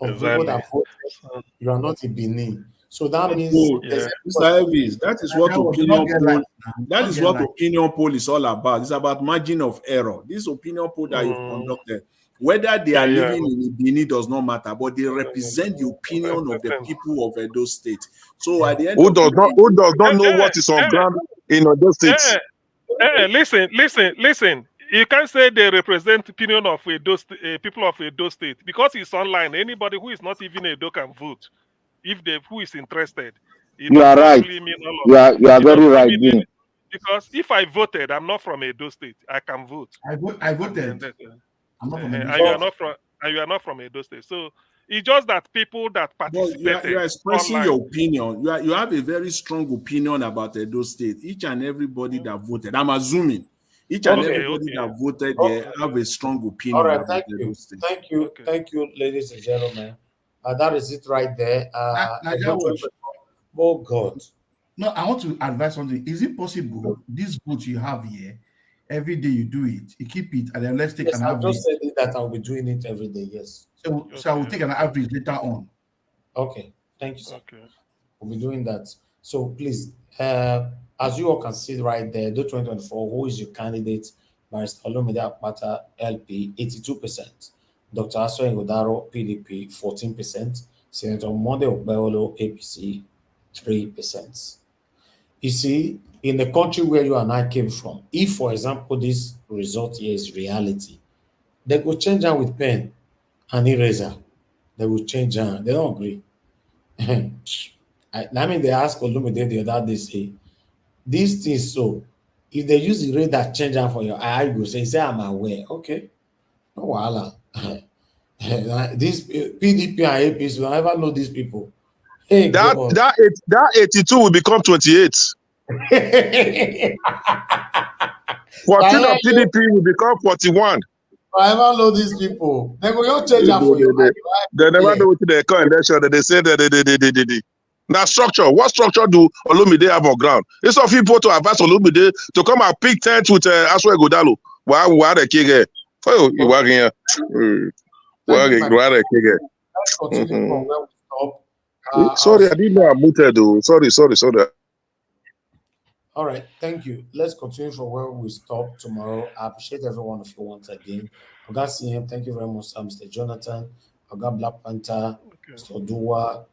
of people that voted, you are not in Benin. So that means Mr. Elvis, that is what opinion poll. That is what opinion poll is all about. It's about margin of error. This opinion poll that you've conducted, whether they are living in Benin does not matter, but they represent the opinion of the people of Edo State. So at the end who does not know what is on ground in Edo State? Listen. You can't say they represent the opinion of people of Edo State because it's online. Anybody who is not even Edo can vote if who is interested. You are right. You are very right. Because if I voted, I'm not from Edo State. I can vote. I voted. I'm not from Edo State. And you are not from Edo State. So it's just that people that participated. You are expressing online, your opinion. You have a very strong opinion about Edo State. Each and everybody that voted, I'm assuming, each and everybody that voted here have a strong opinion about Edo State. Thank you, ladies and gentlemen. That is it right there. Oh God. No, I want to advise something. Is it possible this vote you have here, every day you do it, you keep it, and then let's take an average? I just said that I'll be doing it every day, yes. So I will take an average later on. Okay, thank you, sir. Okay. We'll be doing that. So please, as you all can see right there, EDO2024, who is your candidate? Barrister Olumide Akpata, LP, 82%. Dr. Aso Ngodaro, PDP, 14%. Senator Monde Okbeolo, APC, 3%. You see, in the country where you and I came from, if, for example, this result here is reality, they go change them with pen and eraser. They will change them. They don't agree. I mean, they asked Olumide the other day, say, these things, so if they use the radar change them for your eye, you say, I'm aware. Okay. No wahala. These PDP and APC, will never know these people. Hey, that 82 will become 28. 14 of PDP will become 41. I never know these people. They will change that for you. They never know what they call election. They say that now structure. What structure do Olumide have on ground? It's of people to advise Olumide to come and pick tent with Aswe Godalo. Why the king here? Oh, you are here. Why the king here? Let's continue from where we stop. Sorry, I didn't know I muted though. Sorry. All right, thank you. Let's continue from where we stop tomorrow. I appreciate every one of you once again. Oga CM, thank you very much, sir. Mr. Jonathan, Oga Black Panther, Mr. Oduwa,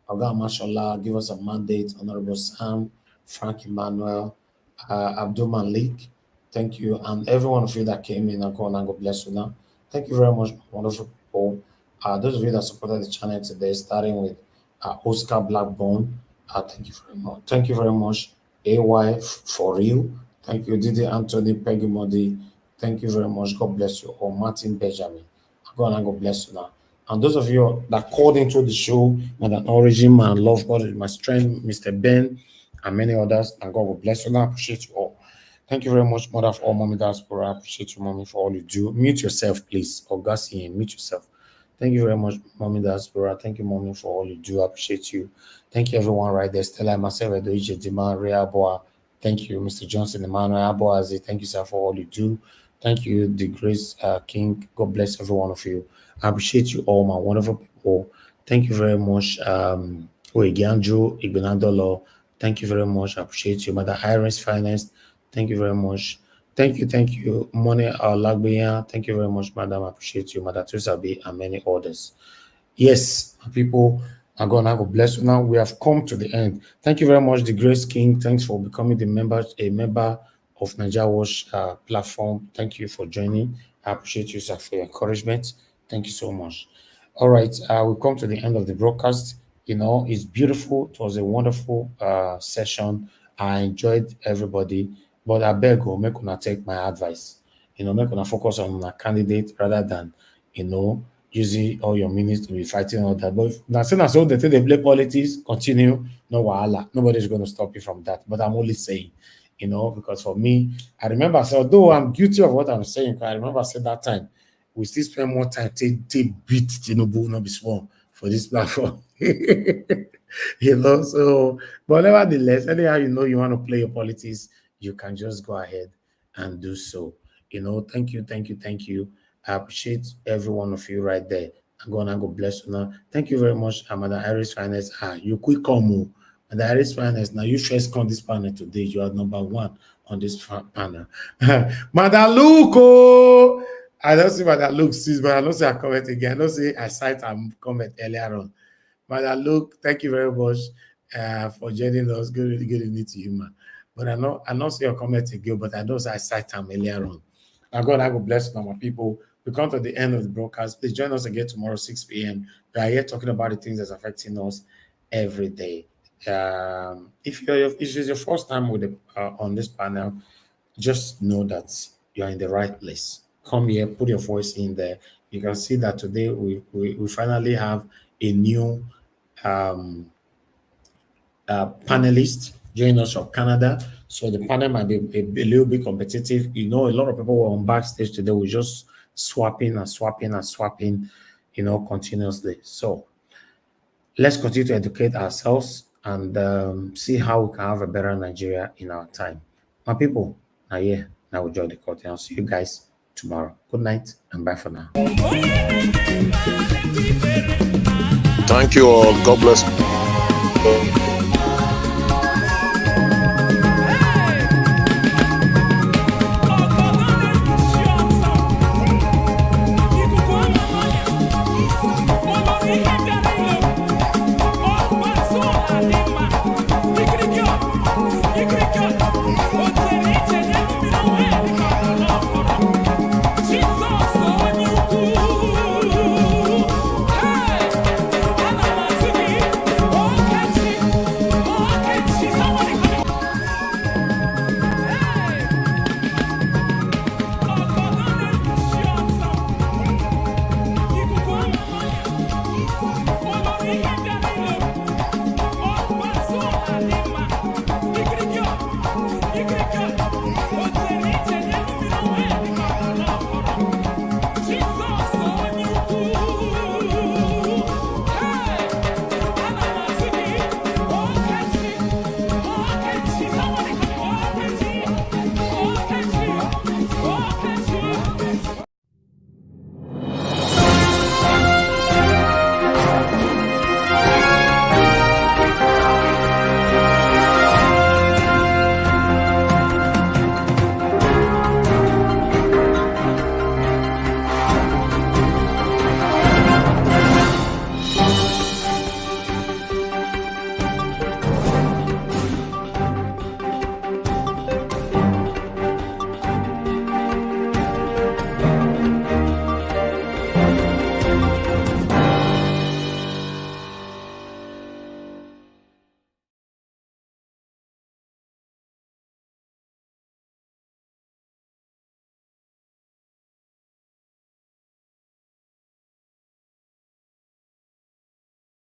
Oga Mashallah, give us a mandate, Honorable Sam, Frank Emmanuel, Abdul Malik. Thank you. And every one of you that came in and God bless you now. Thank you very much, wonderful people. Those of you that supported the channel today, starting with Oscar Blackbone. Thank you very much. Thank you very much. AY for real. Thank you, Didi Anthony, Peggy Modi. Thank you very much. God bless you. Or Martin Benjamin. God bless you now. And those of you that called into the show, Madam Origin, my love, God is my strength, Mr. Ben, and many others, and God will bless you now. I appreciate you all. Thank you very much, Mother, for all Mommy Diaspora. I appreciate you, Mommy, for all you do. Mute yourself, please. Augustine, mute yourself. Thank you very much, Mommy Diaspora. Thank you, Mommy, for all you do. I appreciate you. Thank you, everyone right there. Stella, myself, Edoije, Dima, Rea Boa. Thank you, Mr. Johnson, Emmanuel Aboazi. Thank you, sir, for all you do. Thank you, the Grace King. God bless every one of you. I appreciate you all, my wonderful people. Thank you very much, Oegianjo, Igbenadolo. Thank you very much. I appreciate you, Mother Iris Finest. Thank you very much. Thank you, Mone Alagbeya. Thank you very much, Madam. I appreciate you, Mother Tusabi, and many others. Yes, people, I'm gonna go bless you now. We have come to the end. Thank you very much, the Grace King. Thanks for becoming a member of Nigeria Watch platform. Thank you for joining. I appreciate you, sir, for your encouragement. Thank you so much. All right, we come to the end of the broadcast. You know, it's beautiful. It was a wonderful session. I enjoyed everybody, but I beg you, make una take my advice. You know, make una focus on a candidate rather than, you know, using all your minutes to be fighting all that. But now, so they play politics, continue, no wahala. Nobody's going to stop you from that. But I'm only saying, you know, because for me, I remember, so although I'm guilty of what I'm saying, I remember I said that time, we still spend more time to beat Tinubu, not be small, for this platform. You know, so, but nevertheless, anyhow, you know, you want to play your politics, you can just go ahead and do so. You know, thank you. I appreciate every one of you right there. I'm gonna go bless you now. Thank you very much, Madam Iris Finance. You quick come, Madam Iris Finance. Now you first come this panel today. You are number one on this panel. Madam Luko. I don't see Madam Luke sees, but I don't see I comment again. I don't see I cite and comment earlier on. Madam Luke, thank you very much for joining us. Good evening to you, man. But I don't see your comment again, but I know I cite them earlier on. Now God, I will bless you, my people. We come to the end of the broadcast. Please join us again tomorrow, 6 p.m. We are here talking about the things that's affecting us every day. If it's your first time with on this panel, just know that you're in the right place. Come here, put your voice in there. You can see that today we finally have a new panelist joining us from Canada. So the panel might be a little bit competitive. You know, a lot of people were on backstage today. We're just swapping, you know, continuously. So let's continue to educate ourselves and see how we can have a better Nigeria in our time. My people, now we join the court. I'll see you guys tomorrow. Good night and bye for now. Thank you all. God bless. Go.